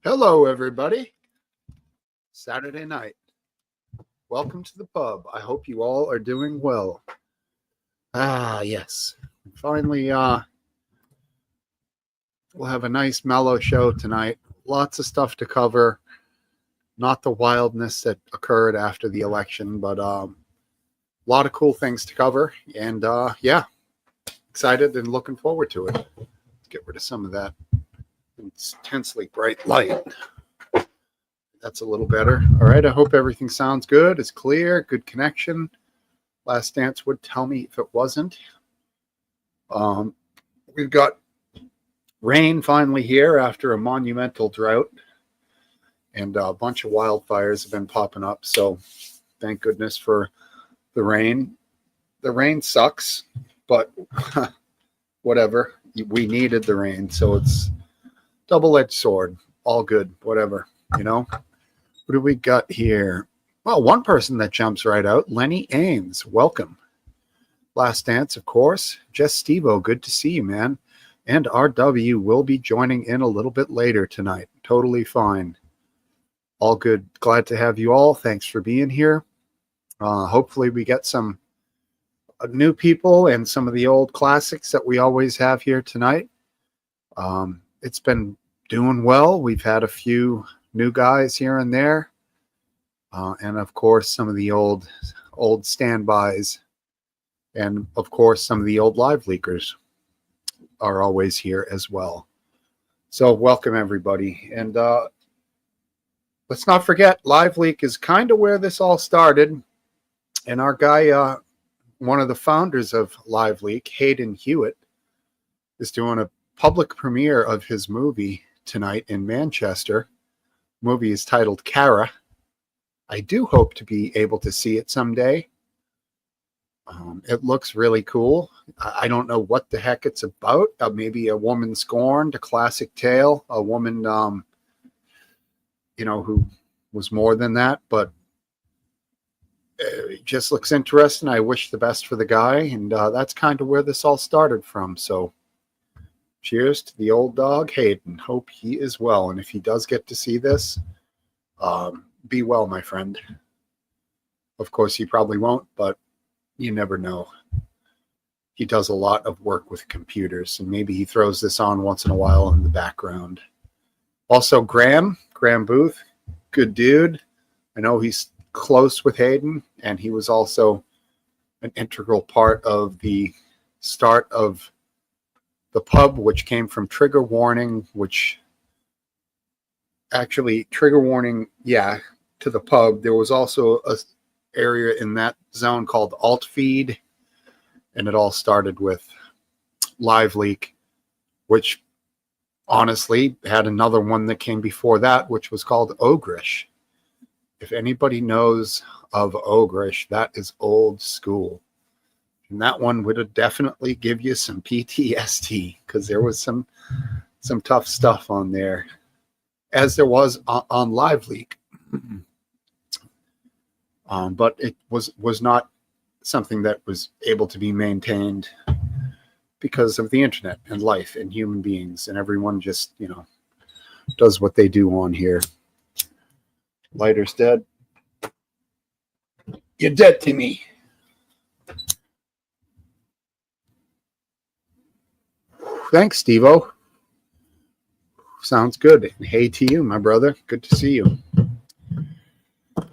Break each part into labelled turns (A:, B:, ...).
A: Hello, everybody. Saturday night. Welcome to the pub. I hope you all are doing well. Yes. Finally, we'll have a nice mellow show tonight. Lots of stuff to cover. Not the wildness that occurred after the election, but a lot of cool things to cover. And yeah, excited and looking forward to it. Let's get rid of some of that intensely bright light. That's a little better. All right. I hope everything sounds good. It's clear. Good connection. Last Dance would tell me if it wasn't. We've got rain finally here after a monumental drought, and a bunch of wildfires have been popping up. So thank goodness for the rain. The rain sucks, but whatever. We needed the rain. So it's double-edged sword. All good. Whatever, you know. What do we got here? Well, one person that jumps right out, Lenny Ames. Welcome. Last Dance, of course. Jess Stevo, good to see you, man. And RW will be joining in a little bit later tonight. Totally fine. All good. Glad to have you all. Thanks for being here. Hopefully we get some new people and some of the old classics that we always have here tonight. It's been doing well. We've had a few new guys here and there, and of course some of the old standbys, and of course some of the old live leakers are always here as well. So welcome everybody, and let's not forget Live Leak is kind of where this all started, and our guy, one of the founders of Live Leak, Hayden Hewitt, is doing a public premiere of his movie tonight in Manchester. Movie is titled Kara. I do hope to be able to see it someday. It looks really cool. I don't know what the heck it's about. Maybe a woman scorned, a classic tale, a woman, who was more than that, but it just looks interesting. I wish the best for the guy, and that's kind of where this all started from. So cheers to the old dog, Hayden. Hope he is well. And if he does get to see this, be well, my friend. Of course, he probably won't, but you never know. He does a lot of work with computers, and maybe he throws this on once in a while in the background. Also, Graham Booth, good dude. I know he's close with Hayden, and he was also an integral part of the start of the pub, which came from Trigger Warning, which actually Trigger Warning, to the pub. There was also a area in that zone called Alt Feed, and it all started with Live Leak, which honestly had another one that came before that, which was called Ogrish. If anybody knows of Ogrish, that is old school. And that one would definitely give you some PTSD, because there was some tough stuff on there, as there was on Live Leak. But it was not something that was able to be maintained because of the internet and life and human beings, and everyone just, does what they do on here. Lighter's dead. You're dead to me. Thanks, Stevo. Sounds good. And hey to you, my brother. Good to see you.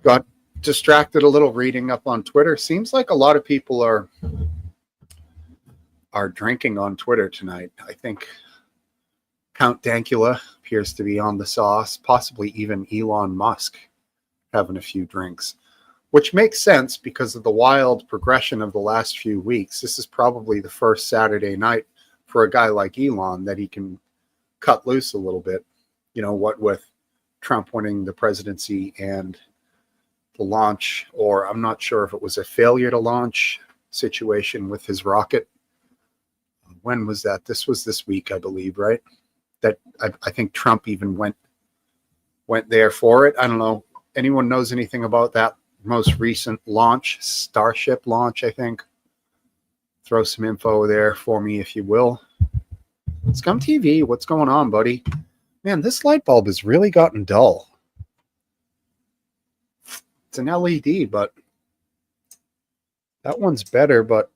A: Got distracted a little reading up on Twitter. Seems like a lot of people are drinking on Twitter tonight. I think Count Dankula appears to be on the sauce, possibly even Elon Musk having a few drinks, which makes sense because of the wild progression of the last few weeks. This is probably the first Saturday night for a guy like Elon that he can cut loose a little bit. What with Trump winning the presidency and the launch, or I'm not sure if it was a failure to launch situation with his rocket. When was that? This was this week, I believe, right? That I think Trump even went there for it. I don't know. Anyone knows anything about that most recent launch, Starship launch, I think? Throw some info there for me, if you will. Scum TV, what's going on, buddy? Man, this light bulb has really gotten dull. It's an LED, but that one's better, but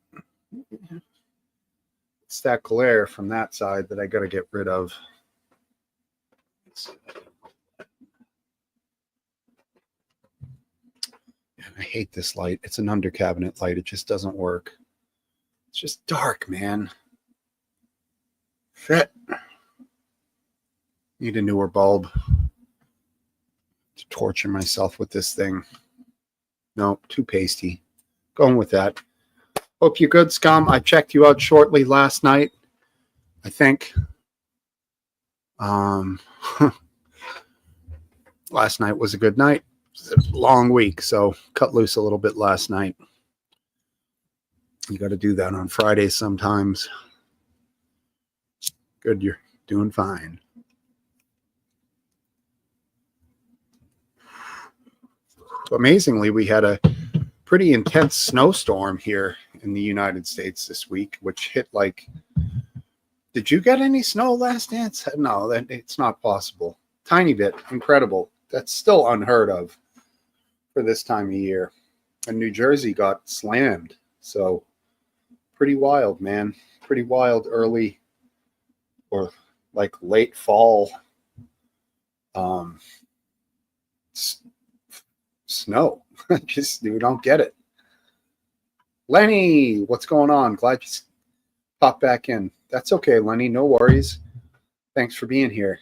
A: it's that glare from that side that I got to get rid of. And I hate this light. It's an under cabinet light. It just doesn't work. It's just dark, man. Shit. Need a newer bulb to torture myself with this thing. No, too pasty. Going with that. Hope you're good, scum. I checked you out shortly last night, I think. Last night was a good night. It was a long week, so cut loose a little bit last night. You got to do that on Fridays sometimes. Good, you're doing fine. Amazingly, we had a pretty intense snowstorm here in the United States this week, which hit like... Did you get any snow last dance? No, it's not possible. Tiny bit. Incredible. That's still unheard of for this time of year. And New Jersey got slammed. So pretty wild, man. Pretty wild early or like late fall snow. Just we don't get it. Lenny, what's going on? Glad you popped back in. That's okay, Lenny. No worries. Thanks for being here.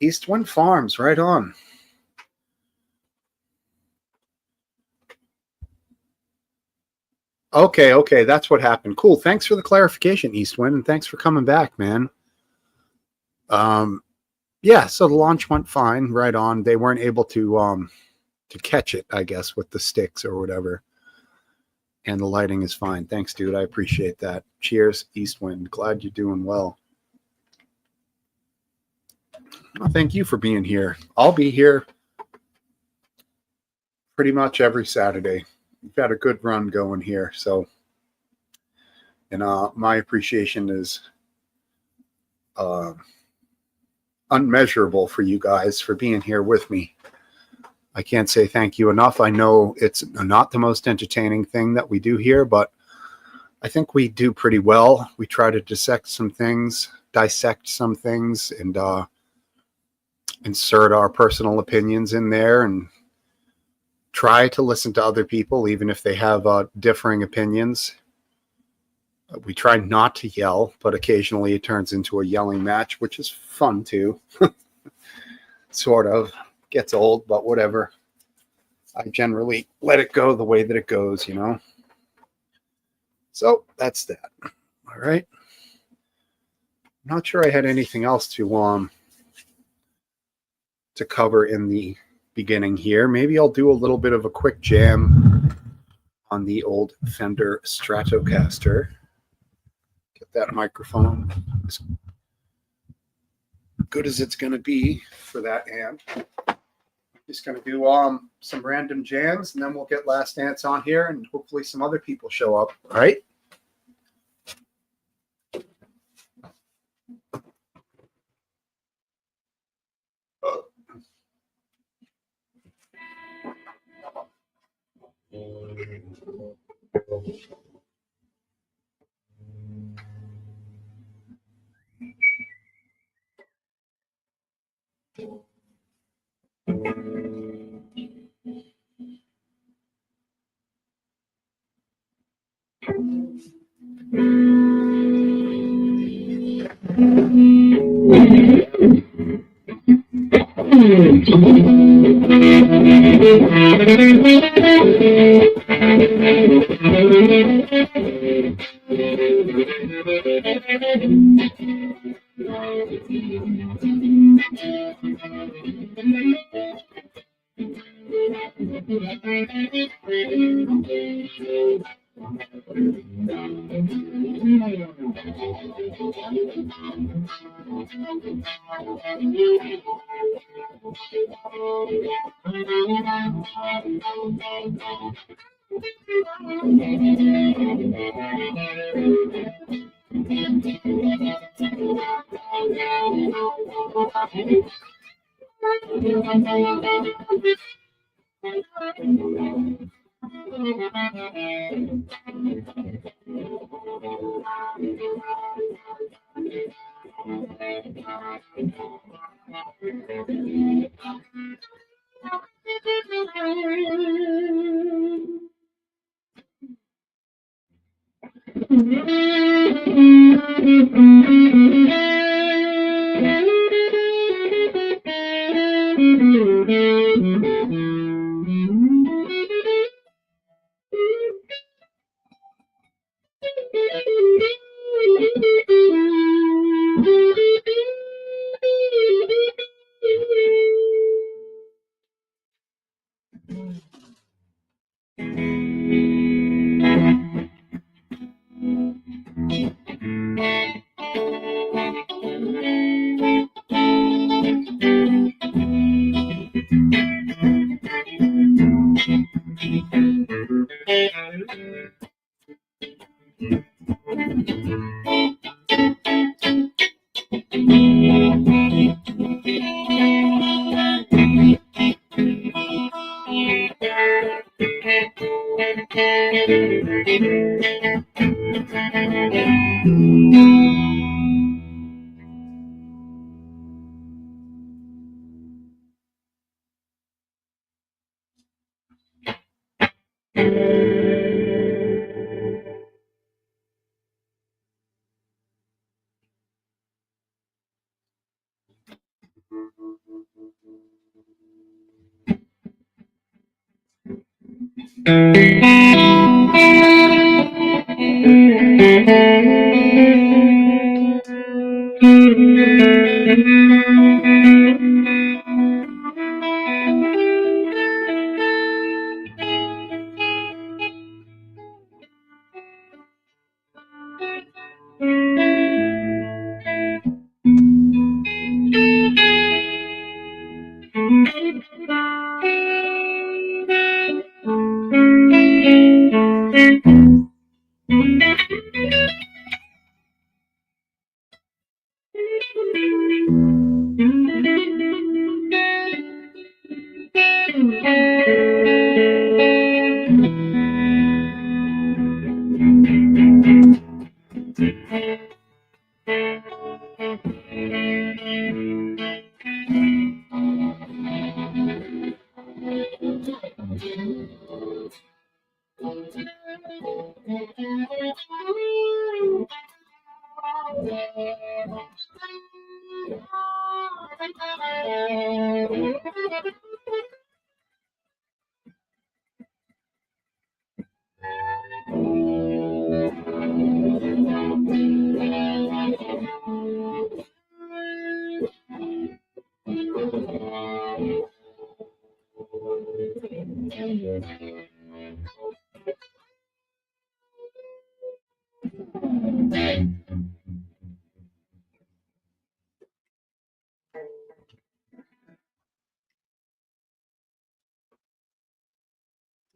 A: East Wind Farms, right on. Okay. That's what happened. Cool. Thanks for the clarification, Eastwind, and thanks for coming back, man. Yeah, so the launch went fine, right on. They weren't able to catch it, I guess, with the sticks or whatever. And the lighting is fine. Thanks, dude. I appreciate that. Cheers, Eastwind. Glad you're doing well. Well, thank you for being here. I'll be here pretty much every Saturday. We've got a good run going here, so and my appreciation is unmeasurable for you guys for being here with me. I can't say thank you enough. I know it's not the most entertaining thing that we do here, but I think we do pretty well. We try to dissect some things, and insert our personal opinions in there and try to listen to other people, even if they have differing opinions. We try not to yell, but occasionally it turns into a yelling match, which is fun too. Sort of. Gets old, but whatever. I generally let it go the way that it goes, you know. So that's that. All right. I'm not sure I had anything else to cover in the beginning here. Maybe I'll do a little bit of a quick jam on the old Fender Stratocaster. Get that microphone as good as it's going to be for that amp. Just going to do some random jams, and then we'll get Last Dance on here, and hopefully some other people show up. All right?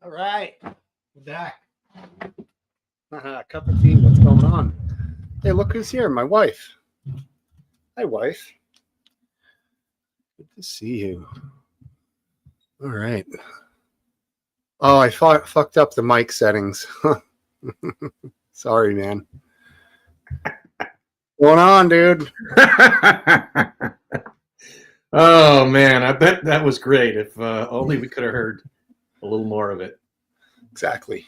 A: All right. We're back. Cup of tea. What's going on? Hey, look who's here. My wife. Hi, wife. Good to see you. All right. Oh, I fucked up the mic settings. Sorry, man. What's going on, dude?
B: Oh, man. I bet that was great. If only we could have heard a little more of it.
A: Exactly.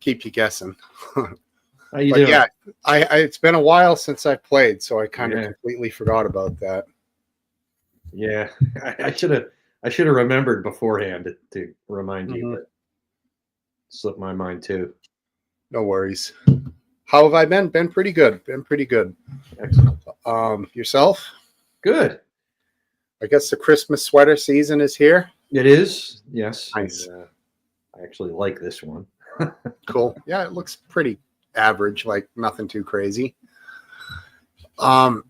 A: Keep you guessing.
B: How you doing?
A: Yeah, it's been a while since I played, so I kind of completely forgot about that.
B: Yeah, I should have remembered beforehand to remind you, but slipped my mind too.
A: No worries. How have I been? Been pretty good.
B: Excellent.
A: Yourself?
B: Good.
A: I guess the Christmas sweater season is here.
B: It is. Yes.
A: Nice.
B: And, I actually like this one.
A: Cool. Yeah, it looks pretty average, like nothing too crazy. What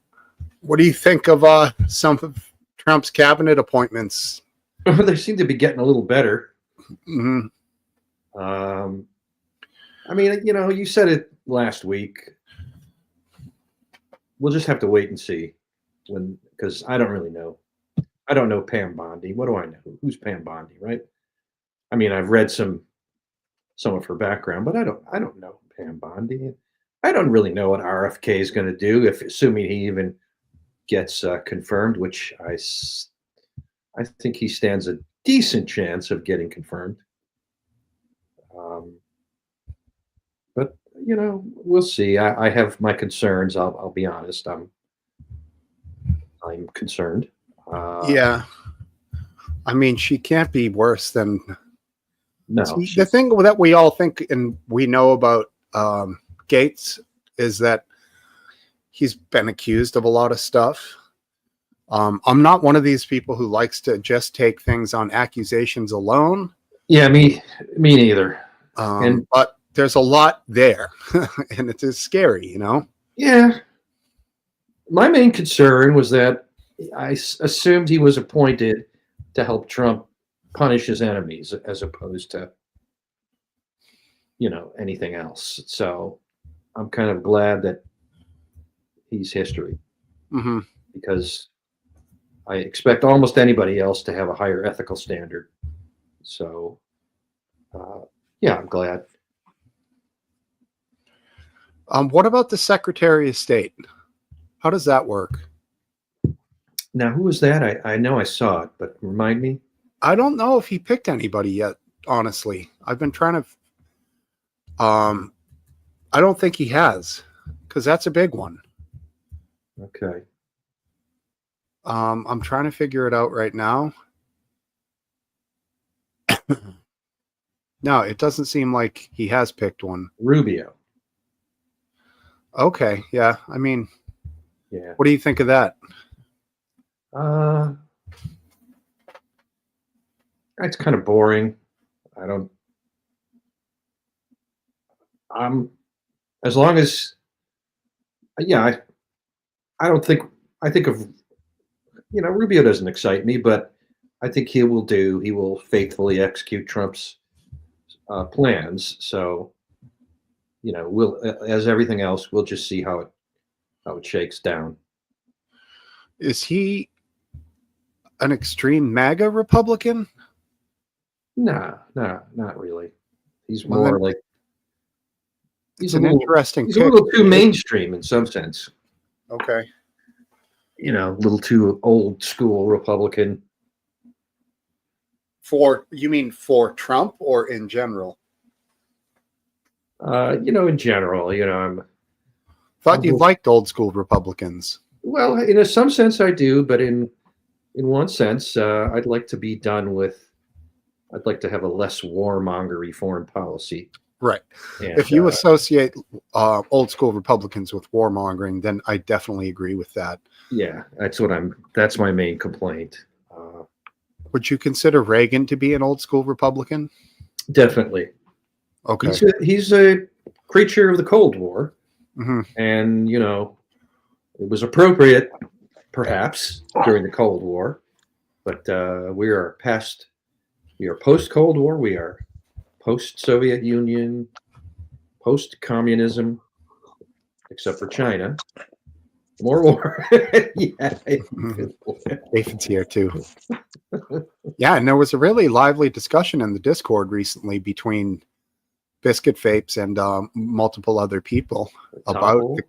A: do you think of some of Trump's cabinet appointments?
B: They seem to be getting a little better.
A: Mm-hmm.
B: I mean, you said it last week. we'll just have to wait and see because I don't really know. I don't know Pam Bondi. What do I know? Who's Pam Bondi, right? I mean, I've read some of her background, but I don't know Pam Bondi. I don't really know what RFK is going to do, if assuming he even gets confirmed, which I think he stands a decent chance of getting confirmed. Um, but we'll see. I have my concerns. I'll be honest. I'm concerned.
A: Yeah. I mean, she can't be worse than.
B: No,
A: See, the thing that we all think and we know about Gates is that he's been accused of a lot of stuff. I'm not one of these people who likes to just take things on accusations alone.
B: Yeah, me neither.
A: But there's a lot there, and it is scary,
B: Yeah. My main concern was that I assumed he was appointed to help Trump punish his enemies as opposed to, anything else. So I'm kind of glad that he's history because I expect almost anybody else to have a higher ethical standard. So, yeah, I'm glad.
A: What about the Secretary of State? How does that work?
B: Now, who was that? I know I saw it, but remind me.
A: I don't know if he picked anybody yet, honestly. I've been trying to. I don't think he has, because that's a big one.
B: Okay.
A: I'm trying to figure it out right now. No, it doesn't seem like he has picked one.
B: Rubio.
A: Okay, yeah. I mean,
B: yeah.
A: What do you think of that?
B: It's kind of boring. As long as, yeah, I don't think, I think of, Rubio doesn't excite me, but I think he will faithfully execute Trump's plans. So, we'll, as everything else, we'll just see how it shakes down.
A: Is he an extreme MAGA Republican?
B: No, not really. He's more like
A: he's an interesting.
B: He's a little too mainstream in some sense.
A: Okay.
B: A little too old school Republican.
A: You mean for Trump or in general?
B: In general,
A: Thought you liked old school Republicans.
B: Well, in some sense I do, but in one sense, I'd like to be done with. I'd like to have a less warmongery foreign policy.
A: Right. And, if you associate old school Republicans with warmongering, then I definitely agree with that.
B: Yeah, that's my main complaint.
A: Would you consider Reagan to be an old school Republican?
B: Definitely.
A: Okay.
B: He's a creature of the Cold War, and it was appropriate, perhaps, during the Cold War, but we are past. We are post-Cold War. We are post-Soviet Union, post-communism, except for China. More war. Yeah.
A: David's here too. Yeah, and there was a really lively discussion in the Discord recently between Biscuit Vapes and multiple other people about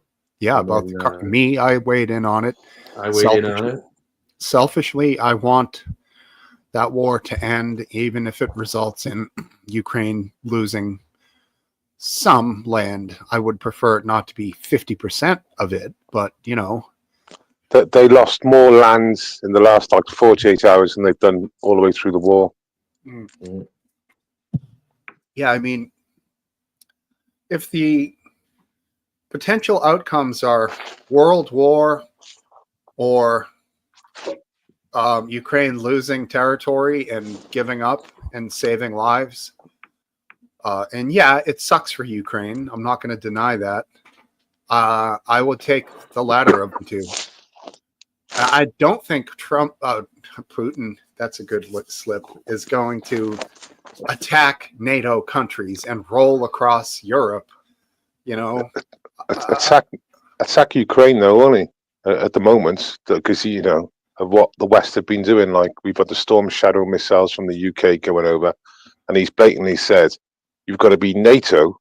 A: me. I weighed in on it. Selfishly, I want that war to end, even if it results in Ukraine losing some land. I would prefer it not to be 50% of it, but
C: that they lost more lands in the last 48 hours than they've done all the way through the war.
A: Yeah, I mean, if the potential outcomes are world war or Ukraine losing territory and giving up and saving lives. And yeah, it sucks for Ukraine. I'm not going to deny that. I would take the latter of the two. I don't think Putin, that's a good slip, is going to attack NATO countries and roll across Europe.
C: Attack attack Ukraine though, won't he? At the moment, because of what the West have been doing. Like we've got the Storm Shadow missiles from the UK going over, and he's blatantly said, "You've got to be NATO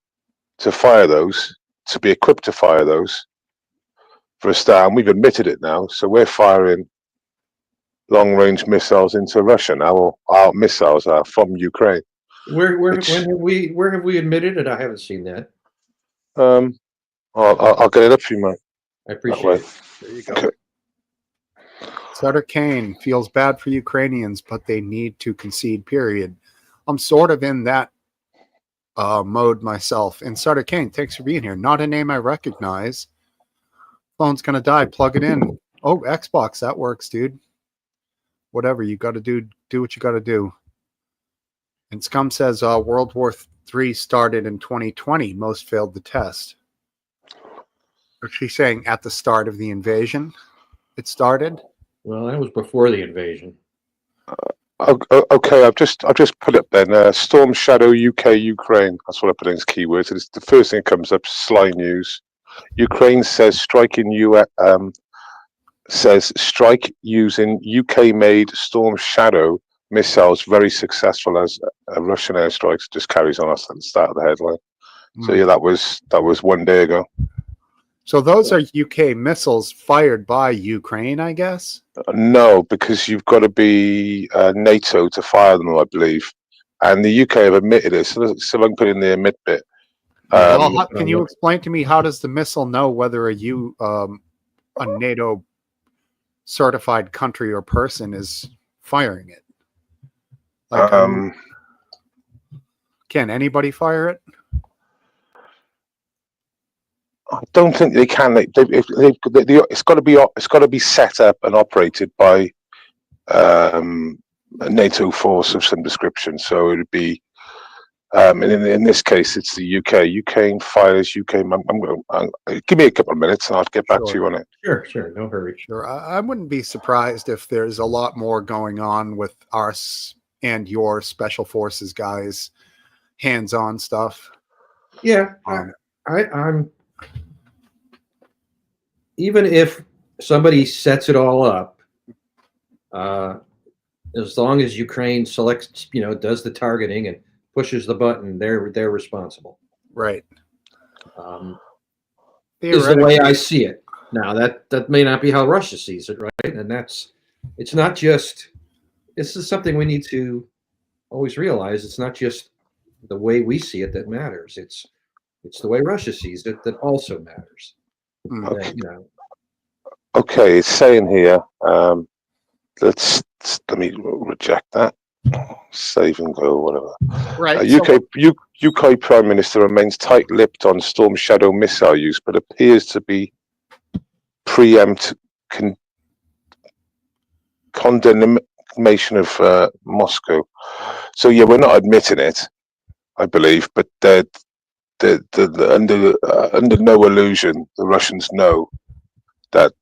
C: to fire those, to be equipped to fire those for a start." And we've admitted it now, so we're firing long-range missiles into Russia now. Our missiles are from Ukraine.
B: Where have we admitted it? I haven't seen that.
C: I'll get it up for you, man.
B: I appreciate it.
A: There you go.
C: Okay.
A: Sutter Kane feels bad for Ukrainians, but they need to concede, period. I'm sort of in that mode myself. And Sutter Kane, thanks for being here. Not a name I recognize. Phone's going to die. Plug it in. Oh, Xbox. That works, dude. Whatever. You got to do what you got to do. And Scum says World War III started in 2020. Most failed the test. Is she saying at the start of the invasion it started?
B: Well, that was before the invasion.
C: Okay, I've just put up then. Storm Shadow UK Ukraine. That's what I put in as keywords. It's the first thing that comes up. Sly News. Ukraine says strike using UK-made Storm Shadow missiles very successful as Russian airstrikes. Just carries on. That's at the start of the headline. So yeah, that was 1 day ago.
A: So those are UK missiles fired by Ukraine, I guess?
C: No, because you've got to be NATO to fire them, I believe. And the UK have admitted it, so I can put in the admit bit.
A: Can you explain to me, how does the missile know whether a NATO certified country or person is firing it? Like, can anybody fire it?
C: I don't think they can. It's got to be set up and operated by a NATO force of some description. So it would be, and in this case, it's the UK. UK fires UK. Give me a couple of minutes, and I'll get back to you on it.
B: Sure, no hurry.
A: Sure, I wouldn't be surprised if there's a lot more going on with our and your special forces guys, hands-on stuff.
B: Yeah, I'm. Even if somebody sets it all up, as long as Ukraine selects, does the targeting and pushes the button, they're responsible.
A: Right.
B: Is the way I see it. Now that may not be how Russia sees it, right? And it's not just. This is something we need to always realize. It's not just the way we see it that matters. It's the way Russia sees it that also matters.
C: Okay. Okay, it's saying here. Let me reject that. Save and go, whatever.
A: Right.
C: UK Prime Minister remains tight-lipped on Storm Shadow missile use, but appears to be preempt condemnation of Moscow. So yeah, we're not admitting it, I believe, but they're under no illusion, the Russians know that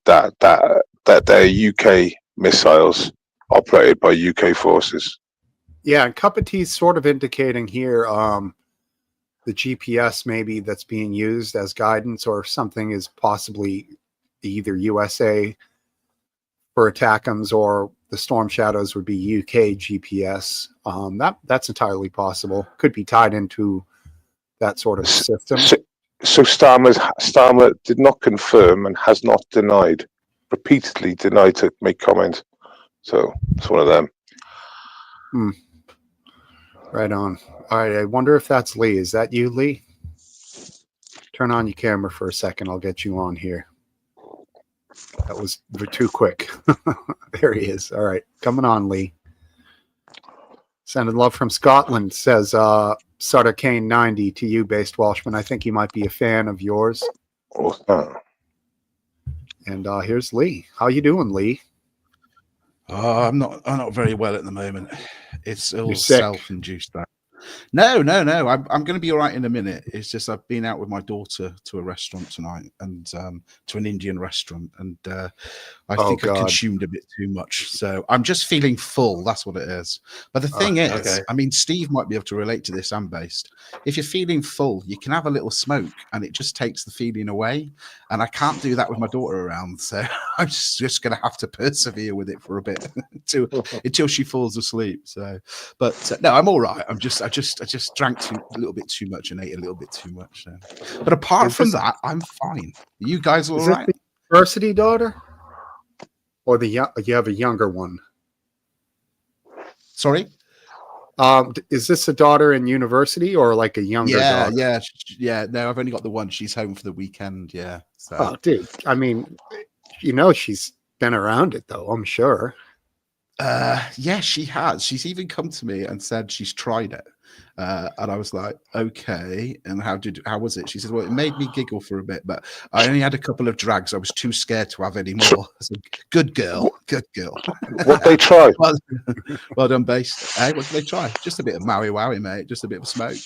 C: they're UK missiles operated by UK forces.
A: Yeah, and Cup of Tea's sort of indicating here the GPS maybe that's being used as guidance or something is possibly either USA for ATACMS or the Storm Shadows would be UK GPS. That's entirely possible. Could be tied into that sort of system.
C: So Starmer did not confirm and has not repeatedly denied to make comment. So it's one of them.
A: Right on. All right, I wonder if that's Lee. Is that you, Lee? Turn on your camera for a second. I'll get you on here. That was too quick. There he is. All right, coming on, Lee. Sending love from Scotland, says Sutter Kane 90 to you, Based Welshman. I think he might be a fan of yours. And here's Lee. How you doing, Lee?
D: I'm not very well at the moment. It's all self-induced. That No. I'm going to be all right in a minute. It's just I've been out with my daughter to a restaurant tonight and to an Indian restaurant, and I
A: Oh,
D: think I
A: God.
D: consumed a bit too much. So I'm just feeling full. That's what it is. But the thing is,
B: okay.
D: I mean, Steve might be able to relate to this and based. If you're feeling full, you can have a little smoke and it just takes the feeling away. And I can't do that with my daughter around. So I'm just going to have to persevere with it for a bit until she falls asleep. So, but no, I'm all right. I just drank a little bit too much and ate a little bit too much. So. But apart from that, I'm fine. You guys all
A: Is this
D: right?
A: the university daughter? Or you have a younger one?
D: Sorry?
A: Is this a daughter in university or like a younger daughter?
D: Yeah. No, I've only got the one. She's home for the weekend. Yeah. So.
A: Oh, dude. I mean, she's been around it though, I'm sure.
D: Yeah, she has. She's even come to me and said she's tried it. And I was like, okay. And how was it? She said, well, it made me giggle for a bit, but I only had a couple of drags. I was too scared to have any more. I said, good girl.
C: What they try?
D: well done, Base. Hey, what did they try? Just a bit of Maui Wowie, mate. Just a bit of smoke.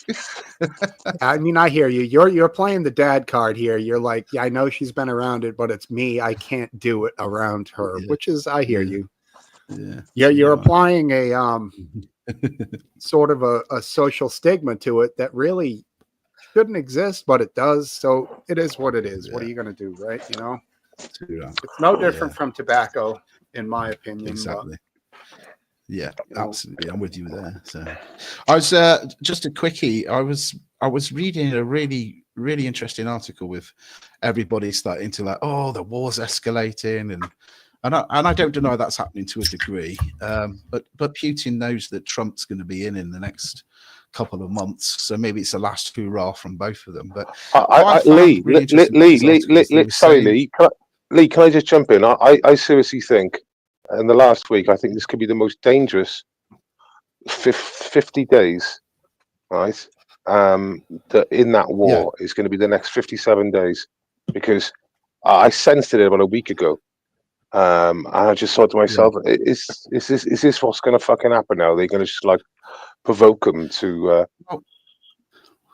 A: I mean, I hear you. You're playing the dad card here. You're like, yeah, I know she's been around it, but it's me. I can't do it around her, which is, I hear you. Yeah, you're applying a sort of a social stigma to it that really shouldn't exist, but it does. So it is what it is. Yeah. What are you going to do, right? It's no different from tobacco, in my opinion.
D: Exactly. Yeah, absolutely. I'm with you there. So I was just a quickie. I was reading a really, really interesting article with everybody starting to like, oh, the war's escalating and I don't deny that's happening to a degree, but Putin knows that Trump's going to be in the next couple of months, so maybe it's a last hurrah from both of them. But
C: Lee, can I just jump in? I seriously think, in the last week, I think this could be the most dangerous 50 days, right? That in that war is going to be the next 57 days, because I sensed it about a week ago. And I just thought to myself, is this what's going to fucking happen now? They're going to just like provoke them to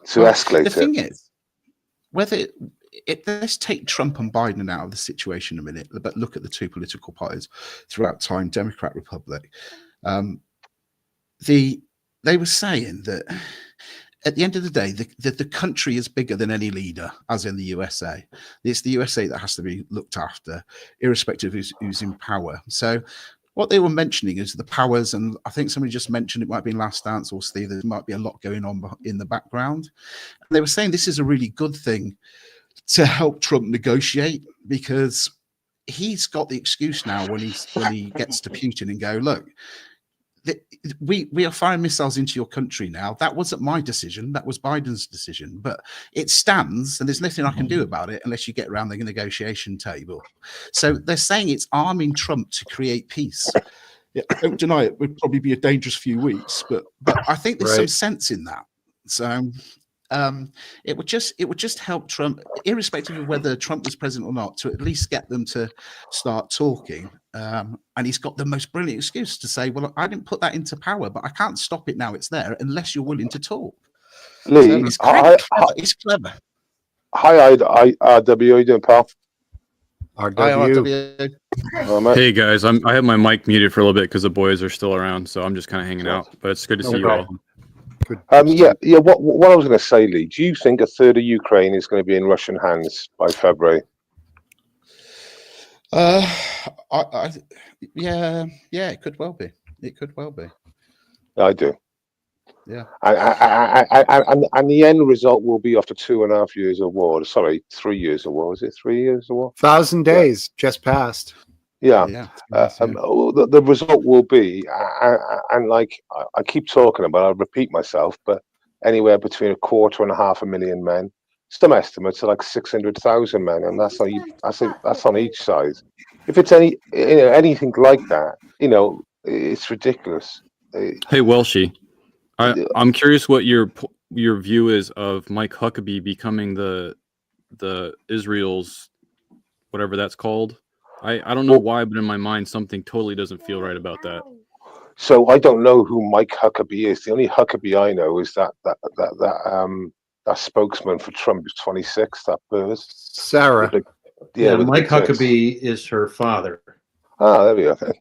C: escalate.
D: The thing is, let's take Trump and Biden out of the situation a minute, but look at the two political parties throughout time, Democrat, Republic. They were saying that at the end of the day, the country is bigger than any leader, as in the USA. It's the USA that has to be looked after, irrespective of who's in power. So what they were mentioning is the powers, and I think somebody just mentioned, it might be Last Dance or Steve, there might be a lot going on in the background. And they were saying this is a really good thing to help Trump negotiate, because he's got the excuse now when he gets to Putin and go, look, we are firing missiles into your country now. That wasn't my decision. That was Biden's decision. But it stands, and there's nothing I can do about it unless you get around the negotiation table. So they're saying it's arming Trump to create peace. Yeah, I don't deny it would probably be a dangerous few weeks, but I think there's some sense in that. So it would just help Trump, irrespective of whether Trump was president or not, to at least get them to start talking. And he's got the most brilliant excuse to say, well, I didn't put that into power, but I can't stop it now. It's there unless you're willing to talk.
C: Lee,
D: so it's clever. It's clever.
C: Hi, RW. How you doing, pal?
A: RW.
E: Hey guys, I have my mic muted for a little bit because the boys are still around, so I'm just kind of hanging out. But it's good to see you all.
C: Yeah. What I was going to say, Lee, do you think a third of Ukraine is going to be in Russian hands by February?
D: Yeah, it could well be. It could well be.
C: I do.
D: Yeah.
C: And the end result will be after 2.5 years of war. Sorry, 3 years of war. Is it 3 years of war?
A: 1,000 days just passed.
C: Yeah. The result will be, and like I keep talking about, I'll repeat myself, but anywhere between 250,000 men. Some estimates are like 600,000 men, and that's on each side. If it's anything like that, it's ridiculous.
E: Hey, Welshie, I'm curious what your view is of Mike Huckabee becoming the Israel's whatever that's called. I don't know why, but in my mind something totally doesn't feel right about that.
C: So I don't know who Mike Huckabee is. The only Huckabee I know is that spokesman for Trump is 26. That Burrs.
A: Sarah.
B: Yeah,
C: with the
B: Mike
C: big tits.
B: Huckabee is her father.
C: Ah, there we go. Then.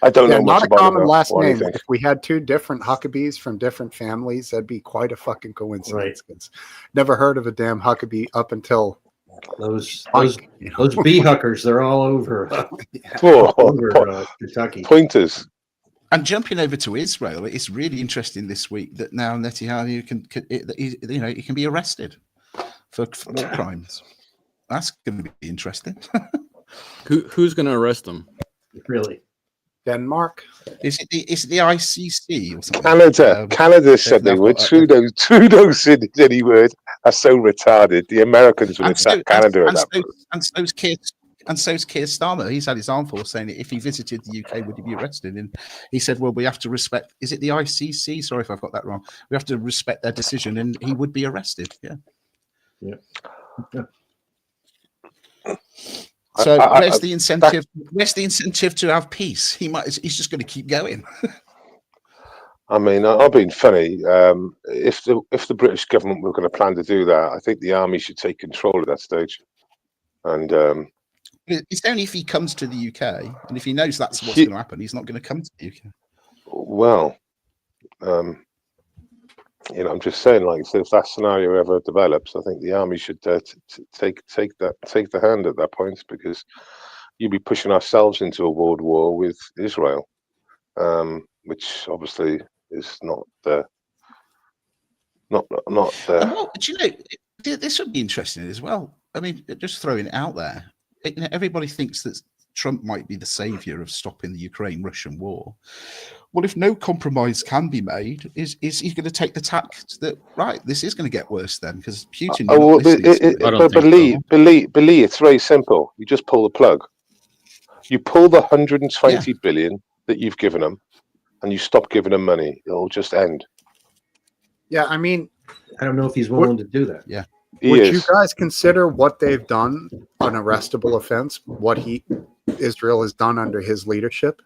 C: I don't
A: Yeah,
C: know much
A: not a
C: about
A: common
C: him
A: last
C: or
A: name.
C: anything.
A: If we had two different Huckabees from different families, that'd be quite a fucking coincidence. 'Cause never heard of a damn Huckabee up until
B: Those
A: Mike, you know?
B: those bee huckers, they're all over,
C: Oh,
B: Kentucky.
C: pointers.
D: And jumping over to Israel, it's really interesting this week that now Netanyahu he can be arrested for war crimes. That's going to be interesting.
E: Who's going to arrest him?
B: Really?
A: Denmark.
D: Is it the ICC or something?
C: Canada said they would. Trudeau said any word. That's so retarded. The Americans would attack Canada at that point.
D: And so's Keir Starmer. He's had his arm force saying that if he visited the UK, would he be arrested? And he said, well, we have to respect, is it the ICC? Sorry if I've got that wrong. We have to respect their decision and he would be arrested. Yeah. So where's the incentive? Where's the incentive to have peace? He's just going to keep going.
C: I mean, I've been funny. If the British government were going to plan to do that, I think the army should take control at that stage. And
D: it's only if he comes to the UK, and if he knows that's what's going to happen, he's not going to come to the UK.
C: Well, I'm just saying, like, so if that scenario ever develops, I think the army should take the hand at that point, because you'd be pushing ourselves into a world war with Israel, which obviously is not the.
D: Well, do you know, this would be interesting as well. I mean, just throwing it out there. Everybody thinks that Trump might be the savior of stopping the Ukraine-Russian war. Well, if no compromise can be made, is he going to take the tact that this is going to get worse then, because Putin?
C: Lee, it's very simple. You just pull the plug. You pull the 120 billion that you've given them, and you stop giving them money. It'll just end.
A: Yeah, I mean,
B: I don't know if he's willing to do that.
D: Yeah.
A: Would you guys consider what they've done an arrestable offense? What Israel has done under his leadership?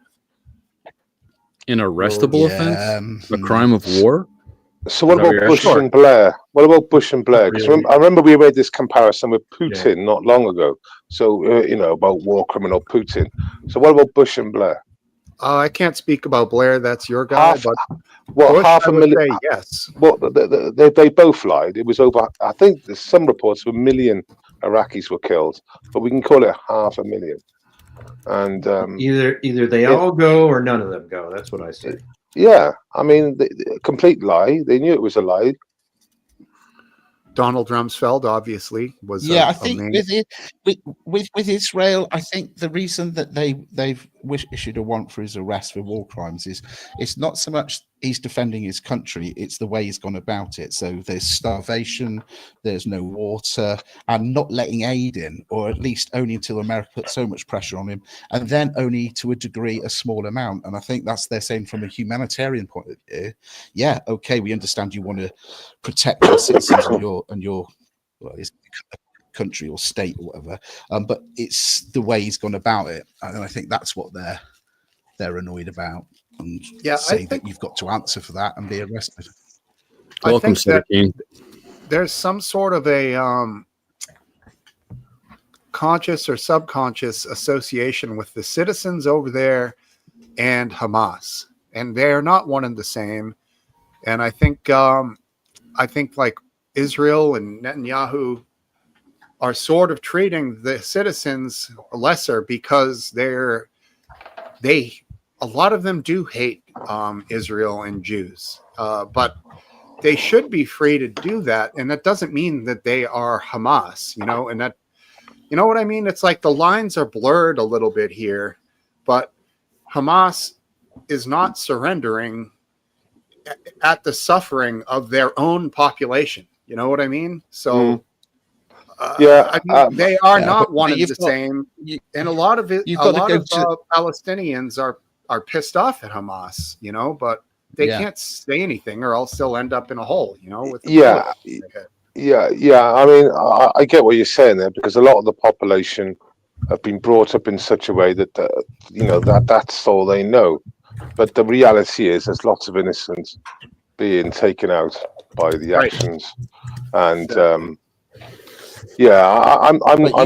E: An arrestable offense? A crime of war?
C: So what about Bush and Blair? What about Bush and Blair? Because I remember we made this comparison with Putin not long ago. So about war criminal Putin. So what about Bush and Blair?
A: I can't speak about Blair. That's your guy. But
C: Bush, half a million.
A: Say yes.
C: Well, they both lied. It was over. I think there's some reports 1 million Iraqis were killed, but we can call it 500,000. And
B: either they all go or none of them go. That's what I say.
C: Yeah, I mean, complete lie. They knew it was a lie.
A: Donald Rumsfeld obviously was.
D: I think with Israel, I think the reason that they've issued a warrant for his arrest for war crimes is it's not so much he's defending his country, it's the way he's gone about it. So there's starvation, there's no water, and not letting aid in, or at least only until America put so much pressure on him, and then only to a degree a small amount. And I think they're saying from a humanitarian point of view, yeah, okay, we understand you want to protect your citizens and your country or state or whatever, but it's the way he's gone about it, and I think that's what they're annoyed about, and say that you've got to answer for that and be arrested.
E: Welcome, Senator King.
A: There's some sort of a conscious or subconscious association with the citizens over there and Hamas, and they're not one and the same. And I think like Israel and Netanyahu are sort of treating the citizens lesser because a lot of them do hate Israel and Jews, but they should be free to do that. And that doesn't mean that they are Hamas, and that, you know what I mean? It's like the lines are blurred a little bit here, but Hamas is not surrendering at the suffering of their own population. You know what I mean? So, they are not one and the same. And a lot of Palestinians are pissed off at Hamas, but they can't say anything or else they'll end up in a hole, I
C: mean, I get what you're saying there, because a lot of the population have been brought up in such a way that that's all they know. but the reality is there's lots of innocents being taken out by the
A: Right.
C: actions, and I'm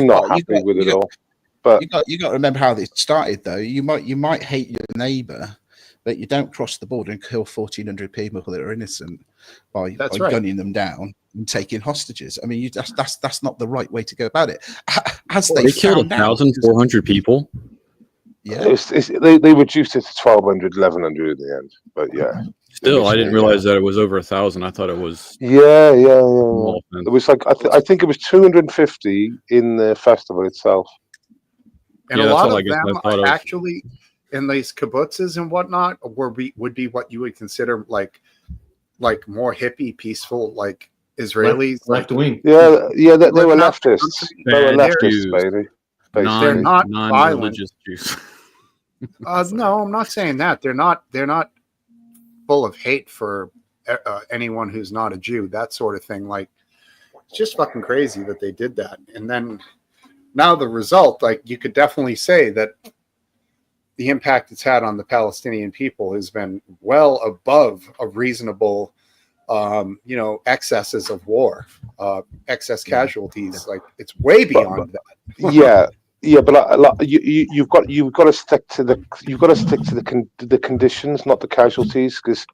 C: not happy with it all. But
D: you got to remember how this started, though. You might hate your neighbour, but you don't cross the border and kill 1,400 people that are innocent by
A: right.
D: gunning them down and taking hostages. I mean, that's not the right way to go about it. As
E: They killed 1,400 people.
D: Yeah,
C: they reduced it to 1,200, 1,100 in the end. But yeah,
E: Still, I didn't realize that it was over 1,000. I thought it was.
C: Yeah.
E: Small offense.
C: It was like I think it was 250 in the festival itself.
A: And
E: Yeah,
A: a
E: that's
A: lot
E: all I
A: of
E: guess I
A: them
E: thought of.
A: actually in these kibbutzes and whatnot would be what you would consider like more hippie, peaceful, like Israelis,
B: left wing.
C: Yeah, they were
A: living out in the
C: leftists.
A: country.
C: They were
E: Bad
C: leftists,
E: Jews.
C: baby.
A: They're
C: Basically.
A: not
E: non-religious Jews.
A: No, I'm not saying that. They're not full of hate for anyone who's not a Jew, that sort of thing. Like, it's just fucking crazy that they did that. And then now the result, like, you could definitely say that the impact it's had on the Palestinian people has been well above a reasonable, excesses of war, excess casualties. Like, it's way beyond that.
C: Yeah, but you've got to stick to the conditions, not the casualties, because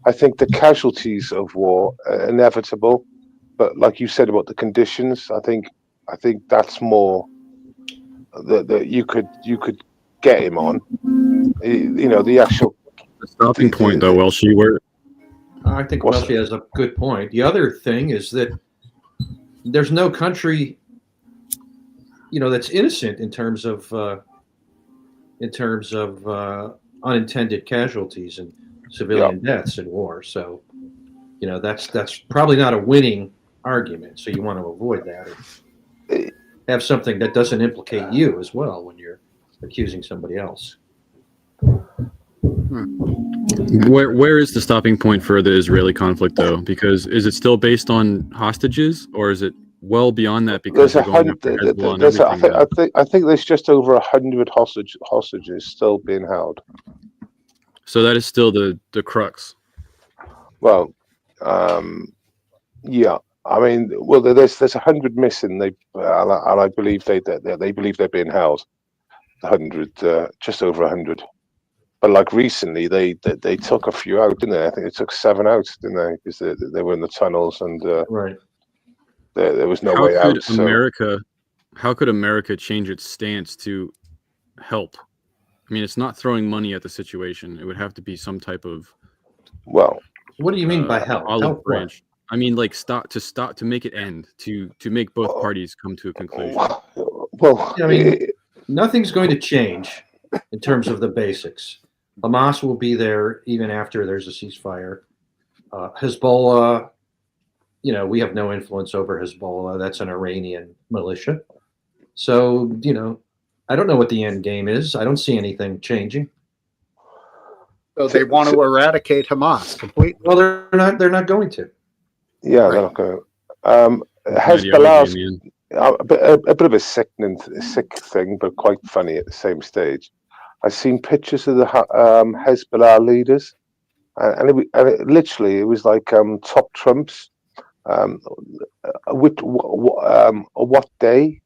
C: I think the casualties of war are inevitable. But like you said about the conditions, I think that's more that you could get him on. The actual
E: The stopping point, though, Welshie, where
B: I think Welshie has a good point. The other thing is that there's no country, that's innocent in terms of unintended casualties and civilian deaths in war. So, that's probably not a winning argument. So you want to avoid that and have something that doesn't implicate you as well when you're accusing somebody else.
E: where is the stopping point for the Israeli conflict, though? Because is it still based on hostages, or is it well beyond that? Because
C: there's I think there's just over 100 hostages still being held.
E: So that is still the crux.
C: Well, yeah. I mean, well, there's 100 missing. And I believe they believe they're being held. 100, just over 100. But like recently, they took a few out, didn't they? I think they took 7 out, didn't they? Because they were in the tunnels and
B: right.
C: There was no way out.
E: How could America change its stance to help? I mean, it's not throwing money at the situation. It would have to be some type of.
C: Well,
B: what do you mean by help?
E: Olive branch. I mean, like to make it end, to make both parties come to a conclusion.
C: Well,
B: I mean, nothing's going to change in terms of the basics. Hamas will be there even after there's a ceasefire. Hezbollah, we have no influence over Hezbollah. That's an Iranian militia. So, I don't know what the end game is. I don't see anything changing.
A: So they want to eradicate Hamas completely.
B: Well, they're not going to.
C: Yeah, right. They're not going to. Hezbollah's a bit of a sick thing, but quite funny at the same stage. I've seen pictures of the Hezbollah leaders, and it literally was like top trumps. What day?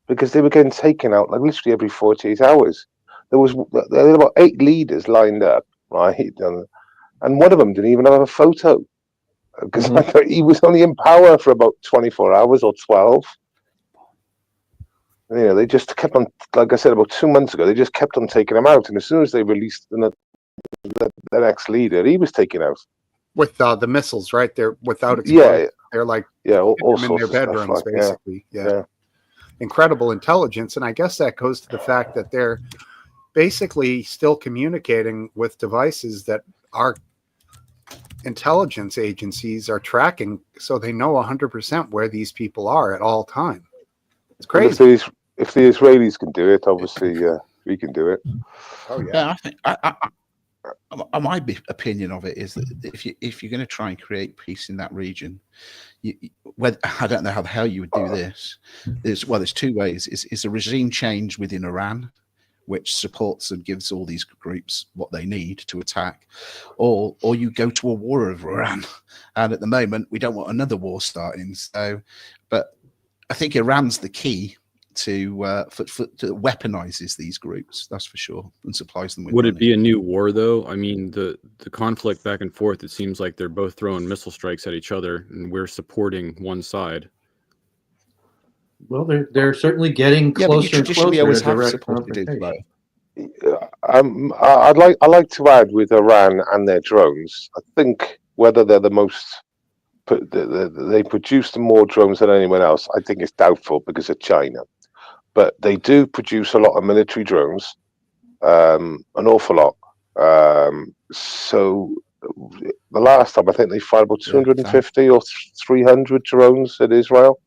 C: Because they were getting taken out like literally every 48 hours. There were about 8 leaders lined up, right? And one of them didn't even have a photo because I thought he was only in power for about 24 hours or 12. They just kept on, like I said, about 2 months ago, they just kept on taking him out. And as soon as they released the next leader, he was taken out.
A: With the missiles, right? They're without explosives.
C: Yeah.
A: They're like
C: all
A: in their bedrooms,
C: like,
A: basically. Yeah. Incredible intelligence. And I guess that goes to the fact that they're basically still communicating with devices that our intelligence agencies are tracking, so they know 100% where these people are at all time. It's crazy.
C: If the Israelis can do it, obviously we can do it.
A: Oh yeah.
D: I think my opinion of it is that if you're going to try and create peace in that region, I don't know how the hell you would do this. There's 2 ways. Is a regime change within Iran, which supports and gives all these groups what they need to attack, or you go to a war over Iran. And at the moment, we don't want another war starting. So, but I think Iran's the key to weaponizes these groups, that's for sure, and supplies them with
E: Would
D: money.
E: it be a new war though? I mean, the conflict back and forth, it seems like they're both throwing missile strikes at each other and we're supporting one side.
B: Well, they're certainly getting
D: Yeah, but you
B: closer and
D: traditionally
B: closer
D: always
B: to
D: have
B: direct
D: supported
B: confrontation.
D: Israel.
C: I'd like to add with Iran and their drones. I think whether they're the most, they produce more drones than anyone else. I think it's doubtful because of China, but they do produce a lot of military drones, an awful lot. So the last time I think they fired about 250 or 300 drones at Israel,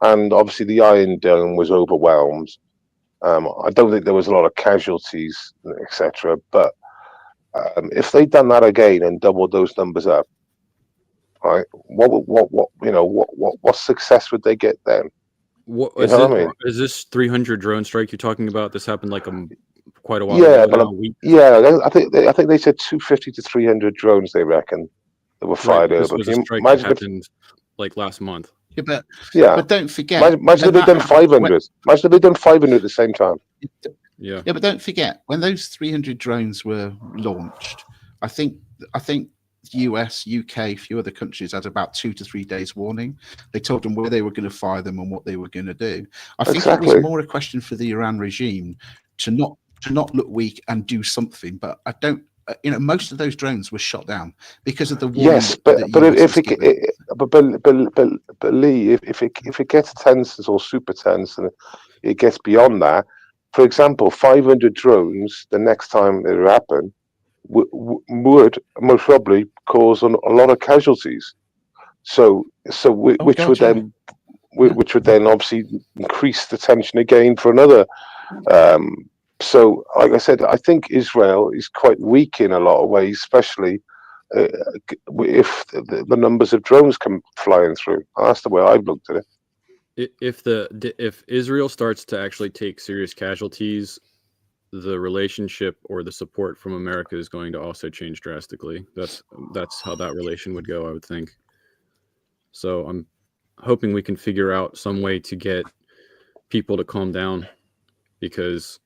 C: and obviously the Iron Dome was overwhelmed. I don't think there was a lot of casualties, etc. But if they'd done that again and doubled those numbers up, right? What success would they get then?
E: What
C: You
E: is
C: know
E: it?
C: what I mean?
E: Is this 300 drone strike you're talking about? This happened like quite a while
C: Yeah,
E: ago.
C: but
E: Now, a week.
C: yeah, I think they said 250 to 300 drones. They reckon that were
E: Right,
C: fired
E: but this
C: over.
E: was
C: Can
E: a
C: you
E: strike that
C: imagine if?
E: happened like last month.
D: Yeah,
C: Yeah,
D: but don't forget.
C: imagine if they'd done 500. Imagine if they'd done 500 at the same time.
E: Yeah.
D: Yeah, but don't forget when those 300 drones were launched. I think US, UK, a few other countries had about 2 to 3 days warning. They told them where they were going to fire them and what they were going to do. I think it was more a question for the Iran regime to not look weak and do something. But I don't. Most of those drones were shot down because of the warning.
C: Yes, but Lee, if it gets tenses or super tense and it gets beyond that, for example, 500 drones the next time it happen would most probably cause a lot of casualties. Which would then obviously increase the tension again for another. So, like I said, I think Israel is quite weak in a lot of ways, especially if the numbers of drones come flying through. That's the way I've looked at it.
E: If Israel starts to actually take serious casualties, the relationship or the support from America is going to also change drastically. That's how that relation would go, I would think. So I'm hoping we can figure out some way to get people to calm down, because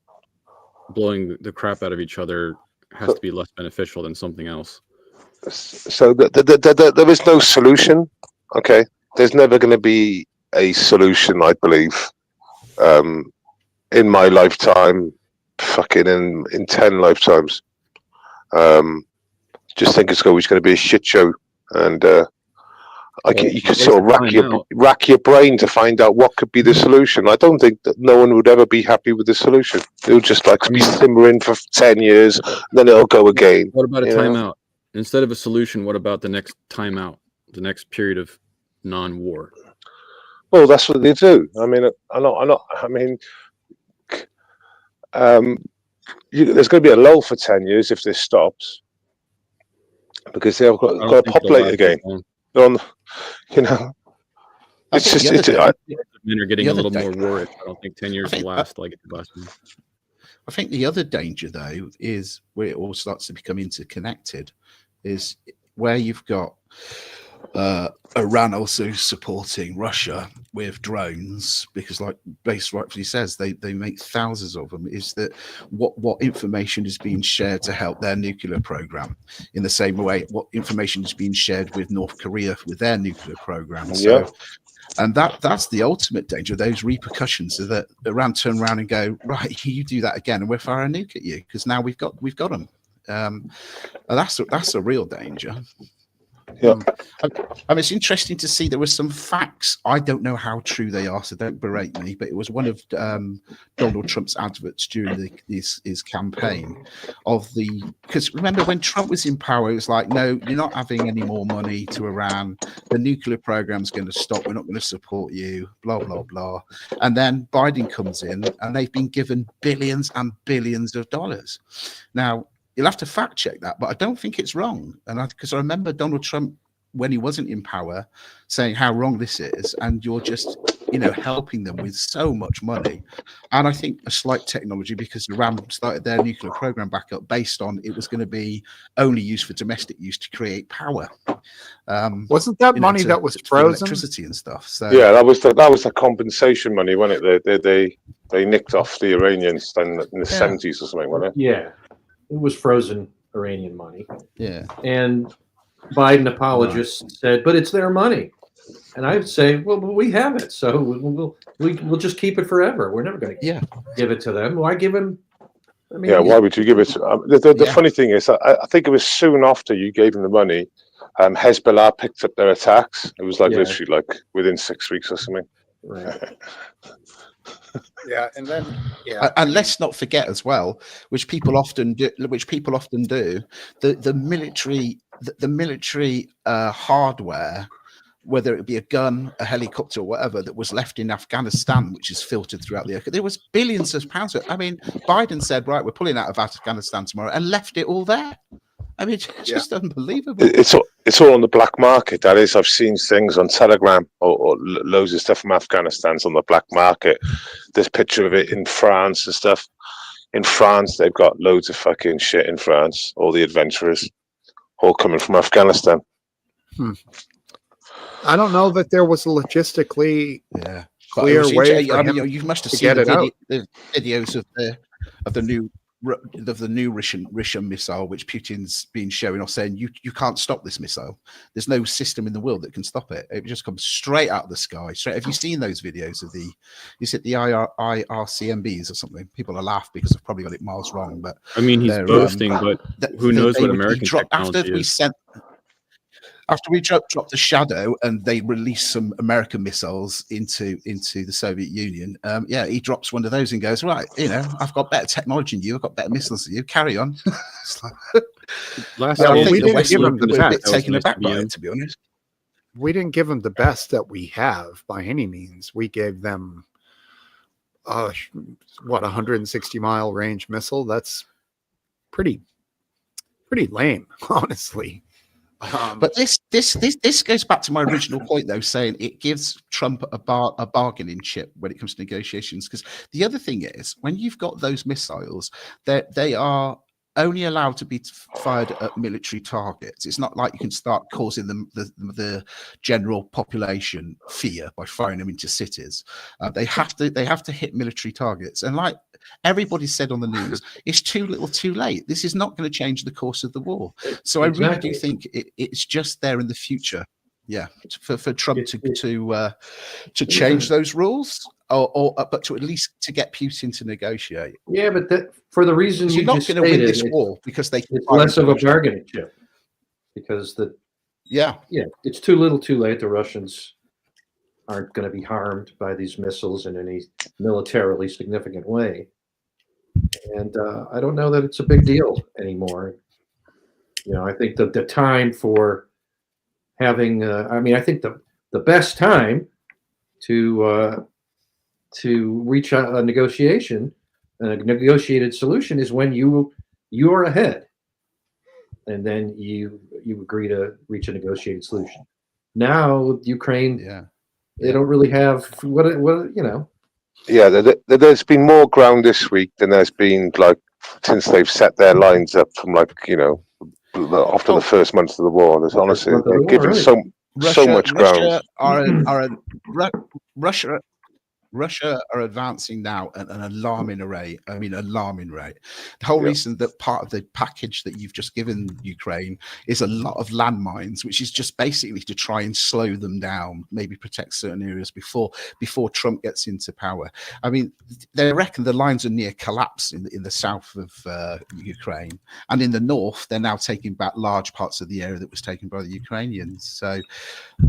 E: blowing the crap out of each other has to be less beneficial than something else.
C: So there is no solution. Okay, there's never going to be a solution, I believe, in my lifetime, fucking in 10 lifetimes. Just think it's always going to be a shit show, and you could sort of rack your brain to find out what could be the solution. I don't think that no one would ever be happy with the solution. It'll just be simmering for 10 years, then it'll go again.
E: What about a timeout? Instead of a solution, what about the next timeout, the next period of non-war?
C: Well, that's what they do. I mean, there's going to be a lull for 10 years if this stops, because they've got to populate again. It's just
E: men are getting a little more worried. I don't think 10 years will last like it did last time.
D: I think the other danger, though, is where it all starts to become interconnected, is where you've got Iran also supporting Russia with drones, because like Base rightfully says, they make thousands of them, is that what information is being shared to help their nuclear program, in the same way what information is being shared with North Korea with their nuclear program. So and that's the ultimate danger, those repercussions, so that Iran turn around and go, right, you do that again and we're firing a nuke at you, because now we've got them. And that's a real danger.
C: Yeah.
D: I mean, it's interesting to see there were some facts. I don't know how true they are, so don't berate me. But it was one of Donald Trump's adverts during his campaign because remember when Trump was in power, it was like, no, you're not having any more money to Iran. The nuclear program's going to stop. We're not going to support you. Blah blah blah. And then Biden comes in, and they've been given billions and billions of dollars. Now, you'll have to fact check that, but I don't think it's wrong. And because I remember Donald Trump, when he wasn't in power, saying how wrong this is, and you're just helping them with so much money. And I think a slight technology, because Iran started their nuclear program back up based on it was going to be only used for domestic use to create power.
A: Wasn't that money that was
D: for
A: frozen?
D: electricity and stuff? So
C: Yeah, that was the compensation money, wasn't it? They nicked off the Iranians in the 70s or something, wasn't it?
B: Yeah, it was frozen Iranian money,
D: yeah,
B: and Biden apologists said, "But it's their money," and I would say, "Well, we have it, so we'll just keep it forever. We're never going to give it to them. Why give them?" I mean,
C: Yeah, why would you give it? The funny thing is, I think it was soon after you gave them the money, Hezbollah picked up their attacks. It was literally like within 6 weeks or something.
B: Right.
A: Yeah, and then
D: and let's not forget as well, which people often do, the military hardware, whether it be a gun, a helicopter, or whatever, that was left in Afghanistan, which is filtered throughout the earth. There was billions of pounds. I mean, Biden said, right, we're pulling out of Afghanistan tomorrow, and left it all there. I mean, just unbelievable.
C: It's all on the black market. That is, I've seen things on Telegram or loads of stuff from Afghanistan's on the black market. There's a picture of it in France and stuff. In France, they've got loads of fucking shit in France. All the adventurers, all coming from Afghanistan.
A: I don't know that there was a logistically clear
D: was
A: way.
D: I mean, you must have seen the videos of the new Russian missile, which Putin's been showing off, saying you can't stop this missile. There's no system in the world that can stop it. It just comes straight out of the sky. Have you seen those videos of the IRCMBs or something? People are laughing because I've probably got it miles wrong. But
E: I mean, he's boasting, but who knows what American technology is?
D: After we dropped the Shadow and they released some American missiles into the Soviet Union, he drops one of those and goes, right, I've got better technology than you, I've got better missiles than you, carry on.
E: Last
A: we didn't give him the
D: we're a bit
A: best.
D: taken aback by it, to be honest.
A: We didn't give them the best that we have by any means. We gave them, 160-mile range missile. That's pretty lame, honestly.
D: But this goes back to my original point, though, saying it gives Trump a bargaining chip when it comes to negotiations. Because the other thing is, when you've got those missiles, they are only allowed to be fired at military targets. It's not like you can start causing the general population fear by firing them into cities. They have to hit military targets, and like everybody said on the news, it's too little, too late. This is not going to change the course of the war. So I really do think it's just there in the future. Yeah, for Trump to change those rules, but to at least to get Putin to negotiate.
B: Yeah, but for the reason
D: you're not going to win this war because it's
B: less of a bargaining chip. Because it's too little, too late. The Russians aren't going to be harmed by these missiles in any militarily significant way, and I don't know that it's a big deal anymore. I think that the time for having, I think the best time to reach a negotiated solution is when you're ahead, and then you agree to reach a negotiated solution. Now Ukraine, they don't really have what.
C: Yeah, there's been more ground this week than there's been since they've set their lines up from after the first months of the war. There's honestly they're giving so much ground.
D: Russia are advancing now at an alarming rate. I mean, alarming rate. The whole reason that part of the package that you've just given Ukraine is a lot of landmines, which is just basically to try and slow them down, maybe protect certain areas before Trump gets into power. I mean, they reckon the lines are near collapse in the south of Ukraine, and in the north, they're now taking back large parts of the area that was taken by the Ukrainians. So,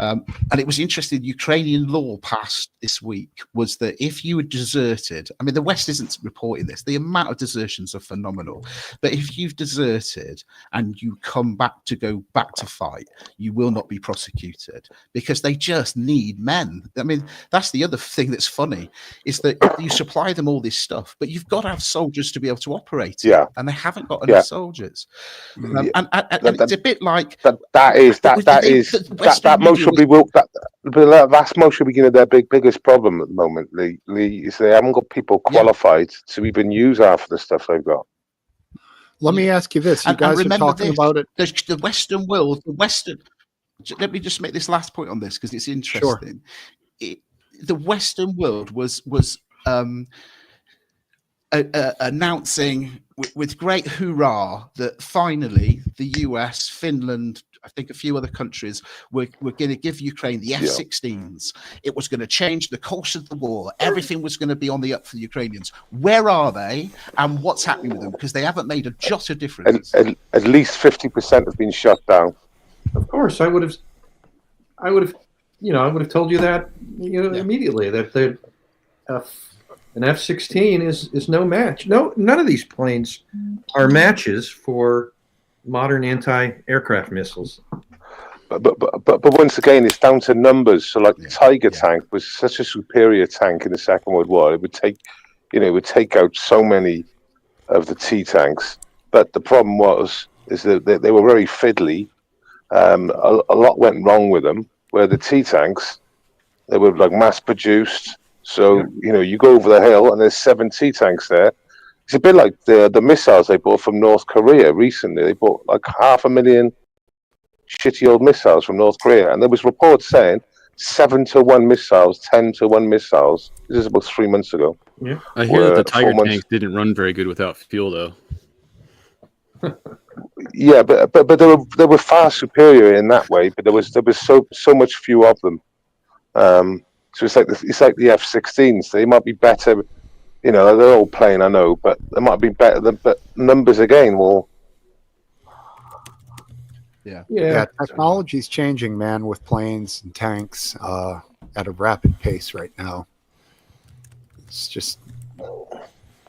D: and it was interesting. Ukrainian law passed this week was that if you were deserted, I mean, the West isn't reporting this, the amount of desertions are phenomenal, but if you've deserted and you come back to fight, you will not be prosecuted because they just need men. I mean, that's the other thing that's funny is that you supply them all this stuff, but you've got to have soldiers to be able to operate it, and they haven't got enough soldiers. And it's a bit like
C: that most probably will that's mostly beginning their biggest problem at the moment. Lee, is they haven't got people qualified to even use half of the stuff they've got.
A: Let me ask you this: you
D: And
A: guys are
D: remember
A: talking
D: this,
A: about it.
D: the Western world, let me just make this last point on this because it's interesting. The Western world was announcing with great hurrah that finally the US, Finland, I think a few other countries were going to give Ukraine the F-16s. It was going to change the course of the war. Everything was going to be on the up for the Ukrainians. Where are they, and what's happening with them? Because they haven't made a jot of difference.
C: At least 50% have been shut down.
B: Of course, I would have, told you that, immediately that an F-16 is no match. No, none of these planes are matches for modern anti-aircraft missiles.
C: But once again, it's down to numbers. So, like the Tiger tank was such a superior tank in the Second World War. It would take out so many of the T tanks. But the problem is that they were very fiddly. A lot went wrong with them. Where the T tanks, they were like mass produced. So you go over the hill and there's 7 T tanks there. It's a bit like the missiles they bought from North Korea recently. They bought like 500,000 shitty old missiles from North Korea, and there was reports saying 7-to-1 missiles, 10-to-1 missiles. This is about 3 months ago.
B: Yeah,
E: I hear that the Tiger tanks didn't run very good without fuel, though.
C: Yeah, but they were far superior in that way. But there was so much few of them. So it's like the F-16s. They might be better. They're all plain, I know, but they might be better. But numbers again will.
A: Yeah, technology's changing, man, with planes and tanks at a rapid pace right now. It's just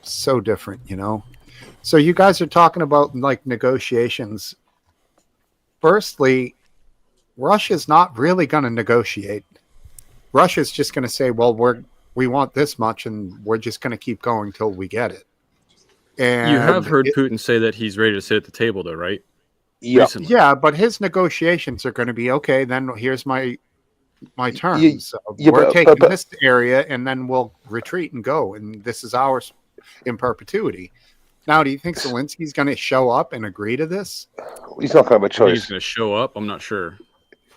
A: so different, So you guys are talking about like negotiations. Firstly, Russia's not really going to negotiate. Russia's just going to say, well, we want this much, and we're just going to keep going till we get it. And
E: you have heard Putin say that he's ready to sit at the table, though, right?
C: Yeah,
E: Recently.
A: Yeah, but his negotiations are going to be okay. Then here's my terms. We're taking this area, and then we'll retreat and go, and this is ours in perpetuity. Now, do you think Zelensky's going to show up and agree to this?
C: He's not going to have a choice.
E: He's going to show up. I'm not sure.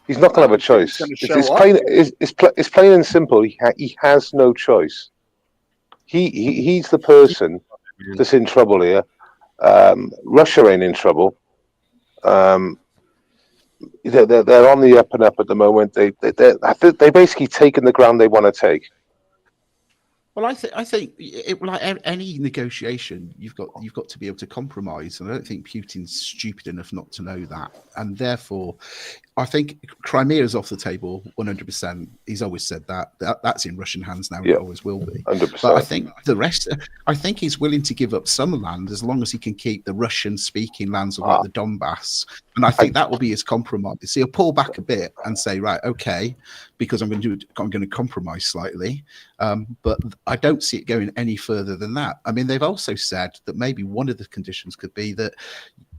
C: He's not going to have a choice. It's plain and simple. He has no choice. He's the person that's in trouble here. Russia ain't in trouble. They're on the up and up at the moment. They basically taken the ground they want to take.
D: Well, I think like any negotiation, you've got to be able to compromise, and I don't think Putin's stupid enough not to know that, and therefore, I think Crimea is off the table 100%. He's always said that's in Russian hands now. Yeah, it always will be.
C: 100%.
D: But I think the rest, I think he's willing to give up some land as long as he can keep the Russian-speaking lands of like the Donbass, and I think that will be his compromise. So he'll pull back a bit and say, right, okay, because I'm going to compromise slightly, but I don't see it going any further than that. I mean, they've also said that maybe one of the conditions could be that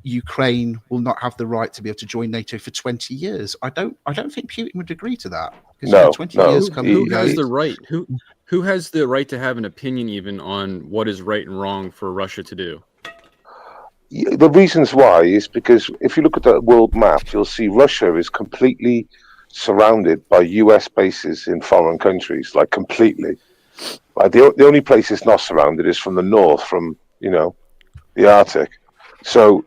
D: Ukraine will not have the right to be able to join NATO for 20 years. I don't think Putin would agree to that.
C: No,
D: 20 years
E: who has the right? Who has the right to have an opinion even on what is right and wrong for Russia to do?
C: The reasons why is because if you look at the world map, you'll see Russia is completely surrounded by US bases in foreign countries, like completely. The only place it's not surrounded is from the north, from the Arctic. So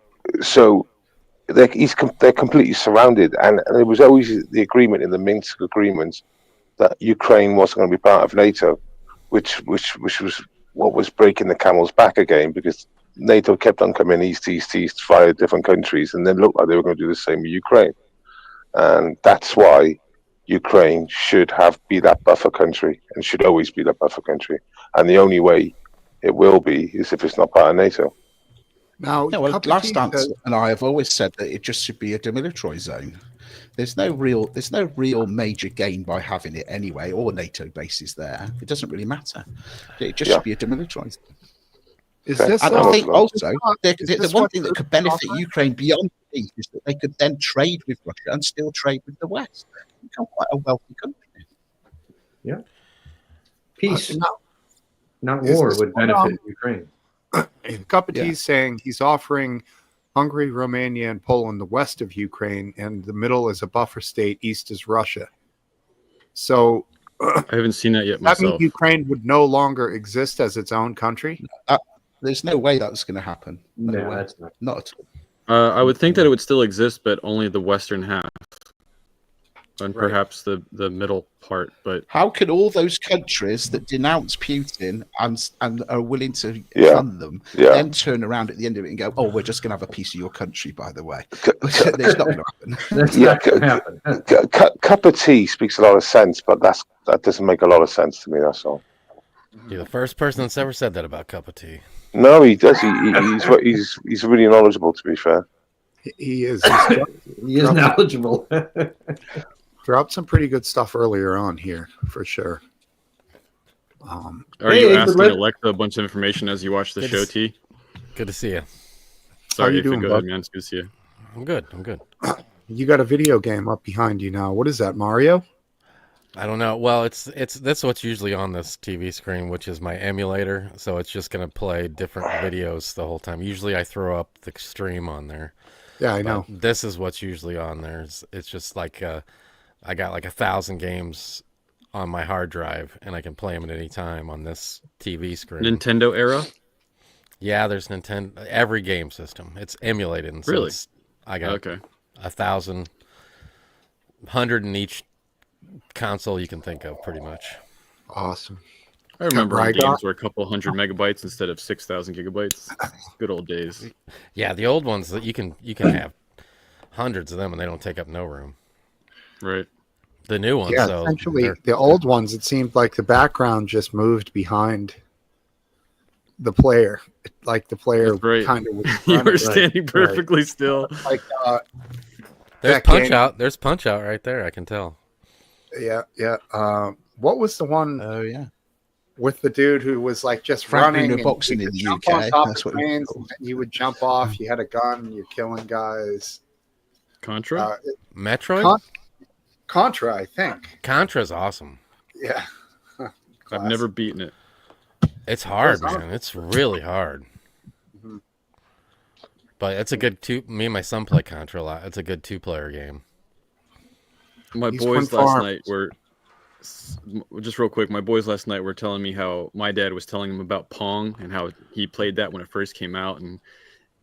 C: they're completely surrounded, and there was always the agreement in the Minsk agreements that Ukraine wasn't going to be part of NATO, which was what was breaking the camel's back again, because NATO kept on coming east via different countries, and then looked like they were going to do the same with Ukraine, and that's why Ukraine should be that buffer country and should always be that buffer country, and the only way it will be is if it's not part of NATO.
D: Now, last dance and I have always said that it just should be a demilitarized zone. There's no real major gain by having it anyway, or NATO bases there. It doesn't really matter. It just should be a demilitarized zone.
A: Is this?
D: And I think also the one thing that could benefit Ukraine beyond peace is that they could then trade with Russia and still trade with the West. Become quite a wealthy country.
B: Yeah. Peace,
A: No,
B: not
A: is
B: war,
A: this
B: would
A: one,
B: benefit Ukraine.
A: Cup of
D: Yeah.
A: Tea's saying he's offering Hungary, Romania, and Poland the west of Ukraine, and the middle is a buffer state. East is Russia. So
E: I haven't seen that yet
A: that means
E: myself.
A: Ukraine would no longer exist as its own country.
D: There's no way that's going to happen.
B: No,
D: way.
B: that's not.
D: Not at all.
E: I would think that it would still exist, but only the western half, and
A: Right.
E: perhaps the middle part. But
D: How can all those countries that denounce Putin and are willing to
C: Yeah.
D: fund them
C: Yeah.
D: then turn around at the end of it and go, "Oh, we're just going to have a piece of your country, by the way"? It's not going to happen.
B: That's
C: Yeah,
B: not going to happen.
C: Cup of tea speaks a lot of sense, but that doesn't make a lot of sense to me. That's all.
F: You're the first person that's ever said that about cup of tea.
C: No, he does. He's really knowledgeable. To be fair,
A: He is. He's
B: He is knowledgeable.
A: dropped some pretty good stuff earlier on here for sure.
E: are
B: Hey,
E: you
B: but
E: asking
B: let-
E: Alexa a bunch of information as you watch the
F: Good
E: show,
F: to
E: T?
F: Good to see you.
E: Sorry,
A: you
E: if you
A: doing,
E: go
A: bud?
E: ahead, man. It's good to see you.
F: I'm good. I'm good.
A: You got a video game up behind you now. What is that, Mario?
F: I don't know. Well, it's that's what's usually on this TV screen, which is my emulator. So it's just going to play different videos the whole time. Usually I throw up the stream on there.
A: Yeah, I
F: But
A: know.
F: this is what's usually on there. It's just like I got like 1,000 games on my hard drive, and I can play them at any time on this TV screen.
E: Nintendo era?
F: Yeah, there's Nintendo. Every game system. It's emulated. And so
E: Really?
F: I got
E: Okay.
F: 1,000, 100 in each console you can think of, pretty much.
A: Awesome.
E: I remember when
A: Rygar?
E: games were a couple hundred megabytes instead of 6,000 gigabytes. Good old days.
F: Yeah, the old ones that you can have hundreds of them, and they don't take up no room.
E: Right.
F: The new ones,
A: Yeah,
F: though,
A: essentially,
F: they're-
A: the old ones, it seemed like the background just moved behind the player. Like the player
E: That's right.
A: kind of was
E: You
A: running.
E: were standing perfectly still.
A: Like,
F: there's
A: that
F: punch
A: game-
F: out. There's punch out right there. I can tell.
A: yeah. What was the one
D: Oh yeah,
A: with the dude who was like just
D: Frank
A: running?
D: Bruno
A: and
D: boxing
A: you
D: in
A: could
D: the
A: jump
D: UK,
A: on top
D: that's
A: of
D: what it was
A: trains,
D: called.
A: and you would jump off. You had a gun. You're killing guys.
E: Contra?
F: Metroid?
A: Contra, I think.
F: Contra's awesome.
A: Yeah.
E: I've never beaten it.
F: It's hard,
A: It's
F: man. It's really hard.
A: Mhm.
F: But it's a good two. Me and my son play Contra a lot. It's a good two-player game.
E: My
A: These
E: boys
A: Twin
E: last
A: Farms.
E: night were just real quick. My boys last night were telling me how my dad was telling them about Pong and how he played that when it first came out, and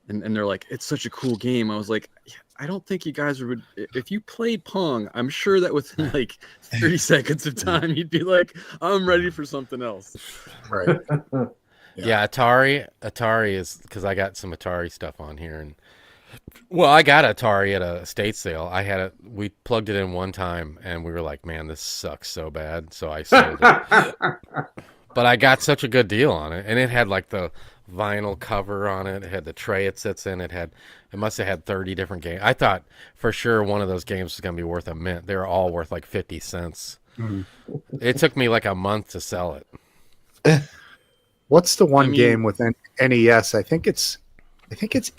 E: they're like, it's such a cool game. I was like, I don't think you guys would. If you played Pong, I'm sure that within like 30 seconds of time, you'd be like, I'm ready for something else.
A: Right.
F: Yeah, Atari is because I got some Atari stuff on here, and well, I got Atari at a estate sale. I had it. We plugged it in one time, and we were like, "Man, this sucks so bad." So I sold it. But I got such a good deal on it, and it had like the vinyl cover on it. It had the tray it sits in. It must have had 30 different games. I thought for sure one of those games was going to be worth a mint. They were all worth like 50 cents.
A: Mhm.
F: It took me like a month to sell it.
A: What's the one
E: I mean-
A: game with NES? I think it's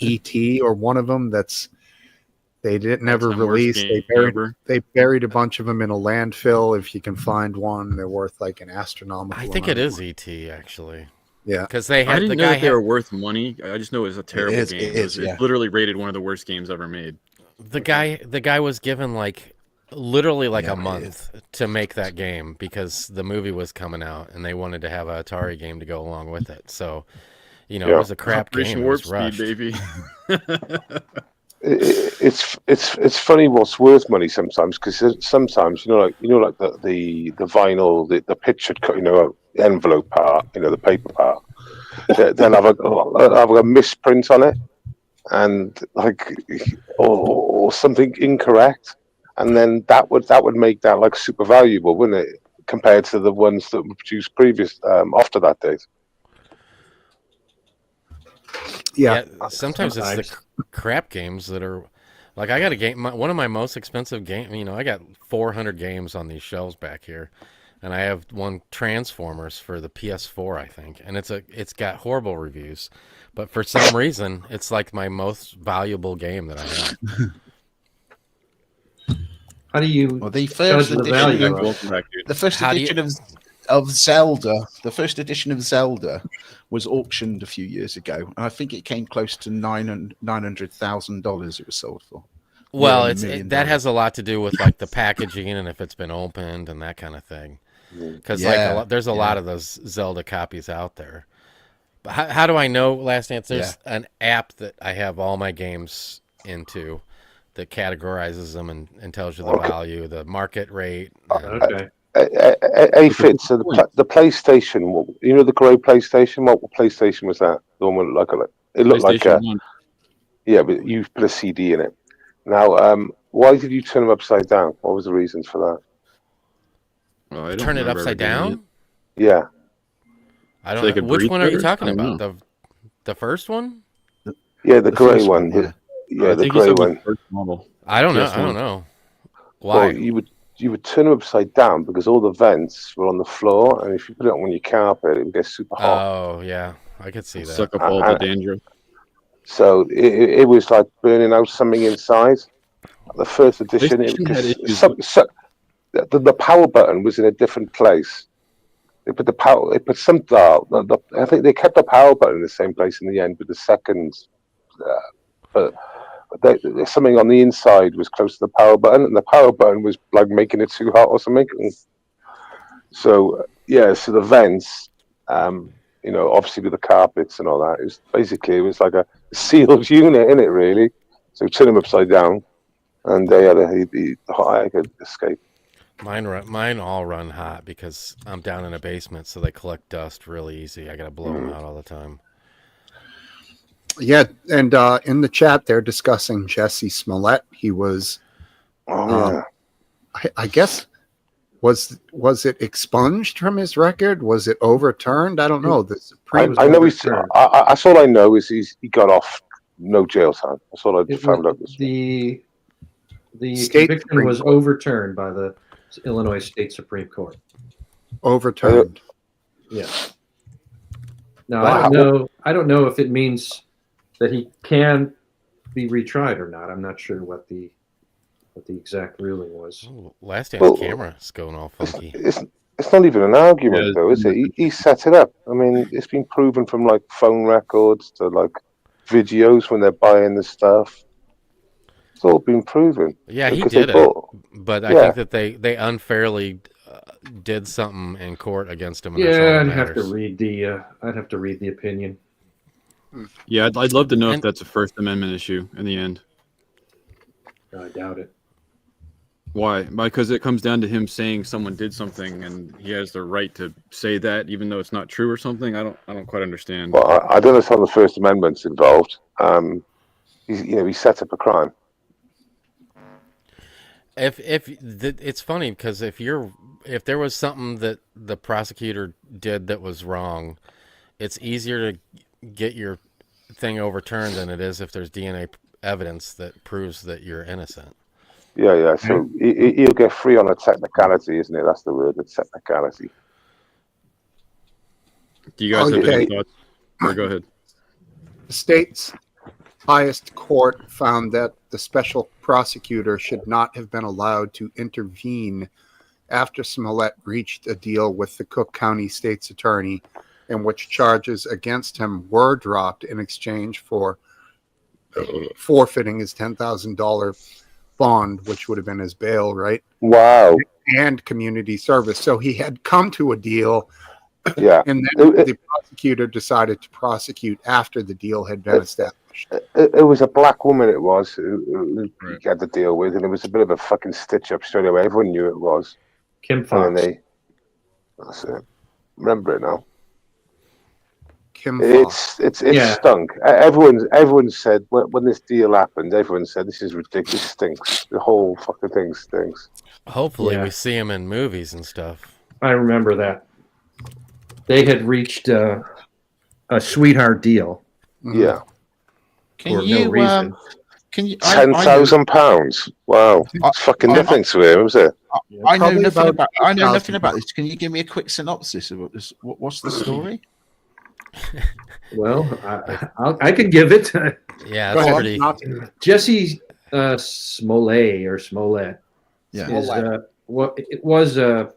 A: ET or one of them that's they didn't never
E: All-time worst
A: release.
E: game ever.
A: They buried a bunch of them in a landfill. If you can find one, they're worth like an astronomical.
F: I think it
A: amount.
F: is ET actually.
A: Yeah.
F: Because they
E: I
F: had
E: didn't
F: the
E: know
F: guy
E: that they
F: had,
E: were worth money. I just know it was a terrible
D: is,
E: game.
D: it is, yeah.
E: It's literally rated one of the worst games ever made.
F: the guy was given like literally like
D: Yeah,
F: a
D: it
F: month to make that game because the movie was coming out and they wanted to have an Atari game to go along with it. So, you know,
C: Yeah.
F: it was a crap
E: Operation
F: game. It
E: Warp
F: was rushed.
E: Speed, baby.
C: It's funny what's worth money sometimes, because sometimes like the vinyl, the pictured envelope part, the paper part, they'll have a misprint on it, and like or something incorrect, and then that would make that like super valuable, wouldn't it, compared to the ones that were produced previous after that date.
A: Yeah.
F: Sometimes it's the crap games that are like I got a game. One of my most expensive games. I got 400 games on these shelves back here, and I have one Transformers for the PS4, I think, and it's got horrible reviews, but for some reason it's like my most valuable game that I have.
B: How do you
D: Well, the
B: judge
D: first
B: the
D: edition
B: value
D: of
B: of it?
E: Welcome back, dude.
D: the first
F: How do
D: edition of Zelda, the first edition of Zelda was auctioned a few years ago, and I think it came close to $900,000. It was sold for.
F: Well,
D: Near
F: it's
D: $1 million.
F: that has a lot to do with like the packaging and if it's been opened and that kind of thing. Because there's a lot of those Zelda copies out there. But how do I know? Last Dance. There's an app that I have all my games into that categorizes them and tells you the value, the market rate.
B: Okay.
C: Hey, Fitz, so the PlayStation, you know the grey PlayStation? What PlayStation was that? The one with it looked like
E: PlayStation 1.
C: yeah, but you put a CD in it. Now, why did you turn them upside down? What was the reasons for
E: Oh, I don't
F: Turn it
E: remember ever
F: upside
E: doing
F: down?
E: it.
C: that? Yeah,
F: I
E: So
F: don't
E: they
F: know.
E: could
F: Which
E: breathe
F: one are you
E: better?
F: talking
E: I don't
F: about? The first one?
C: yeah, the grey
D: first
C: one.
D: yeah.
C: Yeah,
E: I
C: the
E: think he
C: grey
E: said the
C: one.
E: first model.
F: I don't know.
E: PS1.
F: I don't know. Why?
C: Well, you would turn them upside down because all the vents were on the floor, and if you put it on your carpet, it would get super hot.
F: Oh yeah, I could see that.
E: Suck up all the dandruff.
C: So it was like burning out something inside. The first edition,
E: PlayStation had issues.
C: the power button was in a different place. They put I think they kept the power button in the same place in the end, but the second, but there's something on the inside was close to the power button, and the power button was like making it too hot or something. And so so the vents, obviously with the carpets and all that, it was like a sealed unit in it, really. So turn them upside down, and they had the hot air could escape.
F: Mine all run hot because I'm down in a basement, so they collect dust really easy. I gotta blow them out all the time.
A: Yeah, and in the chat they're discussing Jesse Smollett. He was, I guess, was it expunged from his record? Was it overturned? I don't know. The Supreme.
C: I know that's all I know is he got off no jail time. That's all I found out.
B: The
A: State
B: conviction
A: Supreme
B: was
A: Court.
B: overturned by the Illinois State Supreme Court.
A: Overturned.
B: Yeah. Now I don't know if it means that he can be retried or not. I'm not sure what the exact ruling was.
F: Ooh, Last Dance camera's going all funky.
C: It's not even an argument, though, is it? He set it up. I mean, it's been proven from like phone records to like videos when they're buying the stuff. It's all been proven.
F: Yeah, he did it, but I think that they unfairly did something in court against him. And
B: I'd have to read the opinion.
E: Yeah, I'd love to know if that's a First Amendment issue in the end.
B: I doubt it.
E: Why? Because it comes down to him saying someone did something, and he has the right to say that, even though it's not true or something. I don't quite understand.
C: Well, I don't understand the First Amendment's involved. He set up a crime.
F: It's funny because if there was something that the prosecutor did that was wrong, it's easier to get your thing overturned than it is if there's DNA evidence that proves that you're innocent.
C: Yeah. So he'll get free on a technicality, isn't it? That's the word, a technicality.
E: Do you guys have any thoughts? Or go ahead.
A: The state's highest court found that the special prosecutor should not have been allowed to intervene after Smollett reached a deal with the Cook County State's attorney in which charges against him were dropped in exchange for forfeiting his $10,000 bond, which would have been his bail, right?
C: Wow.
A: And community service. So he had come to a deal.
C: Yeah.
A: And then the prosecutor decided to prosecute after the deal had been established.
C: It was a black woman, it was, who he had to deal with, and it was a bit of a fucking stitch up straight away. Everyone knew it was.
B: Kim Fox.
C: That's it. Remember it now.
A: Kim Fox.
C: It's stunk. Everyone said when this deal happened, everyone said this is ridiculous. It stinks. The whole fucking thing stinks.
F: Hopefully we see him in movies and stuff.
B: I remember that. They had reached a sweetheart deal.
C: Yeah.
B: For no reason.
C: £10,000. Wow, it's fucking nothing to him, is it?
D: I know nothing about this. Can you give me a quick synopsis of what's the story?
B: Well, I could give it.
F: Yeah, that's pretty.
B: Jesse Smollett
D: Yeah.
B: is what it was a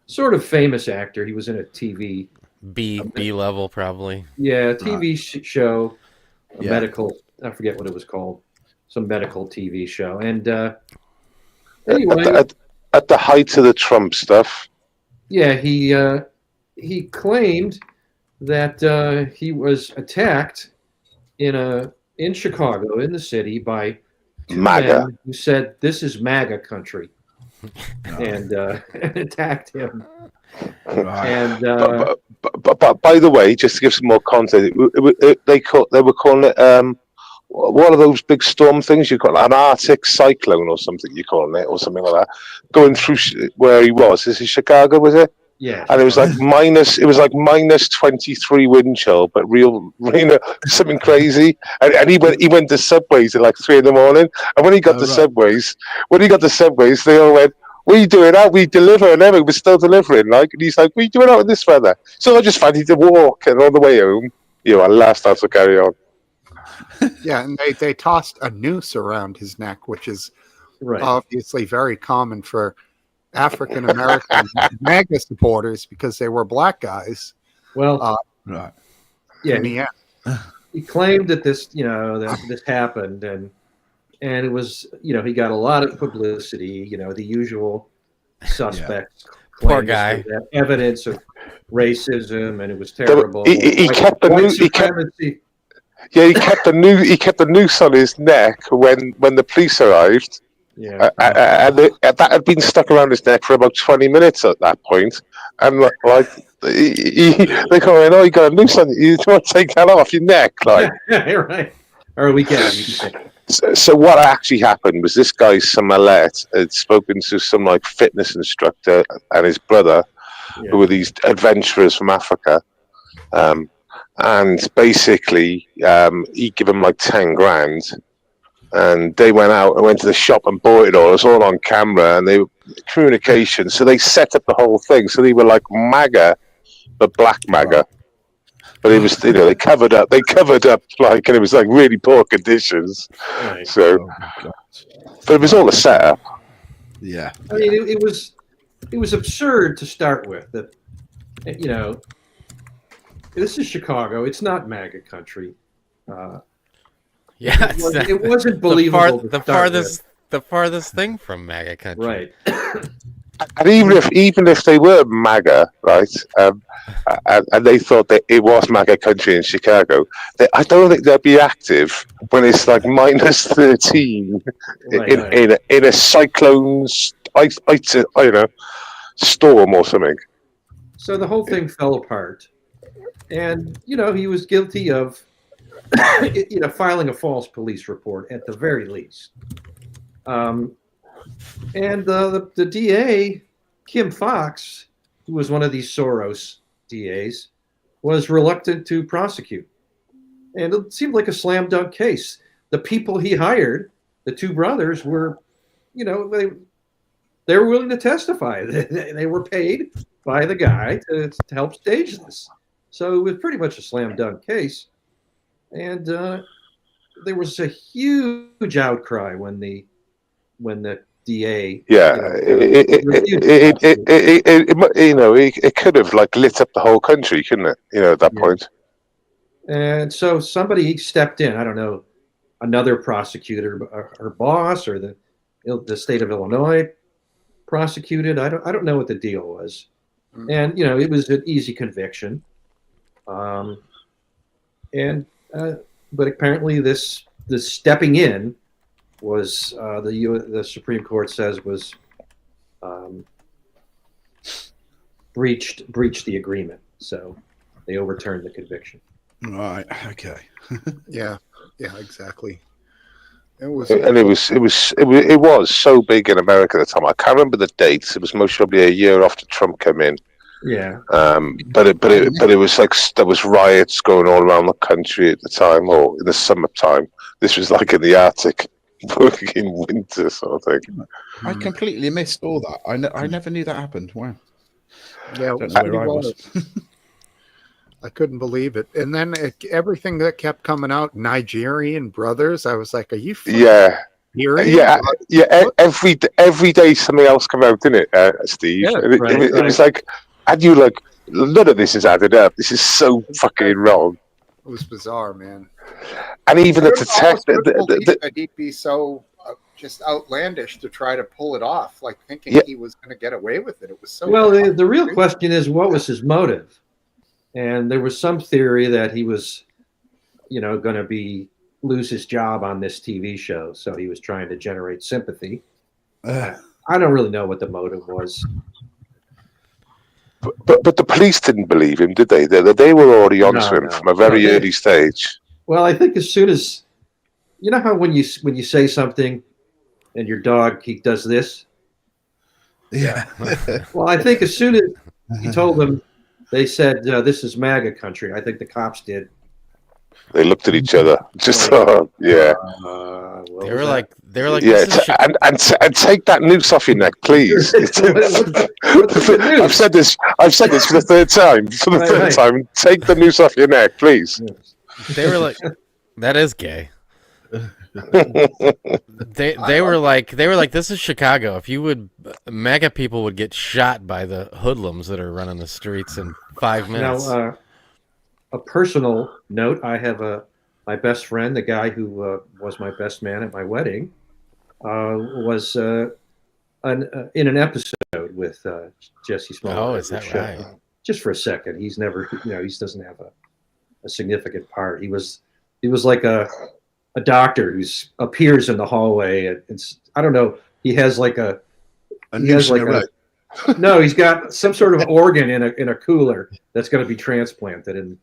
B: sort of famous actor. He was in a TV,
F: B level probably.
B: TV show, a
D: Yeah.
B: medical. I forget what it was called, some medical TV show. And anyway,
C: At the height of the Trump stuff,
B: yeah, he claimed that he was attacked in Chicago, in the city, by two
C: MAGA.
B: men who said, "This is MAGA country," and attacked him.
D: Right.
B: And
C: But by the way, just to give some more context, they were calling it what are those big storm things you call it? An Arctic cyclone or something you calling it, or something like that, going through where he was. This is Chicago, was it?
B: yeah,
C: And it was like minus 23 wind chill, but something crazy. And he went to Subways at like 3 in the morning. And when he got to Subways, they all went, "What are you doing out? We deliver," and everything was still delivering. Like, and he's like, "What are you doing out in this weather?" So I just fancied to walk, and on the way home, I laughed out to carry on.
A: Yeah, and they tossed a noose around his neck, which is
B: right.
A: obviously very common for African American MAGA supporters because they were black guys.
B: Well,
D: Right.
B: yeah,
A: in the end.
B: he claimed that that this happened, and it was, he got a lot of publicity. The usual suspects.
F: Poor
B: claims
F: guy.
B: that evidence of racism, and it was terrible.
C: He kept the
B: white
C: noose.
B: supremacy.
C: He kept the noose on his neck when the police arrived.
B: Yeah,
C: And that had been stuck around his neck for about 20 minutes at that point. And like, they go in, "Oh, you got a noose on you. You want to take that off your neck?" Like,
B: right. Or we can.
C: so what actually happened was this guy Smollett had spoken to some like fitness instructor and his brother, who were these adventurers from Africa. And basically, he gave them like 10 grand. And they went out and went to the shop and bought it all. It was all on camera, and they communication. So they set up the whole thing. So they were like MAGA, but black MAGA. But it was, they covered up like, and it was like really poor conditions.
B: Right.
C: So, but it was all a setup.
D: Yeah.
B: I mean, it was absurd to start with. That this is Chicago. It's not MAGA country.
F: Yeah,
B: It wasn't believable.
F: The farthest thing from MAGA country.
B: Right.
C: And even if they were MAGA, right, and they thought that it was MAGA country in Chicago, I don't think they'd be active when it's like minus 13 in a cyclone, storm or something.
B: So the whole thing fell apart, and he was guilty of filing a false police report at the very least. And the DA, Kim Fox, who was one of these Soros DAs, was reluctant to prosecute. And it seemed like a slam dunk case. The people he hired, the two brothers, were, they were willing to testify. They were paid by the guy to help stage this. So it was pretty much a slam dunk case. And there was a huge outcry when the DA,
C: it could have like lit up the whole country, couldn't it? At that point.
B: And so somebody stepped in. I don't know, another prosecutor, her boss, or the state of Illinois prosecuted. I don't know what the deal was, and it was an easy conviction. But apparently this stepping in was the Supreme Court says was breached the agreement, so they overturned the conviction.
D: Right. Okay.
A: Yeah, exactly. It was so big in America at the time. I can't remember the dates. It was most probably a year after Trump came in.
B: Yeah.
C: But it was like there was riots going all around the country at the time, or in the summertime. This was like in the Arctic, in winter sort of thing.
D: I completely missed all that. I never knew that happened. Wow.
A: Yeah,
D: Don't know where I was.
A: I couldn't believe it. And then everything that kept coming out, Nigerian brothers, I was like, are you
C: Yeah.
A: Period.
C: Every day something else come out, didn't it, Steve?
E: Yeah,
C: And it was like, and you like, none of this is added up. This is so fucking wrong.
A: It was bizarre, man.
C: And even the
A: Almost couldn't believe
C: detective,
A: that he'd be so just outlandish to try to pull it off, like thinking he was going to get away with it. It was so
B: well. The real question is, what was his motive? And there was some theory that he was, going to lose his job on this TV show, so he was trying to generate sympathy. I don't really know what the motive was.
C: but the police didn't believe him, did they? They were already onto him from a very early stage.
B: Well, I think as soon as how when you say something and your dog he does this.
D: Yeah.
B: Well, I think as soon as he told them, they said this is MAGA country. I think the cops did.
C: They looked at each other, just
F: They were like,
C: yeah, and take that noose off your neck, please. I've said this for the third time. Time, take the noose off your neck, please.
F: They were like, that is gay. They were like, this is Chicago. If you would, MAGA people would get shot by the hoodlums that are running the streets in 5 minutes.
B: Now, a personal note: I have my best friend, the guy who was my best man at my wedding, was in an episode with Jesse Smollett.
F: Oh, is that right?
B: Just for a second. He's never, he doesn't have a significant part. He was like a doctor who appears in the hallway. And I don't know. He has like no, he's got some sort of organ in a cooler that's going to be transplanted, and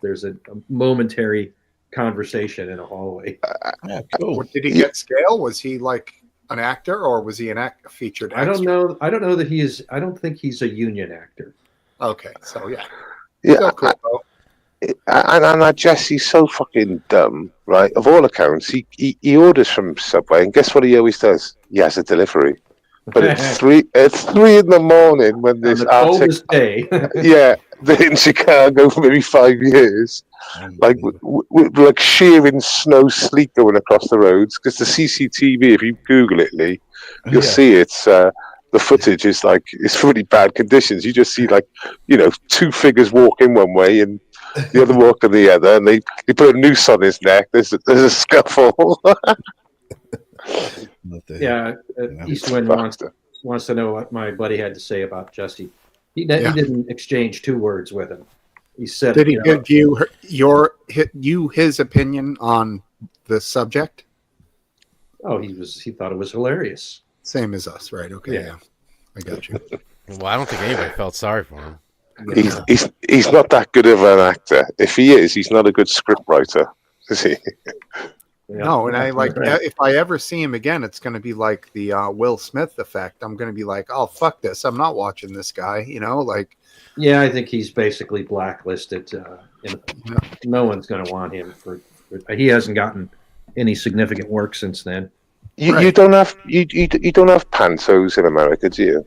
B: there's a momentary conversation in a hallway.
D: Yeah, cool.
A: Did he get scale? Was he like an actor, or was he a featured actor?
B: I don't know. I don't know that he is. I don't think he's a union actor.
A: Okay, so yeah.
C: Yeah, and Jesse's so fucking dumb, right? Of all accounts, he orders from Subway, and guess what he always does? He has a delivery. But at 3 in the morning, when this
B: coldest day,
C: in Chicago for maybe 5 years, like like shearing snow sleet going across the roads, because the CCTV, if you Google it, Lee, you'll see it's the footage is like it's really bad conditions. You just see like 2 figures walking one way and the other walking the other, and they put a noose on his neck. There's a scuffle.
B: Eastwind wants to know what my buddy had to say about Jesse. He didn't exchange 2 words with him. He said,
A: "Did he give you his opinion on the subject?"
B: Oh, he thought it was hilarious.
A: Same as us, right? Okay, yeah. I got you.
F: Well, I don't think anybody felt sorry for him.
C: He's not that good of an actor. If he is, he's not a good script writer, is he?
A: No, and if I ever see him again, it's going to be like the Will Smith effect. I'm going to be like, oh, fuck this. I'm not watching this guy,
B: Yeah, I think he's basically blacklisted. No one's going to want him he hasn't gotten any significant work since then.
C: You don't have pantos in America, do you?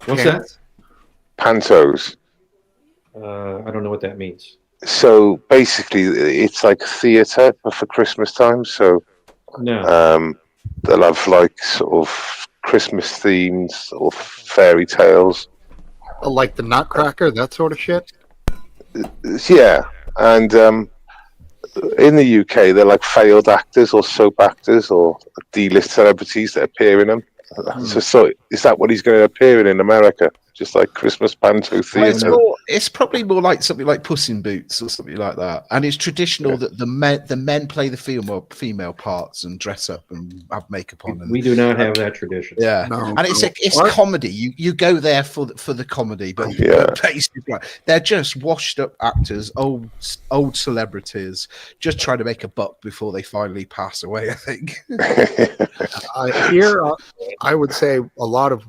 B: What's that?
C: Pantos.
B: I don't know what that means.
C: So basically, it's like theatre for Christmas time. So they'll have like sort of Christmas themed sort of fairy tales,
A: like the Nutcracker, that sort of shit.
C: Yeah, and in the UK, they're like failed actors or soap actors or D-list celebrities that appear in them. So is that what he's going to appear in America? Just like Christmas panto theatre?
D: It's probably more like something like Puss in Boots or something like that. And it's traditional that the men play the female parts and dress up and have makeup on.
B: We do not have that tradition.
D: Yeah, and it's comedy. You go there for the comedy, but basically they're just washed up actors, old celebrities, just trying to make a buck before they finally pass away. I think.
A: I would say a lot of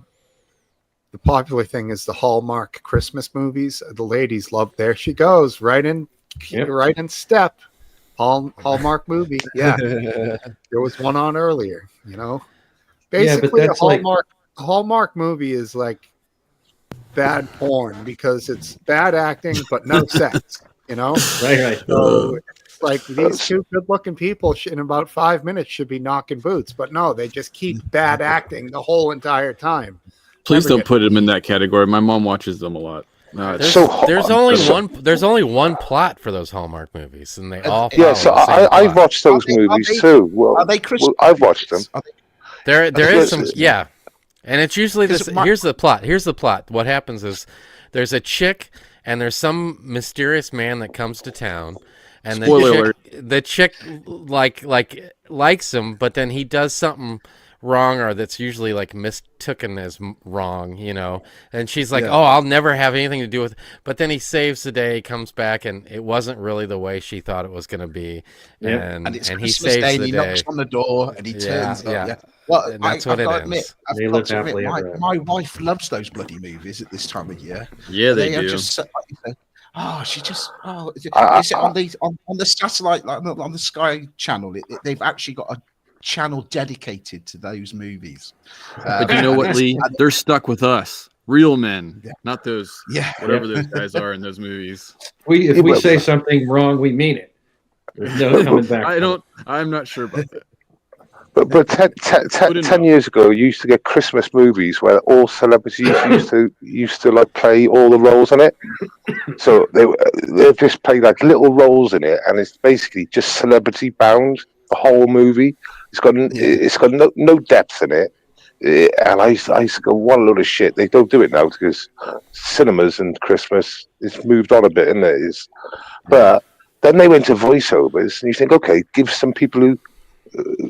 A: the popular thing is the Hallmark Christmas movies. The ladies love. There she goes, right in step. Hallmark movie. Yeah, there was one on earlier. Basically, a Hallmark movie is like bad porn because it's bad acting but no sex.
B: Right.
A: So like these two good-looking people in about 5 minutes should be knocking boots, but no, they just keep bad acting the whole entire time.
E: Please
A: Never
E: don't
A: get-
E: put him in that category. My mom watches them a lot. No,
F: There's,
C: So
F: there's
C: hot.
F: only
C: So-
F: one. There's only one plot for those Hallmark movies, and they all
C: Yeah,
F: follow
C: so
F: the same
C: I've
F: plot.
C: watched those
D: Are they-
C: movies
D: are they-
C: too. Well,
D: Are they Christmas?
C: I've watched them.
D: movies? Are they-
F: There
D: they
F: is some,
C: Christmas?
F: yeah, and it's usually this.
D: Because
F: Here's the plot. Here's the plot. What happens is there's a chick, and there's some mysterious man that comes to town, and
E: Spoiler
F: the chick likes him, but then he does something wrong, or that's usually like mistaken as wrong, you know. And she's like,
D: Yeah.
F: "Oh, I'll never have anything to do with." But then he saves the day, comes back, and it wasn't really the way she thought it was going to be.
B: Yep.
F: And
D: it's
F: he
D: Christmas
F: saves
D: Day, and
F: the
D: he
F: day.
D: knocks on the door, and he turns up. Yeah. Well,
F: And that's what
D: I've
F: it
D: got to admit,
F: ends.
D: I've
B: They
D: got
B: live
D: to admit,
B: happily ever after.
D: my wife loves those bloody movies at this time of year.
E: yeah, they
D: are
E: do.
D: just like you said, she just is it
C: I-
D: on the satellite, like on the Sky channel? They've actually got a channel dedicated to those movies.
E: But you know what, Lee? They're stuck with us, real men,
D: Yeah.
E: not those
D: Yeah.
E: whatever those guys are in those movies.
B: If
C: Yeah,
B: we
C: but-
B: say something wrong, we mean it. There's no coming back.
E: I'm not sure about that.
C: But 10 years ago, you used to get Christmas movies where all celebrities used to like play all the roles in it. So they just play like little roles in it, and it's basically just celebrity bound. The whole movie. It's got no depth in it. And I used to go, what a load of shit. They don't do it now because cinemas and Christmas, it's moved on a bit, isn't it? But then they went to voiceovers, and you think, okay, give some people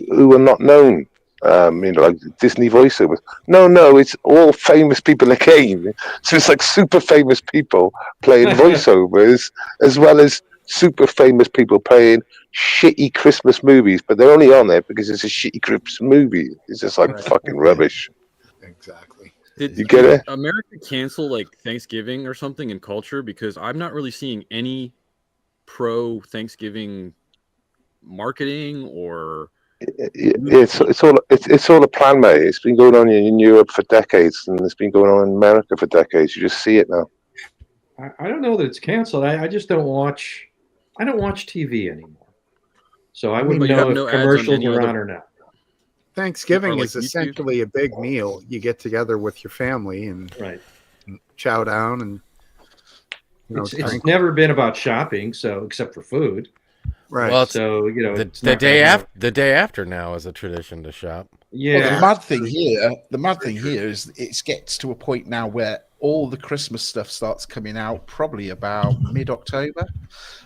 C: who are not known, like Disney voiceovers. No, it's all famous people again. So it's like super famous people playing voiceovers as well as super famous people playing shitty Christmas movies, but they're only on there because it's a shitty Christmas movie. It's just like fucking rubbish.
A: Exactly.
E: Did
C: You get it?
E: America cancel like Thanksgiving or something in culture? Because I'm not really seeing any pro Thanksgiving marketing or
C: It's all a plan, mate. It's been going on in Europe for decades, and it's been going on in America for decades. You just see it now.
B: I don't know that it's canceled. I just don't watch. I don't watch TV anymore, so I wouldn't
E: But you have
B: know
E: no
B: if
E: ads on
B: commercials
E: any
B: are
E: other-
B: on or not.
A: Thanksgiving
E: Or like
A: is
E: YouTube?
A: essentially a big meal. You get together with your family and
B: Right.
A: chow down and
B: It's
A: drink.
B: never been about shopping, so except for food.
A: Right.
F: Well,
B: So it's
F: the
B: not
F: day
B: gonna
F: after the day after now is a tradition to shop.
B: Yeah.
D: Well, the mad thing here is it gets to a point now where all the Christmas stuff starts coming out probably about mid-October.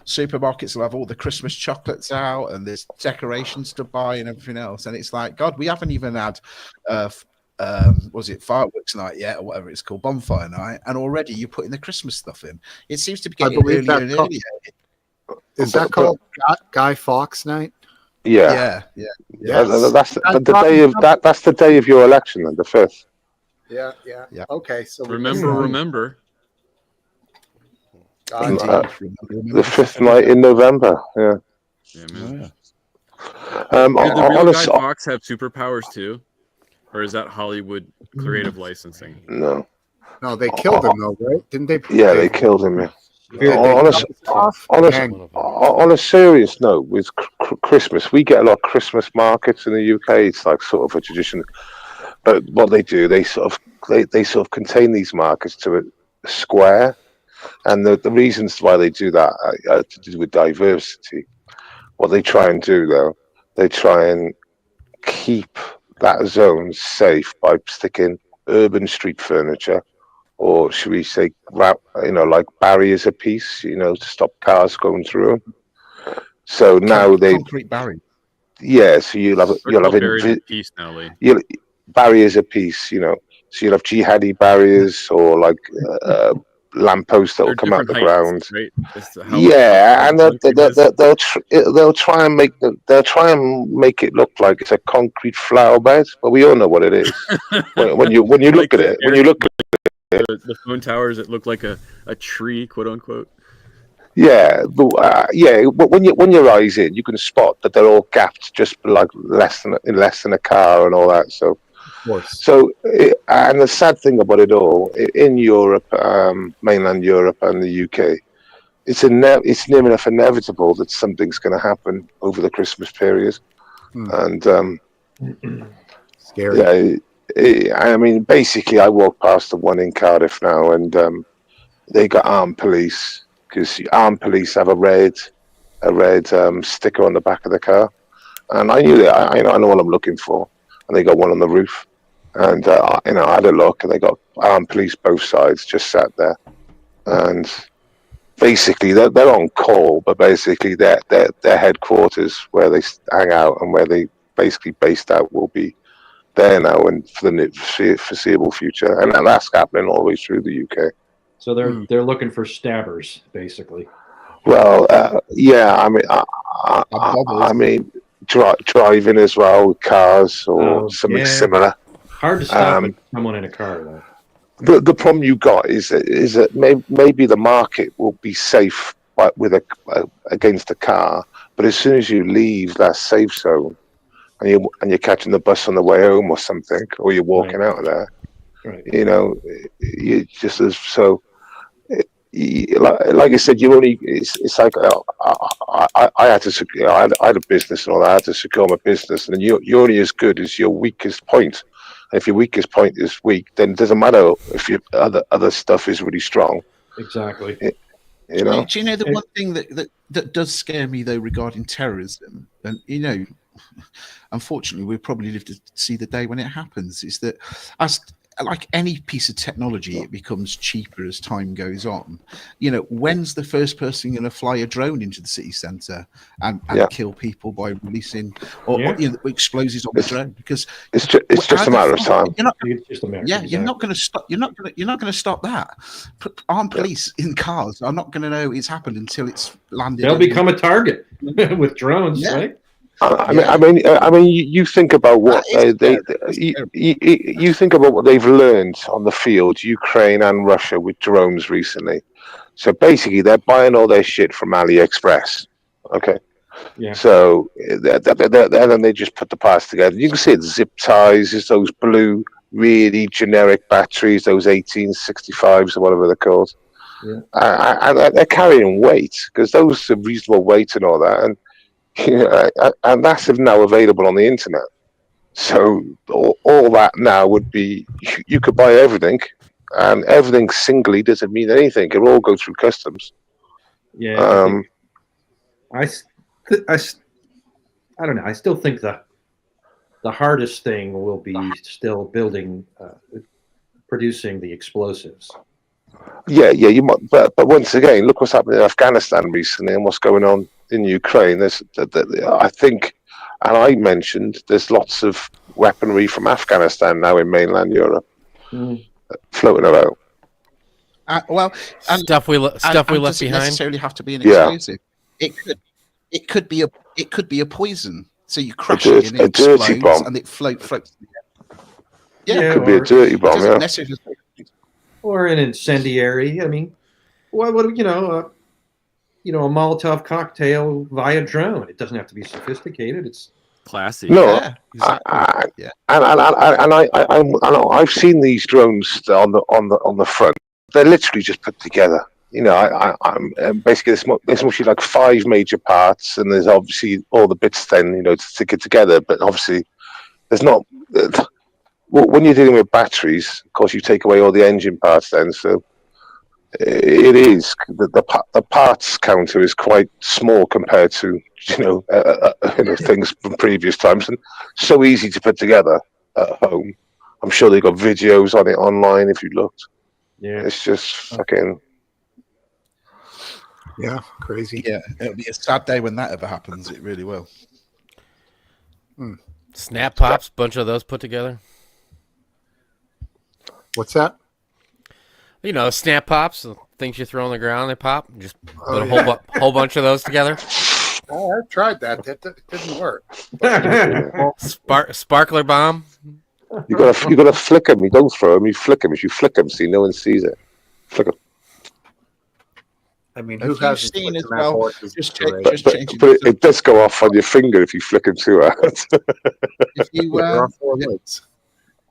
D: Supermarkets will have all the Christmas chocolates out, and there's decorations to buy and everything else. And it's like, God, we haven't even had, was it fireworks night yet, or whatever it's called, bonfire night, and already you're putting the Christmas stuff in. It seems to be
A: I
D: getting
A: believe
D: earlier and
A: that
D: earlier.
A: Is that called Guy Fawkes Night?
C: Yeah,
D: Yeah.
C: that's the day of your election, the 5th.
A: Yeah.
D: Yeah.
A: Okay, so
E: remember.
A: God,
C: The 5th night in November. Yeah.
E: Yeah, man.
C: Um,
E: Did the real
C: honest-
E: Guy Fawkes have superpowers too, or is that Hollywood creative licensing?
C: no.
A: no, they killed him though, right? Didn't they?
C: Yeah, they killed him. Yeah.
B: Very big
C: Honest-
A: off.
C: honest-
A: and
F: One of them.
C: On a serious note, with Christmas, we get a lot of Christmas markets in the UK. It's like sort of a tradition. But what they do, they sort of contain these markets to a square, and the reasons why they do that are to do with diversity. What they try and do, though, they try and keep that zone safe by sticking urban street furniture, or should we say, like barriers a piece, to stop cars going through them. So now
D: concrete barrier.
C: so you'll have
E: buried in peace now, Lee.
C: barriers a piece, so you'll have jihadi barriers or like lampposts that will
E: They're
C: come out of the
E: different
C: ground.
E: heights, right? As to how-
C: Yeah, and
E: how the country is.
C: they'll try and make it look like it's a concrete flower bed, but we all know what it is when you
E: Like
C: look at it. When you look,
E: the phone towers that look like a tree, quote unquote.
C: but when your eyes in, you can spot that they're all gapped just like less than a car and all that. So.
A: of course.
C: So, and the sad thing about it all, in Europe, mainland Europe and the UK, it's near enough inevitable that something's going to happen over the Christmas period, and
A: Scary.
C: I mean, basically, I walk past the one in Cardiff now, and they got armed police because armed police have a red sticker on the back of the car, and I knew that I know what I'm looking for, and they got one on the roof, and I had a look, and they got armed police both sides just sat there, and basically they're on call, but basically their headquarters where they hang out and where they basically based out will be there now and for the foreseeable future, and that's happening all the way through the UK.
B: So they're looking for stabbers, basically.
C: Well, yeah, I mean, driving as well, cars or something similar.
B: Hard to stop someone in a car, though.
C: The problem you got is that maybe the market will be safe with against a car, but as soon as you leave that safe zone and you're catching the bus on the way home or something, or you're walking out of there, you just so. Like I said, you only. It's like I had to. I had a business and all that. I had to secure my business, and you're only as good as your weakest point. And if your weakest point is weak, then it doesn't matter if your other stuff is really strong.
B: Exactly.
D: Do you know the one thing that does scare me though regarding terrorism, and unfortunately we'll probably live to see the day when it happens, is that as like any piece of technology, it becomes cheaper as time goes on. When's the first person going to fly a drone into the city centre and kill people by releasing or explosives on the drone? Because
C: it's just a matter of time.
D: You're not going to stop. You're not going to stop that. Armed police in cars are not going to know it's happened until it's landed.
B: They'll become a target with drones, right?
C: I mean, you think about what you think about what they've learned on the field, Ukraine and Russia with drones recently. So basically, they're buying all their shit from AliExpress. Okay.
B: Yeah.
C: So then they just put the parts together. You can see it, zip ties, is those blue, really generic batteries, those 1865s or whatever they're called.
B: Yeah.
C: And they're carrying weight because those are reasonable weight and all that. And that's now available on the internet. So all that now would be, you could buy everything, and everything singly doesn't mean anything. It all goes through customs.
B: Yeah. I don't know. I still think the hardest thing will be still producing the explosives.
C: Yeah, you might, but once again, look what's happening in Afghanistan recently and what's going on in Ukraine. I think, and I mentioned, there's lots of weaponry from Afghanistan now in mainland Europe floating about.
F: Stuff we left behind.
D: Necessarily have to be an explosive. It could be a poison. So you crush it and it explodes and it floats.
C: Yeah, it could be a dirty bomb.
B: Or an incendiary. I mean, what a Molotov cocktail via drone. It doesn't have to be sophisticated. It's
E: classy.
C: No, exactly. I've seen these drones on the front. They're literally just put together. I'm basically there's mostly like 5 major parts, and there's obviously all the bits then to stick it together. But obviously, there's not. When you're dealing with batteries, of course, you take away all the engine parts then. So it is the parts counter is quite small compared to things from previous times, and so easy to put together at home. I'm sure they got videos on it online if you looked.
B: Yeah,
C: it's just fucking.
A: Yeah, crazy.
D: Yeah, it'll be a sad day when that ever happens. It really will.
F: Snap pops, bunch of those put together.
A: What's that?
F: Snap pops, things you throw on the ground, they pop. Just put a whole bunch of those together.
A: Oh, I tried that. That didn't work.
F: Sparkler bomb.
C: You gotta flick them. You don't throw them. You flick them. If you flick them, see, no one sees it. Flick them.
A: I mean, who hasn't
D: seen as
A: well?
D: well?
C: But it does go off on your finger if you flick them too hard.
D: If you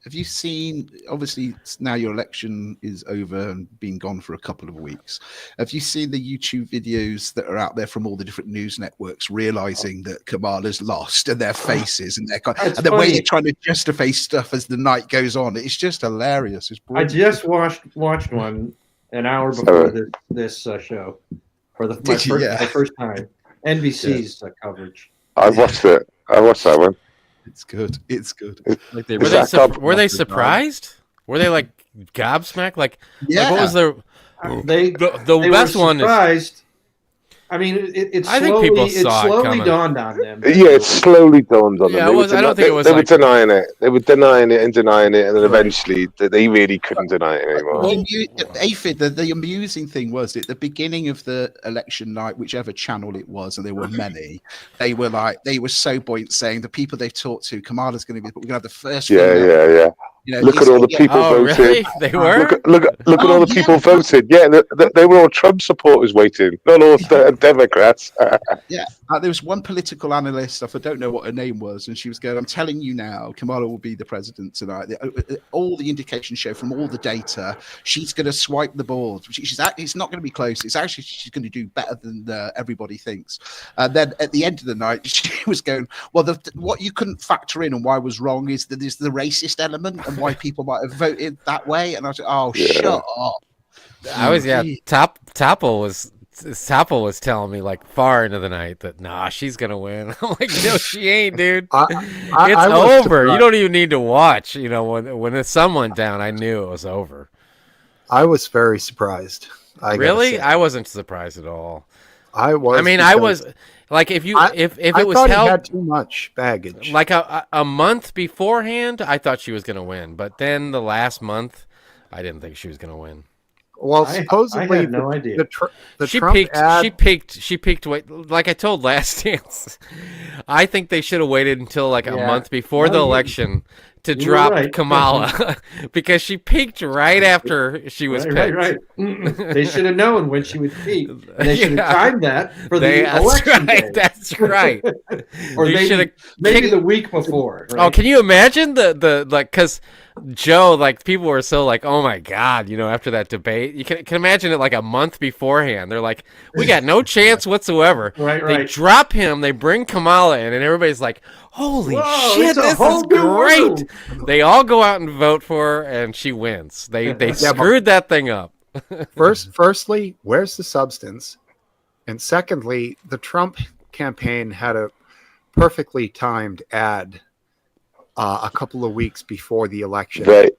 D: Have you seen? Obviously, now your election is over and been gone for a couple of weeks. Have you seen the YouTube videos that are out there from all the different news networks realizing that Kamala's lost and their faces and
B: That's
D: and the way
B: funny.
D: they're trying to justify stuff as the night goes on? It's just hilarious. It's
B: I
D: brilliant.
B: just watched one an hour
C: So-
B: before this show for my
D: Did you? Yeah.
B: first time. NBC's coverage.
C: I watched it. I watched that one.
D: It's good. It's good.
E: Like they
C: Is
E: really
C: that
F: Were they surprised? Were they like gobsmacked? Like what was their
B: They
F: the best
B: were
F: one? Is,
B: surprised. I mean, it
F: I think
B: slowly,
F: people
B: it
F: saw it
B: slowly
F: coming.
B: dawned on them.
C: Yeah, it slowly dawned on them.
F: Yeah,
C: They
F: it
C: were
F: was- I don't think it was
C: they were
F: like-
C: denying it. They were denying it and denying it, and then
B: Right.
C: eventually they really couldn't deny it anymore.
D: Aphid, the amusing thing was at the beginning of the election night, whichever channel it was, and there were many, they were so buoyant saying the people they've talked to, Kamala's going to be, we're going to have the first.
C: Yeah,
D: female,
C: yeah, yeah.
D: You know,
C: Look
D: it's
C: at all the
D: like,
C: people
F: oh,
C: voted.
F: really? They were.
C: Look at
D: Oh,
C: all the
D: yeah.
C: people voted. Yeah, they were all Trump supporters waiting, not all Democrats.
D: Yeah, there was one political analyst, I don't know what her name was, and she was going, I'm telling you now, Kamala will be the president tonight. All the indications show from all the data, she's going to swipe the board. It's not going to be close. It's actually, she's going to do better than everybody thinks. And then at the end of the night, she was going, well, what you couldn't factor in and why was wrong is that there's the racist element and why people might have voted that way. And I was like, oh,
C: Yeah.
D: shut up.
F: I was Topple was telling me like far into the night that she's gonna win. I'm like, no, she ain't, dude.
A: I
F: It's
A: was
F: over. You
A: surprised.
F: don't even need to watch. You know, when the sun went down, I knew it was over.
A: I was very surprised. I gotta
F: Really,
A: say.
F: I wasn't surprised at all.
A: I was.
F: I mean, I
A: because
F: was like, if
A: I
F: it was
A: thought he
F: held
A: had too much baggage.
F: like a month beforehand, I thought she was gonna win. But then the last month, I didn't think she was gonna win.
A: Well,
B: I
A: supposedly
B: had no idea.
A: the
F: She
A: Trump
F: peaked.
A: ad.
F: She peaked. Wait, like I told Last Dance, I think they should have waited until like a
B: Yeah.
F: month before
B: No,
F: the
B: you-
F: election to
B: you were
F: drop
B: right.
F: Kamala because she peaked right after she was
B: Right,
F: picked.
B: right. They should have known when she would peak. And they should have
F: Yeah.
B: timed that for the
F: That's
B: election
F: right.
B: day.
F: That's right.
B: Or
F: They should
B: maybe
F: have.
B: the week before.
F: Oh,
B: Right?
F: can you imagine the like? Because Joe, like people were so like, oh my god, you know, after that debate, you can imagine it like a month beforehand. They're like, we got no chance whatsoever.
B: Right,
F: They
B: right.
F: drop him, they bring Kamala in, and everybody's like, holy
B: Whoa,
F: shit,
B: it's a
F: this
B: whole
F: is
B: new
F: great.
B: world.
F: They all go out and vote for her, and she wins. They
B: but-
F: screwed that thing up.
A: Firstly, where's the substance? And secondly, the Trump campaign had a perfectly timed ad a couple of weeks before the election.
C: They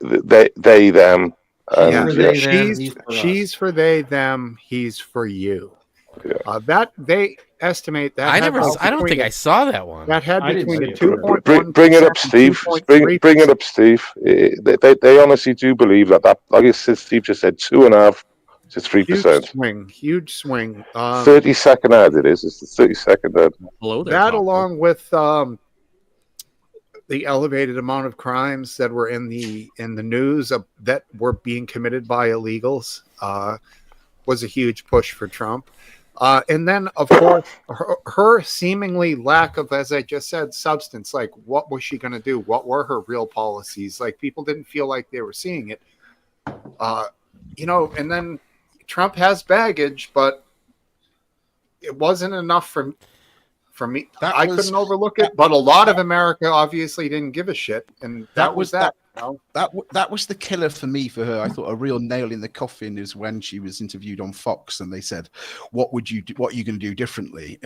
C: them.
A: Yeah.
B: For they, them,
A: she's
B: he's for us.
A: she's for they, them. He's for you.
C: Yeah.
A: That they estimate that.
F: I
A: had
F: never.
A: about
F: I don't think
A: between
F: I saw that one.
A: that had
B: I didn't
A: between
B: see
A: a
B: it.
A: 2.1.
C: Bring it up, Steve. Bring it up, Steve. They honestly do believe that like I said, Steve just said 2.5 to 3%.
A: Huge swing.
C: 30-second ad it is. It's the 30-second ad.
E: Hello there.
A: That
E: Topple.
A: along with the elevated amount of crimes that were in the news that were being committed by illegals was a huge push for Trump. And then, of course, her seemingly lack of, as I just said, substance. Like, what was she going to do? What were her real policies? Like, people didn't feel like they were seeing it. And then Trump has baggage, but it wasn't enough for me. I couldn't overlook it, but a lot of America obviously didn't give a shit, and that was that. You know?
D: That was the killer for me for her. I thought a real nail in the coffin is when she was interviewed on Fox and they said, "What would you do? What are you going to do differently?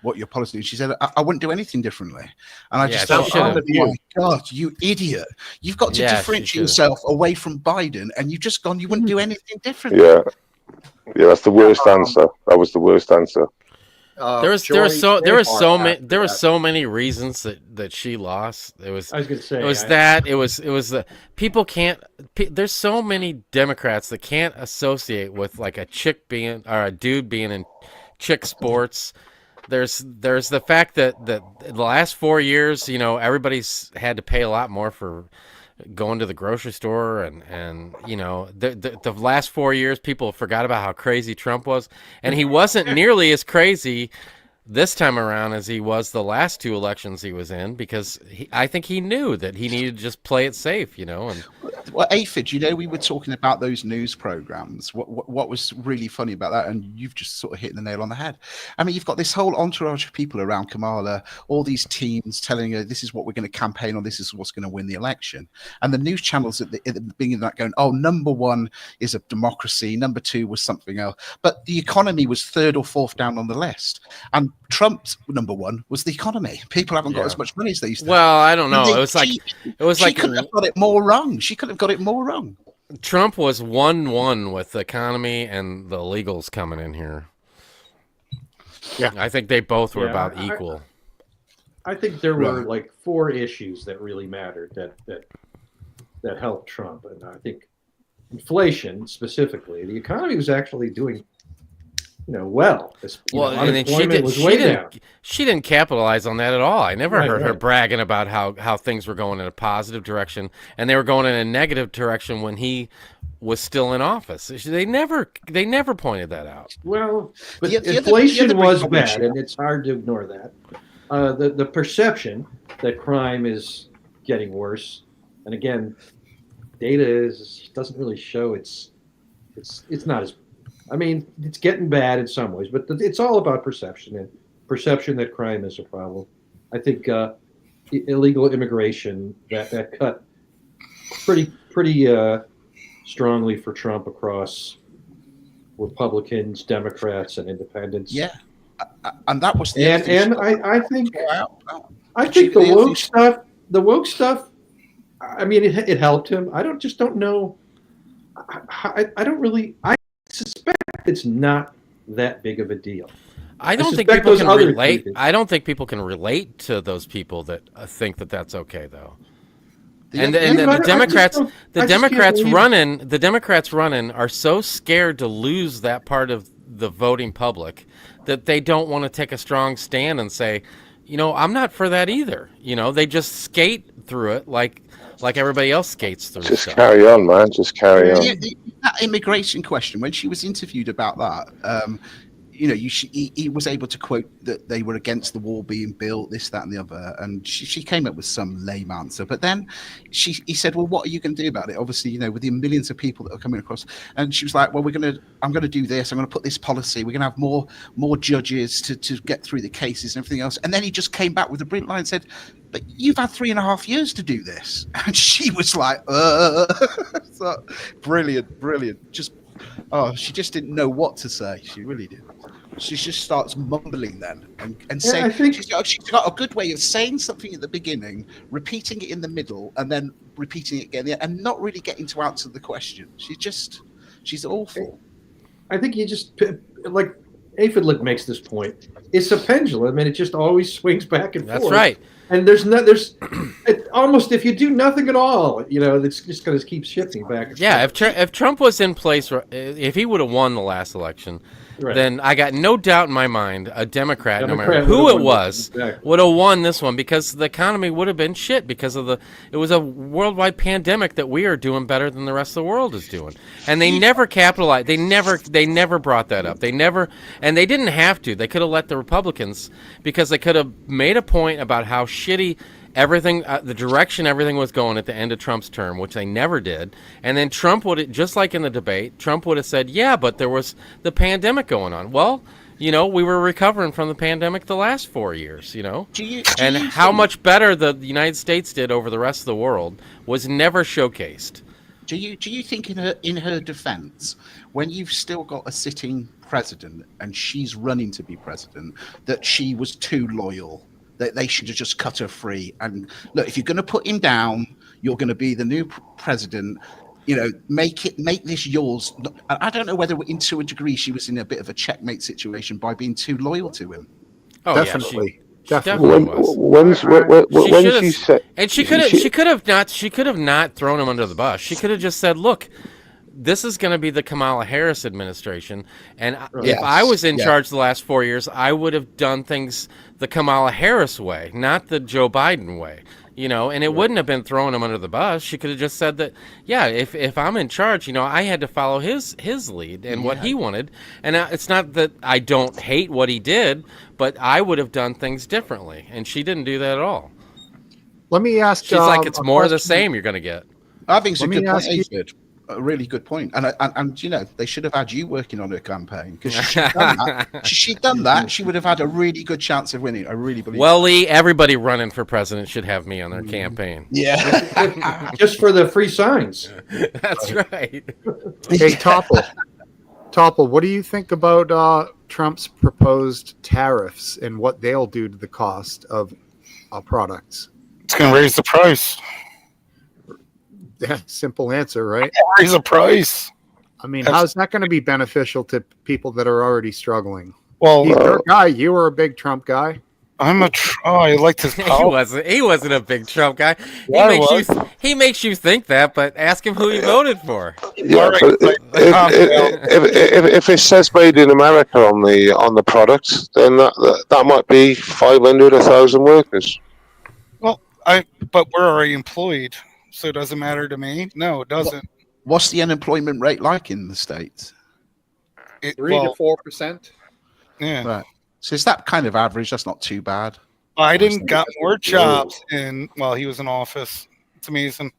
D: What your policy?" And she said, "I wouldn't do anything differently." And I just
F: Yeah,
D: thought,
F: she should've.
D: "Oh my God, you idiot! You've got to
F: Yeah, she
D: differentiate
F: should've.
D: yourself away from Biden, and you've just gone. You wouldn't do anything differently."
C: Yeah. Yeah, that's the worst answer. That was the worst answer.
F: There was so many reasons that she lost. It was
B: I was going to say.
F: it was that it was the people can't. There's so many Democrats that can't associate with like a chick being or a dude being in chick sports. There's the fact that the last 4 years, everybody's had to pay a lot more for going to the grocery store and the last 4 years people forgot about how crazy Trump was, and he wasn't nearly as crazy this time around as he was the last two elections he was in, because I think he knew that he needed to just play it safe, you know. And
D: Well, Aphid, we were talking about those news programs. What was really funny about that, and you've just sort of hit the nail on the head. I mean, you've got this whole entourage of people around Kamala, all these teams telling her this is what we're going to campaign on, this is what's going to win the election, and the news channels at the beginning of that going, oh, number one is a democracy, number two was something else, but the economy was third or fourth down on the list, and Trump's number one was the economy. People haven't got as much money as they used to.
F: Well, I don't know.
D: She couldn't have got it more wrong. She couldn't have got it more wrong.
F: Trump was 1-1 with the economy and the illegals coming in here.
A: Yeah.
F: I think they both were about equal.
B: I think there were like 4 issues that really mattered that helped Trump, and I think inflation specifically. The economy was actually doing, well. Unemployment was way down.
F: She didn't capitalize on that at all. I never heard her bragging about how things were going in a positive direction, and they were going in a negative direction when he was still in office. They never pointed that out.
B: Well, but inflation was bad, and it's hard to ignore that. The perception that crime is getting worse, and again, data doesn't really show it's not as. I mean, it's getting bad in some ways, but it's all about perception and perception that crime is a problem. I think illegal immigration that cut pretty strongly for Trump across Republicans, Democrats, and Independents.
D: Yeah, and that was
B: I think the woke stuff. I mean, it helped him. I don't know. I suspect it's not that big of a deal.
F: I don't think people can relate. I don't think people can relate to those people that think that that's okay, though. And the Democrats running are so scared to lose that part of the voting public that they don't want to take a strong stand and say, I'm not for that either. They just skate through it like everybody else skates through.
C: Just carry on, man. Just carry on.
D: That immigration question, when she was interviewed about that, he was able to quote that they were against the wall being built, this, that, and the other, and she came up with some lame answer. But then he said, "Well, what are you going to do about it?" Obviously, with the millions of people that are coming across, and she was like, "Well, I'm going to do this. I'm going to put this policy. We're going to have more judges to get through the cases and everything else." And then he just came back with a brilliant line and said, "But you've had 3.5 years to do this," and she was like, So, brilliant. She just didn't know what to say. She really did. She just starts mumbling then and saying she's got a good way of saying something at the beginning, repeating it in the middle, and then repeating it again, and not really getting to answer the question. She's awful. I think
B: you just, like Aphid makes this point. It's a pendulum, and it just always swings back and forth.
F: That's right.
B: And there's almost, if you do nothing at all, it's just going to keep shifting back.
F: Yeah, if Trump was in place, if he would have won the last election, then I got no doubt in my mind a Democrat no matter who it was, would have won this one, because the economy would have been shit because it was a worldwide pandemic that we are doing better than the rest of the world is doing. And they never capitalized. They never brought that up. And they didn't have to. They could have let the Republicans, because they could have made a point about how shitty everything, the direction everything was going at the end of Trump's term, which they never did. And then Trump would, just like in the debate, Trump would have said, yeah, but there was the pandemic going on. Well, we were recovering from the pandemic the last 4 years, and how much better the United States did over the rest of the world was never showcased.
D: Do you think in her defense, when you've still got a sitting president and she's running to be president, that she was too loyal? That they should have just cut her free? And look, if you're going to put him down, you're going to be the new president. Make this yours. I don't know whether, to a degree, she was in a bit of a checkmate situation by being too loyal to him.
A: Oh, definitely.
F: Yeah, definitely she could have not thrown him under the bus. She could have just said, "Look, this is going to be the Kamala Harris administration, and if I was in charge the last 4 years, I would have done things the Kamala Harris way, not the Joe Biden way. you know, and it wouldn't have been throwing him under the bus. She could have just said that, yeah, if I'm in charge, you know, I had to follow his lead and what he wanted. And it's not that I don't hate what he did, but I would have done things differently. And she didn't do that at all.
A: Let me ask.
F: She's like, it's
A: a
F: more of the
A: question.
F: same you're going to get.
D: I think it's
A: Let
D: a
A: me
D: good point,
A: ask you-
D: David. A really good point. And you know, they should have had you working on her campaign because she'd done that. She'd done that. She would have had a really good chance of winning. I really believe.
F: Well, Lee, everybody running for president should have me on their campaign.
D: yeah.
B: Just for the free signs.
F: That's right.
A: Hey, Topple, what do you think about Trump's proposed tariffs and what they'll do to the cost of products?
G: It's going to raise the price.
A: Yeah, simple answer, right?
G: Raise the price.
A: I mean, how's that going to be beneficial to people that are already struggling?
G: Well,
A: He's your guy. You were a big Trump guy.
G: I liked his
F: He
G: power.
F: wasn't a big Trump guy. He makes you think that, but ask him who he voted for.
C: Yeah,
G: right,
C: but if it says made in America on the products, then that might be 500, 1,000 workers.
G: But we're already employed, so it doesn't matter to me. No, it doesn't.
D: What's the unemployment rate like in the States?
A: 3 to 4%.
G: Yeah.
D: Right. So is that kind of average? That's not too bad.
G: Biden got more jobs while he was in office. It's amazing.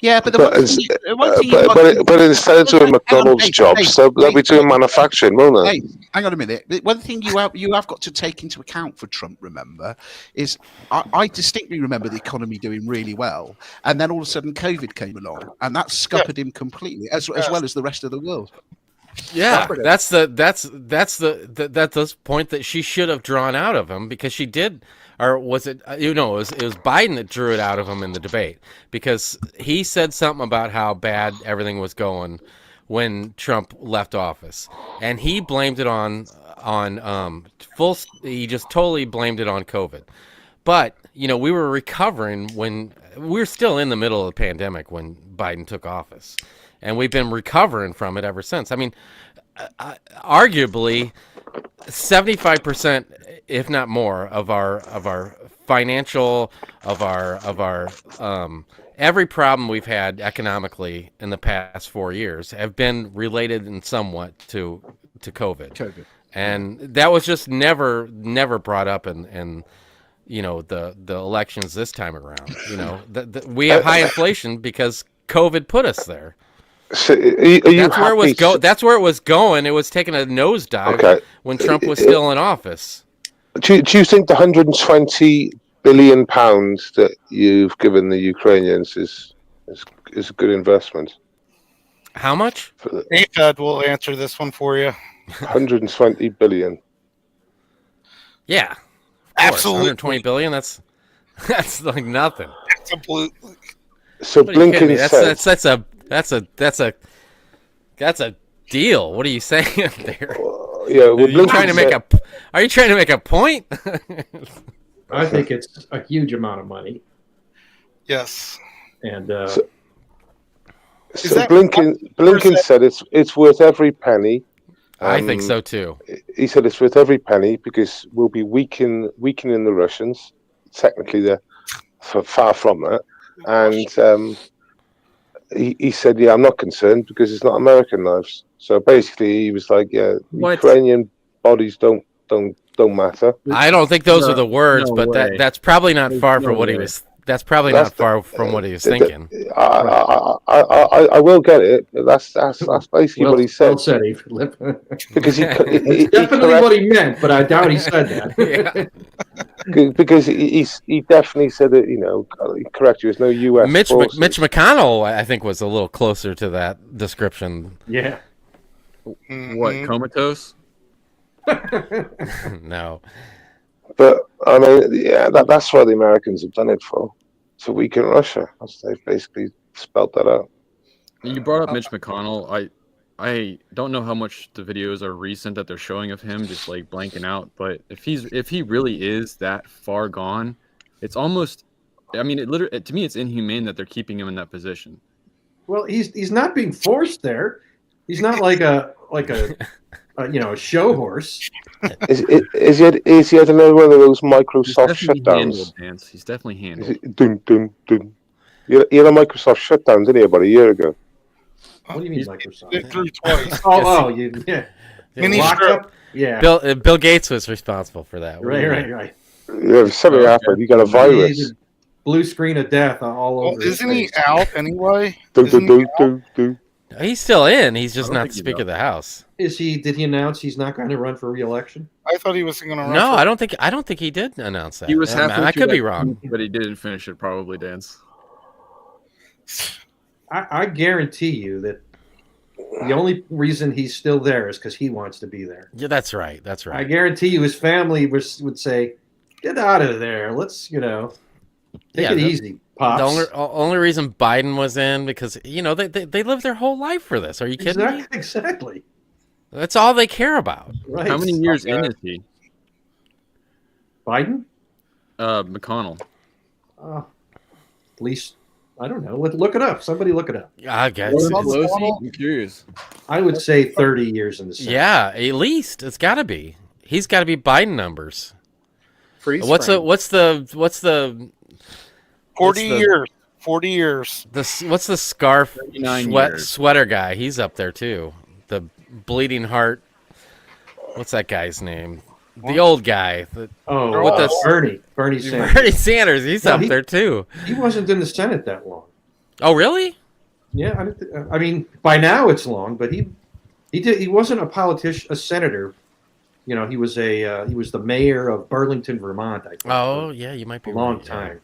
D: Yeah, but
C: But instead of doing McDonald's jobs, they'll be doing manufacturing, won't they?
D: Hey, hang on a minute. One thing you have got to take into account for Trump, remember, is I distinctly remember the economy doing really well, and then all of a sudden COVID came along, and that scuppered him completely, as well as the rest of the world.
F: Yeah, that's the point that she should have drawn out of him, because she did. Or was it? It was Biden that drew it out of him in the debate, because he said something about how bad everything was going when Trump left office, and he blamed it on He just totally blamed it on COVID. But we were recovering when we were still in the middle of the pandemic when Biden took office, and we've been recovering from it ever since. I mean, arguably, 75%, if not more, of our financial, of our every problem we've had economically in the past 4 years have been related in somewhat to COVID. And that was just never brought up in the elections this time around. We have high inflation because COVID put us there.
C: So
F: That's where it was going. It was taking a nosedive when Trump was still in office.
C: Do you think the 120 billion pounds that you've given the Ukrainians is a good investment?
F: How much?
G: AFED will answer this one for you.
C: 120 billion.
F: Yeah,
G: Absolutely.
F: 120 billion. That's like nothing.
G: Absolutely.
C: So
F: What are you kidding me?
C: Blinken said
F: That's a deal. What are you saying there?
C: Yeah, well,
F: Are you trying to make a point?
B: I think it's a huge amount of money.
G: Yes.
B: And
C: So
G: that
C: Blinken said it's worth every penny.
F: I think so too.
C: He said it's worth every penny because we'll be weakening the Russians. Technically, they're far from that. And he said, "Yeah, I'm not concerned because it's not American lives." So basically, he was like, "Yeah, Ukrainian bodies don't matter."
F: I don't think those are the words, but
E: way.
F: that's probably not far from
E: no
F: what he
E: way.
F: was. That's probably not far from what he was thinking.
C: I will get it. That's basically what he said.
B: Well said, Eve.
C: Because he
B: Definitely what he meant, but I doubt he said that.
C: because he definitely said that, correct, there's no U.S.
F: Mitch
C: forces.
F: McConnell, I think, was a little closer to that description.
B: Yeah.
E: What, comatose?
F: No.
C: But I mean, yeah, that's why the Americans have done it for, to weaken Russia. They've basically spelled that out.
E: You brought up Mitch McConnell. I don't know how much the videos are recent that they're showing of him just like blanking out, but if he really is that far gone, it's almost, I mean, to me it's inhumane that they're keeping him in that position.
B: Well, he's not being forced there. He's not like a a show horse.
C: Is he had another one of those
E: He's
C: Microsoft
E: definitely
C: shutdowns?
E: handled, Dance. He's definitely
C: Is
E: handled.
C: it dun dun dun? He had a Microsoft shutdown, didn't he, about a year ago?
B: What do you mean
G: He's
B: Microsoft?
G: been through twice.
B: Yeah.
G: Mini
B: Lockup? Yeah.
F: Bill Gates was responsible for that. What do you mean?
B: Right.
C: Yeah, something happened. He got a virus.
B: Blue screen of death all
G: Well,
B: over. his
G: isn't he
B: face.
G: out anyway?
C: Dun,
G: Isn't
C: dun,
G: he
C: dun, dun, dun.
F: He's still in. He's just
E: I don't
F: not
E: think
F: the
E: he's
F: Speaker of the House.
B: Is he? Did he announce he's not going to run for re-election?
G: I thought he was going to run.
F: No,
G: for-
F: I don't think he did announce that.
E: He was halfway
F: I
E: through
F: could be
E: that,
F: wrong.
E: but he didn't finish it. Probably, Dance.
B: I guarantee you that the only reason he's still there is because he wants to be there.
F: Yeah, that's right. That's
B: I
F: right.
B: guarantee you his family would say, "Get out of there. Let's take
F: Yeah,
B: it easy, pops."
F: The only reason Biden was in because they lived their whole life for this. Are you kidding me?
B: Exactly.
F: That's all they care about.
B: Right.
E: How many years in is he?
B: Biden?
E: McConnell.
B: At least I don't know. Look it up. Somebody look it up.
F: I guess.
G: What about
E: Pelosi? I'm curious.
B: I would say 30 years in the Senate.
F: Yeah, at least it's got to be. He's got to be Biden numbers.
A: Freeze
F: What's
A: frame.
F: the
G: 40
F: the-
G: years. 40 years.
F: what's the scarf
E: 39 years.
F: sweater guy? He's up there too. The bleeding heart. What's that guy's name? The old guy.
B: Oh,
F: What the-
B: Bernie Sanders.
F: Bernie Sanders. He's
B: No,
F: up
B: he-
F: there too.
B: He wasn't in the Senate that long.
F: Oh, really?
B: Yeah, I mean, by now it's long, but he wasn't a politician, a senator. He was the mayor of Burlington, Vermont. I think,
F: Oh, yeah. You might
B: for
F: be
B: a long
F: right, yeah.
B: time.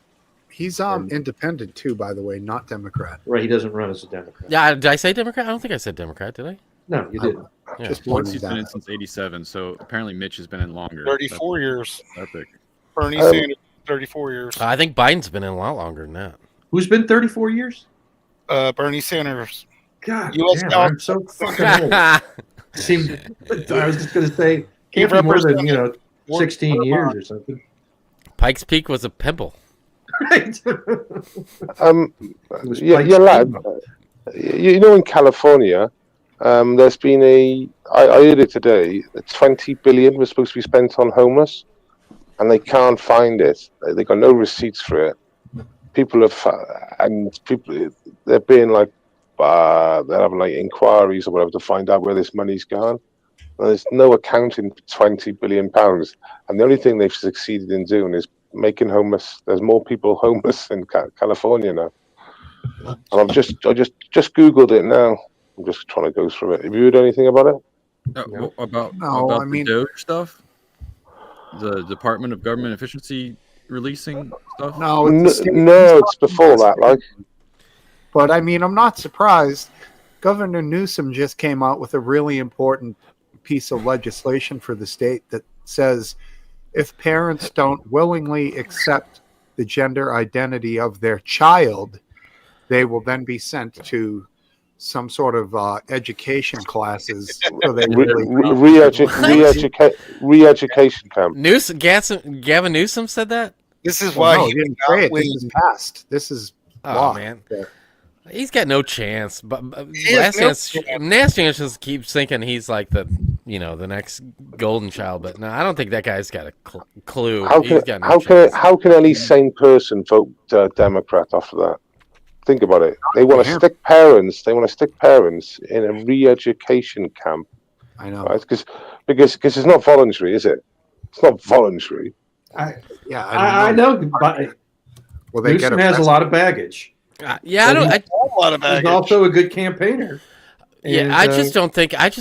A: He's independent too, by the way, not Democrat.
B: Right, he doesn't run as a Democrat.
F: Yeah, did I say Democrat? I don't think I said Democrat, did I?
B: No, you didn't.
F: Yeah.
A: Just
E: Once
A: pointing
E: he's been in
A: that out.
E: since '87, so apparently Mitch has been in longer.
G: 34 years.
E: That's epic.
G: Bernie Sanders, 34 years.
F: I think Biden's been in a lot longer than that.
B: Who's been 34 years?
G: Bernie Sanders.
B: God
G: US
B: damn,
G: House-
B: I'm so fucking old. I was just going to say, can't be more than, 16 years or something.
F: Pikes Peak was a pimple.
B: Right. was
C: Yeah,
B: Pike's
C: yeah, lad.
B: Peak.
C: In California, there's been I heard it today. 20 billion was supposed to be spent on homeless, and they can't find it. They got no receipts for it. They're being like, they're having like inquiries or whatever to find out where this money's gone. And there's no accounting for 20 billion pounds, and the only thing they've succeeded in doing is making homeless. There's more people homeless in California now. And I just googled it now. I'm just trying to go through it. Have you heard anything about it?
E: About
A: No,
E: about
A: I mean-
E: the Doge stuff, the Department of Government Efficiency releasing stuff.
A: No, it's the state-
C: No, it's before that. Like,
A: But I mean, I'm not surprised. Governor Newsom just came out with a really important piece of legislation for the state that says if parents don't willingly accept the gender identity of their child, they will then be sent to some sort of education classes. So they really
C: re-education camp.
F: Gavin Newsom said that?
G: This is why
A: no,
G: he
A: he didn't
G: did not
A: say it.
G: win.
A: This is passed. This is
F: Oh,
A: law.
F: man. He's got no chance. But
G: He has no
F: Last chance just keeps thinking he's like the next golden child. But no, I don't think that guy's got a clue. He's got no chance.
C: How can any sane person vote Democrat after that? Think about it. They want to stick parents. They want to stick parents in a re-education camp,
A: I know.
C: right? Because it's not voluntary, is it? It's not voluntary.
A: Yeah,
B: I know. But
A: Well, they get
B: Newsom has a
A: arrested.
B: lot of baggage.
F: Yeah, I don't.
G: A lot of
B: He's
G: baggage.
B: also a good campaigner.
F: Yeah,
B: And,
F: I just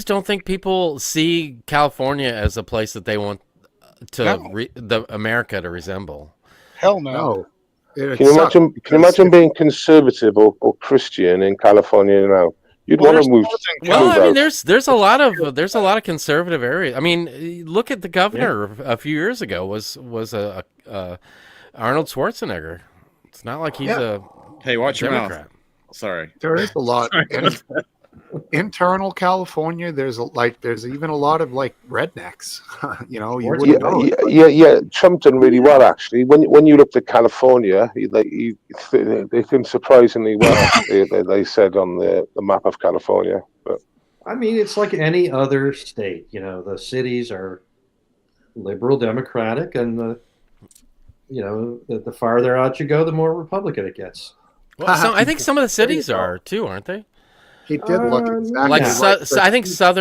F: don't think people see California as a place that they want to
G: No.
F: the America to resemble.
G: Hell no.
A: No. It
C: Can you
A: sucks
C: imagine? Can you
A: because
C: imagine being conservative or Christian in California now? You'd
G: Well,
C: want to
G: there's
C: move.
G: laws in
F: Well, I
C: California.
F: mean, there's a lot of conservative areas. I mean, look at the governor a few years ago was Arnold Schwarzenegger. It's not like he's a
E: Hey, watch your mouth.
F: Democrat.
E: Sorry.
A: there is a lot. And internal California, there's even a lot of like rednecks. You wouldn't know it.
C: Yeah. Trump done really well actually. When you looked at California, they did surprisingly well. they said on the map of California. But
B: I mean, it's like any other state. The cities are liberal Democratic, and the farther out you go, the more Republican it gets.
F: Well, I think some of the
A: There you
F: cities
A: go.
F: are too, aren't they?
A: He did look exactly
F: Like
B: Yeah.
F: I think south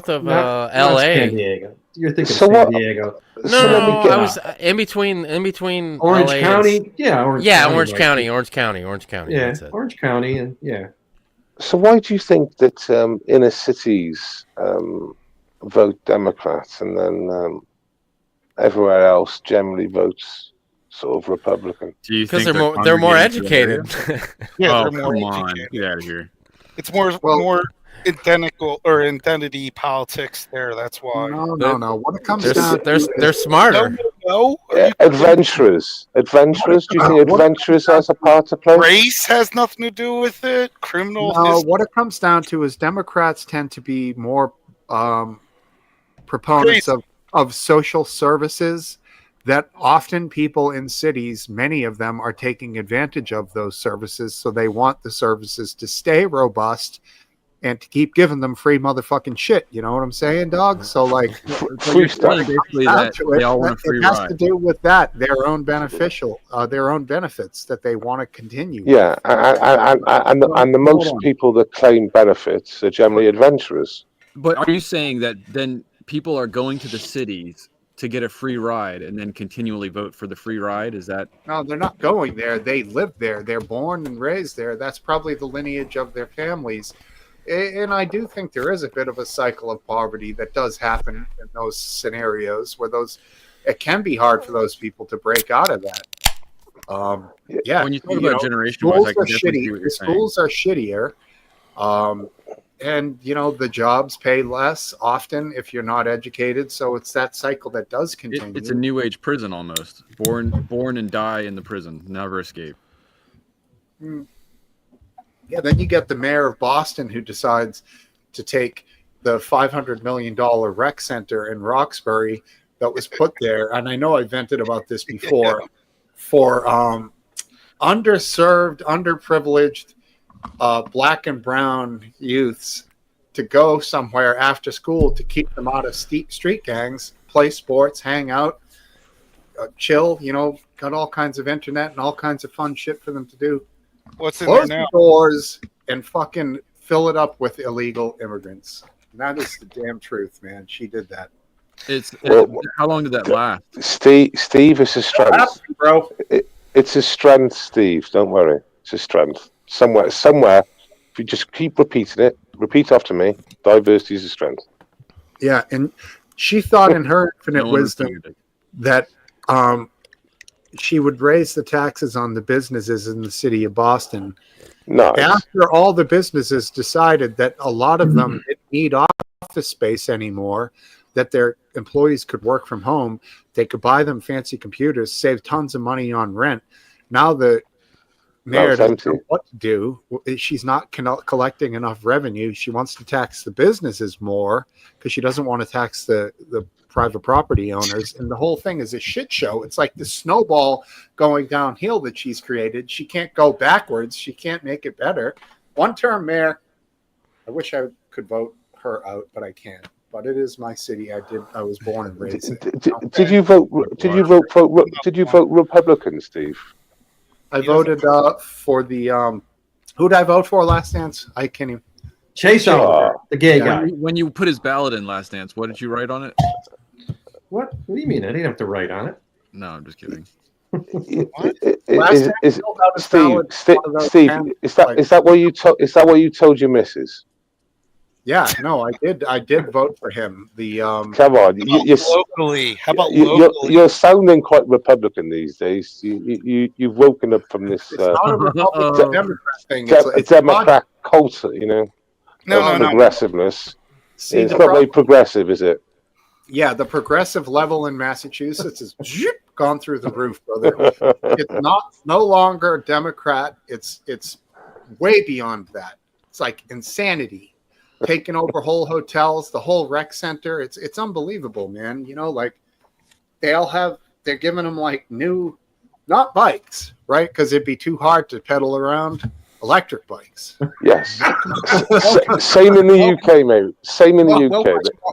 F: of
B: Not San
F: L.A.
B: Diego. You're thinking
C: So
B: San
C: what?
B: Diego.
F: No,
C: So let me
F: no,
C: get.
F: I was in between
B: Orange
F: LA
B: County. Yeah, Orange
F: yeah,
B: County.
F: Orange
B: might
F: County,
B: be-
F: Orange County, Orange County.
B: Yeah,
F: That's it.
B: Orange County, and yeah.
C: So why do you think that inner cities vote Democrats and then everywhere else generally votes sort of Republican?
E: Do you
F: Because
E: think
F: they're more
E: congregating to that area?
F: educated.
G: Yeah,
E: Oh,
G: they're more
E: come on.
G: educated.
E: Get out of here.
G: It's more identical or identity politics there. That's why.
A: No. What it comes
F: They're
A: down to is
F: they're smarter.
G: No.
C: Adventurers. Do you think
A: What-
C: adventurers has a part to play?
G: Race has nothing to do with it. Criminal
A: no.
G: history.
A: What it comes down to is Democrats tend to be more proponents of social services that often people in cities, many of them are taking advantage of those services. So they want the services to stay robust and to keep giving them free motherfucking shit. You know what I'm saying, dog? So like,
C: Free stuff.
E: Basically,
A: down
E: that
A: to it,
E: they all want a free
A: it has
E: ride.
A: to do with that, their own benefits that they want to continue.
C: Yeah, and the most
E: on.
C: people that claim benefits are generally adventurers.
E: But are you saying that then people are going to the cities to get a free ride and then continually vote for the free ride? Is that
A: No, they're not going there. They live there. They're born and raised there. That's probably the lineage of their families. And I do think there is a bit of a cycle of poverty that does happen in those scenarios where it can be hard for those people to break out of that. Yeah.
E: when you talk about generation
A: schools
E: wise? I
A: are
E: can definitely see
A: shitty.
E: what
A: The
E: you're saying.
A: schools are shittier. And the jobs pay less often if you're not educated. So it's that cycle that does continue.
E: It's a new age prison almost. Born and die in the prison, never escape.
A: Yeah, then you get the mayor of Boston who decides to take the $500 million rec center in Roxbury that was put there. And I know I vented about this before for underserved, underprivileged black and brown youths to go somewhere after school to keep them out of street gangs, play sports, hang out, chill, got all kinds of internet and all kinds of fun shit for them to do.
G: What's in there
A: Close
G: now?
A: the doors and fucking fill it up with illegal immigrants. And that is the damn truth, man. She did that.
C: Well,
E: How long did that last?
C: Steve is a strength.
A: Bro.
C: It's a strength, Steve. Don't worry. It's a strength. Somewhere. If you just keep repeating it, repeat after me. Diversity is a strength.
A: Yeah, and she thought in her infinite
E: No one
A: wisdom
E: repeated it.
A: that she would raise the taxes on the businesses in the city of Boston.
C: Nice.
A: After all the businesses decided that a lot of them didn't need office space anymore, that their employees could work from home, they could buy them fancy computers, save tons of money on rent. Now the mayor doesn't know what to do. She's not collecting enough revenue. She wants to tax the businesses more because she doesn't want to tax the private property owners. And the whole thing is a shit show. It's like the snowball going downhill that she's created. She can't go backwards. She can't make it better. One-term mayor. I wish I could vote her out, but I can't. But it is my city. I was born and raised in.
C: Did you vote Republican, Steve?
A: I voted for the who did I vote for last dance? I can't even.
B: Chase Oliver, the gay guy.
E: When you put his ballot in last dance, what did you write on it?
B: What do you mean? I didn't have to write on it.
E: No, I'm just kidding.
C: Steve, is that what you told your missus?
A: Yeah, no, I did vote for him. The
C: Come on,
G: locally. How about locally?
C: You're sounding quite Republican these days. You've woken up from this
A: it's not a Republican Democrat thing. It's
C: Democrat cult,
G: No.
C: progressiveness.
A: See,
C: it's not very progressive, is it?
A: Yeah, the progressive level in Massachusetts is gone through the roof, brother. It's no longer a Democrat. It's way beyond that. It's like insanity. Taking over whole hotels, the whole rec center. It's unbelievable, man. Like they're giving them like new, not bikes, right? Because it'd be too hard to pedal around electric bikes.
C: Yes.
D: Welcome.
C: Same in the UK, mate. Same in the UK.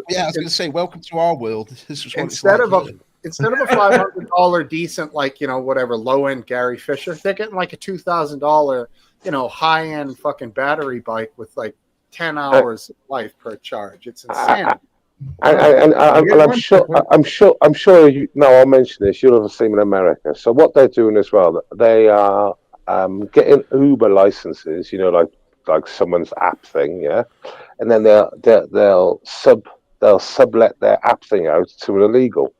D: Yeah, I was going to say, welcome to our world. This is what
A: Instead
D: it's
A: of
D: like
A: a
D: here.
A: instead of a $500 decent, like, you know, whatever low end Gary Fisher, they're getting like a $2,000, you know, high end fucking battery bike with like 10 hours of life per charge. It's insane.
C: And I'm sure you, now I'll mention this, you'll have the same in America. So what they're doing as well, they are getting Uber licenses, you know, like someone's app thing, yeah, and then they'll sublet their app thing out to an illegal.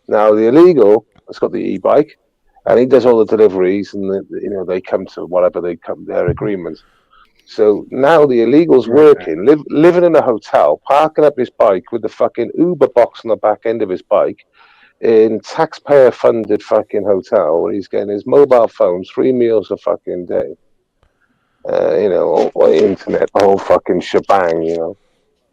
C: Now the illegal has got the e-bike, and he does all the deliveries, and you know, they come to whatever they come their agreement. So now the illegal's working, living in a hotel, parking up his bike with the fucking Uber box on the back end of his bike in taxpayer-funded fucking hotel where he's getting his mobile phone, 3 meals a fucking day. You know, all internet, the whole fucking shebang, you know.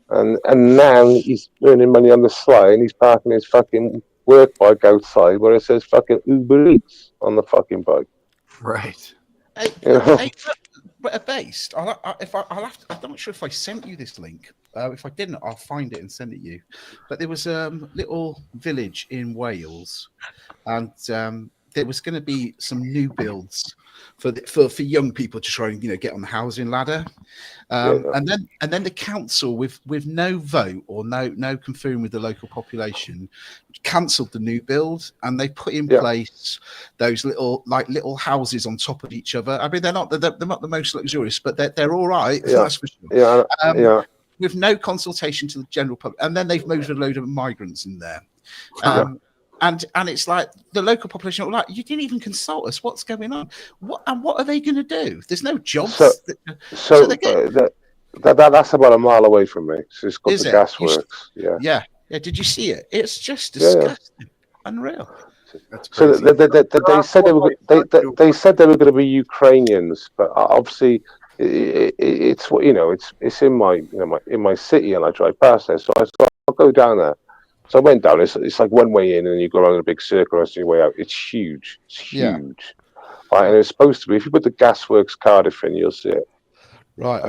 C: And now he's earning money on the sly, and he's parking his fucking work bike outside where it says fucking Uber Eats on the fucking bike.
A: Right.
D: Hey,
C: You know?
D: based. I'll have to, I'm not sure if I sent you this link. If I didn't, I'll find it and send it you. But there was a little village in Wales, and there was going to be some new builds for young people to try and, you know, get on the housing ladder. And then the council, with no vote or no conferring with the local population, cancelled the new build, and they put in place those little houses on top of each other. I mean, they're not the most luxurious, but they're all right. That's for sure. With no consultation to the general public, and then they've moved a load of migrants in there. And it's like the local population are like, you didn't even consult us. What's going on? What are they going to do? There's no jobs.
C: So that's about a mile away from me. So it's got the gasworks.
D: Yeah. Did you see it? It's just disgusting, unreal.
A: That's
C: so
A: crazy.
C: they said they were going to be Ukrainians, but obviously it's what, you know, it's in my city, and I drive past there, so I thought I'll go down there. So I went down. It's like one way in, and you go around in a big circle, and your way out. It's huge. It's huge. Right, and it's supposed to be. If you put the Gasworks Cardiff in, you'll see it.
D: Right.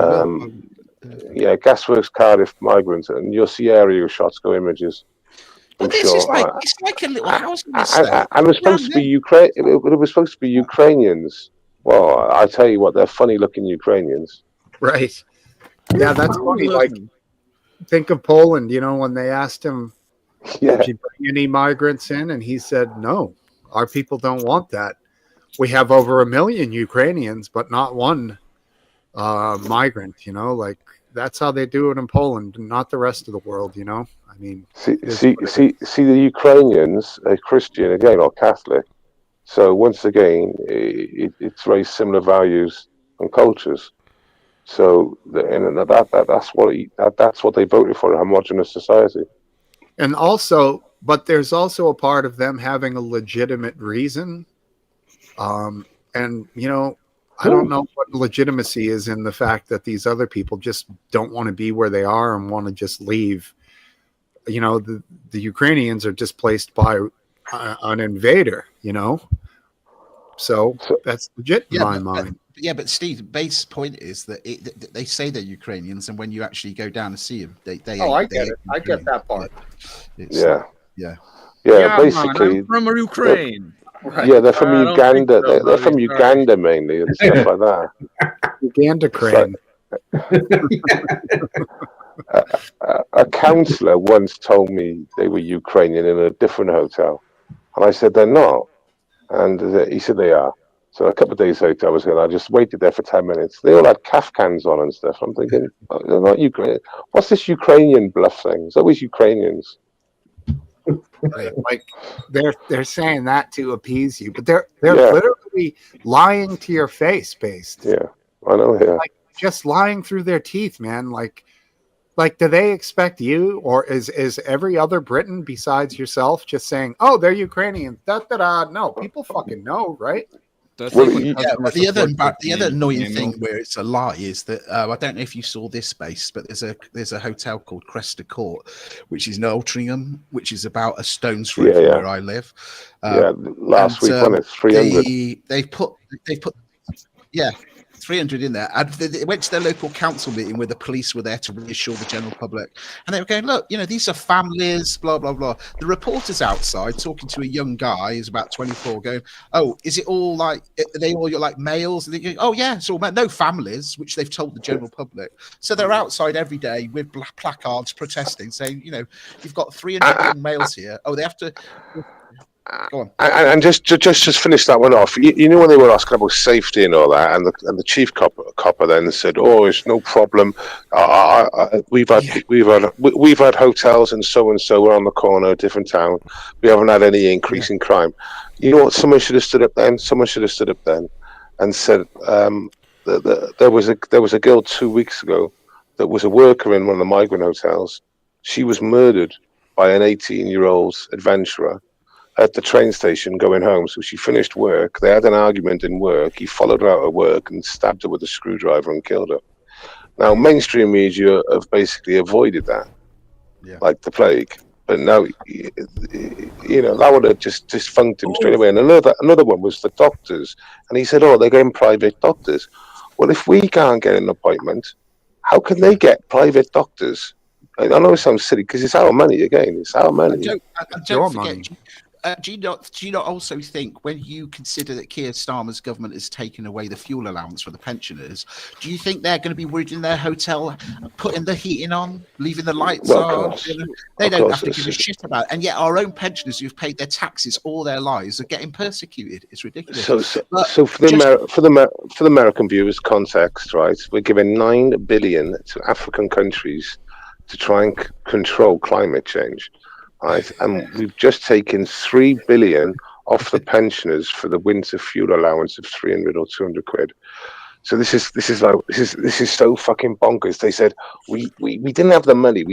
C: Yeah, Gasworks Cardiff migrants, and you'll see aerial shots, go images.
D: But this is like, it's like a little house.
C: And it was supposed to be Ukraine. It was supposed to be Ukrainians. Well, I tell you what, they're funny-looking Ukrainians.
A: Right. Yeah, that's funny. Like, think of Poland. You know, when they asked him, did you bring any migrants in? And he said, no, our people don't want that. We have over 1 million Ukrainians, but not one migrant, you know, like that's how they do it in Poland, not the rest of the world, you know. I mean,
C: see the Ukrainians are Christian again, or Catholic. So once again, it's very similar values and cultures. So that's what they voted for, a homogenous society.
A: And also, but there's also a part of them having a legitimate reason. And, you know, I don't know what legitimacy is in the fact that these other people just don't want to be where they are and want to just leave. You know, the Ukrainians are displaced by an invader, you know. So that's legit in my mind.
D: But Steve, the base point is that they say they're Ukrainians, and when you actually go down to see them, I
A: get it. I get that part.
C: Yeah.
H: Man,
C: Basically,
H: I'm from Ukraine.
A: Right.
C: Yeah, they're from Uganda. They're from Uganda mainly, and stuff like that.
A: Uganda crane.
C: A counsellor once told me they were Ukrainian in a different hotel, and I said they're not, and he said they are. So a couple of days later, I just waited there for 10 minutes. They all had Kafkans on and stuff. I'm thinking, they're not Ukrainian. What's this Ukrainian bluff thing? It's always Ukrainians.
A: Right. Like they're saying that to appease you, but they're literally lying to your face, based.
C: Yeah, I know. Yeah,
A: like just lying through their teeth, man. Like, do they expect you, or is every other Briton besides yourself just saying, "Oh, they're Ukrainians"? No, people fucking know, right?
H: That's
C: Well,
D: but the other annoying thing where it's a lie is that I don't know if you saw this space, but there's a hotel called Cresta Court, which is in Altrincham, which is about a stone's throw from where I live.
C: Last week when it's 300,
D: they've put 300 in there, and they went to their local council meeting where the police were there to reassure the general public, and they were going, look, these are families, blah blah blah. The reporter's outside talking to a young guy who's about 24, going, oh, is it all like, are they all like males? And they go, oh yeah, it's all no families, which they've told the general public. So they're outside every day with placards protesting, saying, you've got 300 young males here. Oh, they have to go on.
C: And just finish that one off. You know when they were asking about safety and all that, and the chief copper then said, "Oh, it's no problem. We've had hotels and so we're on the corner, a different town. We haven't had any increase in crime." You know what? Someone should have stood up then. And said that there was a girl 2 weeks ago that was a worker in one of the migrant hotels. She was murdered by an 18-year-old adventurer at the train station going home. So she finished work. They had an argument in work. He followed her out of work and stabbed her with a screwdriver and killed her. Now, mainstream media have basically avoided that, like the plague. But now, that would have just defunct him straight away. And another one was the doctors. And he said, oh, they're getting private doctors. Well, if we can't get an appointment, how can they get private doctors? I know it sounds silly because it's our money again. It's our money.
D: Don't forget. Do you not also think, when you consider that Keir Starmer's government has taken away the fuel allowance for the pensioners, do you think they're going to be worried in their hotel, putting the heating on, leaving the lights on? They don't have to give a shit about it. And yet our own pensioners who've paid their taxes all their lives are getting persecuted. It's ridiculous.
C: So for the American viewers' context, right, we're giving $9 billion to African countries to try and control climate change. Right, and we've just taken $3 billion off the pensioners for the winter fuel allowance of 300 or 200 quid. So this is so fucking bonkers. They said we didn't have the money,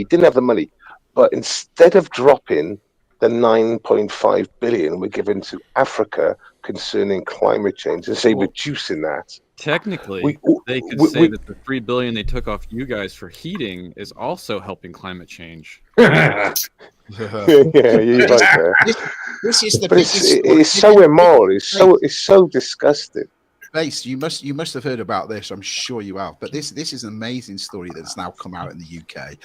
C: but instead of dropping the 9.5 billion we're giving to Africa concerning climate change, and say reducing that.
E: Technically, they could say that the $3 billion they took off you guys for heating is also helping climate change.
C: You're right there.
D: This is the
C: it's so immoral. It's so disgusting.
D: Base, you must have heard about this. I'm sure you have. But this is an amazing story that's now come out in the UK.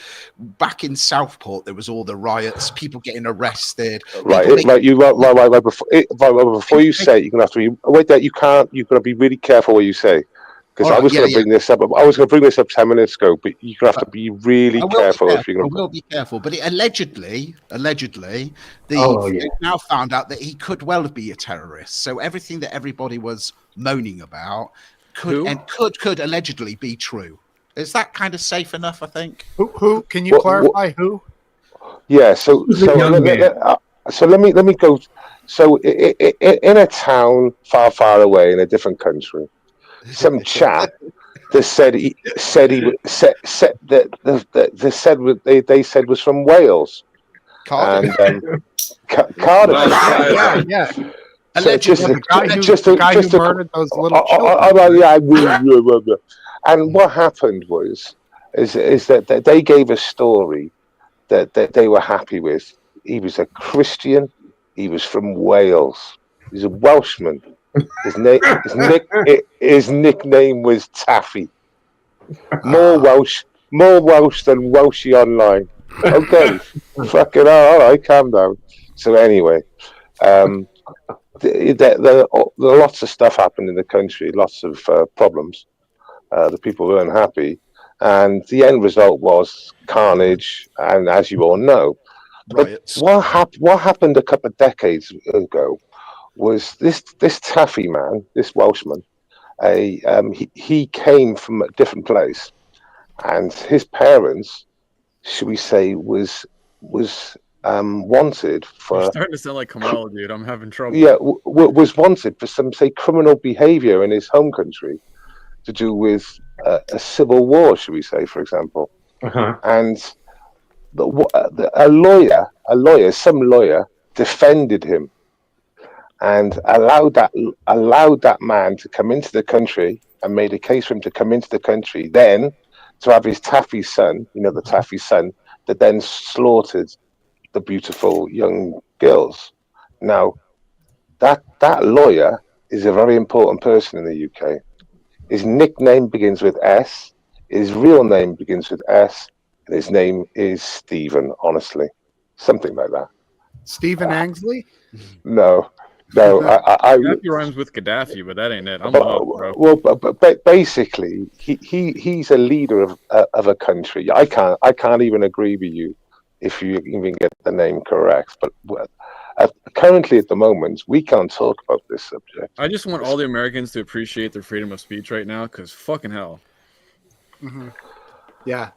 D: Back in Southport, there was all the riots, people getting arrested.
C: Right. Before you say it, you're gonna have to wait. That you can't. You're gonna be really careful what you say. Because I was going to bring this up. I was going to bring this up 10 minutes ago, but you're going to have to be really careful. If you're going to.
D: I will be careful. But allegedly, they've now found out that he could well be a terrorist. So everything that everybody was moaning about could allegedly be true. Is that kind of safe enough? I think.
A: Who? Can you clarify who?
C: Yeah. So let me go. So in a town far away in a different country. Some chap that they said was from Wales.
D: Cardiff.
C: And Cardiff.
A: Yeah.
C: The
A: guy who murdered those little children.
C: And what happened is that they gave a story that they were happy with. He was a Christian. He was from Wales. He's a Welshman. His nickname was Taffy. More Welsh than Welshie Online. Okay, fucking all right, calm down. So anyway, there lots of stuff happened in the country, lots of problems. The people were unhappy, and the end result was carnage. And as you all know, but what happened a couple of decades ago was this Taffy man, this Welshman, he came from a different place, and his parents, should we say, was wanted for.
E: You're starting to sound like Kamal, dude. I'm having trouble.
C: Yeah, was wanted for some criminal behaviour in his home country, to do with a civil war, should we say, for example, and some lawyer defended him. And allowed that man to come into the country and made a case for him to come into the country, then to have his Taffy son, the Taffy son, that then slaughtered the beautiful young girls. Now, that lawyer is a very important person in the UK. His nickname begins with S. His real name begins with S. And his name is Stephen, honestly. Something like that.
A: Stephen Angsley?
C: No. I
E: Gaddafi rhymes with Gaddafi, but that ain't it. I'm lost, bro.
C: well, but basically, he's a leader of a country. I can't even agree with you if you even get the name correct. But currently, at the moment, we can't talk about this subject.
E: I just want all the Americans to appreciate their freedom of speech right now, because fucking hell.
A: Mm-hmm. Yeah.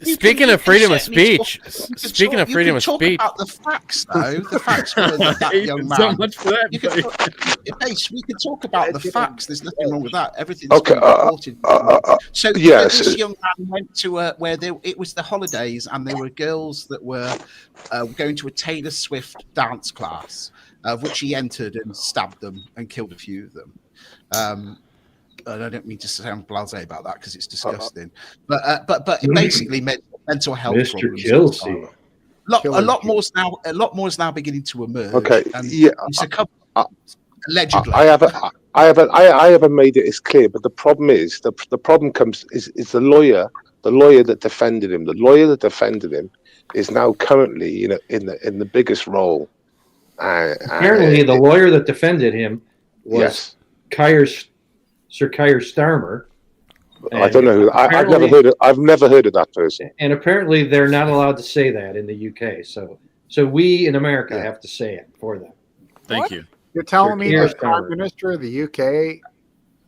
F: Speaking of freedom of speech, speaking of freedom of speech,
D: about the facts though. The facts were that young man.
E: So much for that.
D: We could talk about the facts. There's nothing wrong with that. Everything's
C: Okay,
D: been reported. So
C: yes.
D: this young man went to where it was the holidays, and there were girls that were going to a Taylor Swift dance class, of which he entered and stabbed them and killed a few of them. And I don't mean to sound blasé about that because it's disgusting, but it basically mental health
B: Mr.
D: problems.
B: Kelsey.
D: A lot more is now beginning to emerge.
C: Okay,
D: and
C: yeah.
D: it's a couple, allegedly.
C: I haven't made it as clear, but the problem is the problem is the lawyer that defended him. The lawyer that defended him is now currently in the biggest role.
B: Apparently, the lawyer that defended him was Sir Keir Starmer.
C: I don't know who. I've never heard of that person.
B: And apparently, they're not allowed to say that in the UK. So we in America have to say it for them.
E: Thank you.
A: You're telling me the
B: Starmer
A: Prime Minister of the UK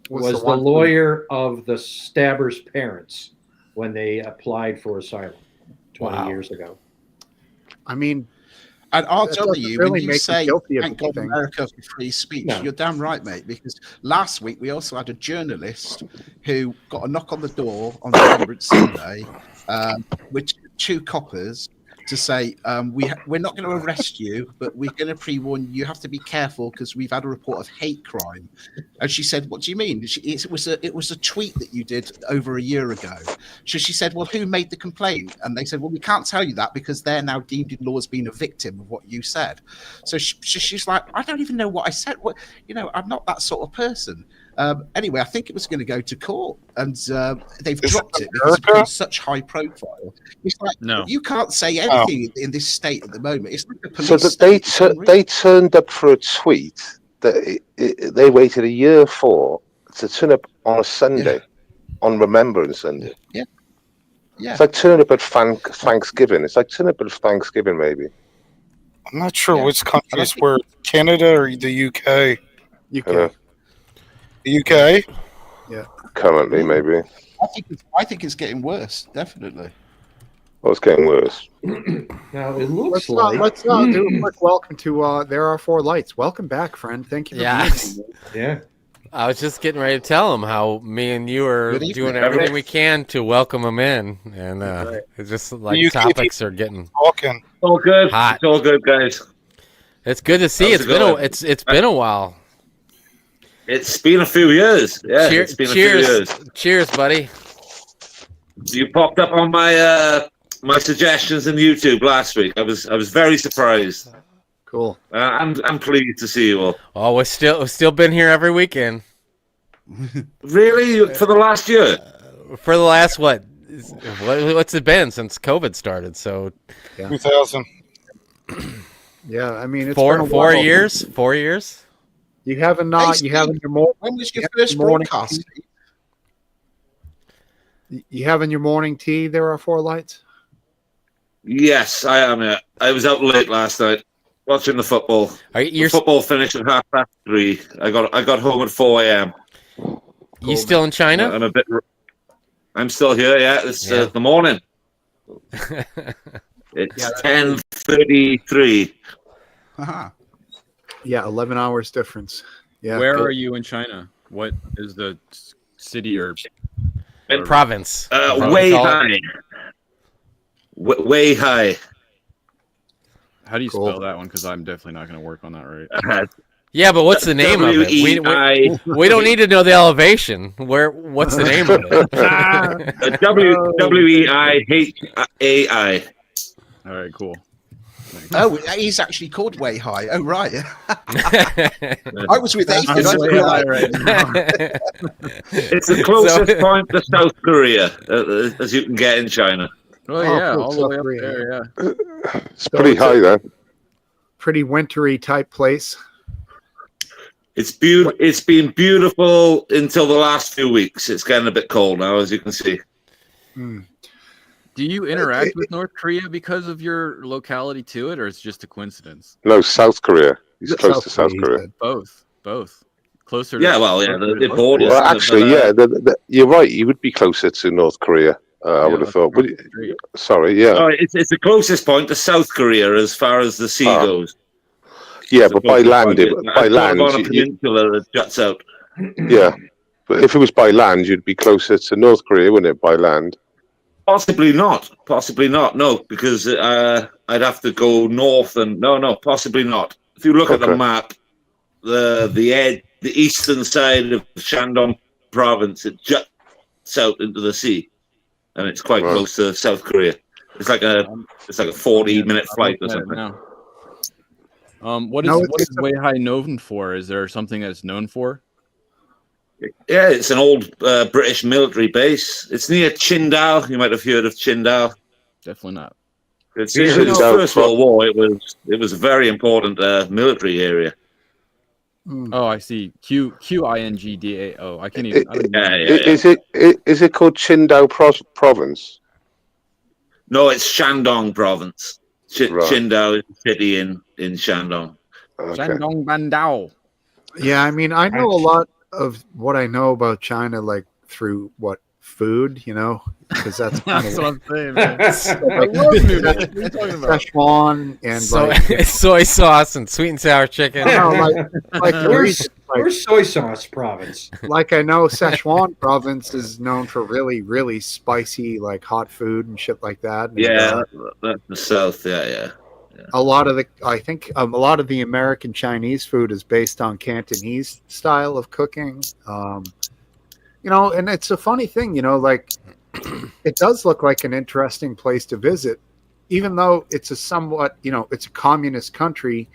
B: was the lawyer of the stabbers' parents when they applied for asylum 20 years ago.
A: I mean,
D: and I'll tell you,
A: really
D: when you say thank God
A: anything.
D: America for free speech, you're damn right, mate. Because last week we also had a journalist who got a knock on the door on Remembrance Sunday with two coppers to say, we're not going to arrest you, but we're going to pre-warn you. You have to be careful because we've had a report of hate crime. And she said, "What do you mean?" It was a tweet that you did over a year ago. So she said, "Well, who made the complaint?" And they said, "Well, we can't tell you that because they're now deemed in law as being a victim of what you said." So she's like, "I don't even know what I said. I'm not that sort of person." Anyway, I think it was going to go to court, and they've dropped it because it's been such high profile. It's like,
E: no,
D: you can't say anything in this state at the moment. It's like a police
C: So that they turned up for a tweet that they waited a year for to turn up on a Sunday, on Remembrance Sunday.
D: Yeah.
C: It's like turning up at Thanksgiving. It's like turning up at Thanksgiving, maybe.
G: I'm not sure which countries were Canada or the UK.
A: UK.
G: The UK?
A: Yeah.
C: Currently, maybe.
D: I think it's getting worse, definitely.
C: Well, it's getting worse.
B: Now, it looks
A: Let's do a quick welcome to There Are Four Lights. Welcome back, friend. Thank you for being here.
B: Yeah.
F: I was just getting ready to tell him how me and you are doing everything we can to welcome him in, and it's just like topics are getting
G: talking.
H: All good.
F: Hot.
H: It's all good, guys.
F: It's good to see. It's been a while.
H: It's been a few years. Yeah, it's been a few years.
F: Cheers, buddy.
H: You popped up on my my suggestions on YouTube last week. I was very surprised.
A: Cool.
H: I'm pleased to see you all.
F: Oh, we've still been here every weekend.
H: Really? For the last year?
F: For the last what's it been since COVID started? So
G: 2000.
A: Yeah, I mean it's
F: four
A: been a while.
F: years. 4 years.
A: You haven't your
D: when was your first broadcast?
A: You having your morning tea? There Are Four Lights.
H: Yes, I am. I was out late last night watching the football. The football finished at 3:30. I got home at 4 a.m.
F: You still in China?
H: I'm still here. Yeah, it's the morning. It's 10:33.
A: Yeah, 11 hours difference. Yeah.
E: Where are you in China? What is the city or
F: province?
H: Way high. Way high.
E: How do you spell that one? Because I'm definitely not going to work on that right.
F: Yeah, but what's the name of it? We don't need to know the elevation. What's the name of it?
H: WEIHAI.
E: All right, cool.
D: Oh, he's actually called Way High. Oh, right. I was with
A: That's
D: Aphid.
A: way high right now.
H: It's the closest point to South Korea as you can get in China.
E: Oh yeah,
A: cool.
E: all the way
A: South
E: up
A: Korea,
E: there. Yeah.
C: It's pretty
A: it's a-
C: high then.
A: Pretty wintry type place.
H: It's beautiful. It's been beautiful until the last few weeks. It's getting a bit cold now, as you can see.
A: Hmm.
E: Do you interact with North Korea because of your locality to it, or it's just a coincidence?
C: No, South Korea. He's close to South
A: he
C: Korea.
A: said.
E: Both. Closer. To
H: Yeah, well, yeah,
E: closer
H: the
E: to
H: borders.
C: Well, actually, yeah, you're right. He would be closer to North Korea. I would have thought. But, sorry, yeah.
H: Oh, it's the closest point to South Korea as far as the sea goes.
C: Yeah,
H: It's
C: but
H: the
C: by
H: closest
C: land,
H: point.
C: by
H: It's sort of
C: land,
H: on a peninsula that juts out.
C: yeah. But if it was by land, you'd be closer to North Korea, wouldn't it? By land.
H: Possibly not. Possibly not. No, because I'd have to go north and no, possibly not. If you look at the
C: Okay.
H: map, the eastern side of Shandong province, it juts out into the sea, and it's quite
C: Right.
H: close to South Korea. It's like a 40-minute flight or something.
E: What is Weihai known for? Is there something that's known for?
H: Yeah, it's an old British military base. It's near Qingdao. You might have heard of Qingdao.
E: Definitely not.
H: It's First World War. It was a very important military area.
E: Oh, I see. Qingdao. I can't even.
C: Is it called Qingdao province?
H: No, it's Shandong province.
C: Right.
H: Qingdao is a city in Shandong.
C: Okay.
E: Shandong Bandao.
A: Yeah, I mean, I know a lot of what I know about China, like through food, because that's kind
E: That's
A: of
E: what I'm saying, man.
A: I
E: love noodles. What are you talking about?
A: Szechuan and
F: soy sauce and sweet and sour chicken.
B: Where's soy sauce province?
A: Like I know Szechuan province is known for really, really spicy, like hot food and shit like that. And,
H: Yeah, that's the south. Yeah.
A: a lot of the American Chinese food is based on Cantonese style of cooking. And it's a funny thing, like it does look like an interesting place to visit, even though it's a somewhat, it's a communist country.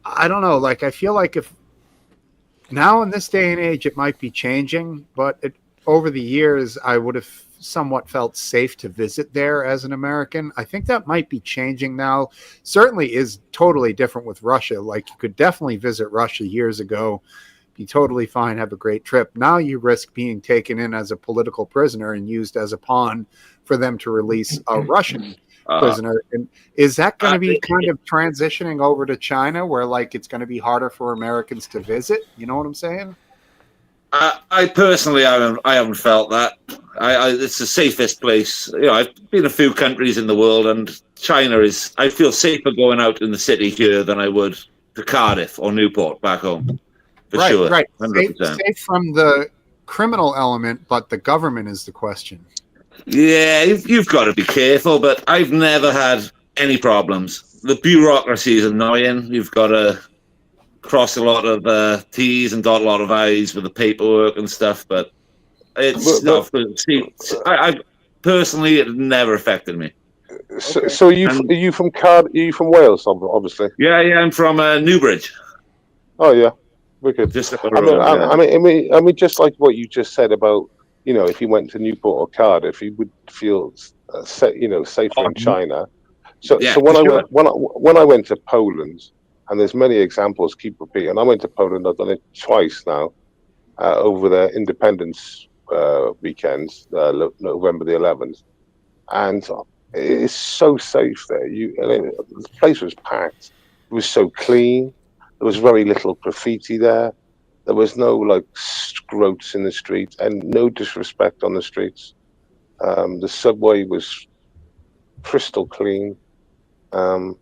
A: I don't know. Like, I feel like if now in this day and age, it might be changing, but over the years, I would have somewhat felt safe to visit there as an American. I think that might be changing now. Certainly is totally different with Russia. Like, you could definitely visit Russia years ago, be totally fine, have a great trip. Now you risk being taken in as a political prisoner and used as a pawn for them to release a Russian prisoner. And is that going to be kind of transitioning over to China, where like it's going to be harder for Americans to visit? You know what I'm saying?
H: I personally, I haven't felt that. It's the safest place. I've been a few countries in the world, and China is. I feel safer going out in the city here than I would to Cardiff or Newport back home. For sure,
A: right.
H: 100%.
A: Safe from the criminal element, but the government is the question.
H: Yeah, you've got to be careful, but I've never had any problems. The bureaucracy is annoying. You've got to cross a lot of T's and dot a lot of I's with the paperwork and stuff, but it's stuff. I personally, it never affected me.
C: So are you from Cardiff? Are you from Wales? Obviously.
H: Yeah, I'm from Newbridge.
C: Oh yeah, wicked.
H: Just up the road.
C: I mean, just like what you just said about, if you went to Newport or Cardiff, you would feel, safer in China. So when I went to Poland, and there's many examples, keep repeating. I went to Poland. I've done it twice now, over their Independence weekends, November the 11th, and it's so safe there. The place was packed. It was so clean. There was very little graffiti there. There was no scrotes in the streets, and no disrespect on the streets. The subway was crystal clean. And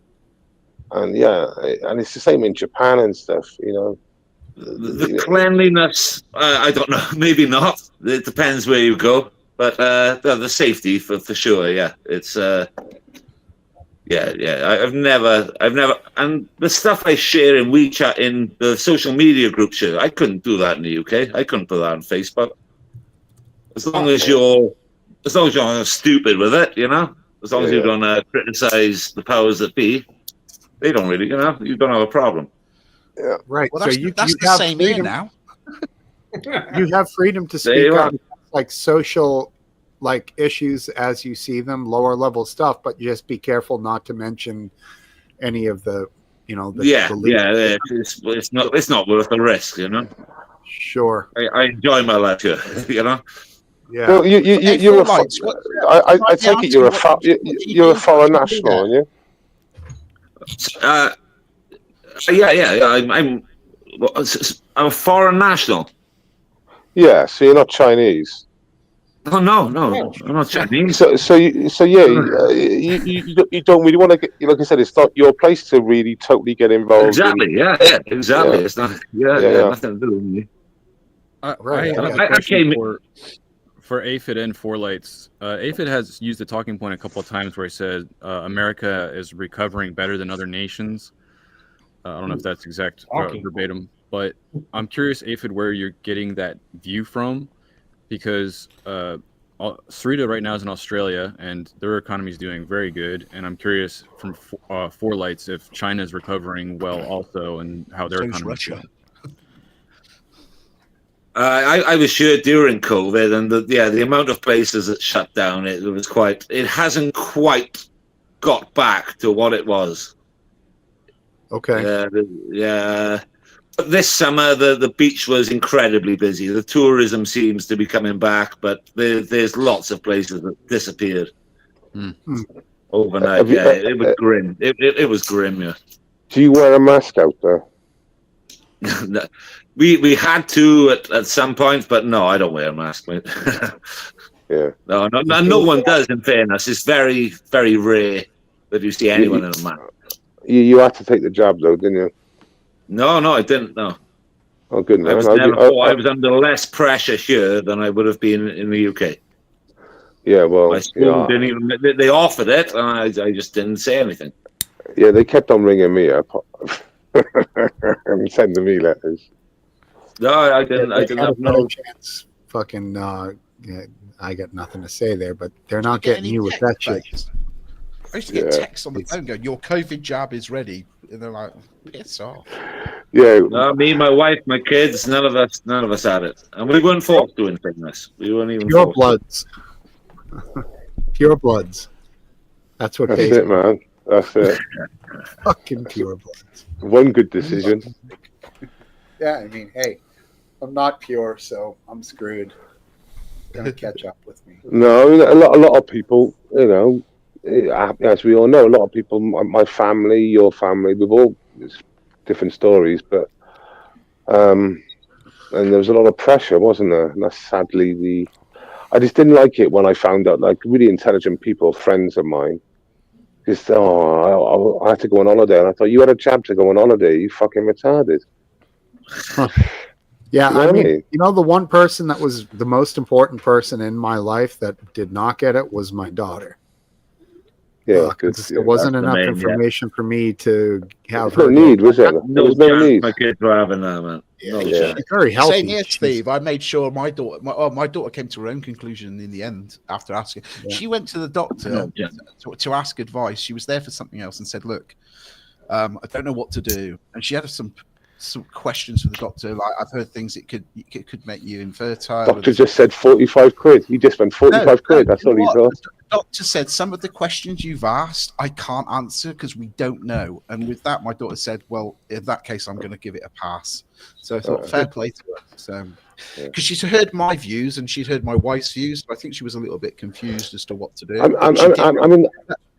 C: it's the same in Japan and stuff,
H: The cleanliness, I don't know, maybe not. It depends where you go, but the safety for sure. Yeah, it's I've never, and the stuff I share in WeChat in the social media group share, I couldn't do that in the UK. I couldn't put that on Facebook. As long as you're stupid with it, As long as you don't criticize the powers that be, they don't really, you don't have a problem.
C: Yeah.
A: Right.
D: Well,
A: So
D: that's
A: you
D: the
A: have
D: same here
A: freedom.
D: now.
A: You have freedom to
H: There you
A: speak
H: are.
A: on like social like issues as you see them, lower level stuff, but just be careful not to mention any of the, the
H: it's not worth the risk,
A: Sure.
H: I enjoy my life here,
A: Yeah.
C: Well, you're a.
D: Lights,
C: I take it you're a foreign national, aren't you?
H: I'm a foreign national.
C: Yeah, so you're not Chinese.
H: Oh no, I'm not Chinese.
C: You don't really want to get, like I said, it's not your place to really totally get involved.
H: Exactly. Exactly. It's not. Nothing to do with me.
A: Right.
E: I have a question for Aphid and Four Lights. Aphid has used the talking point a couple of times where he said America is recovering better than other nations. I don't know if that's exact verbatim, but I'm curious, Aphid, where you're getting that view from, because Sarita right now is in Australia and their economy is doing very good, and I'm curious from Four Lights if China is recovering well also and how their economy is doing.
H: I was sure during COVID, and the amount of places that shut down, it hasn't quite got back to what it was.
A: Okay.
H: But this summer, the beach was incredibly busy. The tourism seems to be coming back, but there's lots of places that disappeared overnight. It was grim. It was grim. Yeah.
C: Do you wear a mask out there?
H: We had to at some point, but no, I don't wear a mask, mate.
C: Yeah.
H: No one does. In fairness, it's very, very rare that you see anyone in a mask.
C: You had to take the jab though, didn't you?
H: No, I didn't. No.
C: Oh, good man.
H: I was under less pressure here than I would have been in the UK.
C: Yeah, well,
H: my school didn't even. They offered it, and I just didn't say anything.
C: Yeah, they kept on ringing me up and sending me letters.
H: No, I didn't. I didn't have no
A: chance. Fucking, I got nothing to say there, but they're not getting you with that shit.
D: I used to get texts on the phone going, "Your COVID jab is ready," and they're like, "Piss off."
C: Yeah.
H: No, me, my wife, my kids, none of us had it, and we weren't forced to anything. We weren't even
A: pure bloods. Pure bloods. That's what.
C: That's it, man. That's it.
A: Fucking pure bloods.
C: One good decision.
A: Yeah, I mean, hey, I'm not pure, so I'm screwed. Don't catch up with me.
C: No, a lot of people, as we all know, a lot of people, my family, your family, we've all different stories, but and there was a lot of pressure, wasn't there? And that's sadly I just didn't like it when I found out, like, really intelligent people, friends of mine, just I had to go on holiday, and I thought, you had a jab to go on holiday, you fucking retarded.
A: Yeah, I mean, the one person that was the most important person in my life that did not get it was my daughter.
C: Yeah,
A: there wasn't enough information for me to have her.
C: No need, was there?
H: No need. My kids were having that, man.
A: Yeah, she's very healthy.
D: Same here, Steve. I made sure my daughter came to her own conclusion in the end after asking. Yeah. She went to the doctor to ask advice. She was there for something else and said, "Look, I don't know what to do." And she had some questions for the doctor, like, I've heard things it could make you infertile.
C: Doctor just said 45 quid. He just spent 45 quid. That's all he thought.
D: The doctor said, some of the questions you've asked I can't answer because we don't know. And with that, my daughter said, well, in that case, I'm going to give it a pass. So I thought, fair play to her. So, because she's heard my views and she'd heard my wife's views, so I think she was a little bit confused as to what to do.
C: I mean,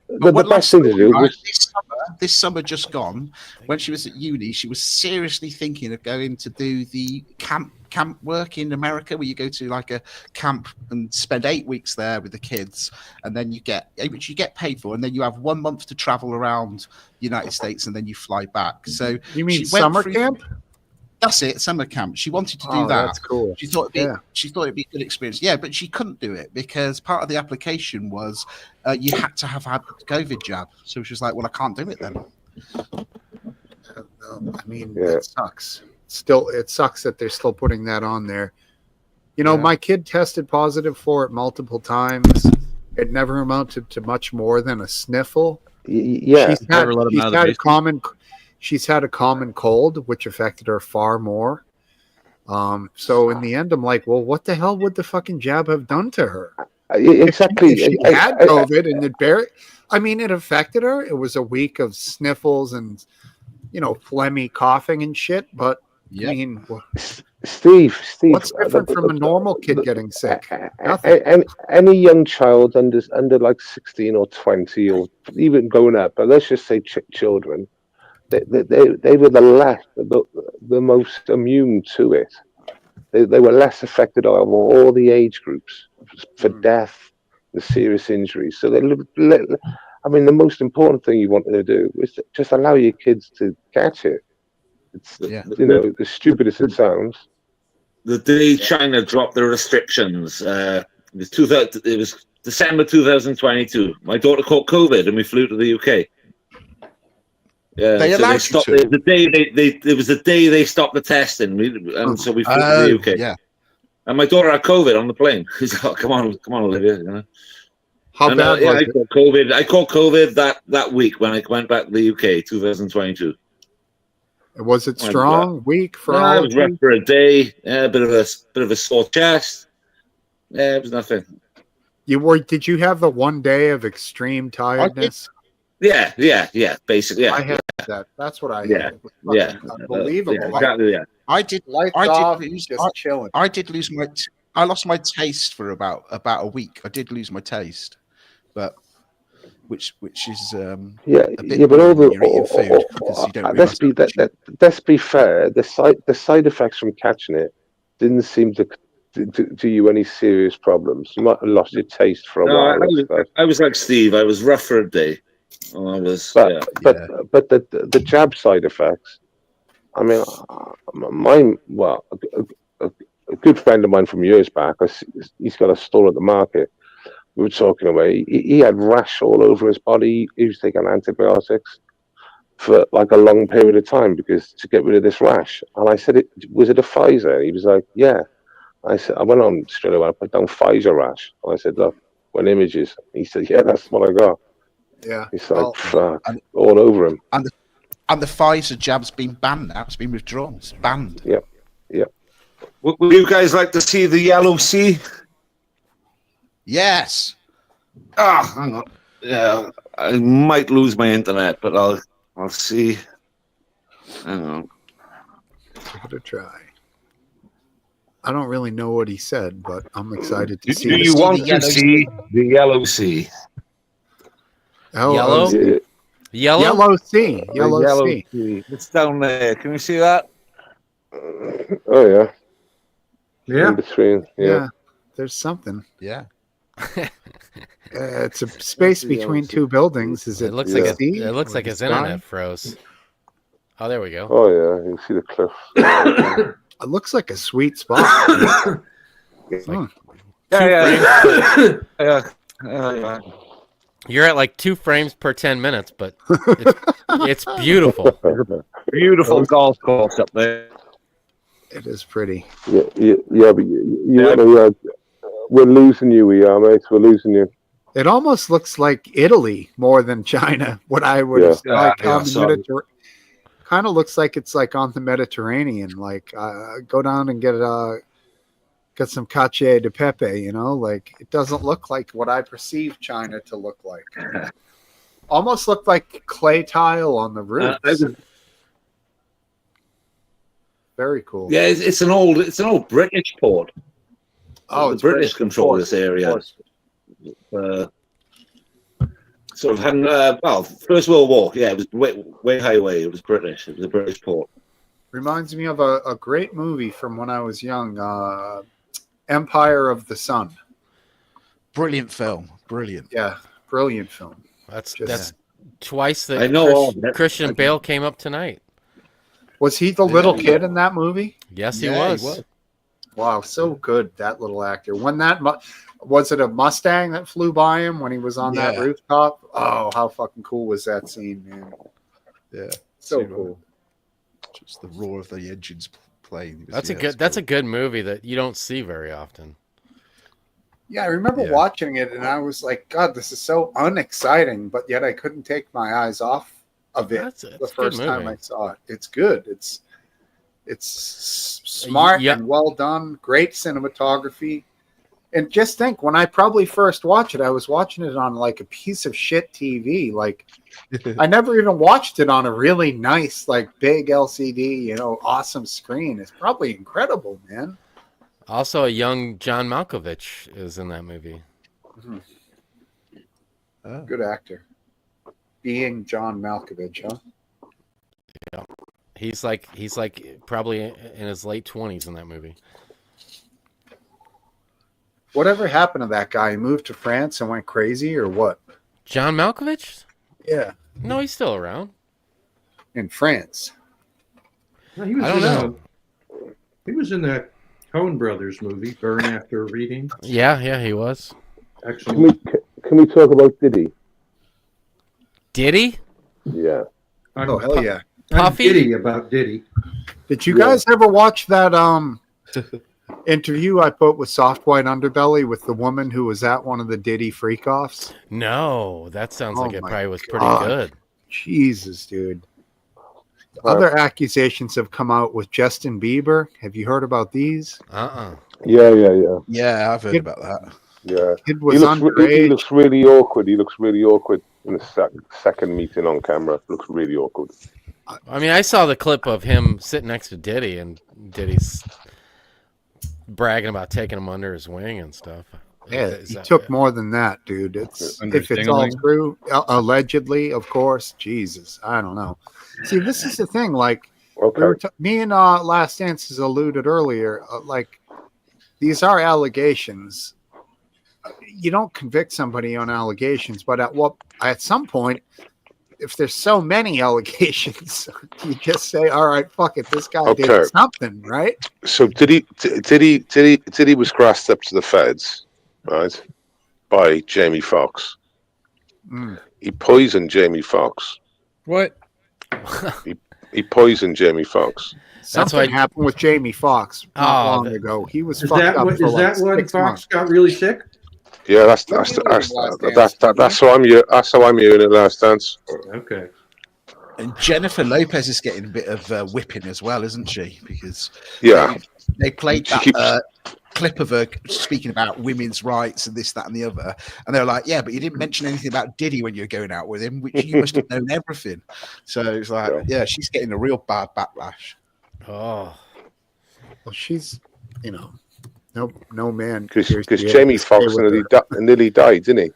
C: the best thing to do was
D: this summer just gone, when she was at uni, she was seriously thinking of going to do the camp work in America, where you go to like a camp and spend 8 weeks there with the kids, and then which you get paid for, and then you have 1 month to travel around the United States, and then you fly back. So
A: you mean summer camp?
D: That's it, summer camp. She wanted to do that.
A: That's cool.
D: She thought it'd be a good experience. Yeah, but she couldn't do it because part of the application was you had to have had the COVID jab. So she was like, "Well, I can't do it then."
A: I mean, that sucks. Still, it sucks that they're still putting that on there. My kid tested positive for it multiple times, it never amounted to much more than a sniffle.
C: Yeah,
I: Never let 'em out of the basement.
A: She's had a common cold, which affected her far more. So in the end, I'm like, well, what the hell would the fucking jab have done to her?
C: exactly.
A: If she had COVID and it affected her. It was a week of sniffles and, phlegmy coughing and shit. But
D: Yeah.
A: I mean,
C: Steve,
A: what's different from a normal kid getting sick? Nothing.
C: Any young child under like 16 or 20 or even going up, but let's just say children, they were the most immune to it. They were less affected out of all the age groups for death, the serious injuries. So the most important thing you wanted to do was to just allow your kids to catch it. It's as stupid as it sounds.
H: The day China dropped the restrictions, it was December 2022. My daughter caught COVID and we flew to the UK. Yeah,
D: They
H: so
D: allowed
H: they
D: you
H: stopped
D: to?
H: the day it was the day they stopped the testing, so we flew to the UK.
D: Yeah.
H: And my daughter had COVID on the plane. She's like, "Come on, Olivia."
A: How bad was it?
H: I caught COVID that week when I went back to the UK, 2022.
A: Was it strong? Weak for
H: I
A: all
H: was
A: of
H: rough
A: you?
H: for a day. A bit of a sore chest. Yeah, it was nothing.
A: Did you have the one day of extreme tiredness?
H: Yeah, basically, yeah.
A: I had that. That's what I had.
H: Yeah,
A: It was fucking
H: yeah,
A: unbelievable.
H: exactly, yeah.
D: I did
A: Lights
D: I did
A: off,
D: lose
A: just chilling.
D: I did lose I lost my taste for about a week. I did lose my taste, but which is a bit
C: but
D: when you're eating food because you don't
C: let's
D: realize
C: let's be fair. The side effects from catching it didn't seem to do you any serious problems. You might have lost your taste for a while.
H: I was like Steve. I was rough for a day.
C: But the jab side effects. I mean, a good friend of mine from years back. He's got a store at the market. We were talking about. He had rash all over his body. He was taking antibiotics for like a long period of time to get rid of this rash. And I said, was it a Pfizer? He was like, yeah. I said, I went on straight away. I put down Pfizer rash. And I said, look, when images. He said, yeah, that's what I got.
A: Yeah.
C: It's like fuck, all over him.
D: And the Pfizer jab's been banned now. It's been withdrawn. It's banned.
C: Yep.
H: Would you guys like to see the yellow sea?
D: Yes.
H: Hang on. Yeah, I might lose my internet, but I'll see. Hang on.
A: Give it a try. I don't really know what he said, but I'm excited to see.
H: Do you want to see the yellow sea?
F: Yellow sea.
A: Yellow sea.
H: It's down there. Can you see that?
C: Oh yeah.
B: Yeah.
C: In between. Yeah.
A: There's something.
D: Yeah.
A: It's a space between two buildings. Is it?
F: It looks like it looks like his internet froze. Oh, there we go.
C: Oh yeah, you see the cliff.
A: It looks like a sweet spot.
H: Yeah.
F: You're at like 2 frames per 10 minutes, but it's beautiful.
I: Beautiful golf course up there.
A: It is pretty.
C: Yeah, but we're losing you, we are, mate. We're losing you.
A: It almost looks like Italy more than China. What I would have kind of looks like it's like on the Mediterranean. Like go down and get some cacio de pepe. Like it doesn't look like what I perceive China to look like. Almost looked like clay tile on the roof. Very cool.
H: Yeah, it's an old British port.
A: Oh,
H: the British control this area. Sort of having First World War. Yeah, it was way highway. It was British. It was a British port.
A: Reminds me of a great movie from when I was young, Empire of the Sun.
D: Brilliant film. Brilliant.
A: Yeah, brilliant film.
F: That's twice that
H: I know
F: Christian Bale came up tonight.
A: Was he the little kid in that movie?
F: Yes, he was.
D: He was.
A: Wow, so good, that little actor. When was it a Mustang that flew by him when he was on that rooftop? Oh, how fucking cool was that scene, man?
D: Yeah,
A: so cool.
D: Just the roar of the engines playing.
F: That's a good movie that you don't see very often.
A: Yeah, I remember
D: Yeah.
A: watching it, and I was like, God, this is so unexciting, but yet I couldn't take my eyes off of it
F: That's
A: the
F: a good
A: first time
F: movie.
A: I saw it. It's good. It's smart
F: Yeah.
A: and well done. Great cinematography. And just think, when I probably first watched it, I was watching it on like a piece of shit TV. Like, I never even watched it on a really nice, like, big LCD, awesome screen. It's probably incredible, man.
F: Also, a young John Malkovich is in that movie.
D: Oh.
A: Good actor. Being John Malkovich, huh?
F: He's like probably in his late 20s in that movie.
A: Whatever happened to that guy? He moved to France and went crazy, or what?
F: John Malkovich?
A: Yeah,
F: No, he's still around.
A: in France.
B: No, he was
F: I don't know.
B: He was in that Coen Brothers movie, Burn After Reading.
F: Yeah, he was.
B: Excellent.
C: Can we talk about Diddy?
F: Did he?
C: Yeah.
A: Oh hell yeah!
B: I'm
F: Puffy?
B: giddy about Diddy.
A: Did you guys ever watch that interview I put with Soft White Underbelly with the woman who was at one of the Diddy freak-offs?
F: No, that sounds
A: Oh
F: like it
A: my
F: probably was pretty
A: God.
F: good.
A: Jesus, dude. Other accusations have come out with Justin Bieber. Have you heard about these?
C: Yeah.
D: Yeah, I've heard about that.
C: Yeah.
A: Kid was underage.
C: He looks really awkward. He looks really awkward in the second meeting on camera. Looks really awkward.
F: I mean, I saw the clip of him sitting next to Diddy, and Diddy's bragging about taking him under his wing and stuff.
A: Yeah, he took more than that, dude. If it's all true, allegedly, of course. Jesus, I don't know. See, this is the thing. Like, me and Last Dance has alluded earlier. Like, these are allegations. You don't convict somebody on allegations, but at some point, if there's so many allegations, you just say, "All right, fuck it, this guy did something," right?
C: So Diddy was grassed up to the feds, right, by Jamie Foxx. He poisoned Jamie Foxx.
E: What?
C: He poisoned Jamie Foxx.
A: Something happened with Jamie Foxx not long ago. He was fucked up for like 6
B: when
A: months.
B: Fox got really sick?
C: Yeah, that's how I'm hearing it. Last Dance.
B: Okay.
D: And Jennifer Lopez is getting a bit of whipping as well, isn't she? Because they played that clip of her speaking about women's rights and this, that, and the other, and they were like, "Yeah, but you didn't mention anything about Diddy when you were going out with him, which you must have known everything." So it's like, yeah, she's getting a real bad backlash.
F: Oh,
A: well, she's, no man.
C: Because Jamie Foxx nearly died, didn't he?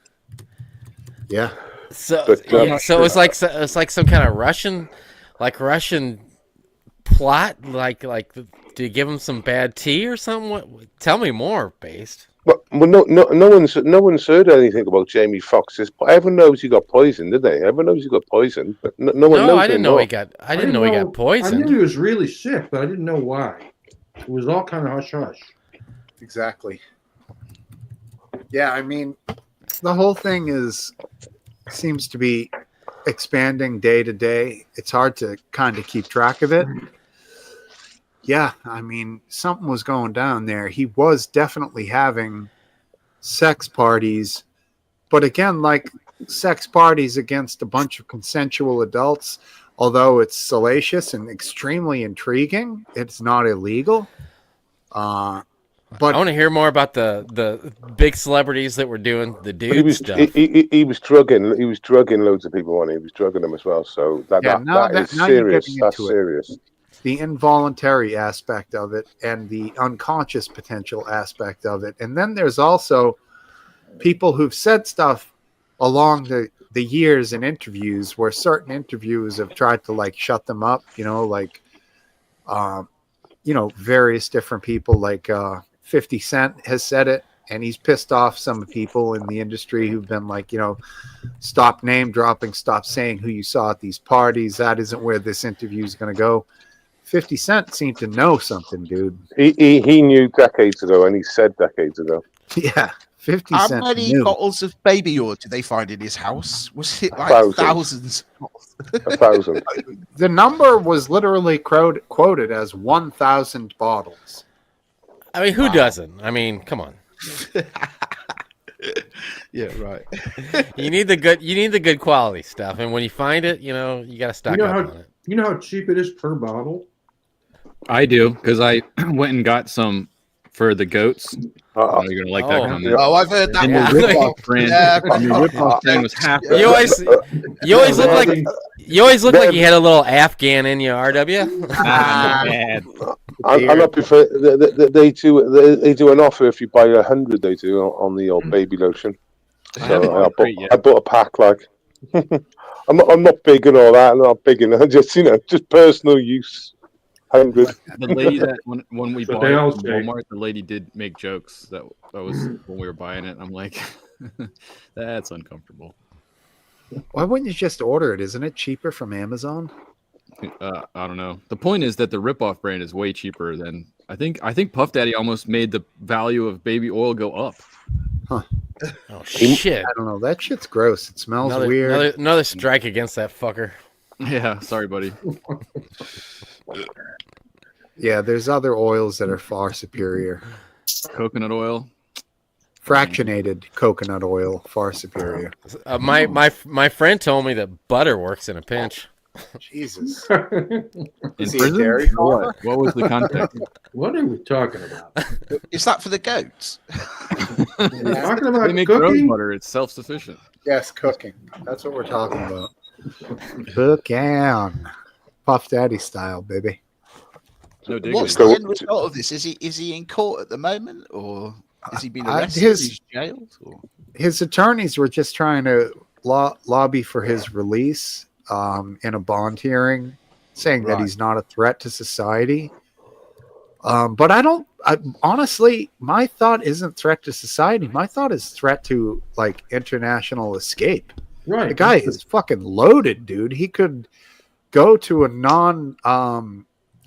A: Yeah.
F: So it's like some kind of Russian plot. Like, do you give him some bad tea or something? Tell me more, Based.
C: Well, no one's heard anything about Jamie Foxx. Everyone knows he got poisoned, didn't they? Everyone knows he got poisoned, but no one knows.
F: I didn't know he got. I didn't know he got poisoned.
B: I knew he was really sick, but I didn't know why. It was all kind of hush hush.
A: Exactly. Yeah, I mean, the whole thing seems to be expanding day to day. It's hard to kind of keep track of it. Yeah, I mean, something was going down there. He was definitely having sex parties, but again, like sex parties against a bunch of consensual adults, although it's salacious and extremely intriguing, it's not illegal. But
F: I want to hear more about the big celebrities that were doing the dude stuff.
C: He was drugging loads of people, he was drugging them as well. So that is serious. That's serious.
A: The involuntary aspect of it and the unconscious potential aspect of it. And then there's also people who've said stuff along the years in interviews where certain interviews have tried to like shut them up, various different people, like 50 Cent has said it, and he's pissed off some people in the industry who've been like, stop name dropping, stop saying who you saw at these parties. That isn't where this interview is going to go. 50 Cent seemed to know something, dude.
C: He knew decades ago, and he said decades ago.
A: Yeah, 50
D: How
A: Cent
D: many
A: knew.
D: bottles of baby oil did they find in his house? Was it like thousands?
C: 1,000.
A: The number was literally quoted as 1,000 bottles.
F: I mean, who doesn't? I mean, come on.
D: Yeah, right.
F: You need the good quality stuff, and when you find it, you got to stock up on it.
B: You know how cheap it is per bottle?
E: I do, because I went and got some for the goats.
C: Uh-oh.
E: You're gonna like
F: Oh.
E: that comment.
D: Oh, I've heard that
E: And
F: Yeah.
E: the rip-off brand,
D: Yeah.
E: and the rip-off brand was half.
F: You always look like you had a little Afghan in you, RW.
E: bad.
C: I'm not prefer. They do an offer if you buy 100. They do on the old baby lotion.
E: I haven't
C: So
E: bought it yet.
C: I bought a pack. Like I'm not big and all that. I'm not big enough. Just just personal use. 100.
E: The lady that when we
B: But
E: bought
B: they
E: it
B: all
E: from
B: say-
E: Walmart, the lady did make jokes. That was when we were buying it. I'm like, that's uncomfortable.
A: Why wouldn't you just order it? Isn't it cheaper from Amazon?
E: I don't know. The point is that the rip-off brand is way cheaper than I think Puff Daddy almost made the value of baby oil go up.
F: Oh shit!
A: I don't know. That shit's gross. It smells weird.
F: Another strike against that fucker.
E: Yeah, sorry, buddy.
A: Yeah, there's other oils that are far superior.
E: Coconut oil.
A: Fractionated coconut oil, far superior.
F: My friend told me that butter works in a pinch.
A: Jesus.
E: In
A: Is he a
E: prison?
A: dairy
E: Or
A: farmer?
E: what was the context?
B: What are we talking about?
D: Is that for the goats?
B: We're talking about
E: They make their own
B: cooking?
E: butter. It's self-sufficient.
A: Yes, cooking. That's what we're talking about. Cooking. Puff Daddy style, baby.
E: No diggity.
D: What's the end result of this? Is he in court at the moment, or has he been arrested? He's jailed? Or?
A: His attorneys were just trying to lobby for his release in a bond hearing, saying that he's not a threat to society. But honestly, my thought isn't threat to society. My thought is threat to like international escape.
B: Right.
A: The guy is fucking loaded, dude. He could go to a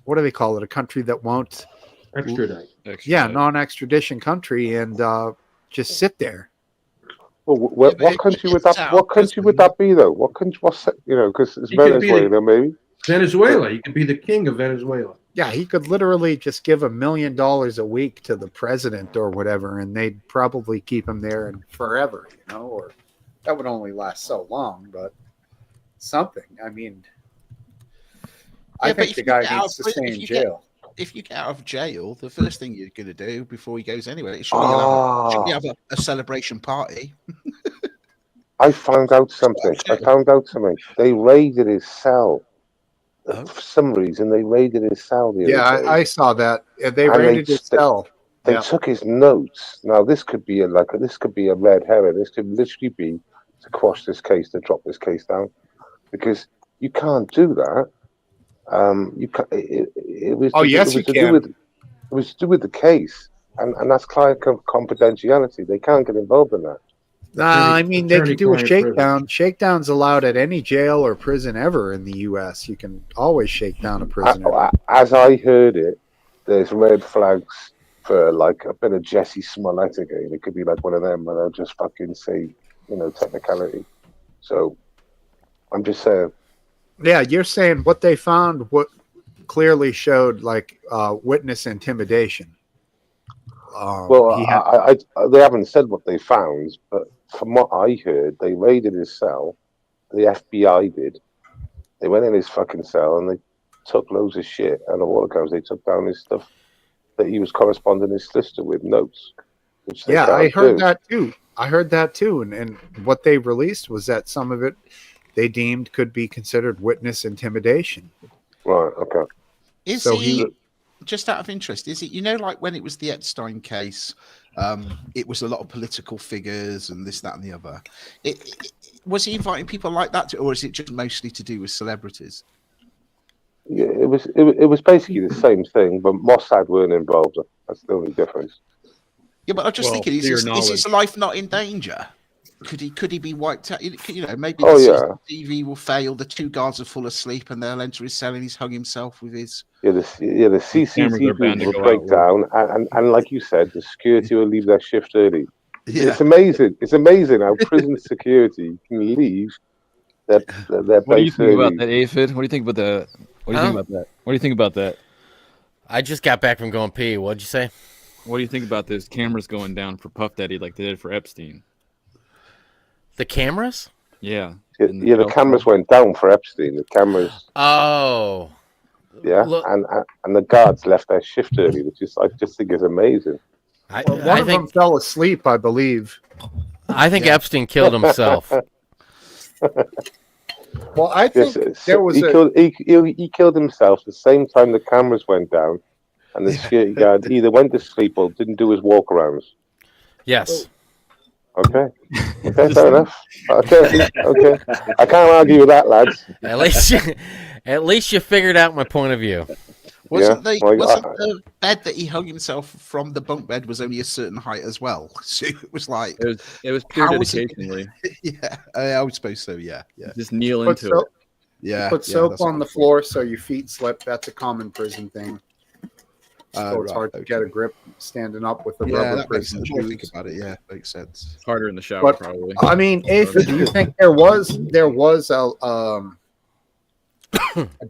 A: what do they call it? A country that won't
B: extradite.
A: Yeah, non-extradition country, and just sit there.
C: Well, what country would that? What country would that be, though? What country? What's because it's Venezuela, maybe.
B: Venezuela. You could be the king of Venezuela.
A: Yeah, he could literally just give $1 million a week to the president or whatever, and they'd probably keep him there and forever, or that would only last so long, but something. I mean, I think the guy needs to stay in jail.
D: If you get out of jail, the first thing you're going to do before he goes anywhere is should have a celebration party.
C: I found out something. They raided his cell. For some reason, they raided his cell.
A: I saw that. They raided his cell.
C: They took his notes. Now, this could be a red herring. This could literally be to quash this case, to drop this case down, because you can't do that. You can. It was. It was to do with the case, and that's client confidentiality. They can't get involved in that.
A: I mean, they can do a shakedown. Shakedown's allowed at any jail or prison ever in the U.S. You can always shake down a prisoner.
C: As I heard it, there's red flags for like a bit of Jesse Smollett again. It could be like one of them where they'll just fucking say, technicality. So I'm just saying. Yeah,
A: you're saying what they found, what clearly showed like witness intimidation.
C: They haven't said what they found, but from what I heard, they raided his cell. The FBI did. They went in his fucking cell and they took loads of shit. And all accounts, they took down his stuff that he was corresponding his sister with, notes.
A: I heard that too. And what they released was that some of it they deemed could be considered witness intimidation.
C: Right. Okay.
D: Just out of interest, is it, like when it was the Epstein case, it was a lot of political figures and this, that, and the other. Was he inviting people like that, or is it just mostly to do with celebrities?
C: Yeah, it was basically the same thing, but Mossad weren't involved. That's the only difference.
D: Yeah, but I'm just thinking, is his life not in danger? Could he be wiped out? Maybe the CCTV will fail. The 2 guards are full asleep, and they'll enter his cell, and he's hung himself with his.
C: The CCTV will break down, and like you said, the security will leave their shift early. Yeah. It's amazing. It's amazing how prison security can leave their
E: What do you
C: base
E: think
C: early.
E: about that, Aphid? What do you think about that? What do you think about that? What do you think about that?
F: I just got back from going pee. What'd you say?
E: What do you think about those cameras going down for Puff Daddy like they did for Epstein?
F: The cameras?
E: Yeah.
C: Yeah, the cameras went down for Epstein. The cameras.
F: Oh.
C: Yeah,
F: Look,
C: and the guards left their shift early, which is I just think is amazing.
A: One of them fell asleep, I believe.
F: I think Epstein killed himself.
A: Well, I think there was
C: he killed himself the same time the cameras went down, and the security guard either went to sleep or didn't do his walk arounds.
F: Yes.
C: Okay, fair enough. Okay. I can't argue with that, lads.
F: At least you figured out my point of view.
D: Wasn't the bed that he hung himself from, the bunk bed, was only a certain height as well? So it was like
E: it was pure dedication.
D: Yeah, I would suppose so. Yeah.
E: Just kneel into it.
A: Yeah, put soap on the floor so your feet slip. That's a common prison thing. So it's hard to get a grip standing up with the rubber prison shoes.
D: Think about it. Yeah, makes sense.
E: It's harder in the shower, probably.
A: I mean, if do you think there was a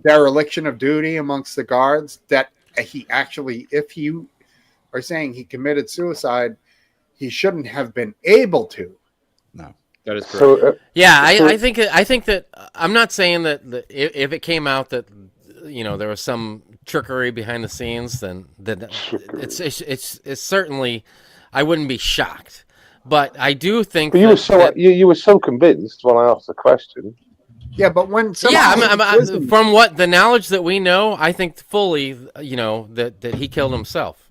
A: dereliction of duty amongst the guards that he actually, if you are saying he committed suicide, he shouldn't have been able to?
D: No,
E: that is correct.
F: So, I think that I'm not saying that if it came out that there was some trickery behind the scenes, then it's certainly, I wouldn't be shocked. But I do think.
C: But you were so convinced when I asked the question.
A: Yeah, but when
F: from what the knowledge that we know, I think fully, that he killed himself.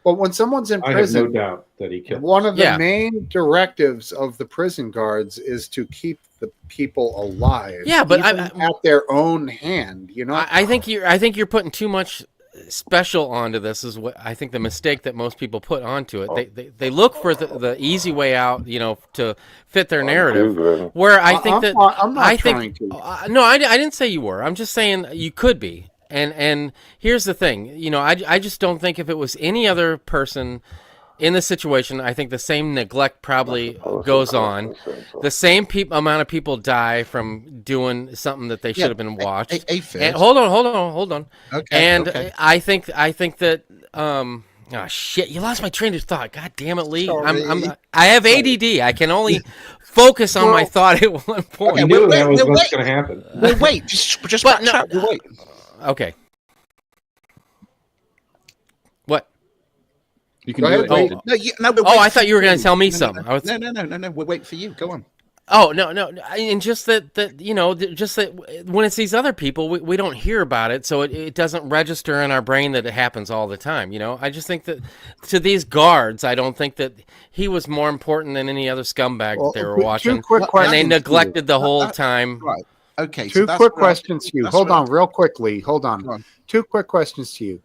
A: But when someone's in prison,
B: I have no doubt that he killed.
A: One of the main directives of the prison guards is to keep the people alive.
F: Yeah, but
A: at their own hand,
F: I think you're putting too much special onto this. Is what I think the mistake that most people put onto it. They look for the easy way out, to fit their narrative. Where I think
A: I'm not trying to.
F: No, I didn't say you were. I'm just saying you could be. And here's the thing, I just don't think if it was any other person in the situation, I think the same neglect probably goes on. The same amount of people die from doing something that they should have been watched. And hold on. Okay. And I think that oh shit! You lost my train of thought. God damn it, Lee! I have ADD. I can only focus on my thought at one point.
B: You knew that was what's going to happen.
D: Wait, just wait.
F: Okay. What?
E: You can do it.
F: I thought you were going to tell me something.
D: No. We're waiting for you. Go on.
F: Oh no! And just that just that when it's these other people, we don't hear about it, so it doesn't register in our brain that it happens all the time. I just think that to these guards, I don't think that he was more important than any other scumbag that they were watching, and they neglected the whole time.
D: Right. Okay.
A: Two quick questions to you. Hold on, real quickly. Hold on. Two quick questions to you.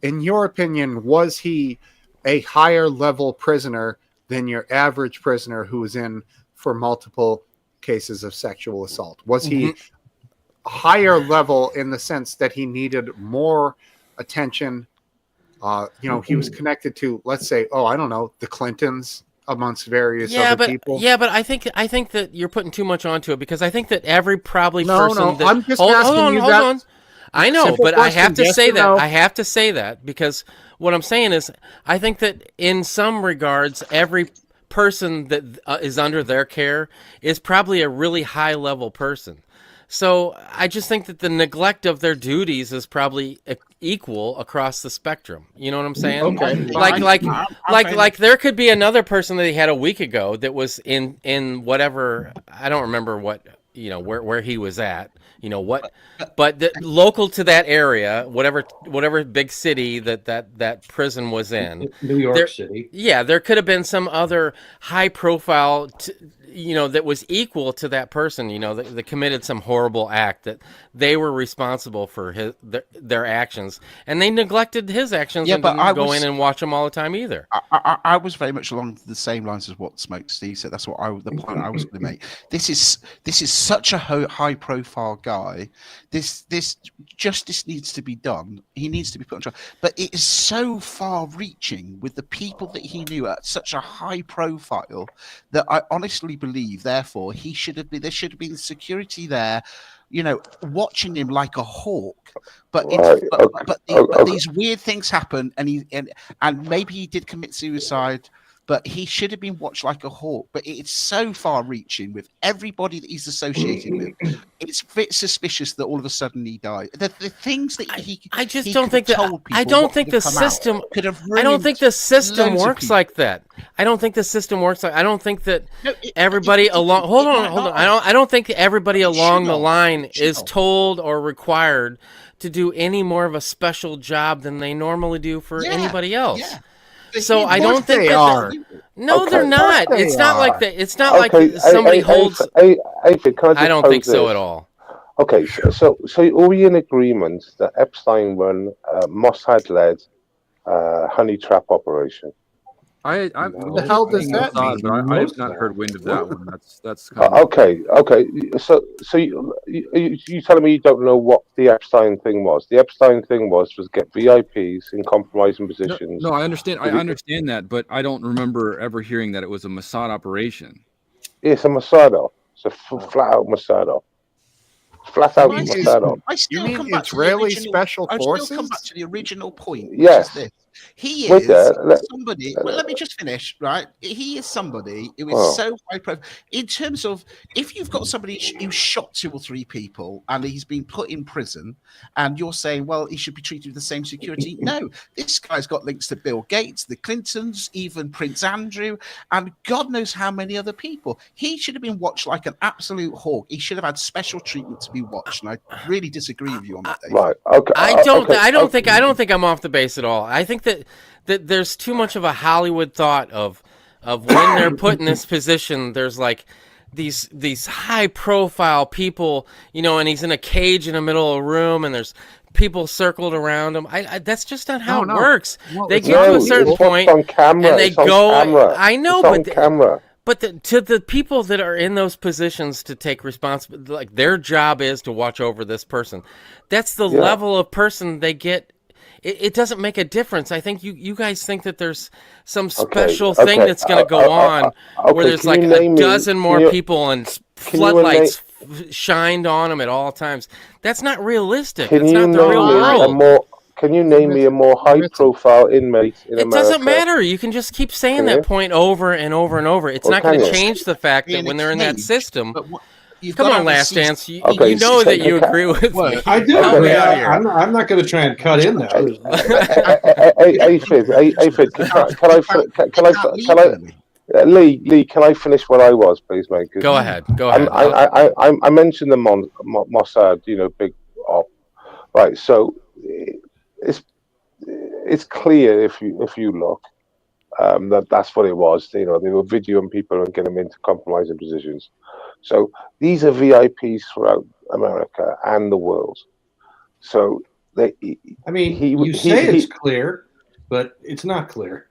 A: In your opinion, was he a higher level prisoner than your average prisoner who was in for multiple cases of sexual assault? Was he higher level in the sense that he needed more attention? He was connected to, let's say, the Clintons amongst various other people.
F: Yeah, but I think that you're putting too much onto it, because I think that every person.
A: I'm just asking you that.
F: Hold on. I know, but I have to say that. I have to say that because what I'm saying is, I think that in some regards, every person that is under their care is probably a really high level person. So I just think that the neglect of their duties is probably equal across the spectrum. You know what I'm saying?
A: Okay.
F: Like there could be another person that he had a week ago that was in whatever, I don't remember what, where he was at. But local to that area, whatever big city that prison was in,
B: New York City.
F: Yeah, there could have been some other high profile, that was equal to that person, that committed some horrible act that they were responsible for their actions, and they neglected his actions and didn't go in and watch them all the time either.
D: I was very much along the same lines as what Smokesteve said. That's the point I was going to make. This is such a high profile guy. This justice needs to be done. He needs to be put on trial. But it is so far reaching with the people that he knew at such a high profile that I honestly believe, therefore, there should have been security there watching him like a hawk. But
C: Right,
D: but these weird things happen, and maybe he did commit suicide. But he should have been watched like a hawk. But it's so far-reaching with everybody that he's associated with. It's a bit suspicious that all of a sudden he died. The things that
F: I just don't think that. I don't think the system
D: could have.
F: I don't think the system works like that. I don't think the system works like. I don't think that everybody along. Hold on. I don't think everybody along the line is told or required to do any more of a special job than they normally do for anybody else. Yeah. So I don't think
A: they are.
F: No, they're not. It's not like that. It's not like somebody holds.
C: I
F: don't think so at all.
C: Okay, so are we in agreement that Epstein run Mossad-led honey trap operation?
A: What the hell does that mean?
E: But I have not heard wind of that one. That's kind
C: of... Okay. So you telling me you don't know what the Epstein thing was? The Epstein thing was get VIPs in compromising positions.
E: No, I understand. I understand that, but I don't remember ever hearing that it was a Mossad operation.
C: It's a Mossad. It's a flat out Mossad. Flat out Mossad.
A: You mean Israeli special forces?
D: I still come back to the original point.
C: Yes.
D: Which is this. He is somebody. Well, let me just finish. Right, he is somebody who is so high profile in terms of if you've got somebody who shot 2 or 3 people and he's been put in prison, and you're saying, well, he should be treated with the same security. No, this guy's got links to Bill Gates, the Clintons, even Prince Andrew, and God knows how many other people. He should have been watched like an absolute hawk. He should have had special treatment to be watched. And I really disagree with you on that, Dave.
C: Right. Okay.
F: I don't think I'm off the base at all. I think that there's too much of a Hollywood thought of when they're put in this position. There's like these high profile people, and he's in a cage in the middle of a room, and there's people circled around him. That's just not how it works. They get to a certain point
C: on camera,
F: and they go.
C: Camera.
F: I know,
C: but camera.
F: But to the people that are in those positions to take responsibility, like their job is to watch over this person. That's the level of person they get. It doesn't make a difference. I think you guys think that there's some special thing that's going to go on where there's like a dozen more people and floodlights shined on them at all times. That's not realistic. It's not the real world.
C: Can you name me a more high-profile inmate in America?
F: It doesn't matter. You can just keep saying that point over and over and over. It's not going to change the fact that when they're in that system... Come on, Last Dance. You know that you agree with me.
B: I do. I'm not going to try and cut in there.
C: Aphid, Lee, can I finish where I was, please, mate?
F: Go ahead.
C: I mentioned the Mossad, big op. Right, so it's clear if you look that's what it was. They were videoing people and getting them into compromising positions. So these are VIPs throughout America and the world. So
B: you say it's clear, but it's not clear.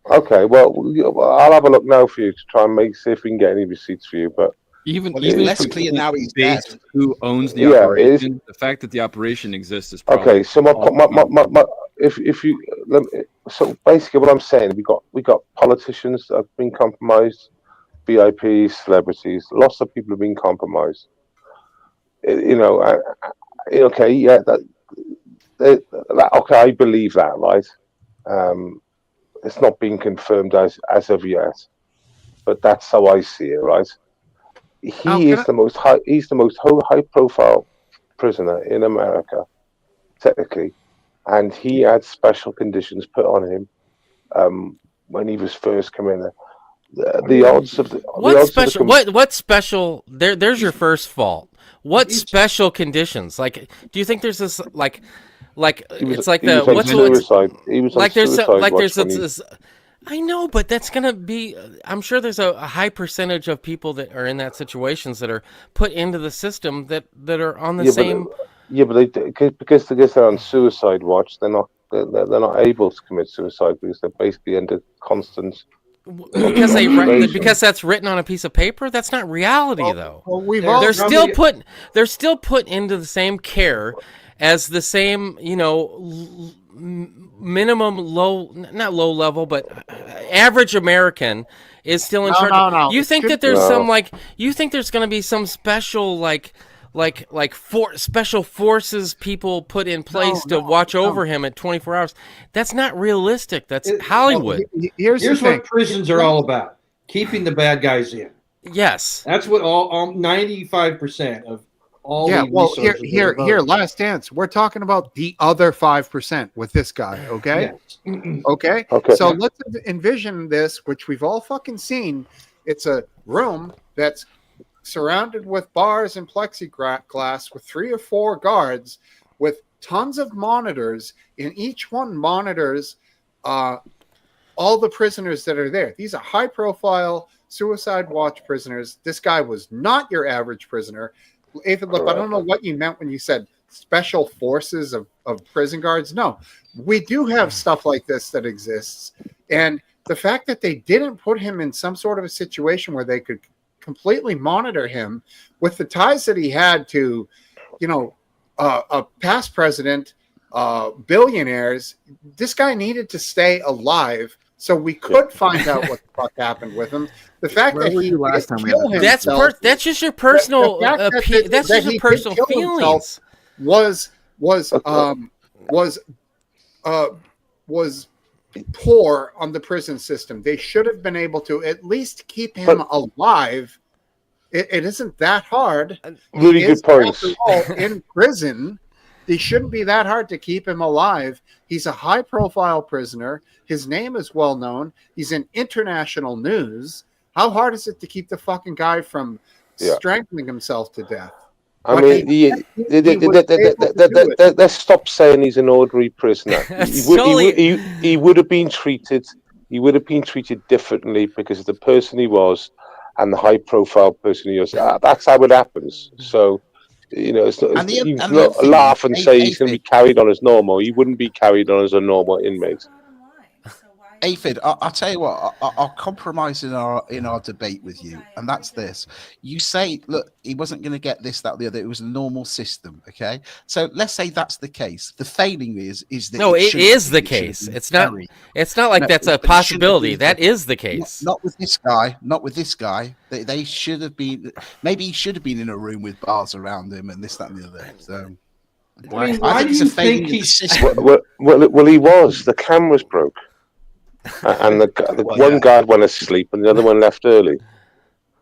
C: Okay, well, I'll have a look now for you to try and see if we can get any receipts for you. But
E: even
D: less clear now he's dead.
E: Who owns the operation? The fact that the operation exists is probably
C: okay. So so basically what I'm saying, we got politicians that have been compromised, VIPs, celebrities, lots of people have been compromised. Okay, I believe that, right? It's not been confirmed as of yet, but that's how I see it, right? He's the most high profile prisoner in America, technically, and he had special conditions put on him when he was first coming in. The odds of the
F: what special? There's your first fault. What special conditions? Like, do you think there's this like it's like the what's
C: suicide? He was
F: like
C: there's
F: this. I know, but that's gonna be. I'm sure there's a high percentage of people that are in that situations that are put into the system that are on the same.
C: Because they're on suicide watch, they're not able to commit suicide because they're basically under constant.
F: Because that's written on a piece of paper. That's not reality, though.
A: Well,
F: they're still put into the same care as the same, minimum not low level, but average American is still in charge.
A: No.
F: You think that there's you think there's going to be some special like special forces people put in place to watch over him at 24 hours. That's not realistic. That's Hollywood.
A: Here's the
B: Here's
A: thing.
B: what prisons are all about: keeping the bad guys in.
F: Yes,
B: That's what all 95% of all.
A: Yeah,
B: the
A: well,
B: resources
A: here,
B: are devoted.
A: last dance. We're talking about the other 5% with this guy, okay?
B: Yes.
A: Okay?
C: Okay.
A: So let's envision this, which we've all fucking seen. It's a room that's surrounded with bars and plexiglass with 3 or 4 guards with tons of monitors, and each one monitors all the prisoners that are there. These are high-profile suicide watch prisoners. This guy was not your average prisoner. Aphid, look, I don't know what you meant when you said special forces of prison guards. No, we do have stuff like this that exists. And the fact that they didn't put him in some sort of a situation where they could completely monitor him with the ties that he had to, a past president, billionaires, this guy needed to stay alive so we could find out what the fuck happened with him. The fact
I: Where
A: that
I: were
A: he
I: you last time we
A: killed
I: had
A: himself,
F: that's just your personal. That's just your personal feelings.
A: Was poor on the prison system. They should have been able to at least keep him alive. It isn't that hard.
C: Really good points.
A: After all, in prison, it shouldn't be that hard to keep him alive. He's a high-profile prisoner. His name is well known. He's in international news. How hard is it to keep the fucking guy from strangling himself to death?
C: I mean, let's stop saying he's an ordinary prisoner. He would have been treated. He would have been treated differently because of the person he was and the high-profile person he was. That's how it happens. So, it's not, you can laugh and say he's going to be carried on as normal. He wouldn't be carried on as a normal inmate.
D: Aphid, I'll tell you what. I'll compromise in our debate with you, and that's this. You say, look, he wasn't going to get this, that, or the other. It was a normal system, okay? So let's say that's the case. The failing is that
F: it is the case. It's not like that's a possibility. That is the case.
D: Not with this guy. Not with this guy. They should have been. Maybe he should have been in a room with bars around him and this, that, and the other. So.
B: I think it's a failing of the system.
C: Well, he was. The cameras broke. And the one guard went asleep and the other one left early.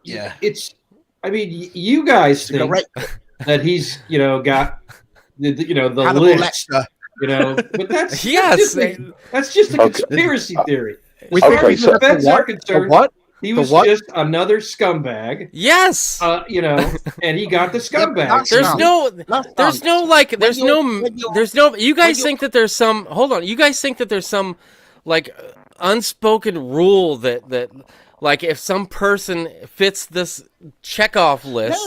D: Yeah.
B: You guys think that he's, got the list, but that's that's just a conspiracy theory. As far as the feds are concerned, he was just another scumbag.
F: Yes.
B: And he got the scumbag.
F: You guys think that there's some, hold on. You guys think that there's some unspoken rule that like if some person fits this checkoff list,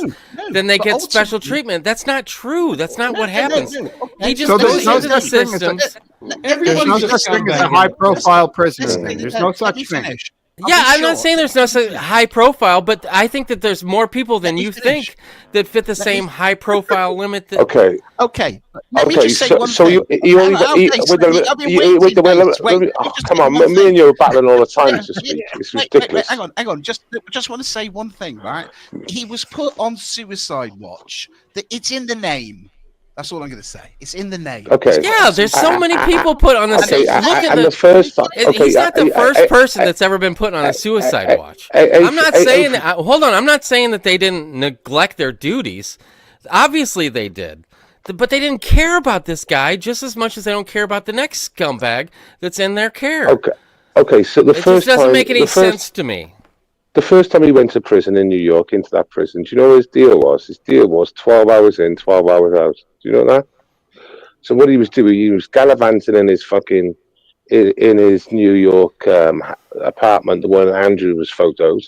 F: then they get special treatment. That's not true. That's not what happens. He just goes into the systems.
A: There's no such thing as a high-profile prisoner. There's no such thing.
F: Yeah, I'm not saying there's no such high profile, but I think that there's more people than you think that fit the same high profile limit.
C: Okay.
D: Let me just say one thing.
C: Come on, me and you are battling all the time. It's ridiculous.
D: Hang on. Just want to say one thing, right? He was put on suicide watch. It's in the name. That's all I'm going to say. It's in the name.
C: Okay.
F: Yeah, there's so many people put on this.
C: Look at the first time.
F: He's not the first person that's ever been put on a suicide watch. I'm not saying that. Hold on. I'm not saying that they didn't neglect their duties. Obviously, they did. But they didn't care about this guy just as much as they don't care about the next scumbag that's in their care.
C: Okay. So it just
F: doesn't make any sense to me.
C: The first time he went to prison in New York, into that prison, do you know what his deal was? His deal was 12 hours in, 12 hours out. Do you know that? So what he was doing, he was gallivanting in his New York apartment, the one Andrew was photoed,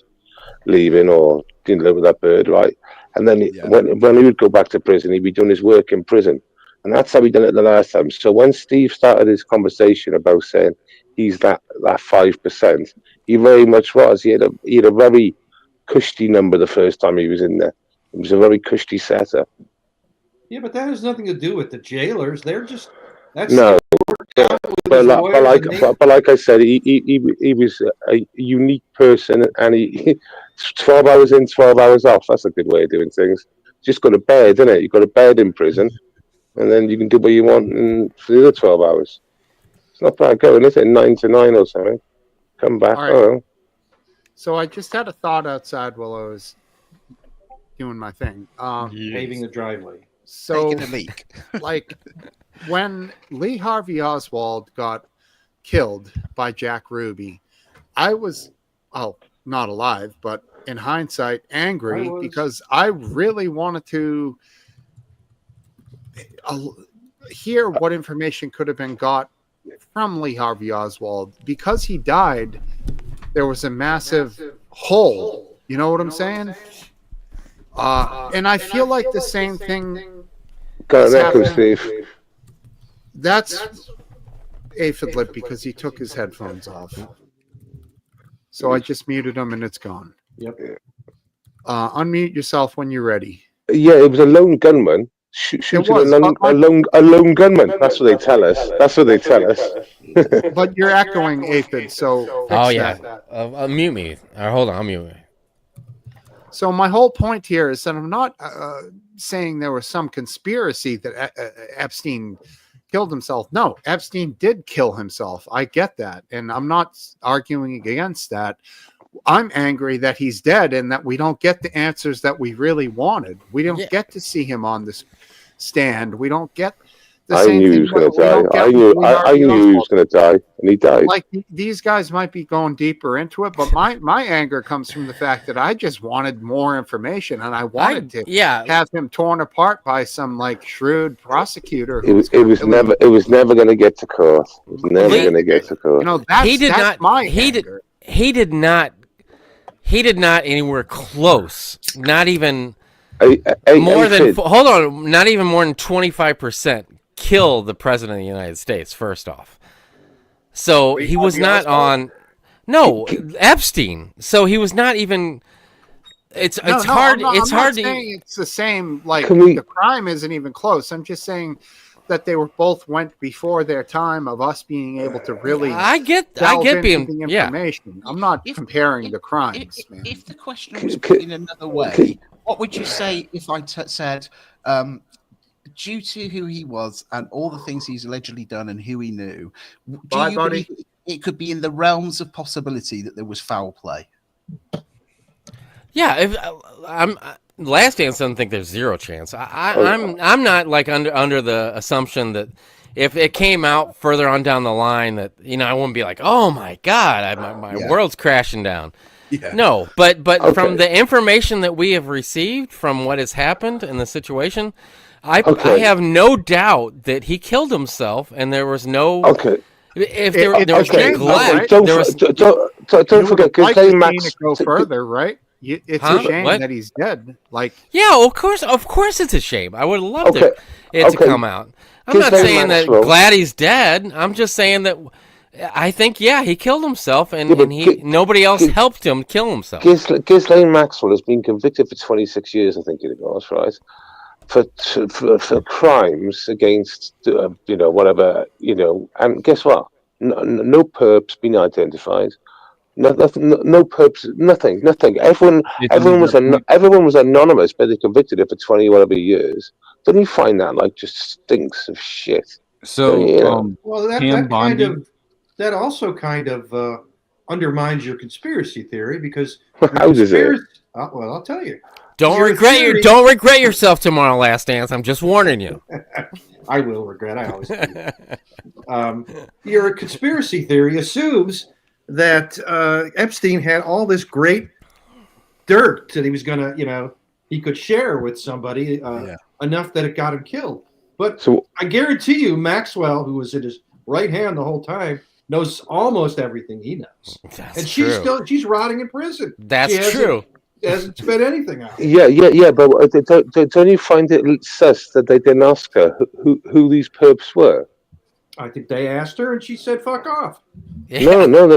C: leaving or didn't live with that bird, right? And then when he would go back to prison, he'd be doing his work in prison. And that's how he done it the last time. So when Steve started his conversation about saying he's that 5%, he very much was. He had a very cushy number the first time he was in there. It was a very cushy setup.
B: Yeah, but that has nothing to do with the jailers. They're just but
C: like I said, he was a unique person, and he 12 hours in, 12 hours off. That's a good way of doing things. just got a bed, isn't it? You've got a bed in prison, and then you can do what you want for the other 12 hours. It's not bad going, is it? 9 to 9 or something. Come back.
A: All right.
C: Oh,
A: So I just had a thought outside while I was doing my thing.
B: Paving the driveway.
A: So,
D: Taking a leak.
A: like, when Lee Harvey Oswald got killed by Jack Ruby, I was, not alive, but in hindsight, angry because I really wanted to hear what information could have been got from Lee Harvey Oswald. Because he died, there was a massive hole. You know what I'm saying? And I feel like the same thing.
C: got an echo, Steve.
A: That's aphid lip because he took his headphones off. So I just muted him and it's gone.
B: Yep.
A: Unmute yourself when you're ready.
C: Yeah, it was a lone gunman shooting a lone gunman. That's what they tell us. That's what they tell us.
A: But you're echoing aphid, so fix that.
F: Mute me. Hold on, I'll mute me.
A: So my whole point here is that I'm not saying there was some conspiracy that Epstein killed himself. No, Epstein did kill himself. I get that. And I'm not arguing against that. I'm angry that he's dead and that we don't get the answers that we really wanted. We don't get to see him on this stand. We don't get the
C: I
A: same
C: knew
A: thing.
C: he was going to die. I knew he was going to die, and he died.
A: Like, these guys might be going deeper into it, but my anger comes from the fact that I just wanted more information, and I wanted to have him torn apart by some like shrewd prosecutor.
C: It was never going to get to court. It was never going to get to court.
A: You know, that's my anger.
F: He did not anywhere close. Not even more than. Hold on, not even more than 25%. Kill the president of the United States, first off. So he was not on Epstein. So he was not even it's hard
A: I'm
F: it's
A: not
F: hard
A: saying it's the same, like
C: we,
A: the crime isn't even close. I'm just saying that they were both went before their time of us being able to really
F: I get
A: being the information. I'm not comparing the crimes, man.
D: If the question was put in another way, what would you say if I said due to who he was and all the things he's allegedly done and who he knew, do you believe it could be in the realms of possibility that there was foul play?
F: Yeah, I'm Last Dance doesn't think there's zero chance. I'm not like under the assumption that if it came out further on down the line that I wouldn't be like, oh my god, my world's crashing down. Yeah. No, but from the information that we have received from what has happened in the situation, I have no doubt that he killed himself, and there was no. If there was neglect,
C: don't forget because they
A: to go further, right? It's a shame that he's dead. Like,
F: yeah, of course, it's a shame. I would have loved it to come out. I'm not saying that glad he's dead. I'm just saying that I think he killed himself, and nobody else helped him kill himself.
C: Ghislaine Maxwell has been convicted for 26 years, I think it was, right? For crimes against whatever, and guess what? No perps been identified. No perps, nothing. Everyone was anonymous, but they convicted her for 20 whatever years. Don't you find that just stinks of shit?
B: So, well, that also kind of undermines your conspiracy theory because
C: how does it?
B: Well, I'll tell you.
F: Don't regret yourself tomorrow, Last Dance. I'm just warning you.
B: I will regret. I always do. Your conspiracy theory assumes that Epstein had all this great dirt that he was going to, he could share with somebody enough that it got him killed. But I guarantee you, Maxwell, who was at his right hand the whole time, knows almost everything he knows.
F: That's true.
B: She's rotting in prison.
F: That's true.
B: Hasn't spent anything out.
C: Yeah. But don't you find it sus that they didn't ask her who these perps were?
B: I think they asked her, and she said, "Fuck off."
C: No. No,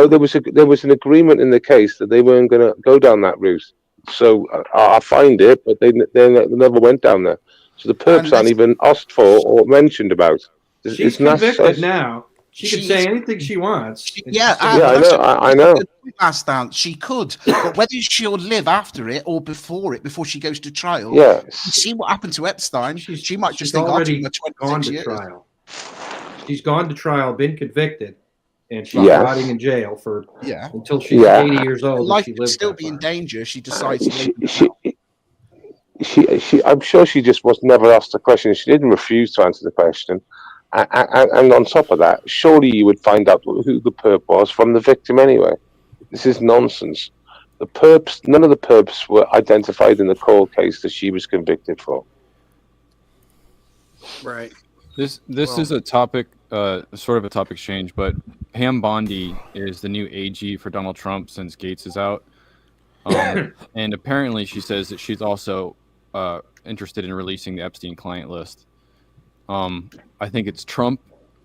C: there was an agreement in the case that they weren't going to go down that route. So I find it, but they never went down there. So the perps aren't even asked for or mentioned about.
B: She's convicted now. She can say anything she wants.
D: Yeah,
C: I know.
D: Last dance, she could, but whether she'll live after it or before it, before she goes to trial,
C: Yeah.
D: you see what happened to Epstein. She might just
B: She's
D: think,
B: already gone to trial. She's gone to trial, been convicted, and she's rotting in jail for until she's 80 years old.
D: Life
B: she
D: could
B: lives
D: still
B: that
D: be in
B: far.
D: danger. She decides to
C: she I'm sure she just was never asked the question. She didn't refuse to answer the question. And on top of that, surely you would find out who the perp was from the victim anyway. This is nonsense. The perps, none of the perps were identified in the court case that she was convicted for.
A: Right.
E: This is a topic, sort of a topic change, but Pam Bondi is the new AG for Donald Trump since Gates is out. And apparently she says that she's also interested in releasing the Epstein client list. I think it's Trump,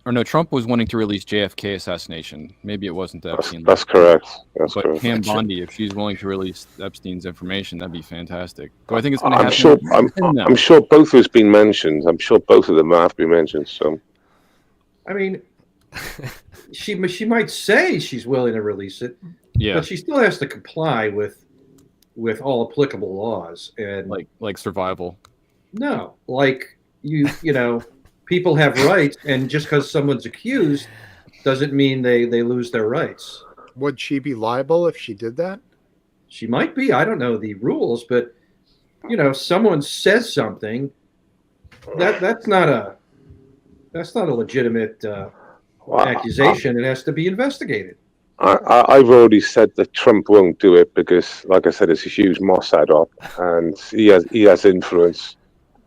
E: or no, Trump was wanting to release JFK assassination. Maybe it wasn't the Epstein list.
C: That's correct. That's
E: but
C: correct.
E: Pam Bondi, if she's willing to release Epstein's information, that'd be fantastic. Do I think it's going to
C: I'm
E: happen?
C: sure.
E: No.
C: I'm sure both has been mentioned. I'm sure both of them have been mentioned. So,
B: I mean, she might say she's willing to release it, but she still has to comply with all applicable laws and
E: like survival.
B: No, like you know, people have rights, and just because someone's accused doesn't mean they lose their rights.
A: Would she be liable if she did that?
B: She might be. I don't know the rules, but you know, someone says something that's not a legitimate accusation. It has to be investigated.
C: I've already said that Trump won't do it because, like I said, it's a huge Mossad op, and he has influence.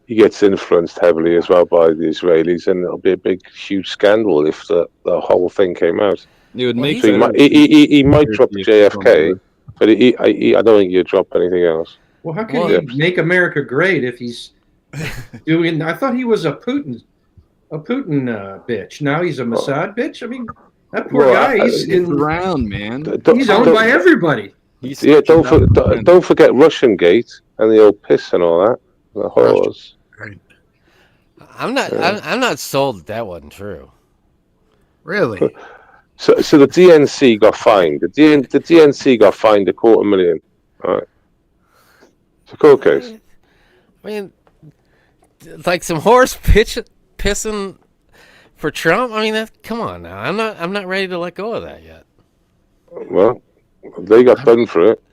C: He gets influenced heavily as well by the Israelis, and it'll be a big, huge scandal if the whole thing came out.
E: It would make
C: he might drop JFK, but I don't think he'd drop anything else.
B: Well, how can he make America great if he's doing? I thought he was a Putin bitch. Now he's a Mossad bitch. I mean, that poor guy. He's
E: around, man.
B: He's owned by everybody.
C: Don't forget Russian Gate and the old piss and all that. The horse.
F: I'm not sold that wasn't true.
A: Really?
C: So the DNC got fined. The DNC got fined $250,000. All right. It's a court case.
F: I mean, like some horse pissing for Trump. I mean, come on now. I'm not ready to let go of that yet.
C: Well, they got done for it.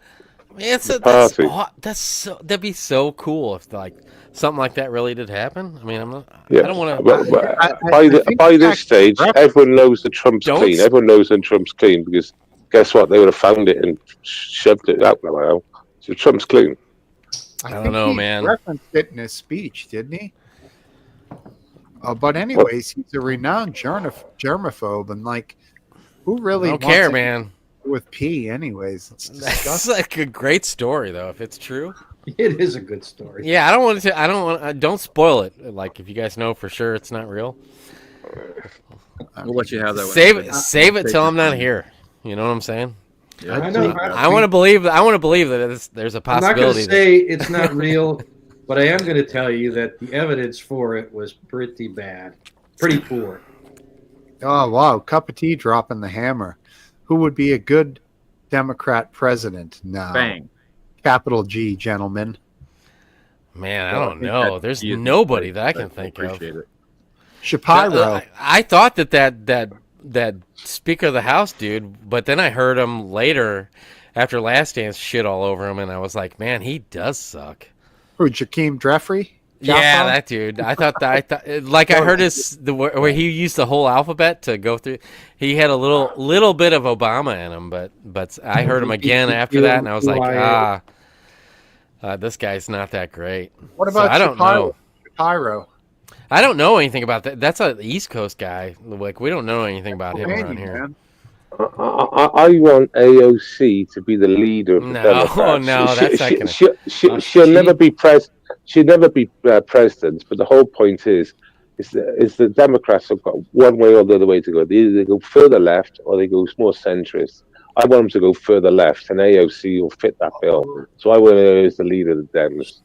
F: That'd be so cool if like something like that really did happen. I mean, I don't want
C: to. By this stage, everyone knows that Trump's clean. Everyone knows that Trump's clean because guess what? They would have found it and shoved it out now. So Trump's clean.
F: I don't know, man.
A: He referenced it in his speech, didn't he? But anyways, he's a renowned germaphobe, and like, who really?
F: I don't care, man.
A: With pee, anyways.
F: That's like a great story, though. If it's true,
B: it is a good story.
F: Yeah, I don't want to. I don't want. Don't spoil it. Like, if you guys know for sure it's not real,
E: we'll let you have that.
F: Save it till I'm not here. You know what I'm saying?
B: Yeah, I know.
F: I want to believe that. I want to believe that there's a possibility.
B: I'm not going to say it's not real, but I am going to tell you that the evidence for it was pretty bad, pretty poor.
A: Oh wow! Cup of tea dropping the hammer. Who would be a good Democrat president now?
E: Bang.
A: Capital G, gentlemen.
F: Man, I don't know. There's nobody that I can think of.
A: Shapiro.
F: I thought that Speaker of the House dude, but then I heard him later after Last Dance shit all over him, and I was like, man, he does suck.
A: Who, Jakeem Jeffrey?
F: Yeah, that dude. I thought I heard where he used the whole alphabet to go through. He had a little bit of Obama in him, but I heard him again after that, and I was like, this guy's not that great.
A: What about
F: I don't know.
A: Shapiro?
F: I don't know anything about that. That's an East Coast guy. Like, we don't know anything about him around here.
C: I want AOC to be the leader of the Democrats.
F: Oh no, that's not gonna.
C: She'll never be president. She'll never be president. But the whole point is the Democrats have got one way or the other way to go. They either go further left or they go more centrist. I want them to go further left, and AOC will fit that bill. So I want her as the leader of the Dems.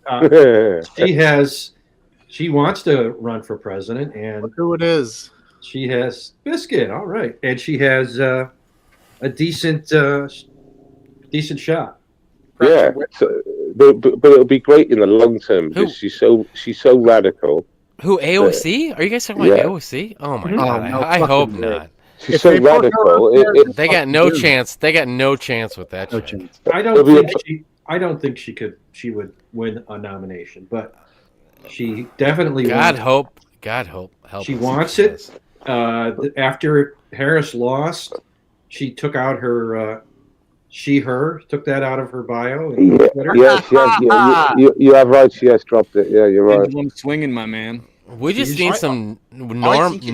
B: She wants to run for president, and
A: look who it is.
B: She has Biscuit. All right, and she has a decent shot.
C: Yeah, so, but it'll be great in the long term because she's so radical.
F: Who, AOC? Are you guys talking about
C: Yeah.
F: AOC? Oh my
B: Mhm.
F: god!
A: Oh, no
F: I hope
A: fucking way.
F: not.
C: She's
A: If
C: so
A: they put her up
C: radical.
A: there,
F: They got
A: fucking
F: no
A: do.
F: chance. They got no chance with that
A: No
F: chick.
A: chance.
B: I
C: It'll
B: don't
C: be
B: think she would win a nomination, but she definitely
F: God
B: wants.
F: help.
B: She
F: us
B: wants
F: if
B: it.
F: does.
B: After Harris lost, she took out her she/her, took that out of her bio. And
C: Yeah,
B: Twitter.
C: yes, you have right. She has dropped it. Yeah, you're right.
J: Pendulum swinging, my man.
F: We just
B: She's-
F: need
D: I-
F: some
D: I think it should,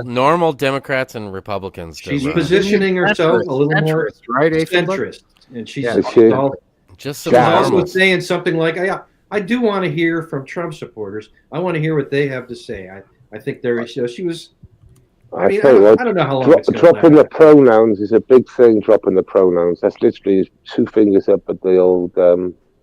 F: normal Democrats and Republicans. To,
B: She's positioning herself a little more
A: Centrist, right? Aphids?
B: centrist, and she's
F: Yeah.
C: Is she?
F: just some
B: she's also
F: normals.
B: saying something like, I do want to hear from Trump supporters. I want to hear what they have to say. I think she was. I mean,
C: tell you what,
B: I don't know how long it's going to
C: dropping the pronouns is a big thing. Dropping the pronouns. That's literally 2 fingers up at the old.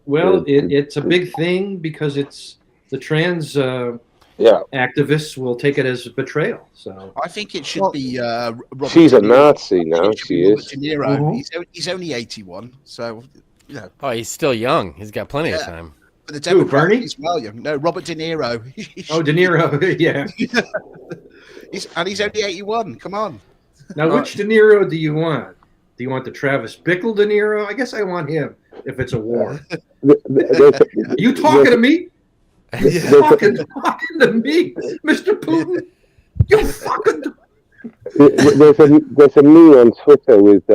B: Well, it's a big thing because it's the trans activists will take it as betrayal. So
D: I think it should be. Robert
C: She's a
D: De Niro.
C: Nazi now.
D: It should
C: She
D: be Robert
C: is.
D: De Niro.
B: Mhm.
D: He's only 81, so you know.
F: Oh, he's still young. He's got plenty of time.
D: But the Democrats
B: Bernie?
D: as well. No, Robert De Niro.
B: Oh, De Niro, yeah.
D: He's only 81. Come on.
B: Now, which De Niro do you want? Do you want the Travis Bickle De Niro? I guess I want him if it's a war. Are you talking to me? Fucking talking to me, Mr. Putin? You fucking.
C: There's a meme on Twitter with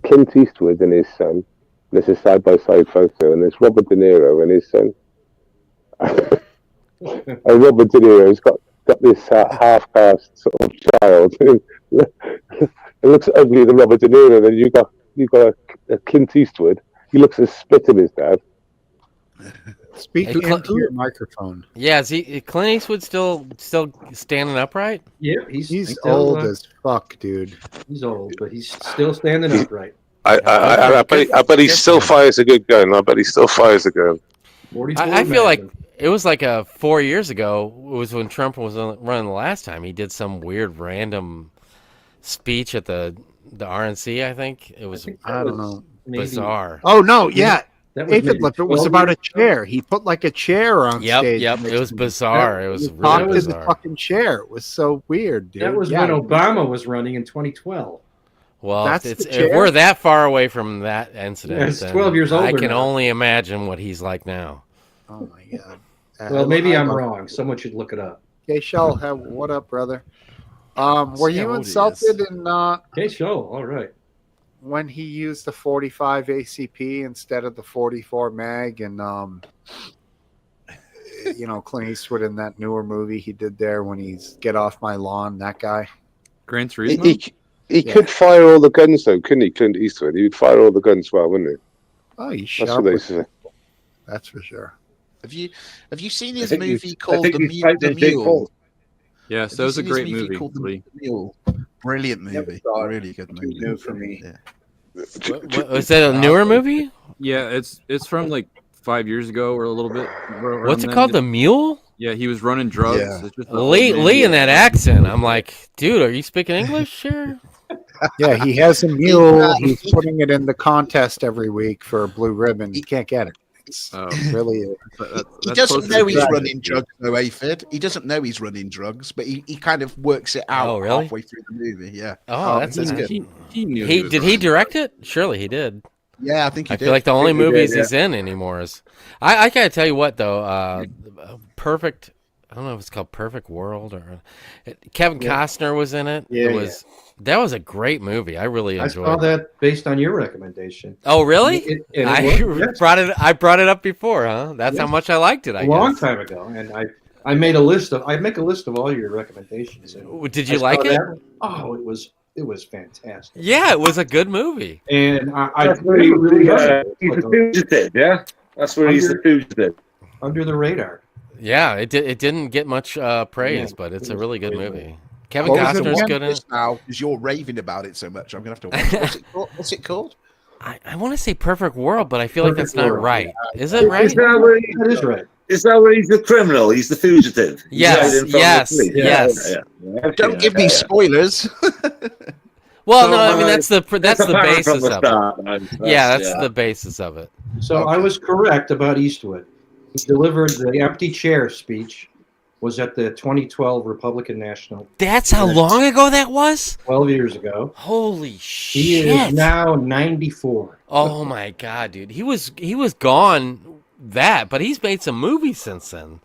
C: Clint Eastwood and his son. There's a side-by-side photo, and there's Robert De Niro and his son. And Robert De Niro's got this half-caste sort of child. It looks uglier than Robert De Niro. Then you got a Clint Eastwood. He looks as spit of his dad.
A: Speak
F: Hey,
A: into your microphone.
F: Yeah, is Clint Eastwood still standing upright?
B: Yeah,
A: He's
B: still,
A: old as fuck, dude.
B: He's old, but he's still standing upright.
C: I bet he still fires a good gun. I bet he still fires a gun.
F: I feel like it was like 4 years ago. It was when Trump was running the last time. He did some weird random speech at the RNC. I think it was.
A: I don't know.
F: Bizarre.
A: Oh no, yeah.
B: That was maybe
A: It was about a chair. He put like a chair on stage.
F: Yep. It was bizarre. It was
A: He
F: really
A: talked to the
F: bizarre.
A: fucking chair. It was so weird, dude.
B: That was
A: Yeah.
B: when Obama was running in 2012.
F: Well,
A: That's
F: if
A: the chair?
F: we're that far away from that incident,
B: Yeah, it's
F: then
B: 12 years
F: I
B: older
F: can
B: now.
F: only imagine what he's like now.
A: Oh my god.
B: Well, maybe I'm wrong. Someone should look it up.
A: Okay, Shell, what up, brother? Were
D: See
A: you
D: how old he
A: insulted
D: is.
A: in
B: Okay, show. All right.
A: when he used the 45 ACP instead of the 44 mag and Clint Eastwood in that newer movie he did there when he's Get Off My Lawn, that guy?
E: Gran Turismo?
C: He could fire all the guns though, couldn't he? Clint Eastwood. He would fire all the guns well, wouldn't he?
A: Oh, he's
C: That's
A: sharp.
C: what they say.
A: That's for sure.
D: Have you seen his
I: think
D: movie
I: he's- I
D: called
I: think
D: The
I: he's fighting Jake
D: Mule?
I: Paul.
E: Yes,
D: Have
E: that
D: you
E: was a
D: seen his
E: great movie.
D: called The
E: Lee.
D: Mule? Brilliant
A: Never
D: movie.
A: saw it.
D: Really good
A: Too
D: movie.
A: new for me.
D: Yeah.
F: Was that a newer movie?
E: Yeah, it's from like 5 years ago or a little bit.
F: What's it called? The Mule?
E: Yeah, he was running drugs.
D: Yeah.
E: It's just an old
F: Lee
E: man.
F: in that accent. I'm like, dude, are you speaking English here?
A: Yeah, he has a mule. He's putting it in the contest every week for a blue ribbon. He can't get it. It's
E: Oh.
A: really
D: He doesn't know he's running drugs, though, Aphid. He doesn't know he's running drugs, but he kind of works it out
F: Oh, really?
D: halfway through the movie. Yeah.
F: Oh, that's
D: he's
F: good.
D: good.
E: He knew.
F: Did he direct it? Surely he did.
D: Yeah, I think he
F: I
D: did.
F: feel like the only
I: think he did,
F: movies
I: yeah.
F: he's in anymore is. I gotta tell you what though, Perfect. I don't know if it's called Perfect World or Kevin Costner was in it. That was a great movie. I really
B: I
F: enjoyed
B: saw
F: it.
B: that based on your recommendation.
F: Oh, really? I brought it up before, huh? That's how much I liked it.
B: A long time ago, and I made a list of. I make a list of all your recommendations. And
F: Did you
B: I
F: like
B: saw
F: it?
B: that. Oh, it was fantastic.
F: Yeah, it was a good movie.
B: And I
I: That's where he's
B: really
I: the fugitive, yeah? That's where he's the fugitive.
B: under the radar.
F: Yeah, it didn't get much praise,
B: Yeah,
F: but it's
B: it
F: a
B: was
F: really good
B: great
F: movie. Kevin
A: What was it
F: Costner's
A: again?
F: good in it.
D: Now, because you're raving about it so much, I'm gonna have to watch. What's it called?
F: I want to say Perfect World, but I feel like
B: Perfect
F: that's not
B: World.
F: right. Is it right?
I: Is that where he,
B: That is right.
H: Is that where he's the criminal? He's the fugitive. He's
F: Yes,
H: hiding from the
F: yes,
H: police.
F: yes.
H: Yeah.
D: Don't give me spoilers.
F: Well,
H: So,
F: no, I mean that's the
H: apparent from
F: basis
H: the
F: of it.
H: start.
F: That's the basis of it.
B: So I was correct about Eastwood. He delivered the empty chair speech. Was at the 2012 Republican National.
F: That's how long ago that was?
B: 12 years ago.
F: Holy
B: He
F: shit!
B: is now 94.
F: Oh my god, dude, he was gone but he's made some movies since then.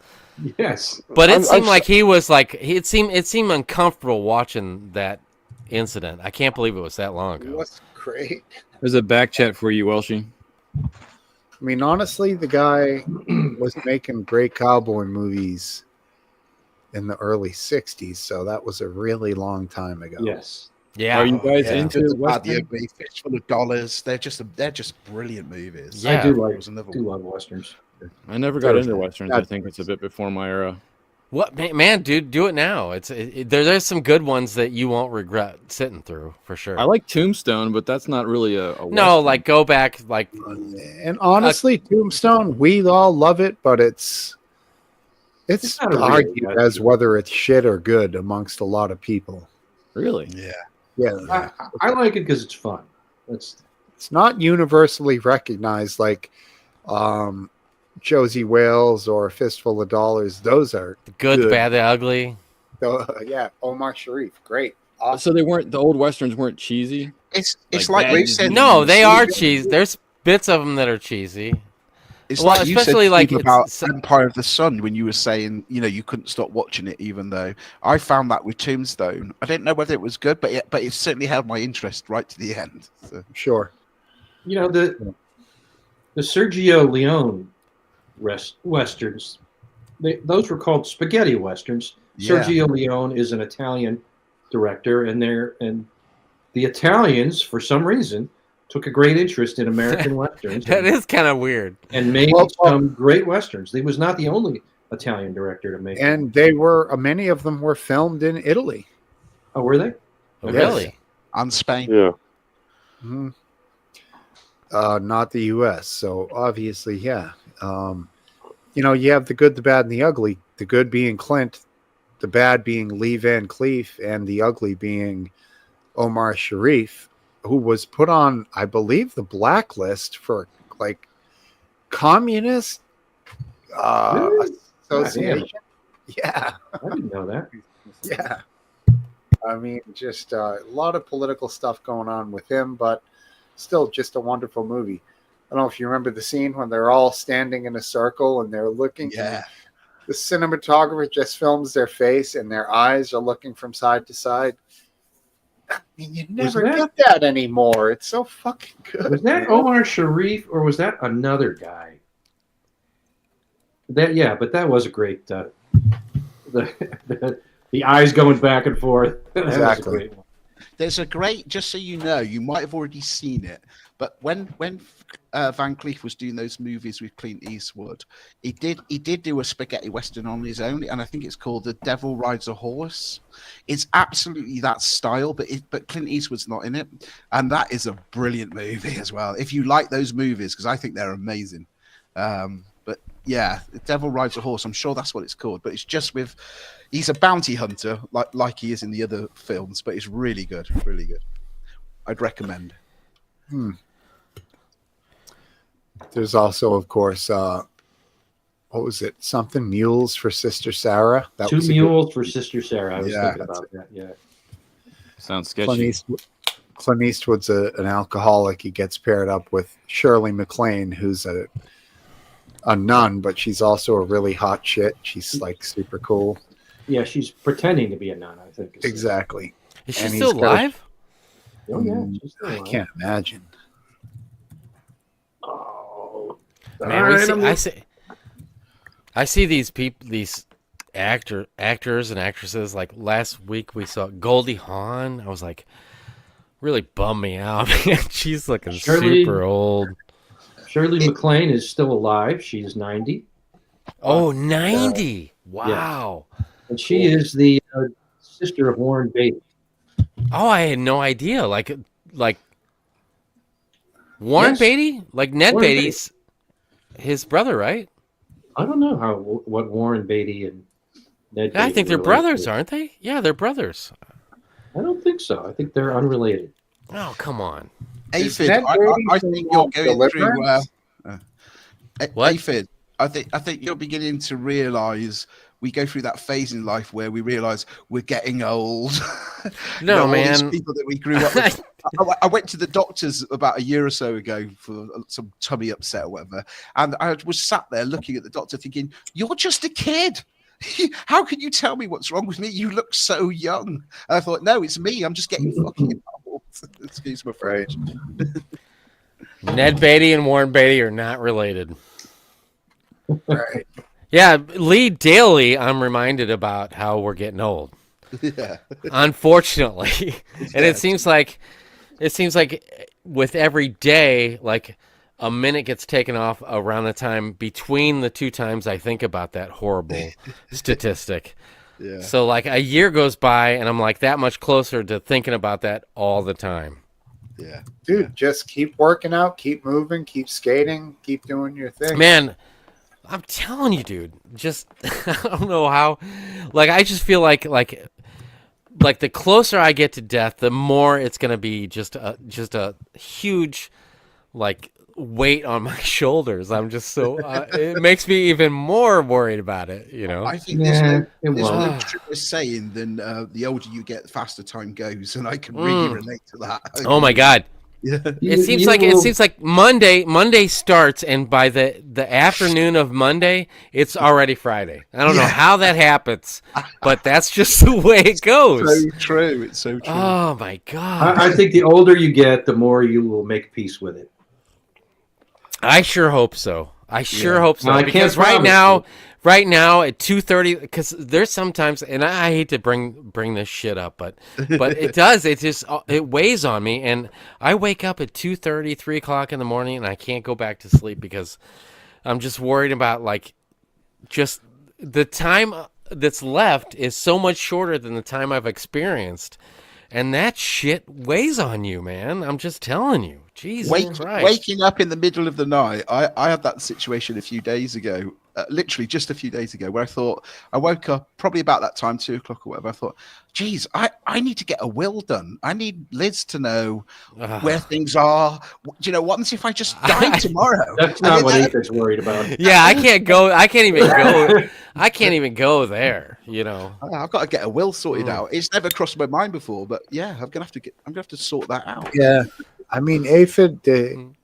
B: Yes,
F: but it seemed like he was like it seemed uncomfortable watching that incident. I can't believe it was that long ago.
A: That's great.
E: There's a back chat for you, Welshie.
A: I mean, honestly, the guy was making great cowboy movies in the early 60s, so that was a really long time ago.
B: Yes.
F: Yeah.
E: Are you guys into
D: The
E: Western?
D: Ugly, Fistful of Dollars. They're just brilliant movies.
F: Yeah.
B: I do
D: There was another one.
B: love westerns.
E: I never got into westerns. I think it's a bit before my era.
F: What man, dude, do it now. There's some good ones that you won't regret sitting through for sure.
E: I like Tombstone, but that's not really a
F: no,
E: western.
F: like go back, like
A: And honestly, Tombstone, we all love it, but it's
B: not a real
A: argued
B: western.
A: as whether it's shit or good amongst a lot of people.
E: Really.
A: Yeah,
B: I like it because it's fun. It's
A: not universally recognized like Josie Wales or Fistful of Dollars. Those are
F: the good, the bad, the ugly.
A: yeah, Omar Sharif, great.
E: So they weren't, the old westerns weren't cheesy.
D: It's
E: Like
D: like
E: Bad
D: we
E: Disease.
D: said.
F: No, they are cheesy. There's bits of them that are cheesy.
D: It's
F: Well,
D: like you
F: especially
D: said
F: like
D: Steve,
F: it's-
D: about Empire of the Sun when you were saying, you couldn't stop watching it, even though I found that with Tombstone. I didn't know whether it was good, but it certainly held my interest right to the end. So.
A: Sure.
B: the Sergio Leone westerns. Those were called spaghetti westerns.
D: Yeah.
B: Sergio Leone is an Italian director, and the Italians, for some reason, took a great interest in American westerns.
F: That is kind of weird.
B: And made some great westerns. He was not the only Italian director to make.
A: And they were many of them were filmed in Italy.
B: Oh, were they?
F: Oh,
A: Yes.
F: really?
D: And Spain.
C: Yeah.
A: Mhm. Not the U.S. So obviously, yeah. You have the good, the bad, and the ugly. The good being Clint, the bad being Lee Van Cleef, and the ugly being Omar Sharif, who was put on, I believe, the blacklist for like communist
B: Really?
A: association. Yeah,
B: I didn't know that.
A: yeah. I mean, just a lot of political stuff going on with him, but still just a wonderful movie. I don't know if you remember the scene when they're all standing in a circle and they're looking.
D: Yeah.
A: The cinematographer just films their face and their eyes are looking from side to side. I mean, you never get that anymore. It's so fucking good.
B: Was that Omar Sharif or was that another guy? But that was a great. The eyes going back and forth. That was a
A: Exactly.
B: great one.
D: There's a great, just so you know, you might have already seen it, but when Van Cleef was doing those movies with Clint Eastwood, he did do a spaghetti western on his own, and I think it's called The Devil Rides a Horse. It's absolutely that style, but Clint Eastwood's not in it, and that is a brilliant movie as well. If you like those movies, because I think they're amazing. But yeah, The Devil Rides a Horse. I'm sure that's what it's called, but it's just with. He's a bounty hunter, like he is in the other films, but it's really good, really good. I'd recommend.
A: There's also, of course, what was it? Something Mules for Sister Sarah. That
B: Two
A: was
B: Mules for Sister Sarah. I was
A: Yeah,
B: thinking
A: that's
B: about that. Yeah.
E: Sounds
A: Clint,
E: sketchy.
A: Clint Eastwood's an alcoholic. He gets paired up with Shirley MacLaine, who's a nun, but she's also a really hot shit. She's like super cool.
B: Yeah, she's pretending to be a nun, I think.
A: Exactly.
F: Is she
A: And
F: still
A: he's got a-
F: alive?
B: Oh, yeah. She's still
A: I
B: alive.
A: can't imagine.
B: Oh.
F: Man, I see these people, these actors and actresses. Like last week, we saw Goldie Hawn. I was like, really bummed me out. She's looking super old.
B: Shirley MacLaine is still alive. She's 90.
F: Oh, 90. Wow.
B: And she is the sister of Warren Beatty.
F: Oh, I had no idea. Like Warren
B: Yes.
F: Beatty, like Ned
B: Warren
F: Beatty's his brother, right?
B: I don't know what Warren Beatty and Ned.
F: I
B: Beatty
F: think they're
B: were like.
F: brothers, aren't they? Yeah, they're brothers.
B: I don't think so. I think they're unrelated.
F: Oh, come on.
A: Is
D: Aphid,
A: Ned
D: I
A: Beatty
D: think
A: from,
D: you're going through.
A: Deliverance?
F: What?
D: Aphid, I think you're beginning to realise we go through that phase in life where we realise we're getting old.
F: No,
D: all these
F: man.
D: people that we grew up with. I went to the doctors about a year or so ago for some tummy upset or whatever, and I was sat there looking at the doctor thinking, "You're just a kid. How can you tell me what's wrong with me? You look so young." And I thought, "No, it's me. I'm just getting fucking old." Excuse my French.
F: Ned Beatty and Warren Beatty are not related.
A: Right.
F: Yeah, Lee Daly, I'm reminded about how we're getting old.
D: Yeah.
F: Unfortunately. And it seems like with every day, like a minute gets taken off around the time between the two times I think about that horrible statistic.
D: Yeah.
F: So like a year goes by and I'm like that much closer to thinking about that all the time.
D: Yeah.
A: Dude, just keep working out, keep moving, keep skating, keep doing your thing.
F: Man, I'm telling you, dude, just I don't know how, like I just feel like the closer I get to death, the more it's gonna be just a huge like weight on my shoulders. I'm just so it makes me even more worried about it, you know.
D: I think there's no truer saying than the older you get, the faster time goes, and I can really relate to that.
F: Oh my God.
D: Yeah.
F: It seems like Monday starts, and by the afternoon of Monday, it's already Friday. I don't know how that happens, but that's just the way it goes.
D: So true. It's so true.
F: Oh my God.
B: I think the older you get, the more you will make peace with it.
F: I sure hope so. I sure hope so.
B: Well, I
F: because
B: can't
F: right now at 2:30, because there's sometimes, and I hate to bring this shit up, but it does. It weighs on me, and I wake up at 2:30, 3 o'clock in the morning, and I can't go back to sleep because I'm just worried about like just the time that's left is so much shorter than the time I've experienced. And that shit weighs on you, man. I'm just telling you. Jesus Christ.
D: Waking up in the middle of the night. I had that situation a few days ago, literally just a few days ago, where I woke up probably about that time, 2 o'clock or whatever. I thought, geez, I need to get a will done. I need Liz to know where things are. Do you know, what if I just die tomorrow?
B: That's not what Ethan's worried about.
F: Yeah, I can't go. I can't even go there. You know,
D: I've got to get a will sorted out. It's never crossed my mind before, but yeah, I'm gonna have to sort that out.
A: Yeah, I mean, Aphid, do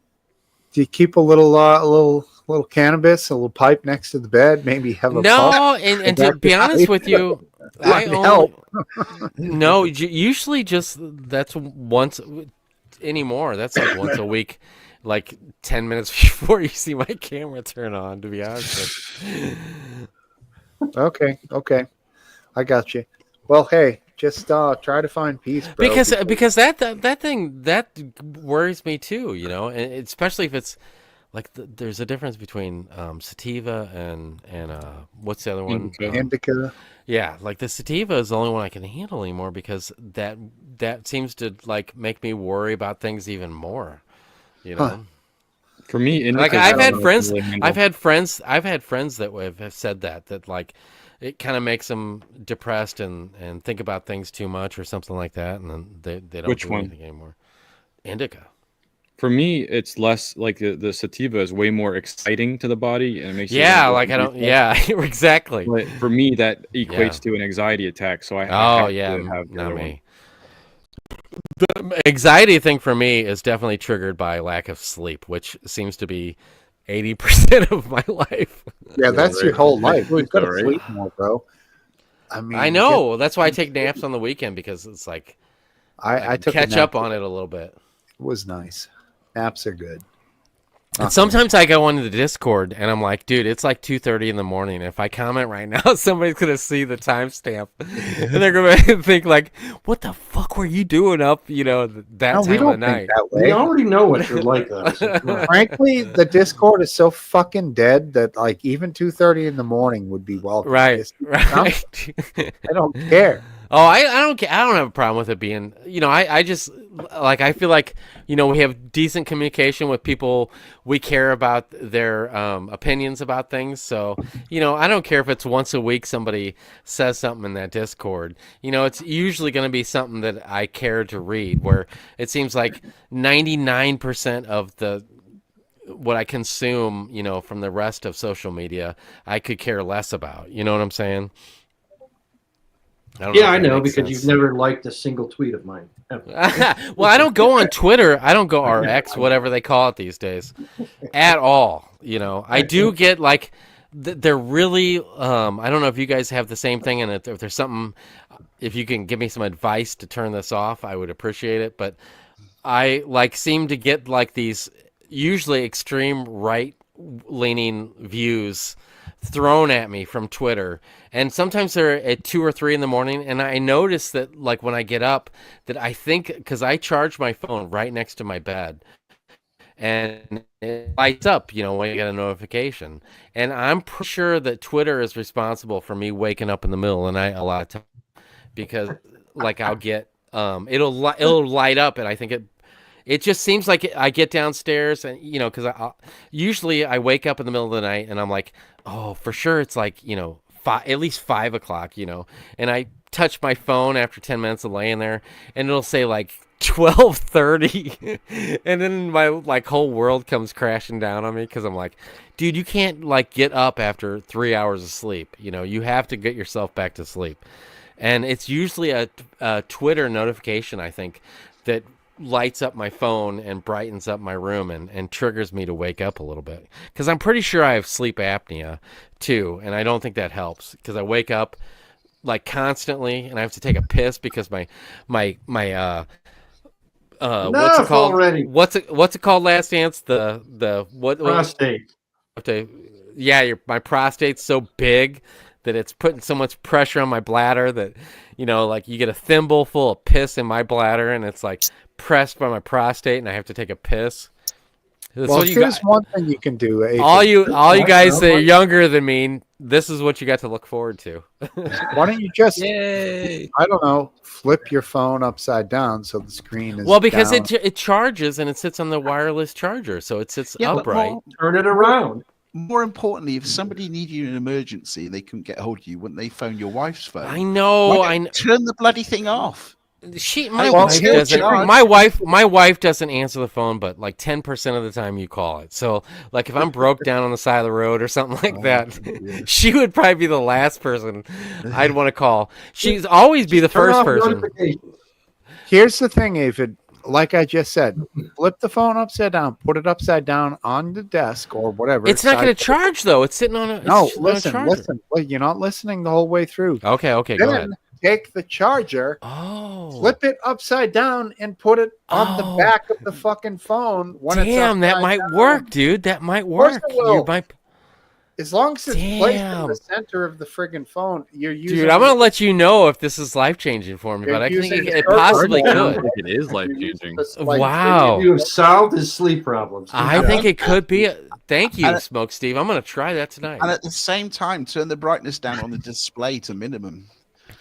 A: you keep a little cannabis, a little pipe next to the bed? Maybe have a puff?
F: And to be honest with you, no, usually just that's once anymore. That's like once a week, like 10 minutes before you see my camera turn on. To be honest.
A: Okay, I got you. Well, hey, just try to find peace, bro.
F: Because that thing that worries me too, you know, and especially if it's like there's a difference between sativa and what's the other one?
A: Indica.
F: Yeah, like the sativa is the only one I can handle anymore because that seems to like make me worry about things even more, you know.
A: Huh.
E: For me,
F: like I've had friends that have said that like it kind of makes them depressed and think about things too much or something like that, and then they don't do anything anymore. Indica.
E: For me, it's less like the sativa is way more exciting to the body, and it makes
F: like I don't. Yeah, exactly.
E: But for me, that equates to an anxiety attack. So I have to have
F: not me. The anxiety thing for me is definitely triggered by lack of sleep, which seems to be 80% of my life.
A: Yeah, that's your whole life. You've got to sleep more, bro. I mean,
F: I know. That's why I take naps on the weekend, because it's like I took catch up on it a little bit.
A: It was nice. Naps are good.
F: And sometimes I go into the Discord and I'm like, dude, it's like 2:30 in the morning. If I comment right now, somebody's going to see the timestamp and they're going to think like, what the fuck were you doing up, you know, that time of night?
B: We already know what you're like.
A: Frankly, the Discord is so fucking dead that like even 2:30 in the morning would be welcome.
F: Right.
A: I don't care.
F: Oh, I don't I don't have a problem with it being, I just like, I feel like, we have decent communication with people. We care about their opinions about things. So, I don't care if it's once a week somebody says something in that Discord. It's usually going to be something that I care to read, where it seems like 99% of what I consume, from the rest of social media, I could care less about. You know what I'm saying?
B: I know because you've never liked a single tweet of mine.
F: Well, I don't go on Twitter. I don't go or X, whatever they call it these days, at all. I do get like they're really. I don't know if you guys have the same thing, and if there's something, if you can give me some advice to turn this off, I would appreciate it. But I seem to get like these usually extreme right leaning views thrown at me from Twitter, and sometimes they're at 2 or 3 in the morning, and I notice that like when I get up that I think, because I charge my phone right next to my bed, and it lights up when you get a notification, and I'm pretty sure that Twitter is responsible for me waking up in the middle of the night a lot of time, because like I'll get it'll light up, and I think it just seems like I get downstairs, and because usually I wake up in the middle of the night and I'm like, oh, for sure it's like at least 5 o'clock, and I touch my phone after 10 minutes of laying there, and it'll say like 12:30, and then my whole world comes crashing down on me, because I'm like, dude, you can't get up after 3 hours of sleep. You have to get yourself back to sleep, and it's usually a Twitter notification, I think, that lights up my phone and brightens up my room and triggers me to wake up a little bit, because I'm pretty sure I have sleep apnea too, and I don't think that helps, because I wake up constantly, and I have to take a piss because my what's it called
B: already?
F: What's it called, Last Dance? The
B: Prostate.
F: My prostate's so big that it's putting so much pressure on my bladder that you get a thimble full of piss in my bladder, and it's pressed by my prostate, and I have to take a piss.
A: Well, here's one thing you can do.
F: All you guys that are younger than me, this is what you got to look forward to.
A: Why don't you just,
E: Yay!
A: I don't know, flip your phone upside down so the screen is
F: because
A: down.
F: it charges, and it sits on the wireless charger, so it sits upright.
B: Turn it around.
D: More importantly, if somebody needed you in an emergency, they couldn't get hold of you, wouldn't they phone your wife's phone?
F: I know.
D: Turn the bloody thing off.
F: My wife doesn't answer the phone, but 10% of the time you call it. So if I'm broke down on the side of the road or something like that, she would probably be the last person I'd want to call. She'd always be the first person.
A: Here's the thing, Avid. Like I just said, flip the phone upside down, put it upside down on the desk or whatever.
F: It's not going to charge though. It's sitting on a
A: listen. Well, you're not listening the whole way through.
F: Okay, go ahead.
A: Take the charger, flip it upside down, and put it on the back of the fucking phone.
F: Damn, that might work, dude. That might work.
A: As long as it's placed in the center of the friggin' phone, you're using.
F: Dude, I'm gonna let you know if this is life changing for me, but I think it possibly could.
E: I think it is life changing.
F: Wow,
B: you have solved his sleep problems.
F: I think it could be. Thank you, Smokesteve. I'm gonna try that tonight.
D: And at the same time, turn the brightness down on the display to minimum.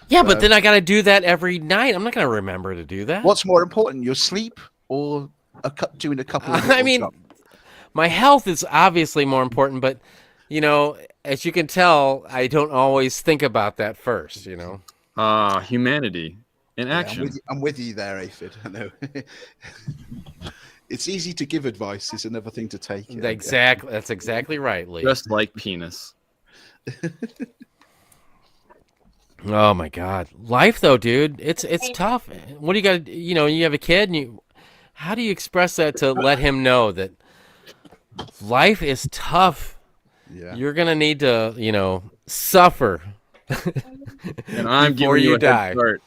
F: Yeah, but then I got to do that every night. I'm not going to remember to do that.
D: What's more important, your sleep or doing a couple of
F: I mean, my health is obviously more important, but, as you can tell, I don't always think about that first,
E: Humanity in action.
D: I'm with you there, Aphid. I know. It's easy to give advice. It's another thing to take.
F: Exactly. That's exactly right, Lee.
E: Just like penis.
F: Oh my God, life though, dude, it's tough. What do you got? You have a kid, and how do you express that to let him know that life is tough? Yeah, you're gonna need to, suffer.
E: And I'm
F: before
E: giving you a
F: die.
E: head start.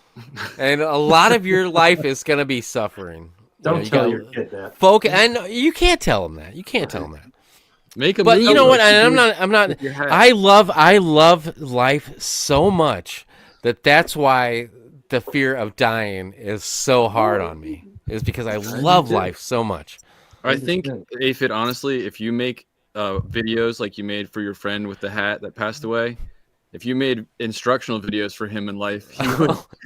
F: And a lot of your life is gonna be suffering.
B: Don't tell your kid that.
F: And you can't tell him that. You can't tell him that.
E: Make a
F: but
E: move.
F: You know what? I'm not. I love life so much that's why the fear of dying is so hard on me. Is because I love life so much.
E: I think, Aphid, honestly, if you make videos like you made for your friend with the hat that passed away, if you made instructional videos for him in life,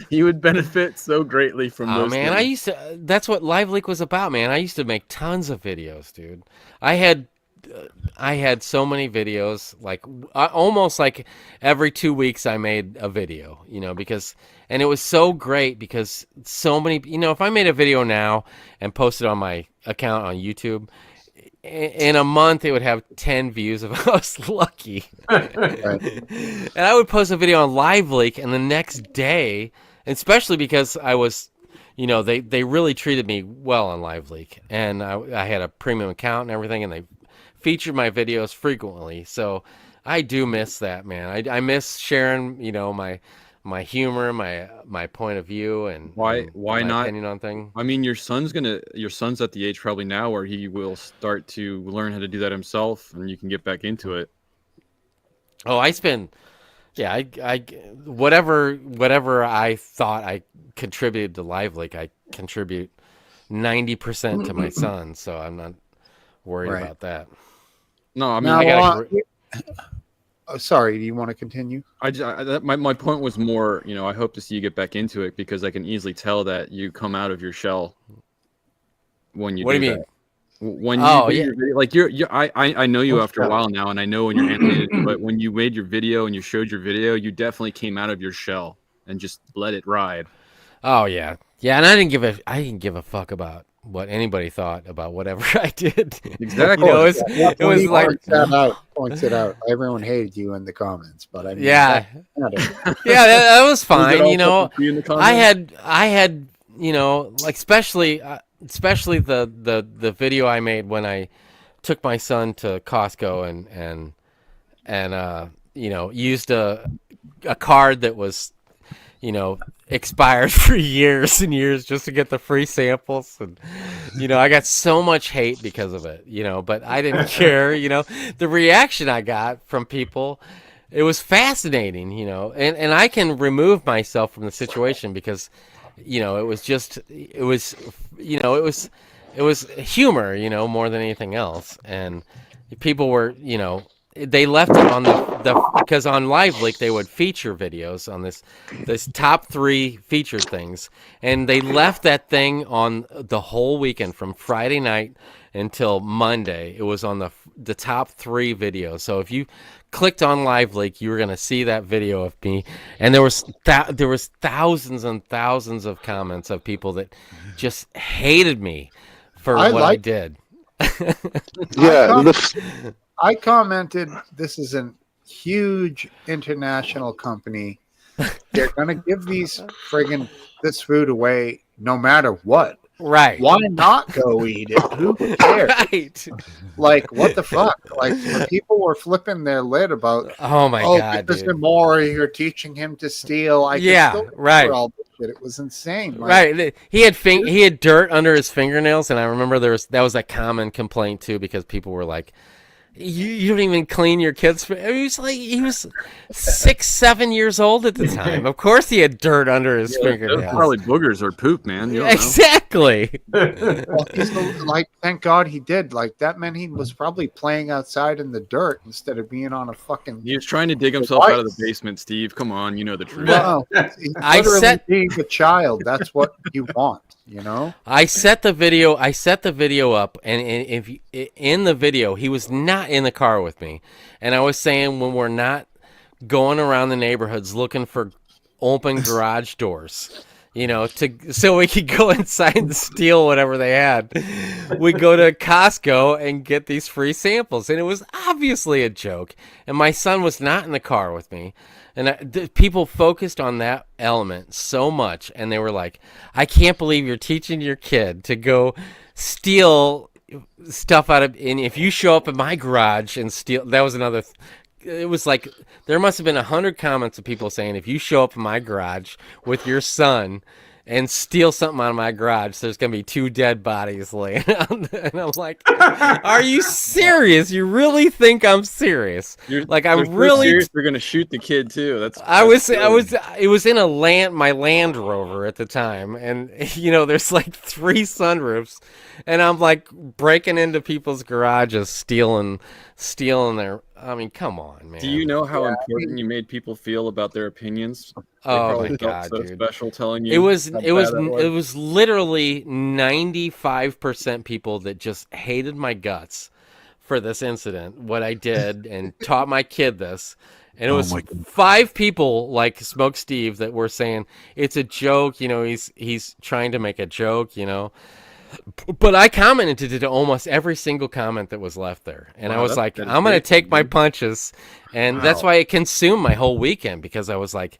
E: he would benefit so greatly from
F: Oh
E: those.
F: man,
E: things.
F: I used to. That's what Live Leak was about, man. I used to make tons of videos, dude. I had so many videos, like almost like every 2 weeks I made a video, and it was so great because so many, if I made a video now and posted on my account on YouTube, in a month it would have 10 views if I was lucky. And I would post a video on Live Leak, and the next day, especially because I was, they really treated me well on Live Leak, and I had a premium account and everything, and they featured my videos frequently. So I do miss that, man. I miss sharing, my humor, my point of view, and
E: Why
F: my
E: not?
F: opinion on things.
E: I mean, your son's at the age probably now where he will start to learn how to do that himself, and you can get back into it.
F: Oh, I whatever I thought I contributed to Live Leak, I contribute 90% to my son, so I'm not worried
A: Right.
F: about that.
E: No, I mean,
A: Now, sorry, do you want to continue?
E: my point was more, I hope to see you get back into it because I can easily tell that you come out of your shell when you
F: What
E: do
F: do you mean?
E: that. When you
F: Oh,
E: made
F: yeah.
E: your video, like I know you after a while now, and I know when you're animated, but when you made your video and you showed your video, you definitely came out of your shell and just let it ride.
F: Oh yeah, and I didn't give a fuck about what anybody thought about whatever I did.
E: Exactly.
F: It was
A: He
F: like,
A: points it out. Everyone hated you in the comments, but I mean,
F: yeah,
A: that
F: that was
E: Was it
F: fine.
E: all fucking you in the comments?
F: I had, like especially the video I made when I took my son to Costco and used a card that was, expired for years and years just to get the free samples, and I got so much hate because of it, but I didn't care. The reaction I got from people, it was fascinating, and I can remove myself from the situation because it was humor, more than anything else, and people were, they left it on the because on Live Leak they would feature videos on this top 3 featured things, and they left that thing on the whole weekend from Friday night until Monday. It was on the top 3 videos. So if you clicked on Live Leak, you were going to see that video of me, and there was thousands and thousands of comments of people that just hated me for what I did.
C: Yeah,
A: I commented, this is a huge international company. They're going to give this food away no matter what.
F: Right.
A: Why not go eat it? Who cares?
F: Right.
A: Like, what the fuck? Like, when people were flipping their lid about,
F: oh my God,
A: because
F: dude.
A: the more you're teaching him to steal. All this shit. It was insane.
F: Right. He had dirt under his fingernails, and I remember that was a common complaint too, because people were like, You don't even clean your kids. He was 6, 7 years old at the time. Of course, he had dirt under his fingernails.
E: Those probably boogers or poop, man. You don't
F: Exactly.
A: Well, thank God he did. Like, that meant he was probably playing outside in the dirt instead of being on a fucking.
E: He was trying to dig himself out of the basement, Steve. Come on, you know the truth.
A: No, being a child. That's what you want.
F: I set the video up, and if in the video he was not in the car with me, and I was saying when we're not going around the neighborhoods looking for open garage doors, so we could go inside and steal whatever they had. We go to Costco and get these free samples, and it was obviously a joke. And my son was not in the car with me. And people focused on that element so much, and they were like, I can't believe you're teaching your kid to go steal stuff out of, and if you show up in my garage and steal, that was another, it was like, there must have been 100 comments of people saying, if you show up in my garage with your son and steal something out of my garage, there's going to be 2 dead bodies laying out. And I'm like, are you serious? You really think I'm serious? I'm really
E: serious. We're going to shoot the kid too.
F: It was in my Land Rover at the time. And there's like 3 sunroofs, and I'm like breaking into people's garages, stealing stealing their. I mean, come on, man.
E: Do you know how important you made people feel about their opinions? They
F: Oh
E: probably
F: my
E: felt
F: God,
E: so
F: dude.
E: special telling you.
F: It was
E: how
F: it was
E: bad that
F: it was literally 95% people that just hated my guts for this incident, what I did, and taught my kid this. And it
D: Oh
F: was
D: my God.
F: 5 people like Smokesteve that were saying it's a joke, he's trying to make a joke, But I commented to almost every single comment that was left there. And I
E: Wow,
F: was
E: that's
F: like, I'm going to
E: dedication,
F: take my
E: dude.
F: punches. And that's why it consumed my whole weekend, because I was like,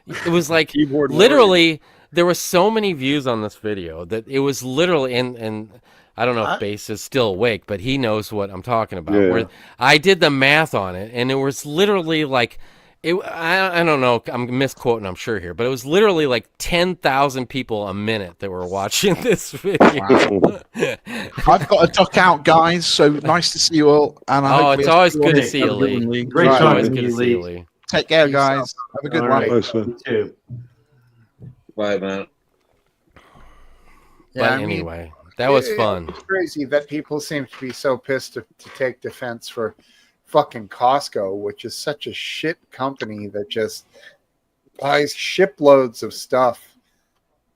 F: it was like
E: Keyboard
F: literally there were so many views on this video that it was literally, and I don't know if Base is still awake, but he knows what I'm talking about.
C: Yeah.
F: Where I did the math on it, and it was literally like, I don't know, I'm misquoting, I'm sure here, but it was literally like 10,000 people a minute that were watching this video.
D: I've got to duck out, guys. So nice to see you all. And I hope
F: It's always good to see you, Lee.
B: Great
F: It's always
B: talking
F: good
B: to
F: to
B: you,
F: see you,
B: Lee.
F: Lee.
D: Take care,
A: Peace
D: guys. Have a good
B: All
D: one.
B: right,
C: Nice one.
B: you too.
H: Bye, man.
A: Yeah,
F: But
A: I mean,
F: anyway, that was fun.
A: It's crazy that people seem to be so pissed to take defense for fucking Costco, which is such a shit company that just buys shiploads of stuff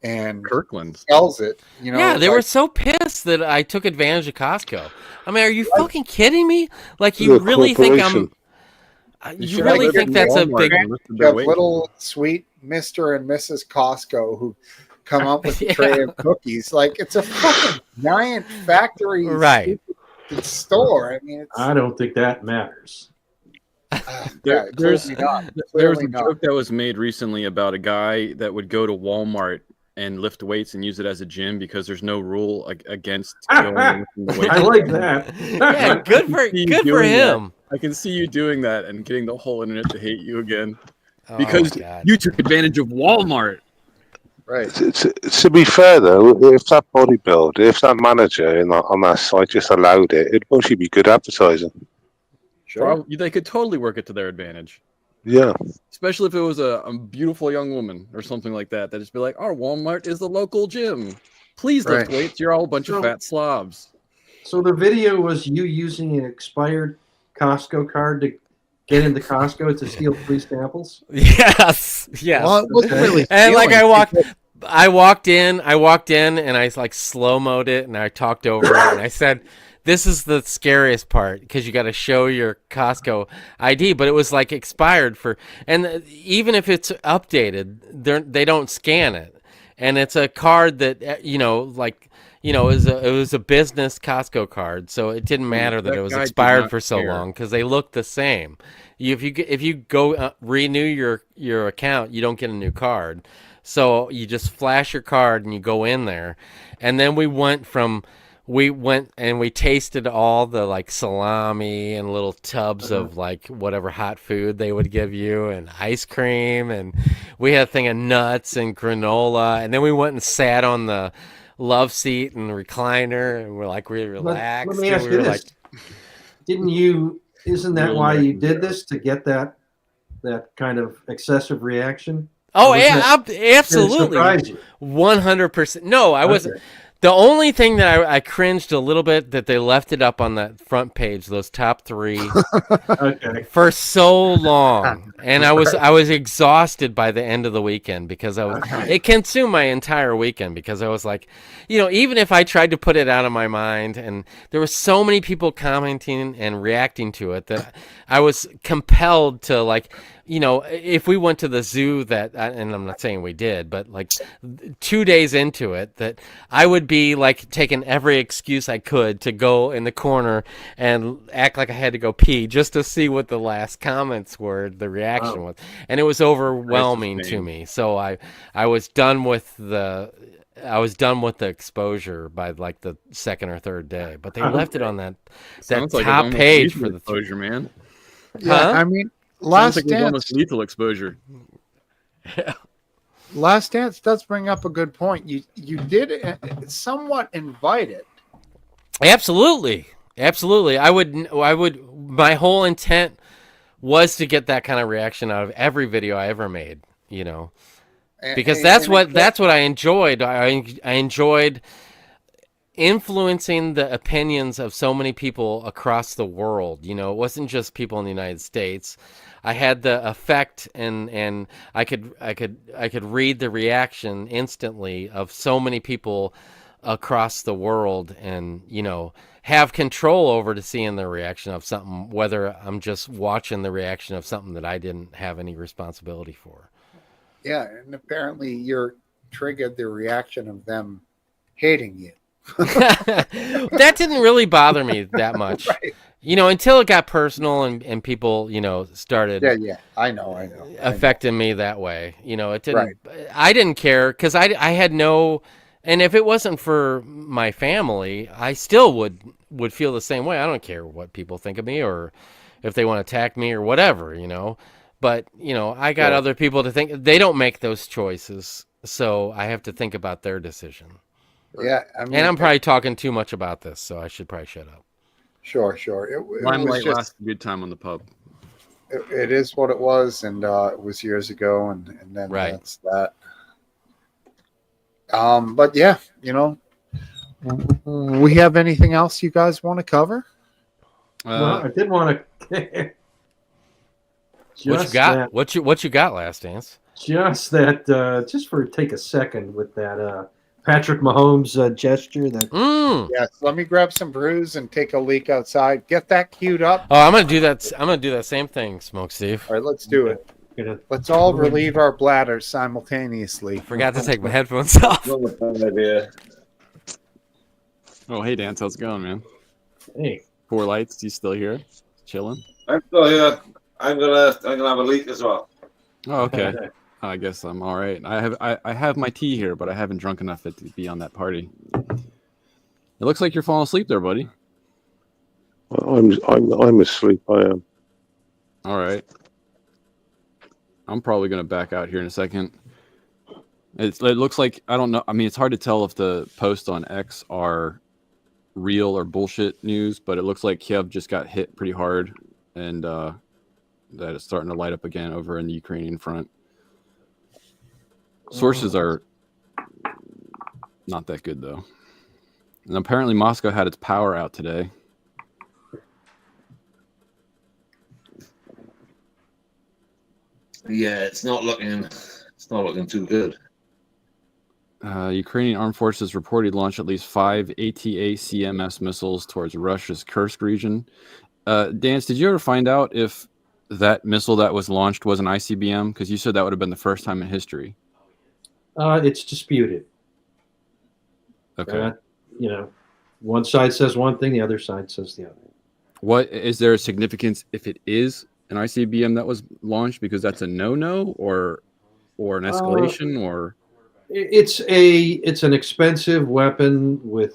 A: and
E: Kirkland.
A: sells it. You know,
F: Yeah, they
A: like,
F: were so pissed that I took advantage of Costco. I mean, are you fucking kidding me? Like, you
C: You're a
F: really think
C: corporation.
F: you
E: should
F: really
E: live
F: think
E: in
F: that's a
E: Walmart
F: big...
E: and listen to
A: you
E: their
A: have
E: weight.
A: little sweet Mr. and Mrs. Costco who come up with a
F: Yeah.
A: tray of cookies. Like, it's a fucking giant factory
F: Right.
A: stupid store. I mean, it's
B: I don't think that matters.
A: yeah,
E: There's
A: clearly not.
E: there was
A: Clearly
E: a
A: not.
E: joke that was made recently about a guy that would go to Walmart and lift weights and use it as a gym because there's no rule against going and lifting the weights.
B: I like that.
F: Yeah, good for
E: See you
F: good for
E: doing that.
F: him.
E: I can see you doing that and getting the whole internet to hate you again
F: Oh,
E: because
F: my God.
E: you took advantage of Walmart.
A: Right.
C: To be fair though, if that bodybuilder, if that manager on that site just allowed it, it'd mostly be good advertising.
E: Probably, they could totally work it to their advantage,
C: Yeah.
E: especially if it was a beautiful young woman or something like that. That just be like, our Walmart is the local gym. Please lift
A: Right.
E: weights. You're all a bunch
B: So-
E: of fat slobs.
B: So the video was you using an expired Costco card to get into Costco to steal free samples?
F: Yes.
A: Well, it wasn't really
F: And like
A: stealing.
F: I walked in and I like slow-moed it and I talked over it and I said, this is the scariest part because you got to show your Costco ID, but it was like expired and even if it's updated, they don't scan it. And it's a card that, it was a business Costco card, so it didn't matter that
E: that
F: it was
E: guy did
F: expired
E: not
F: for so
E: care.
F: long because they look the same. If you go renew your account, you don't get a new card. So you just flash your card and you go in there. And then we went and we tasted all the like salami and little tubs of like whatever hot food they would give you and ice cream, and we had a thing of nuts and granola, and then we went and sat on the love seat and recliner and we're like really relaxed.
B: Let me
F: and
B: ask
F: we
B: you
F: were
B: this. Isn't that
E: Real
B: why you
E: American
B: did this, to get that kind of excessive reaction?
F: Oh
B: Or was
F: yeah,
B: that- did it
F: absolutely,
B: surprise you?
F: 100%. No, I wasn't.
B: Okay.
F: The only thing that I cringed a little bit that they left it up on that front page, those top 3,
B: Okay.
F: for so long, and I was exhausted by the end of the weekend because it consumed my entire weekend because I was like, even if I tried to put it out of my mind, and there were so many people commenting and reacting to it that I was compelled to like. If we went to the zoo and I'm not saying we did, but like 2 days into it, that I would be like taking every excuse I could to go in the corner and act like I had to go pee just to see what the last comments were, the reaction was. And it was overwhelming to me. So I was done with the exposure by like the second or third day, but they left it on that
E: Sounds like it's
F: top
E: almost
F: page
E: lethal
F: for the
E: exposure, man.
A: Yeah,
F: Huh?
A: I mean,
E: Sounds
A: Last
E: like it was
A: Dance.
E: almost lethal exposure.
A: Last Dance does bring up a good point. You did somewhat invite it.
F: Absolutely. I would, my whole intent was to get that kind of reaction out of every video I ever made, because that's what I enjoyed. I enjoyed influencing the opinions of so many people across the world. It wasn't just people in the United States. I had the effect, and I could read the reaction instantly of so many people across the world, and have control over to seeing the reaction of something, whether I'm just watching the reaction of something that I didn't have any responsibility for.
A: Yeah, and apparently you're triggered the reaction of them hating you.
F: That didn't really bother me that much.
A: Right.
F: Until it got personal and people, started
A: Yeah, I know.
F: affecting me that way. It didn't.
A: Right.
F: I didn't care because I had no, and if it wasn't for my family, I still would feel the same way. I don't care what people think of me or if they want to attack me or whatever. But I got other people to think. They don't make those choices, so I have to think about their decision.
A: Yeah, I mean,
F: And I'm probably talking too much about this, so I should probably shut up.
A: Sure. It was
E: Limelight
A: just,
E: lasts a good time on the pub.
A: it is what it was, and it was years ago, and then
F: Right.
A: that's that. But yeah, we have anything else you guys want to cover?
B: Well, I did want to.
F: What you got? What you got, Last Dance?
B: Just that. Just for take a second with that Patrick Mahomes gesture. That
A: Yes. Let me grab some brews and take a leak outside. Get that queued up.
F: Oh, I'm gonna do that. I'm gonna do that same thing, Smokesteve.
A: All right, let's do it.
B: Gonna-
A: Let's all relieve our bladders simultaneously.
F: Forgot to take my headphones off.
H: Not a bad idea.
E: Oh, hey, Dance, how's it going, man?
B: Hey,
E: Four Lights, you still here? Chilling?
H: I'm still here. I'm gonna have a leak as well.
E: Oh, okay. I guess I'm all right. I have my tea here, but I haven't drunk enough to be on that party. It looks like you're falling asleep there, buddy.
C: I'm asleep. I am.
E: All right. I'm probably gonna back out here in a second. It looks like, I don't know. I mean, it's hard to tell if the posts on X are real or bullshit news, but it looks like Kiev just got hit pretty hard, and that it's starting to light up again over in the Ukrainian front. Sources are not that good, though. And apparently Moscow had its power out today.
H: Yeah, it's not looking too good.
E: Ukrainian armed forces reported launched at least 5 ATA-CMS missiles towards Russia's Kursk region. Dance, did you ever find out if that missile that was launched was an ICBM? Because you said that would have been the first time in history.
B: it's disputed.
E: Okay.
B: One side says one thing, the other side says the other.
E: What is there a significance if it is an ICBM that was launched? Because that's a no-no, or an escalation, or
B: It's an expensive weapon with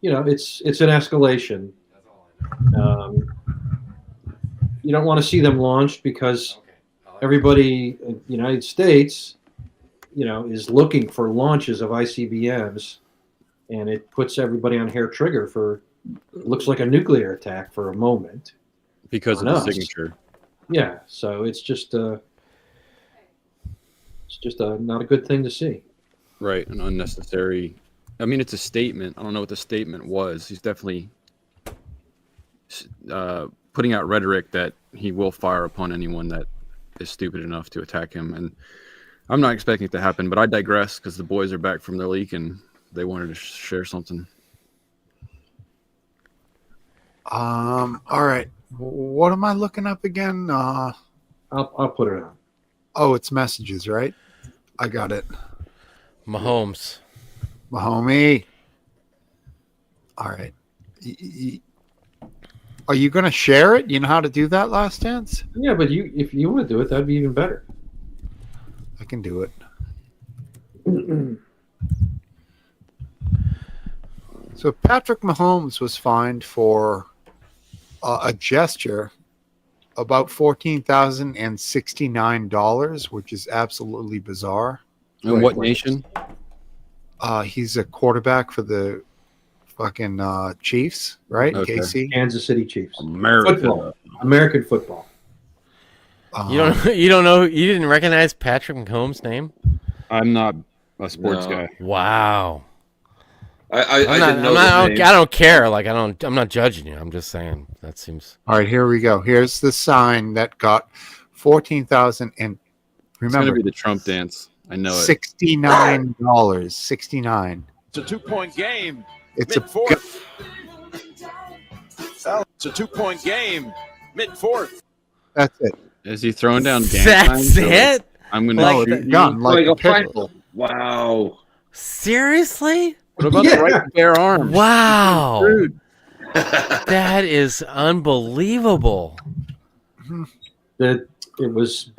B: it's an escalation. You don't want to see them launched because everybody in the United States, is looking for launches of ICBMs, and it puts everybody on hair trigger for looks like a nuclear attack for a moment.
E: because of
B: on
E: the
B: us.
E: signature?
B: Yeah, so it's just not a good thing to see.
E: Right, an unnecessary. I mean, it's a statement. I don't know what the statement was. He's definitely putting out rhetoric that he will fire upon anyone that is stupid enough to attack him. And I'm not expecting it to happen, but I digress because the boys are back from their leak and they wanted to share something.
A: All right. What am I looking up again?
B: I'll put it on.
A: Oh, it's messages, right? I got it.
F: Mahomes.
A: Mahomie. All right. Are you going to share it? You know how to do that, Last Dance?
B: Yeah, but if you want to do it, that'd be even better.
A: I can do it. So Patrick Mahomes was fined for a gesture about $14,069, which is absolutely bizarre.
E: And what nation?
A: He's a quarterback for the fucking Chiefs, right?
E: Okay.
A: KC.
B: Kansas City Chiefs.
E: America.
B: Football. American football.
F: You don't know, you didn't recognize Patrick Mahomes' name?
E: I'm not a sports
H: No.
E: guy.
F: Wow.
I: I
F: I'm
I: didn't know
F: not,
I: the name.
F: I don't care. Like I'm not judging you. I'm just saying that seems.
A: All right, here we go. Here's the sign that got 14,000 and
E: It's going to
A: remember
E: be the Trump dance. I know it.
A: $69. 69.
J: It's a 2-point game.
A: It's a
J: Mid-fourth. It's a 2-point game. Mid-fourth.
A: that's it.
E: Is he throwing down gang
F: That's
E: signs? Or
F: it.
E: I'm going
F: Like
A: No,
E: to
A: it's
E: shoot
A: gun
E: you?
A: like a
I: Like a fine-
A: pistol.
I: Wow.
F: Seriously?
E: What about the right bare arm?
F: Wow.
E: Dude.
F: That is unbelievable.
B: That it was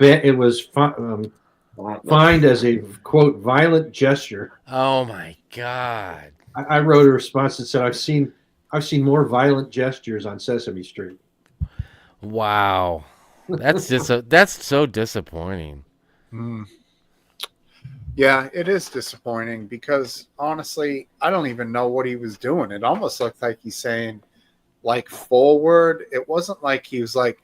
B: fined as a quote violent gesture.
F: Oh my God.
B: I wrote a response that said, "I've seen more violent gestures on Sesame Street."
F: Wow. That's so disappointing.
A: Mm. Yeah, it is disappointing because honestly, I don't even know what he was doing. It almost looked like he's saying like forward. It wasn't like he was like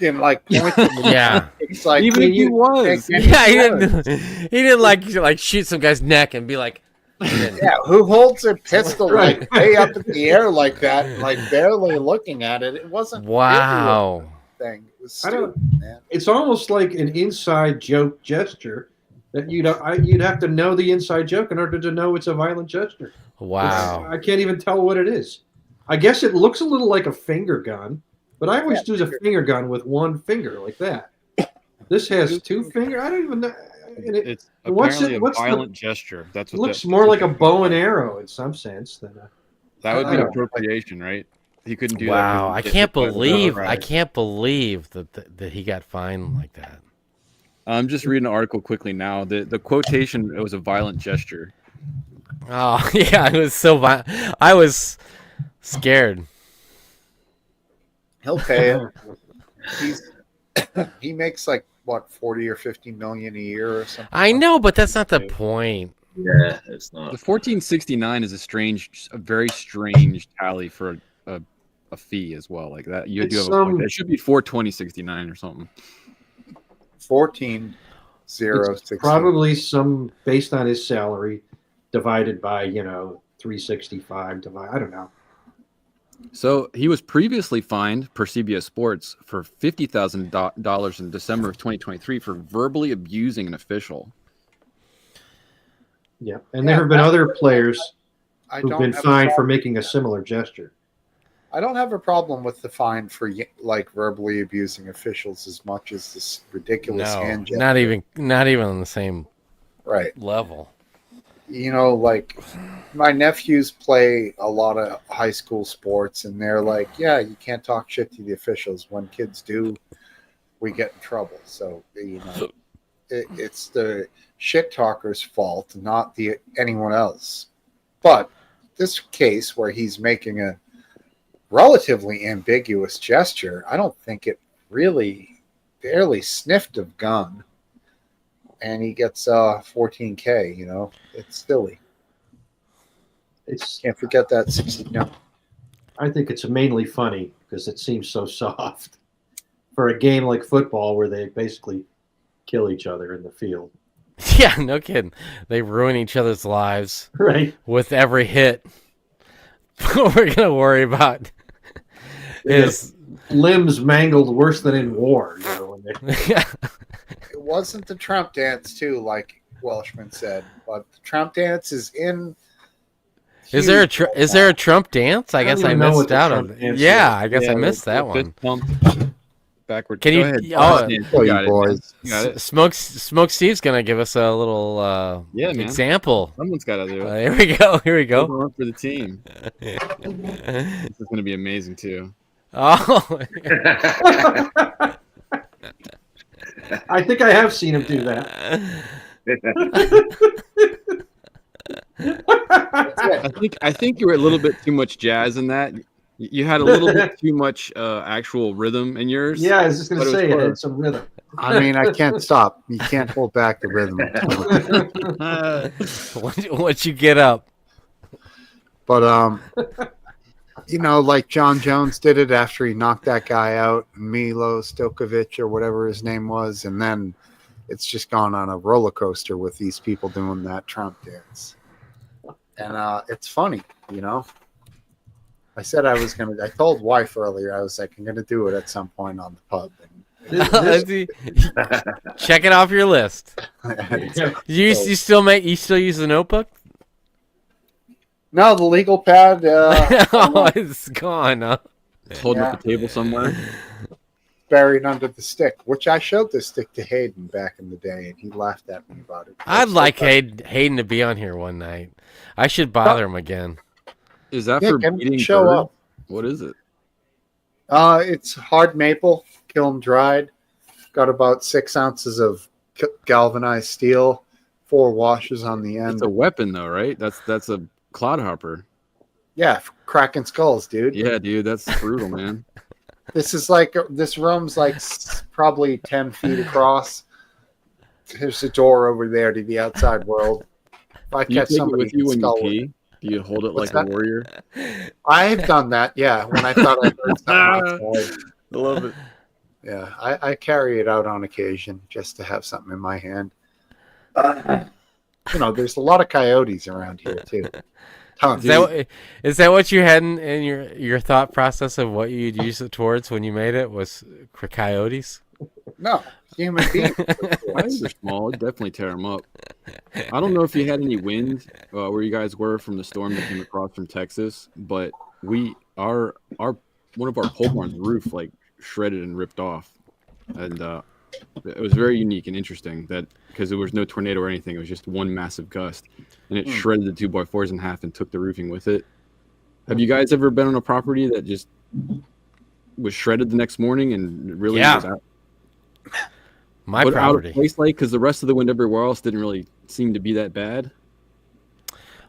A: and like pointing.
F: Yeah.
A: It's like
E: Even if he was.
F: Yeah, he didn't like shoot some guy's neck and be like,
A: yeah, who holds their pistol like way up in the air like that, like barely looking at it? It wasn't
F: wow.
A: really a thing. It was
B: I don't-
A: stupid, man.
B: It's almost like an inside joke gesture that you'd have to know the inside joke in order to know it's a violent gesture.
F: Wow.
B: I can't even tell what it is. I guess it looks a little like a finger gun, but I always use a finger gun with one finger like that. This has two fingers. I don't even know. And
E: It's
B: what's
E: apparently
B: it-
E: a
B: what's the-
E: violent gesture. That's
B: It
E: what
B: looks more like a bow and arrow in some sense than a.
E: that would
B: I
E: be
B: don't know.
E: appropriation, right? He couldn't do that.
F: Wow. I can't believe
E: Right.
F: that he got fined like that.
E: I'm just reading an article quickly now. The quotation, it was a violent gesture.
F: Oh, yeah, it was so violent. I was scared.
A: He'll pay it. He makes like what 40 or 50 million a year or something.
F: I know, but that's not the point.
I: Yeah, it's
E: The
I: not.
E: 1469 is a very strange tally for a fee as well. Like that, you do have a point. It should be 42069 or something.
A: 14,060.
B: Probably some based on his salary divided by 365 I don't know.
E: So he was previously fined per CBS Sports for $50,000 in December of 2023 for verbally abusing an official.
B: Yeah, and there have been other players
A: I
B: who've
A: don't
B: been
A: have a
B: fined for
A: problem-
B: making a similar gesture.
A: I don't have a problem with the fine for like verbally abusing officials as much as this ridiculous
F: No,
A: hand gesture.
F: not even on the same
A: Right.
F: level.
A: Like my nephews play a lot of high school sports, and they're like, yeah, you can't talk shit to the officials. When kids do, we get in trouble. So, it's the shit talker's fault, not anyone else. But this case where he's making a relatively ambiguous gesture, I don't think it really barely sniffed of gun. And he gets $14K. It's silly. Can't forget that 60. No,
B: I think it's mainly funny because it seems so soft for a game like football where they basically kill each other in the field.
F: Yeah, no kidding. They ruin each other's lives
B: Right.
F: with every hit. What we're gonna worry about is
B: limbs mangled worse than in war.
A: it wasn't the Trump dance too, like Welshman said, but the Trump dance is in.
F: Is there a Trump dance? I guess I
B: even know what
F: missed
B: the
F: out
B: Trump
F: on.
B: dance
F: Yeah,
B: is.
F: I guess I missed that
E: Fist
F: one.
E: pump backward.
F: Can
E: Go
F: you?
E: ahead.
F: Oh,
E: You
A: you
E: got it,
A: boys.
E: man. You got it.
F: Smokesteve's gonna give us a little
E: Yeah, man.
F: example.
E: Someone's got to do it.
F: Here we go. Here we go.
E: Going for the team. This is going to be amazing too.
F: Oh,
B: I think I have seen him do that.
E: I think you were a little bit too much jazz in that. You had a little bit too much actual rhythm in yours.
B: Yeah, I was just going
E: but
B: to
E: it was
B: say it
E: close.
B: had some rhythm.
A: I mean, I can't stop. You can't hold back the rhythm.
F: once you get up.
A: But like John Jones did it after he knocked that guy out, Milo Stojkovic or whatever his name was, and then it's just gone on a roller coaster with these people doing that Trump dance. And it's funny, you know. I said I told wife earlier, I was like, I'm gonna do it at some point on the pub.
F: Check it off your list. You still use the notebook?
A: No, the legal pad.
F: Oh, it's gone. Huh?
E: Holding up the table somewhere.
A: Buried under the stick, which I showed the stick to Hayden back in the day, and he laughed at me about it.
F: I'd like Hayden to be on here one night. I should bother him again.
E: Is that
A: Yeah,
E: for
A: get him to
E: beating
A: show
E: bird?
A: up.
E: What is it?
A: It's hard maple, kiln dried. Got about 6 ounces of galvanized steel, 4 washes on the end.
E: It's a weapon, though, right? That's a clodhopper.
A: Yeah, cracking skulls, dude.
E: Yeah, dude, that's brutal, man.
A: This room's like probably 10 feet across. There's a door over there to the outside world. If I
E: Do you
A: catch
E: take it
A: somebody
E: with you when you
A: skull
E: pee? Do you hold it
A: What's
E: like
A: that?
E: a warrior?
A: I've done that, yeah. When I thought I heard something outside.
E: I love it.
A: Yeah, I carry it out on occasion just to have something in my hand. You know, there's a lot of coyotes around here too. Tons.
F: Is that what you had in your thought process of what you'd use it towards when you made it was for coyotes?
A: No, human beings.
E: Coyotes are small. It'd definitely tear them up. I don't know if you had any wind where you guys were from the storm that came across from Texas, but our one of our pole barn's roof like shredded and ripped off, and it was very unique and interesting that because there was no tornado or anything, it was just one massive gust, and it shredded the 2x4s in half and took the roofing with it. Have you guys ever been on a property that just was shredded the next morning and really was out?
F: My
E: but
F: property.
E: Out of place, like, because the rest of the wind everywhere else didn't really seem to be that bad.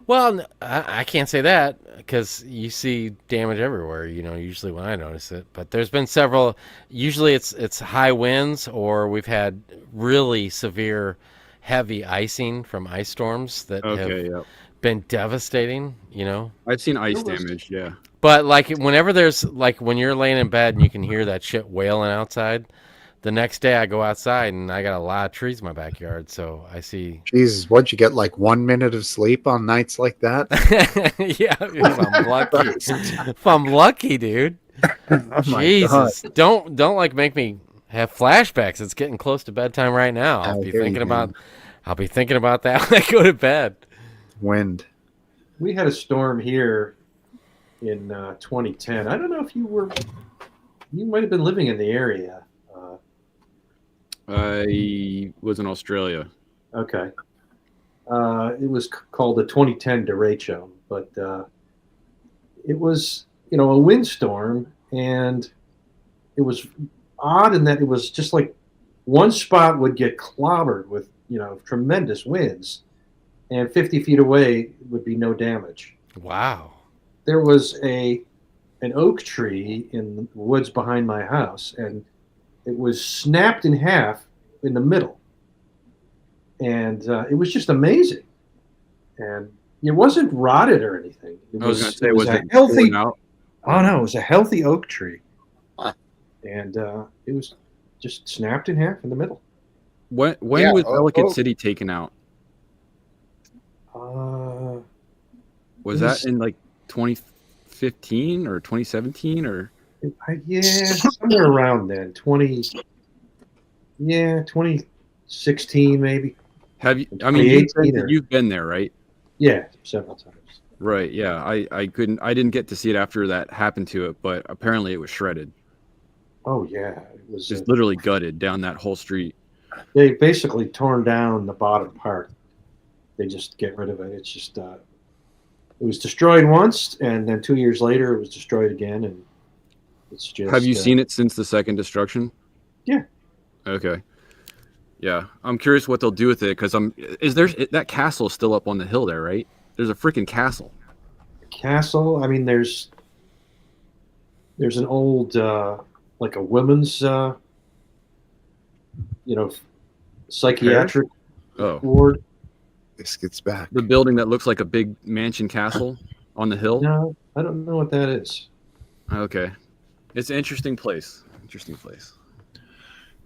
F: Well, I can't say that because you see damage everywhere, you know, usually when I notice it. But there's been several, usually it's high winds or we've had really severe heavy icing from ice storms that have been devastating, you know.
E: I've seen ice damage, yeah.
F: But like whenever there's like when you're laying in bed and you can hear that shit wailing outside, the next day I go outside and I got a lot of trees in my backyard, so I see.
A: Jesus, what'd you get? Like 1 minute of sleep on nights like that?
F: Yeah, if I'm lucky. If I'm lucky, dude.
A: Oh
F: Jesus, don't like make me have flashbacks. It's getting close to bedtime right now. I'll be thinking about that when I go to bed.
A: Wind.
B: We had a storm here in 2010. I don't know if you might have been living in the area.
E: I was in Australia.
B: Okay. It was called the 2010 derecho, but it was, you know, a windstorm, and it was odd in that it was just like one spot would get clobbered with, you know, tremendous winds, and 50 feet away would be no damage.
F: Wow.
B: There was an oak tree in the woods behind my house, and it was snapped in half in the middle. And it was just amazing. And it wasn't rotted or anything. It
E: I was going to say, was
B: a
E: it
B: healthy?
E: out?
B: Oh no, it was a healthy oak tree, and it was just snapped in half in the middle.
E: When was Ellicott City taken out? Was that in like 2015 or 2017 or?
B: Yeah, somewhere around then. 2016 maybe.
E: Have you? I mean, you've been there, right?
B: Yeah, several times.
E: Right. Yeah. I didn't get to see it after that happened to it, but apparently it was shredded.
B: Oh yeah, it was
E: just literally gutted down that whole street.
B: They basically torn down the bottom part. They just get rid of it. It's just it was destroyed once, and then 2 years later it was destroyed again, and it's just.
E: Have you seen it since the second destruction?
B: Yeah.
E: Okay. Yeah, I'm curious what they'll do with it because that castle is still up on the hill there, right? There's a freaking castle.
B: Castle. I mean, there's an old like a women's psychiatric ward.
A: This gets back.
E: The building that looks like a big mansion castle on the hill.
B: No, I don't know what that is.
E: Okay, it's an interesting place.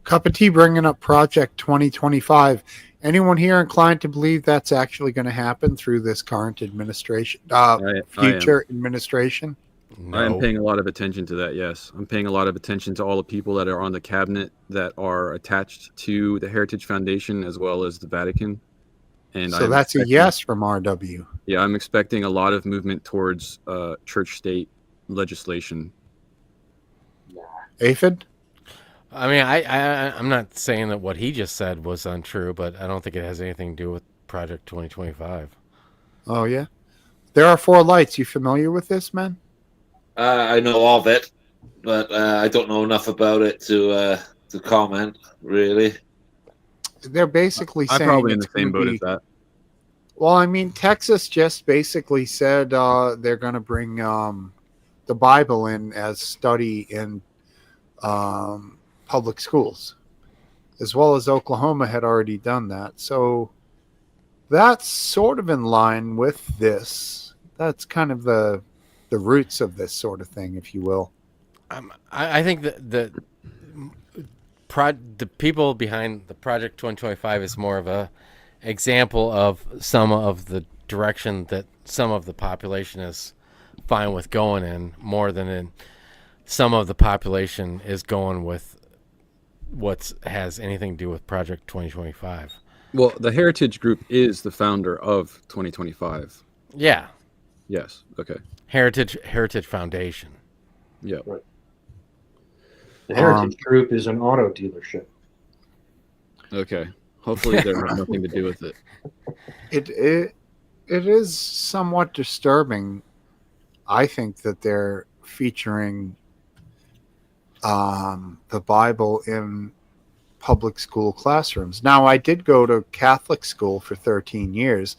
A: Cup of Tea bringing up Project 2025. Anyone here inclined to believe that's actually going to happen through this current administration,
E: I
A: future administration?
E: I am
F: No.
E: paying a lot of attention to that. Yes, I'm paying a lot of attention to all the people that are on the cabinet that are attached to the Heritage Foundation as well as the Vatican. And
A: So
E: I'm
A: that's a
E: expecting-
A: yes from RW.
E: Yeah, I'm expecting a lot of movement towards church-state legislation.
A: Aphid?
F: I mean, I'm not saying that what he just said was untrue, but I don't think it has anything to do with Project 2025.
A: Oh, yeah. There are 4 lights. You familiar with this, man?
H: I know of it, but I don't know enough about it to comment. Really,
A: They're basically
E: I'm
A: saying
E: probably in
A: it's
E: the same
A: gonna
E: boat
A: be-
E: as that.
A: Well, I mean, Texas just basically said they're going to bring the Bible in as study in public schools, as well as Oklahoma had already done that. So that's sort of in line with this. That's kind of the roots of this sort of thing, if you will.
F: I think that the people behind the Project 2025 is more of a example of some of the direction that some of the population is fine with going in, more than in some of the population is going with what has anything to do with Project 2025.
E: Well, the Heritage Group is the founder of 2025.
F: Yeah,
E: Yes. Okay.
F: Heritage Foundation.
E: Yeah.
B: The Heritage Group is an auto dealership.
E: Okay. Hopefully, they have nothing to do with it.
A: It is somewhat disturbing, I think, that they're featuring the Bible in public school classrooms. Now, I did go to Catholic school for 13 years.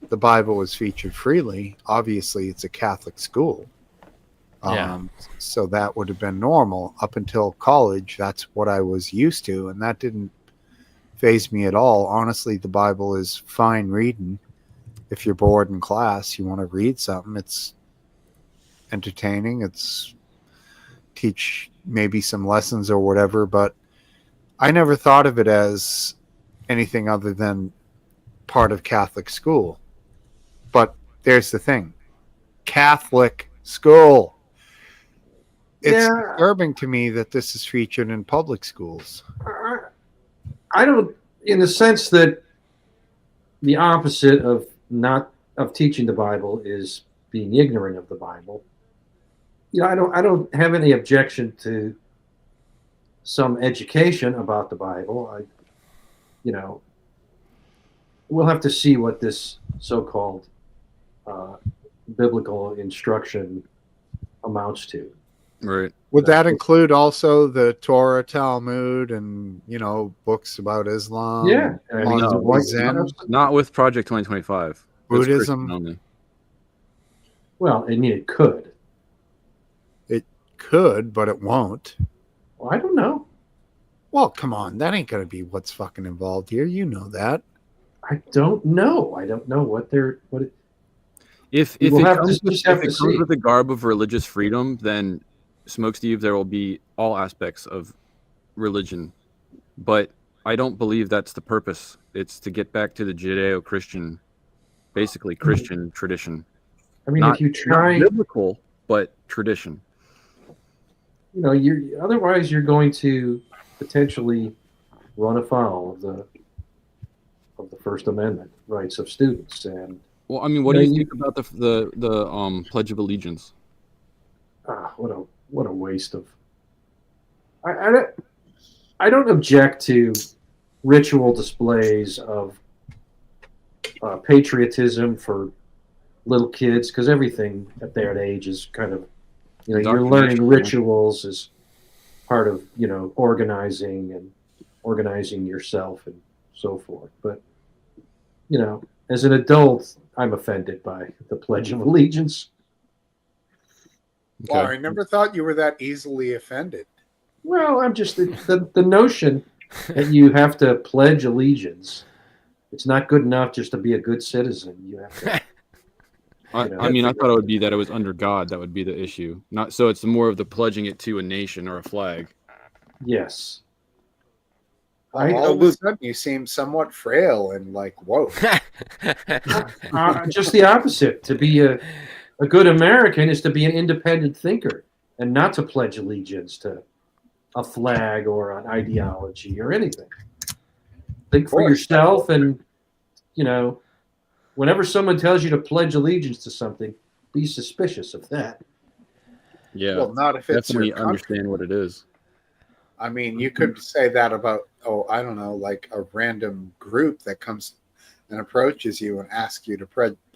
A: The Bible was featured freely. Obviously, it's a Catholic school. So that would have been normal up until college. That's what I was used to, and that didn't faze me at all. Honestly, the Bible is fine reading. If you're bored in class, you want to read something, it's entertaining. It's teach maybe some lessons or whatever, but I never thought of it as anything other than part of Catholic school. But there's the thing. Catholic school. It's disturbing to me that this is featured in public schools.
B: I don't, in the sense that the opposite of teaching the Bible is being ignorant of the Bible. I don't have any objection to some education about the Bible. We'll have to see what this so-called biblical instruction amounts to.
E: Right.
A: Would that include also the Torah, Talmud, and books about Islam?
B: Yeah, I mean,
A: Zen,
E: Not with Project 2025. That's
A: Buddhism.
E: Christian only.
B: Well, I mean, it could.
A: It could, but it won't.
B: Well, I don't know.
A: Well, come on, that ain't gonna be what's fucking involved here. You know that.
B: I don't know. I don't know what they're what.
E: If
B: We'll
E: it
B: have
E: comes,
B: to just have to
E: if it comes
B: see.
E: with the garb of religious freedom, then Smokesteve, there will be all aspects of religion. But I don't believe that's the purpose. It's to get back to the Judeo-Christian, basically Christian tradition.
B: I mean,
E: Not,
B: if you try,
E: not biblical, but tradition.
B: otherwise you're going to potentially run afoul of the First Amendment rights of students. And
E: Well, I mean, what do you think about the Pledge of Allegiance?
B: what a waste of. I don't object to ritual displays of patriotism for little kids, because everything at their age is kind of, you're learning rituals as part of organizing yourself and so forth. But as an adult, I'm offended by the Pledge of Allegiance.
A: Well, I never thought you were that easily offended.
B: Well, I'm just the notion that you have to pledge allegiance. It's not good enough just to be a good citizen. You have to.
E: I mean, I thought it would be that it was under God. That would be the issue. Not so. It's more of the pledging it to a nation or a flag.
B: Yes.
A: All of a sudden, you seem somewhat frail and like, whoa.
B: Just the opposite. To be a good American is to be an independent thinker and not to pledge allegiance to a flag or an ideology or anything. Think for yourself, and whenever someone tells you to pledge allegiance to something, be suspicious of that.
E: Yeah,
A: Well, not if it's
E: definitely
A: your country.
E: understand what it is.
A: I mean, you could say that about, I don't know, like a random group that comes and approaches you and asks you to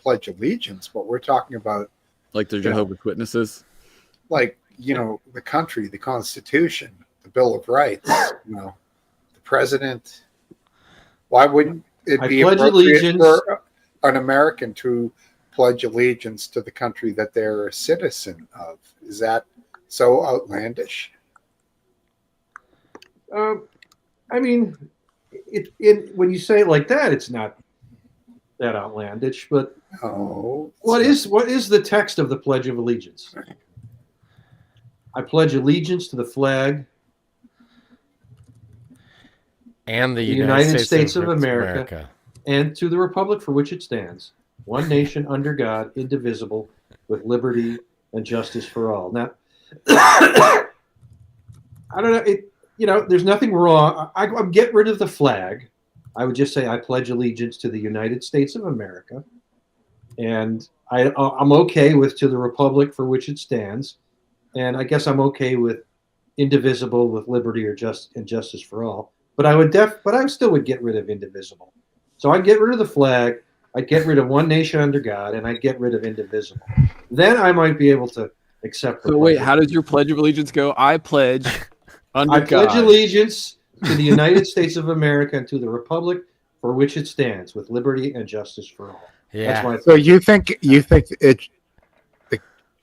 A: pledge allegiance. But we're talking about,
E: Like the Jehovah's Witnesses.
A: like, the country, the Constitution, the Bill of Rights, the president. Why wouldn't it
B: I
A: be
B: pledge
A: appropriate
B: allegiance.
A: for an American to pledge allegiance to the country that they're a citizen of? Is that so outlandish?
B: I mean, when you say it like that, it's not that outlandish. But
A: Oh,
B: what is the text of the Pledge of Allegiance? I pledge allegiance to the flag
F: And the
B: United States of America and to the republic for which it stands, one nation under God, indivisible, with liberty and justice for all. Now, I don't know. There's nothing wrong. I'm get rid of the flag. I would just say I pledge allegiance to the United States of America, and I'm okay with to the republic for which it stands, and I guess I'm okay with indivisible, with liberty or justice for all. But I still would get rid of indivisible. So I'd get rid of the flag, I'd get rid of one nation under God, and I'd get rid of indivisible. Then I might be able to accept the
E: So wait, how does your Pledge of Allegiance go? I pledge under
B: I
E: God.
B: pledge allegiance to the United States of America and to the republic for which it stands, with liberty and justice for all.
F: Yeah.
B: That's my
A: So you think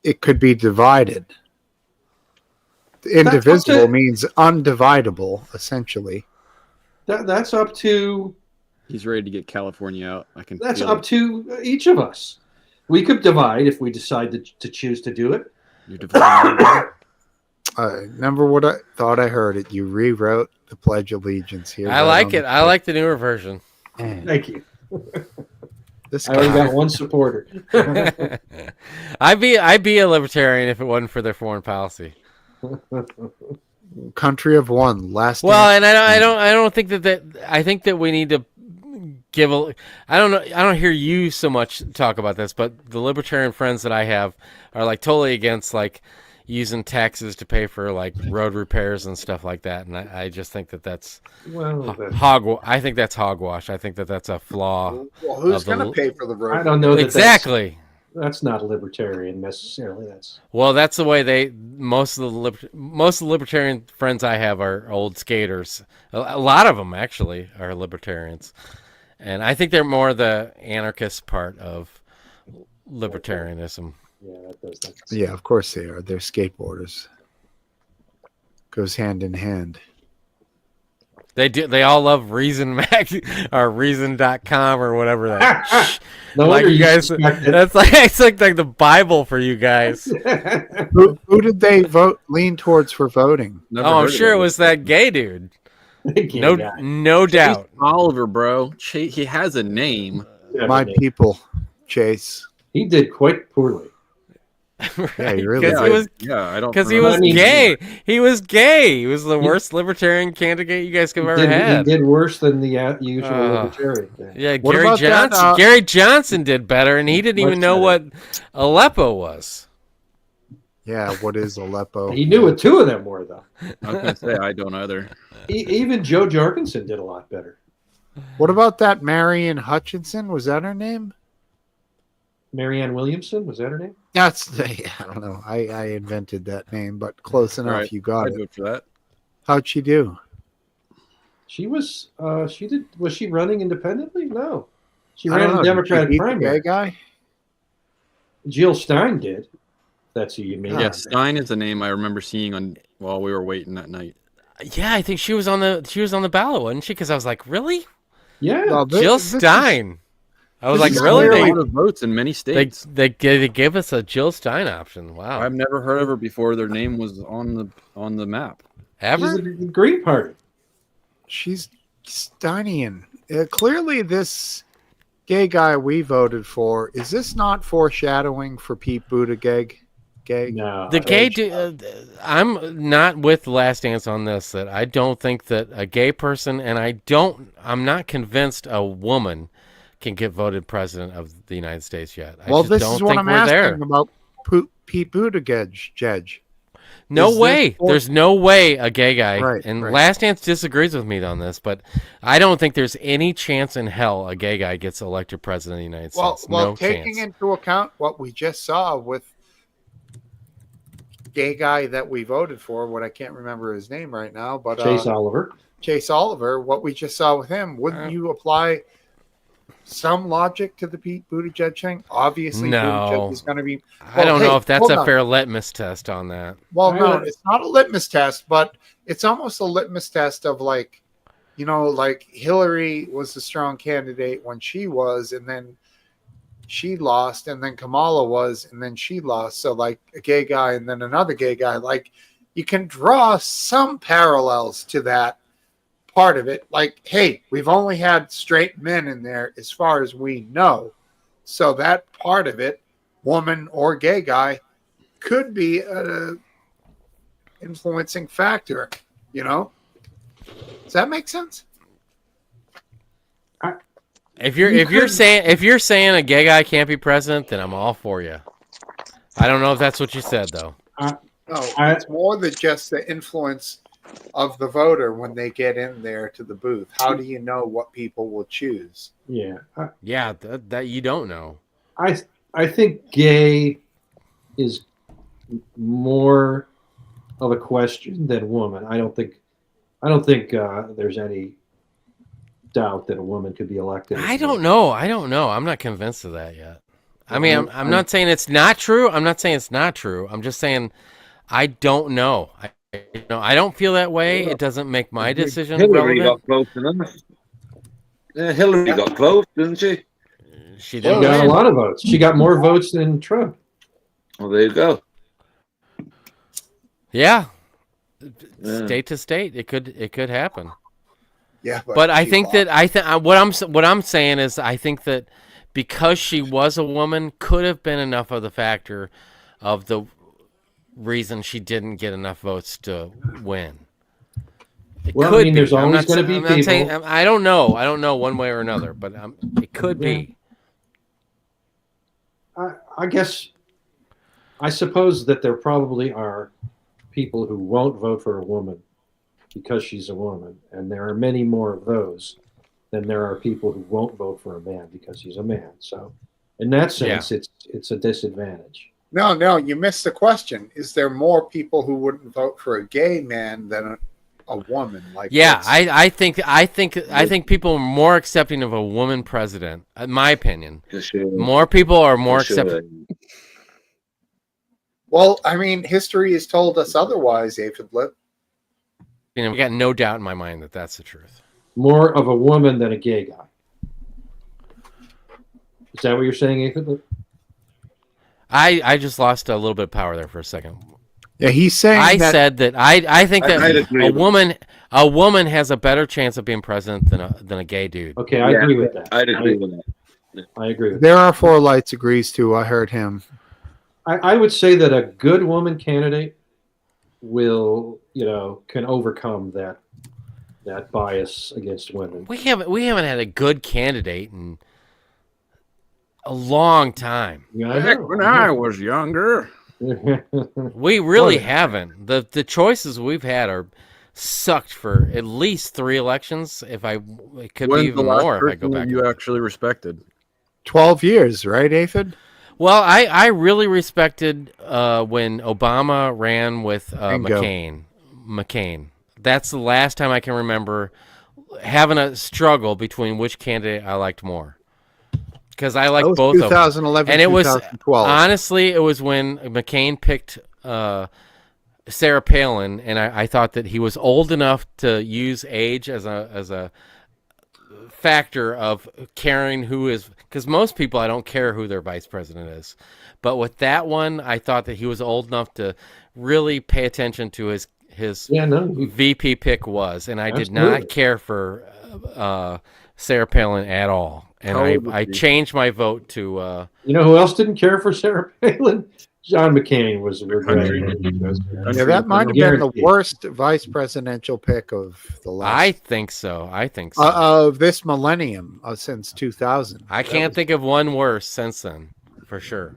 A: it could be divided? Indivisible means undividable, essentially.
B: That's up to
E: He's ready to get California out. I can.
B: that's
E: feel
B: up
E: it.
B: to each of us. We could divide if we decide to choose to do it.
E: You're dividing.
A: Remember what I thought I heard it. You rewrote the Pledge of Allegiance here.
F: I like it. I like the newer version.
B: Thank you.
A: This
B: I only
A: guy.
B: got one supporter.
F: I'd be a libertarian if it wasn't for their foreign policy.
A: Country of one. Last.
F: Well,
A: answer.
F: and I don't think that I think that we need to give a. I don't know. I don't hear you so much talk about this, but the libertarian friends that I have are like totally against like using taxes to pay for like road repairs and stuff like that. And I just think that that's I think that's hogwash. I think that that's a flaw.
A: Well, who's
F: of the-
A: going to pay for the road?
B: I don't know that
F: Exactly.
B: That's not libertarian necessarily.
F: Well, that's the way most of the libertarian friends I have are old skaters. A lot of them actually are libertarians, and I think they're more the anarchist part of libertarianism.
B: Yeah, that does that.
A: Yeah, of course they are. They're skateboarders. Goes hand in hand.
F: They do. They all love Reason Mac or Reason.com or whatever that.
B: No
F: like
B: wonder
F: you guys,
B: suspect it.
F: that's like it's like the Bible for you guys.
A: Who did they lean towards for voting?
E: Never
F: Oh, I'm
E: heard of
F: sure it
E: it.
F: was that gay dude.
B: Gay
F: No,
B: guy.
F: no doubt.
E: Oliver, bro. He has a name.
B: Yeah,
A: My
B: but
A: people, Chase.
B: he did quite poorly.
A: Yeah, he really
F: Because
A: did.
F: he was
E: Yeah, I don't.
F: Because he
E: remember.
F: was
B: I mean,
F: gay. He was gay. He was the worst libertarian candidate you guys could have ever
B: He
F: had.
B: did worse than the usual libertarian.
F: Yeah,
A: What
F: Gary
A: about that,
F: Johnson. Gary Johnson did better, and he didn't
B: Much
F: even know
B: better.
F: what Aleppo was.
A: Yeah, what is Aleppo?
B: He knew what two of them were, though.
E: I was gonna say I don't either.
B: Even Joe Jorgensen did a lot better.
A: What about that Marion Hutchinson? Was that her name?
B: Marianne Williamson, was that her name?
A: That's I don't know. I invented that name, but close enough.
E: Right.
A: You got
E: I'd
A: it.
E: vote for that.
A: How'd she do?
B: She was. Was she running independently? No, she
A: I
B: ran
A: don't
B: in
A: know.
B: the
A: Did she
B: Democratic
A: beat the
B: primary.
A: gay guy?
B: Jill Stein did. That's who you mean?
E: Yeah, Stein is a name I remember seeing on while we were waiting that night.
F: Yeah, I think she was on the ballot, wasn't she? Because I was like, really,
B: Yeah.
A: Well,
F: Jill
A: this is-
F: Stein? I was
A: this
F: like,
A: is
F: really?
E: There are a
A: clearly-
E: lot of votes in many
F: They
E: states.
F: they gave us a Jill Stein option. Wow,
E: I've never heard of her before. Their name was on the map.
F: ever?
B: She's in the Green Party.
A: she's Steinian, clearly this gay guy we voted for, is this not foreshadowing for Pete Buttigieg? Gay?
B: No,
F: The gay I'm not with Last Dance on this. That I don't think that a gay person, and I'm not convinced a woman can get voted president of the United States yet. I
A: Well,
F: just
A: this
F: don't
A: is what
F: think
A: I'm
F: we're
A: asking
F: there.
A: about Pete Buttigieg. Judge.
F: No
A: Is
F: way.
A: this for-
F: There's no way a gay guy.
A: Right,
F: and
A: right.
F: Last Dance disagrees with me on this, but I don't think there's any chance in hell a gay guy gets elected president of the United States.
A: Well,
F: No
A: taking
F: chance.
A: into account what we just saw with gay guy that we voted for, what I can't remember his name right now, but
B: Chase Oliver.
A: Chase Oliver, what we just saw with him, wouldn't you apply some logic to the Pete Buttigieg thing? Obviously,
F: No.
A: Buttigieg is going to be.
F: I don't know if that's
A: hold
F: a
A: on.
F: fair litmus test on that.
A: Well,
B: I
A: no,
B: would-
A: it's not a litmus test, but it's almost a litmus test of like, like Hillary was a strong candidate when she was, and then she lost, and then Kamala was, and then she lost. So like a gay guy and then another gay guy, like you can draw some parallels to that part of it. Like, hey, we've only had straight men in there as far as we know. So that part of it, woman or gay guy, could be a influencing factor, Does that make sense?
F: If you're saying a gay guy can't be president, then I'm all for you. I don't know if that's what you said though.
A: No, it's more than just the influence of the voter when they get in there to the booth. How do you know what people will choose?
B: Yeah,
F: Yeah, that you don't know.
B: I think gay is more of a question than woman. I don't think there's any doubt that a woman could be elected.
F: I don't know. I'm not convinced of that yet. I mean, I'm not saying it's not true. I'm not saying it's not true. I'm just saying I don't know. I don't feel that way. It doesn't make my decision
H: Hillary
F: relevant.
H: got close enough. Yeah, Hillary got close, didn't she?
F: She
B: She
F: didn't
B: got a
F: win.
B: lot of votes. She got more votes than Trump.
H: Well, there you go.
F: Yeah.
H: Yeah.
F: State to state, it could happen.
A: Yeah,
F: But I
A: she
F: think
A: lost.
F: that what I'm saying is I think that because she was a woman could have been enough of the factor of the reason she didn't get enough votes to win. It
B: Well,
F: could
B: I mean,
F: be.
B: there's
F: I'm
B: always
F: not
B: gonna
F: sa-
B: be
F: I'm not saying-
B: people-
F: I don't know. I don't know one way or another, but it could be.
B: I guess, I suppose that there probably are people who won't vote for a woman because she's a woman, and there are many more of those than there are people who won't vote for a man because he's a man. So, in that sense, it's a disadvantage.
A: No, you missed the question. Is there more people who wouldn't vote for a gay man than a woman? Like,
F: Yeah,
A: that's-
F: I think people are more accepting of a woman president. In my opinion,
H: For sure.
F: more people are more
H: For sure.
F: accepting.
A: Well, I mean, history has told us otherwise, Aphid Lip.
F: I got no doubt in my mind that that's the truth.
B: More of a woman than a gay guy. Is that what you're saying, Ethan?
F: I just lost a little bit of power there for a second.
A: Yeah, he's saying
F: I
A: that.
F: said that I think that
H: I'd agree with
F: a woman has a better chance of being president than a gay dude.
B: Okay, I
H: Yeah,
B: agree with that.
H: I'd agree with that.
B: I agree with that.
A: There are four lights agrees to. I heard him.
B: I would say that a good woman candidate will, can overcome that bias against women.
F: We haven't had a good candidate in a long time.
B: Yeah, I know.
E: When I was younger.
F: We really
B: Oh, yeah.
F: haven't. The choices we've had are sucked for at least 3 elections. It could be
E: When's the
F: even
E: last
F: more if I go
E: person
F: back.
E: that you actually respected?
A: 12 years, right, Aphid?
F: Well, I really respected when Obama ran with
A: Bingo.
F: McCain. That's the last time I can remember having a struggle between which candidate I liked more. Because I
A: That
F: liked
A: was
F: both of them.
A: 2011,
F: And it was
A: 2012.
F: honestly, it was when McCain picked Sarah Palin, and I thought that he was old enough to use age as a factor of caring who is, because most people I don't care who their vice president is, but with that one I thought that he was old enough to really pay attention to his
B: Yeah, no,
F: VP pick was, and I did
B: Absolutely.
F: not care for Sarah Palin at all. And
E: How old was
F: I
E: she?
F: changed my vote to.
B: you know who else didn't care for Sarah Palin? John McCain was regretting it.
A: Yeah, that might have been the
B: Guaranteed.
A: worst vice presidential pick of the
F: I
A: last
F: think so. I think so.
A: of this millennium since 2000.
F: I can't think of one worse since then, for sure.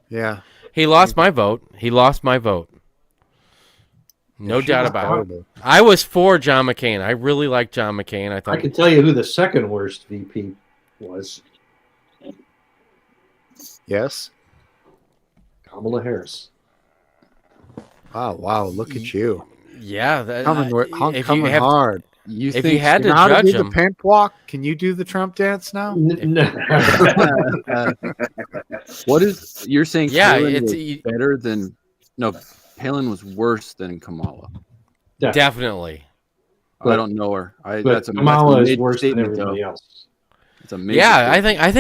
A: Yeah,
F: He lost my vote. He lost my vote. No
A: she
F: doubt
A: was
F: about it.
A: horrible.
F: I was for John McCain. I really liked John McCain. I
B: I
F: thought
B: can tell you who the second worst VP was.
A: Yes.
B: Kamala Harris.
A: Oh wow, look at you
F: yeah,
A: coming
F: if
A: coming
F: you have,
A: hard.
E: You
F: if
E: think
F: you had
A: You
F: to
A: know how to
F: judge
A: do the
F: him,
A: pimp walk? Can you do the Trump dance now?
E: what is you're saying?
F: Yeah,
E: Palin
F: it's-
E: was better than no. Palin was worse than Kamala.
F: definitely.
E: I don't know her.
B: But
E: That's a
B: Kamala is
E: major
B: worse than
E: statement,
B: everybody
E: though.
B: else.
E: It's a major
F: Yeah,
E: statement.
F: I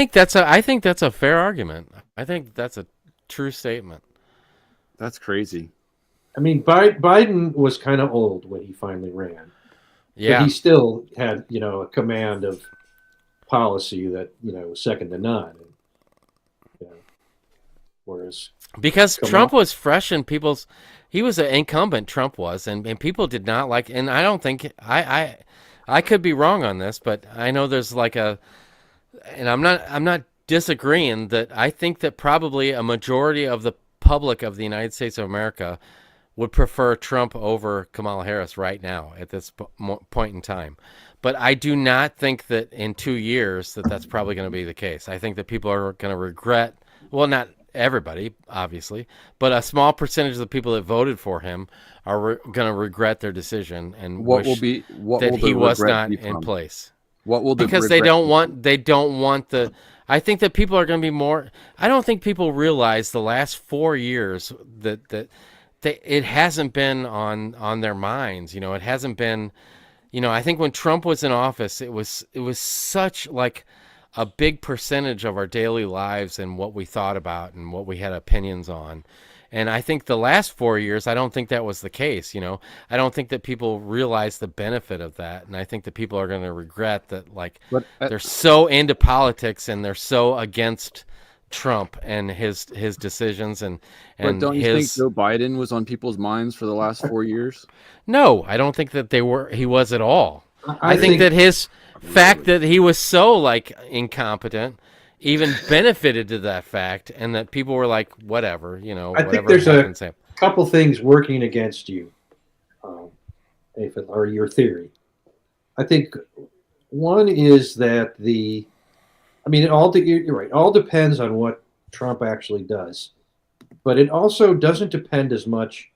F: think that's a fair argument. I think that's a true statement.
E: That's crazy.
B: I mean, Biden was kind of old when he finally ran.
F: Yeah,
B: But he still had, a command of policy that, was second to none. And, whereas
F: because
B: Kamala-
F: Trump was fresh in people's. He was an incumbent. Trump was, and people did not like. And I don't think I could be wrong on this, but I know there's like a. And I'm not disagreeing that I think that probably a majority of the public of the United States of America would prefer Trump over Kamala Harris right now at this point in time. But I do not think that in 2 years that's probably going to be the case. I think that people are going to regret, well, not everybody, obviously, but a small percentage of the people that voted for him are going to regret their decision and
E: What
F: wish
E: will
F: that
E: the
F: he was
E: regret
F: not
E: be
F: in
E: from?
F: place.
E: What will the
F: Because they
E: regret
F: don't
E: be
F: want the. I think that people are going to be more. I don't think people realize the last 4 years that it hasn't been on their minds. It hasn't been. I think when Trump was in office, it was such like a big percentage of our daily lives and what we thought about and what we had opinions on. And I think the last 4 years, I don't think that was the case. I don't think that people realize the benefit of that. And I think that people are going to regret that, like,
E: But
F: they're so into politics and they're so against Trump and his decisions and
E: But don't you think
F: his.
E: Joe Biden was on people's minds for the last 4 years?
F: No, I don't think that he was at all. I think that his fact that he was so like incompetent even benefited to that fact, and that people were like, whatever,
B: I
F: whatever
B: think there's
F: happens.
B: couple things working against you, or your theory. I think one is that you're right. All depends on what Trump actually does, but it also doesn't depend as much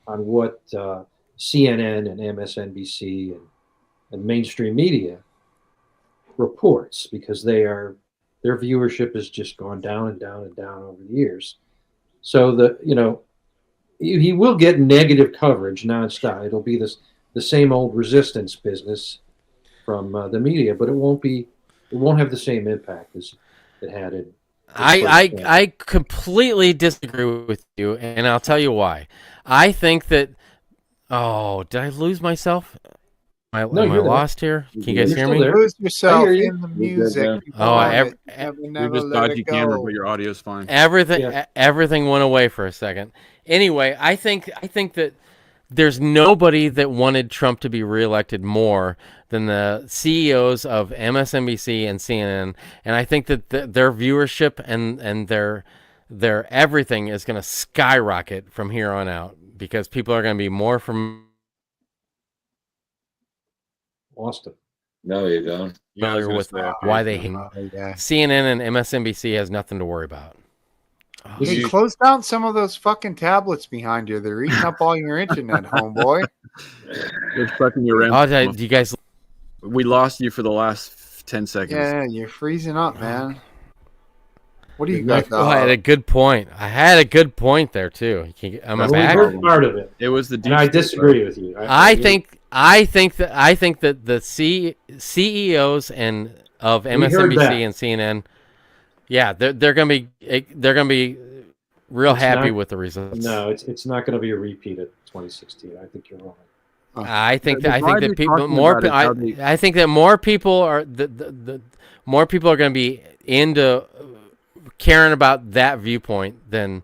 B: on what CNN and MSNBC and mainstream media reports, because their viewership has just gone down and down and down over the years. So he will get negative coverage nonstop. It'll be the same old resistance business from the media, but it won't have the same impact as it had in.
F: I completely disagree with you, and I'll tell you why. I think that. Oh, did I lose myself? Am I
B: you're there.
F: lost here? Can you guys
B: You're
F: hear
B: still
F: me?
B: there.
A: Lose yourself
B: I hear you.
A: in the
I: You're good,
A: music.
I: man.
A: You
F: Oh,
A: want
F: ev-
A: it, never,
E: You're
A: never
E: just
A: let
E: dodgy
A: it
E: camera,
A: go.
E: but your audio's fine.
F: Everything went away for a second. Anyway, I think that there's nobody that wanted Trump to be reelected more than the CEOs of MSNBC and CNN, and I think that their viewership and their everything is going to skyrocket from here on out, because people are going to be more from.
B: Lost him.
I: No, you don't.
E: Yeah, I was
F: familiar
E: gonna
F: with
E: say,
F: why they hate
A: Yeah.
F: CNN and MSNBC has nothing to worry about.
A: Hey, close down some of those fucking tablets behind you. They're eating up all your internet, homeboy.
E: They're sucking your
F: Oh,
E: RAM.
F: do you guys?
E: We lost you for the last 10 seconds.
A: Yeah, you're freezing up, man. What do you got?
B: Next-
F: Oh, I had a good point. I had a good point there too. Am I
B: Well, we
F: back?
B: heard part of it,
E: It was the deep
B: and I
E: state,
B: disagree with you.
F: I think that the CEOs and of
B: heard
F: MSNBC
B: that.
F: and CNN, yeah, they're gonna be real
B: It's
F: happy
B: not-
F: with the results.
B: No, it's not going to be a repeat of 2016. I think you're wrong.
F: I think
A: The
F: that
A: vibe
F: people
A: you're
F: more.
A: talking about is how they-
F: I think that more people are the more people are going to be into caring about that viewpoint than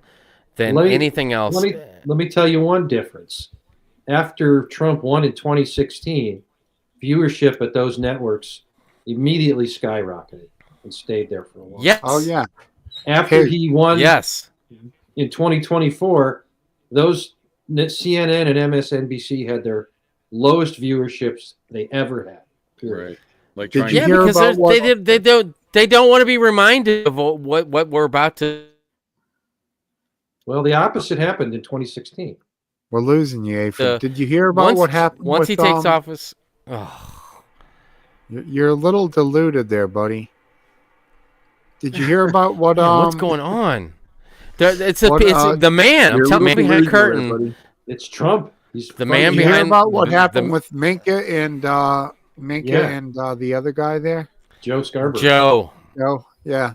B: Let me-
F: anything else.
B: Let me tell you one difference. After Trump won in 2016, viewership at those networks immediately skyrocketed and stayed there for a while.
F: Yes.
A: Oh yeah.
B: After
A: Hey.
B: he won
F: Yes.
B: in 2024, those CNN and MSNBC had their lowest viewerships they ever had. Period.
E: Right. Like
A: Did
E: trying
A: you
F: Yeah,
E: to
A: hear
F: because
A: about what?
F: they don't want to be reminded of what we're about to.
B: Well, the opposite happened in 2016.
A: We're losing you, Aphid.
F: Uh,
A: Did you hear about
F: once
A: what happened?
F: once
A: with,
F: he takes office. Oh.
A: You're a little deluded there, buddy. Did you hear about what?
F: Man, what's going on? It's
A: what,
F: the man. I'm
A: you're a
F: telling you
A: little
F: behind the
A: delusional there,
F: curtain.
A: buddy.
B: It's Trump. He's
F: The man
A: Did you hear
F: behind
A: about what
F: the-
A: happened
F: the-
A: with Minka and the other guy there?
B: Joe Scarborough.
F: Joe.
A: Oh, yeah.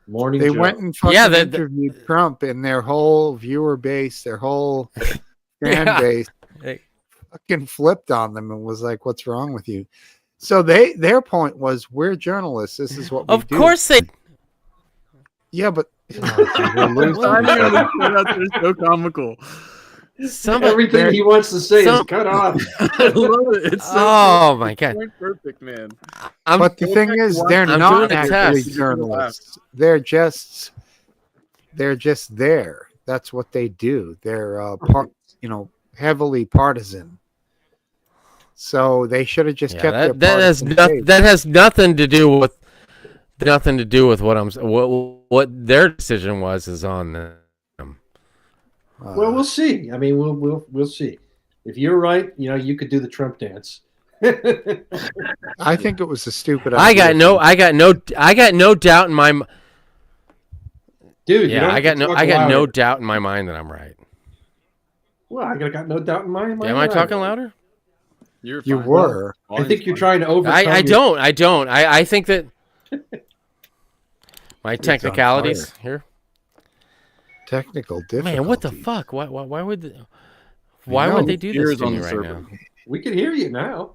B: Morning
A: They
B: Joe.
A: went and fucking
F: Yeah,
A: interviewed Trump, and their whole viewer base, their whole fan
F: Yeah.
A: base,
F: Hey.
A: fucking flipped on them and was like, "What's wrong with you?" So their point was, "We're journalists. This is what we
F: Of
A: do."
F: course they.
A: Yeah, but
E: They're so comical.
F: Somebody.
B: Everything he wants to say is
F: Some-
B: cut off.
E: I love it. It's so
F: Oh my god.
E: perfect, man.
F: I'm,
A: but the thing is, they're
F: I'm
A: not
F: doing a
A: actually
F: test.
A: journalists. They're just there. That's what they do. They're heavily partisan. So they should have just kept their partisan faith.
F: that has nothing to do with what what their decision was is on them.
B: Well, we'll see. I mean, we'll see. If you're right, you could do the Trump dance.
A: I think it was a stupid
F: I
A: idea.
F: got no doubt in my
B: Dude, you
F: yeah.
B: don't
F: I got
B: have to
F: no
B: talk
F: no
B: louder.
F: doubt in my mind that I'm right.
B: Well, I got no doubt in my mind.
F: Am I talking louder?
E: You're
A: You
E: fine.
A: were.
B: I think you're trying to overcome.
F: I
B: your-
F: don't. I think that my technicalities here.
A: Technical difficulties.
F: Man, what the fuck? Why would
A: know.
F: they do this
E: Ears
F: to
E: on
F: me
E: the
F: right
E: server.
F: now?
B: We can hear you now.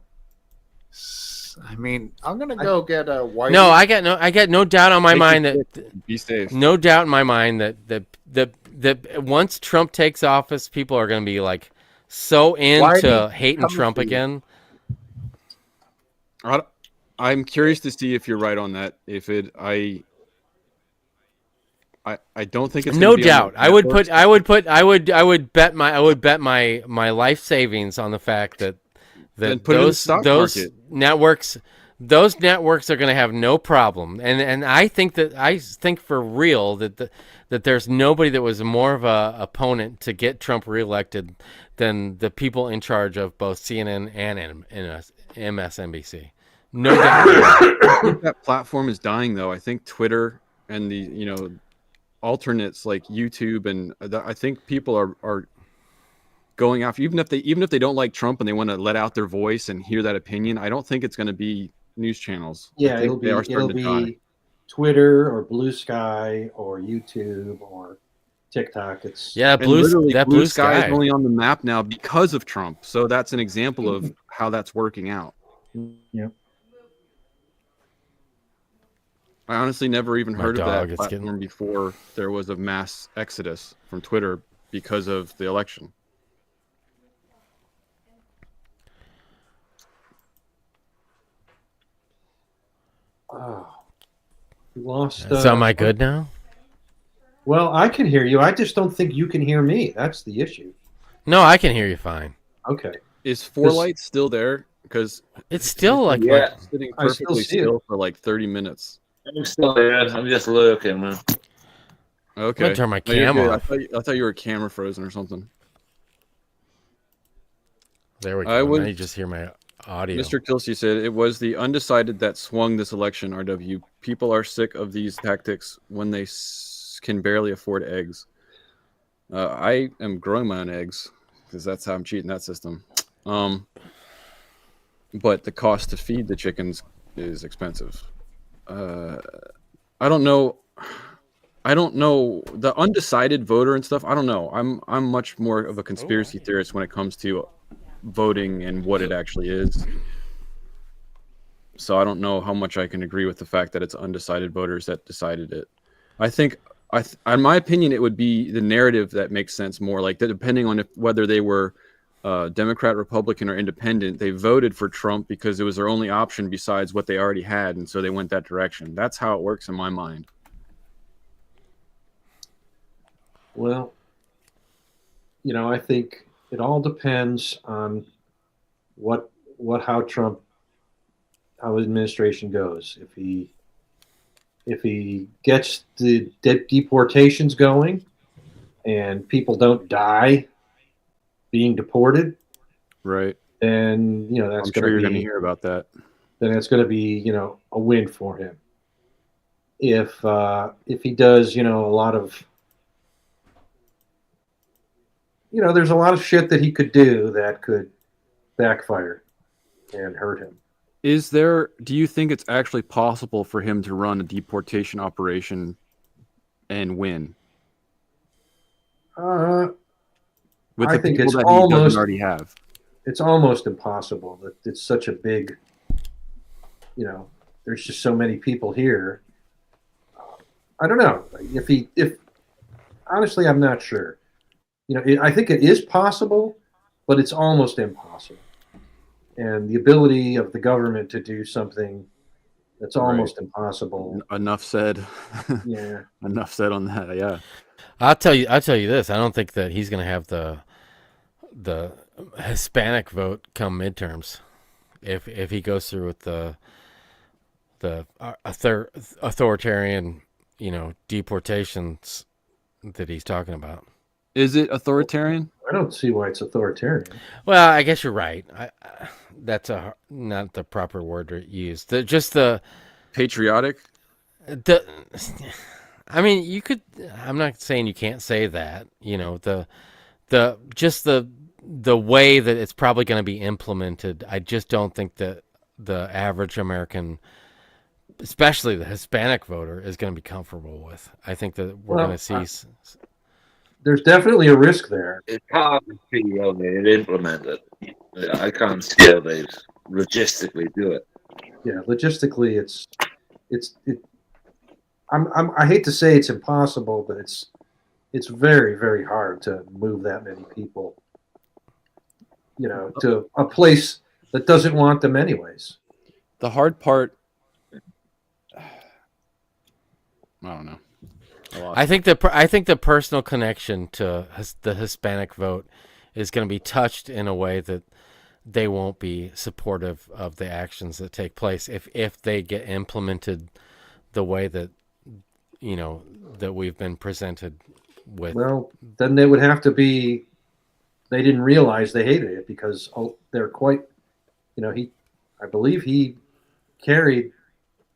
A: I mean, I'm gonna go get a white.
F: No, I got no doubt on my
E: Make
F: mind
E: it
F: that
E: Be safe.
F: no doubt in my mind that once Trump takes office, people are going to be like so into
A: Whitey,
F: hating
A: come
F: Trump
A: to you.
F: again.
E: I'm curious to see if you're right on that. If it, I don't think it's
F: No
E: gonna be on
F: doubt.
E: the
F: I would
E: networks.
F: I would bet my life savings on the fact that
E: Then put it in the stock market.
F: networks are going to have no problem. And I think for real that there's nobody that was more of a opponent to get Trump reelected than the people in charge of both CNN and MSNBC. No doubt.
E: I think that platform is dying, though. I think Twitter and the alternates like YouTube and I think people are going after even if they don't like Trump and they want to let out their voice and hear that opinion. I don't think it's going to be news channels. I
B: Yeah,
E: think they are starting to die.
B: Twitter or Blue Sky or YouTube or TikTok. It's
F: Yeah,
E: And literally,
F: Blue
E: Sky
F: Sky
E: is only on the map now because of Trump. So that's an example of how that's working out.
B: Yeah.
E: I honestly never even
F: My
E: heard of
F: dog
E: that
F: is
E: platform
F: getting-
E: before there was a mass exodus from Twitter because of the election.
B: Oh, we lost.
F: So am I good now?
B: Well, I can hear you. I just don't think you can hear me. That's the issue.
F: No, I can hear you fine.
B: Okay.
E: Is Four Lights still there? Because
F: It's still like
H: Yeah.
E: sitting
B: I still
E: perfectly
B: see it.
E: still for like 30 minutes.
H: I'm still here. I'm just lurking, man.
E: Okay.
F: gonna turn my
E: No, you're
F: cam
E: good.
F: off.
E: I thought you were camera frozen or something.
F: there we
E: I
F: go.
E: would-
F: Now you just hear my audio.
E: Mr. Kilsey said it was the undecided that swung this election, RW. People are sick of these tactics when they can barely afford eggs. I am growing my own eggs because that's how I'm cheating that system. But the cost to feed the chickens is expensive. I don't know. I don't know the undecided voter and stuff. I don't know. I'm much more of a conspiracy theorist when it comes to voting and what it actually is. So I don't know how much I can agree with the fact that it's undecided voters that decided it. I think, in my opinion, it would be the narrative that makes sense more. Like that, depending on whether they were Democrat, Republican, or Independent, they voted for Trump because it was their only option besides what they already had, and so they went that direction. That's how it works in my mind.
B: Well, I think it all depends on how his administration goes. If he gets the deportations going and people don't die being deported,
E: right?
B: Then that's
E: I'm
B: going
E: sure
B: to
E: you're
B: be
E: going to hear about that.
B: Then it's going to be a win for him. If he does a lot of there's a lot of shit that he could do that could backfire and hurt him.
E: Do you think it's actually possible for him to run a deportation operation and win? With
B: I
E: the
B: think
E: people
B: it's
E: that he doesn't already have.
B: It's almost impossible. That it's such a big, there's just so many people here. I don't know if honestly, I'm not sure. I think it is possible, but it's almost impossible. And the ability of the government to do something that's almost impossible.
E: Enough said.
B: Yeah.
E: Enough said on that. Yeah.
F: I'll tell you this. I don't think that he's going to have the Hispanic vote come midterms if he goes through with the authoritarian, deportations that he's talking about.
E: Is it authoritarian?
B: I don't see why it's authoritarian.
F: Well, I guess you're right. That's not the proper word to use. Just the
E: patriotic.
F: I mean, you could. I'm not saying you can't say that. The way that it's probably going to be implemented. I just don't think that the average American, especially the Hispanic voter, is going to be comfortable with. I think that we're going to see.
B: There's definitely a risk there.
H: It's hard to see how they'd implement it. I can't see how they'd logistically do it.
B: Yeah, logistically, I hate to say it's impossible, but it's very, very hard to move that many people, to a place that doesn't want them anyways.
E: The hard part, I don't know.
F: I think the personal connection to the Hispanic vote is going to be touched in a way that they won't be supportive of the actions that take place if they get implemented the way that that we've been presented with.
B: Well, then they would have to be. They didn't realize they hated it because they're quite. I believe he carried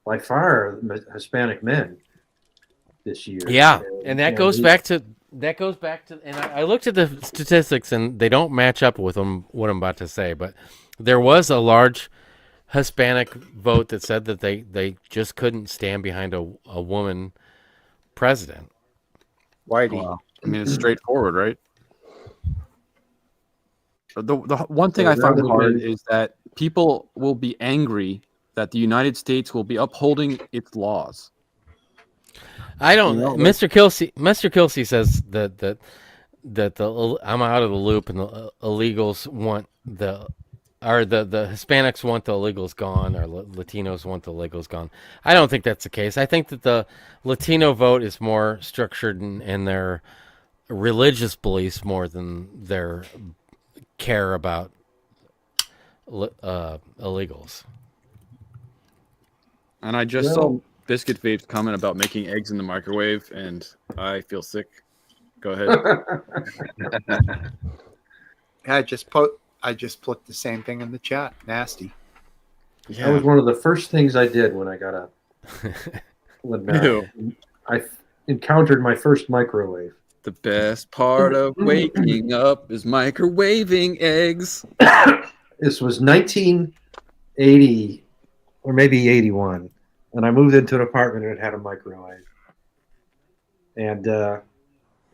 B: by far Hispanic men this year.
F: Yeah, and that goes back to, and I looked at the statistics and they don't match up with what I'm about to say, but there was a large Hispanic vote that said that they just couldn't stand behind a woman president.
A: Whitey.
E: Wow. I mean, it's straightforward, right? The one thing I find hard is that people will be angry that the United States will be upholding its laws.
F: I don't. Mr. Kilsey says that the I'm out of the loop, and the illegals want the Hispanics want the illegals gone, or Latinos want the illegals gone. I don't think that's the case. I think that the Latino vote is more structured in their religious beliefs more than their care about illegals.
E: And I just saw Biscuit Vape's comment about making eggs in the microwave, and I feel sick. Go ahead.
A: I just put the same thing in the chat. Nasty.
B: Yeah. That was one of the first things I did when I got up. When I encountered my first microwave.
E: The best part of waking up is microwaving eggs.
B: This was 1980 or maybe 81. And I moved into an apartment and it had a microwave. And
A: Good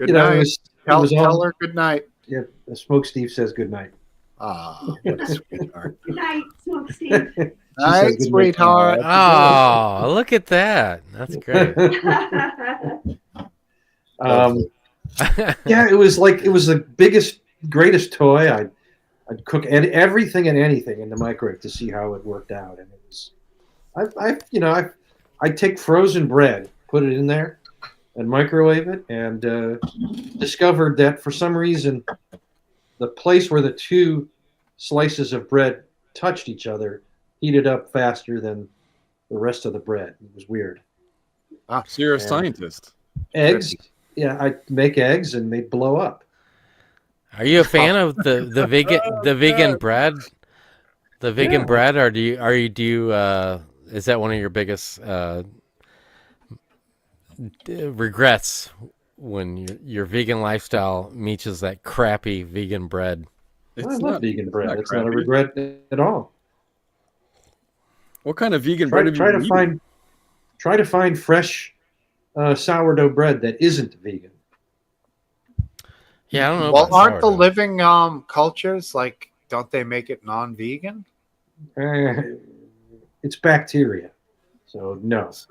B: you know,
A: night.
B: it
A: Tell,
B: was
A: tell
B: all.
A: her good night.
B: Yeah, Smokesteve says good night.
A: Ah, what a sweetheart.
K: Good night, Smokesteve.
B: She
A: Night,
B: says good night.
A: sweetheart.
F: Oh, look at that. That's great.
A: Lovely.
B: Yeah, it was the biggest, greatest toy. I'd cook everything and anything in the microwave to see how it worked out, and it was. I take frozen bread, put it in there, and microwave it, and discovered that for some reason, the place where the two slices of bread touched each other heated up faster than the rest of the bread. It was weird.
E: So you're a
B: And
E: scientist.
B: Eggs, yeah, I make eggs and they blow up.
F: Are you a fan of the vegan bread? The vegan bread, or do you is that one of your biggest regrets when your vegan lifestyle meets that crappy vegan bread?
B: I love vegan bread. It's not a regret at all.
E: What kind of vegan bread have you been eating?
B: Try to find fresh sourdough bread that isn't vegan.
F: Yeah, I don't know.
A: Well,
F: about
A: aren't the
F: sourdough.
A: living cultures like? Don't they make it non-vegan?
B: It's bacteria, so no.
A: So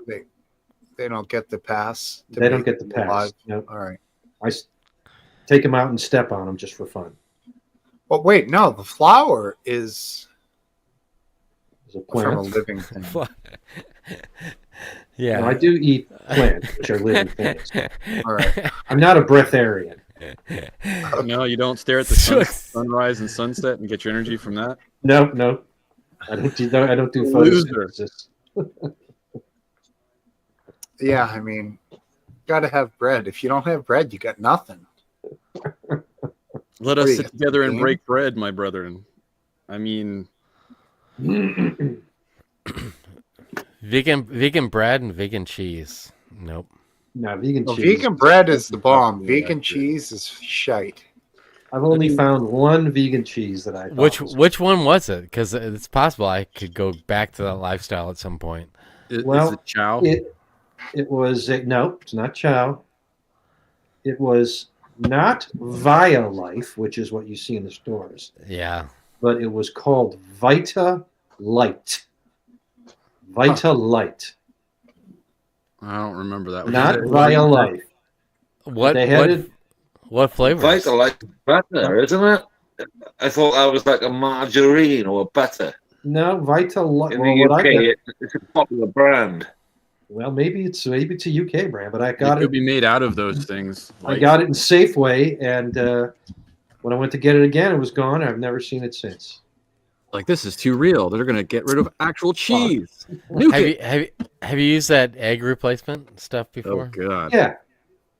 A: they don't get the pass.
B: They don't get the pass.
A: Alive.
B: Nope.
A: All right.
B: I take them out and step on them just for fun.
A: But wait, no, the flour is
B: It's a
A: from a
B: plant.
A: living thing.
F: Yeah,
B: No, I do eat plants, which are living things.
A: All right.
B: I'm not a breatharian.
E: No, you don't stare at the sunrise and sunset and get your energy from that.
B: No. I don't do
E: Loser.
B: photosynthesis.
A: Yeah, I mean, gotta have bread. If you don't have bread, you got nothing.
E: Let
A: What
E: us
A: are you,
E: sit together and
A: game?
E: break bread, my brethren. I mean,
F: vegan bread and vegan cheese. Nope.
B: No, vegan
A: Well,
B: cheese.
A: vegan bread is the bomb.
E: Yeah,
A: Vegan
E: yeah.
A: cheese is shite.
B: I've only found one vegan cheese that I thought was
F: Which one was it? Because it's possible I could go back to that lifestyle at some point.
E: is
B: Well,
E: it chow?
B: It was no, it's not chow. It was not Via Life, which is what you see in the stores,
F: Yeah.
B: but it was called Vita Light. Vita Light,
E: I don't remember that.
B: not
E: Was it-
B: Via Life.
F: What
B: They had it.
F: what flavors?
H: Vita like butter, isn't it? I thought that was like a margarine or butter.
B: No, Vita Light.
H: In
B: Well,
H: the
B: what I
H: UK,
B: got,
H: it's a popular brand.
B: well, maybe it's a UK brand, but I
E: It
B: got
E: could
B: it.
E: be made out of those things.
B: I got it in Safeway, and when I went to get it again, it was gone. I've never seen it since.
E: Like, this is too real. They're going to get rid of actual cheese. Nuke
F: Have
E: it.
F: you have you used that egg replacement stuff
E: Oh,
F: before?
E: God.
B: Yeah,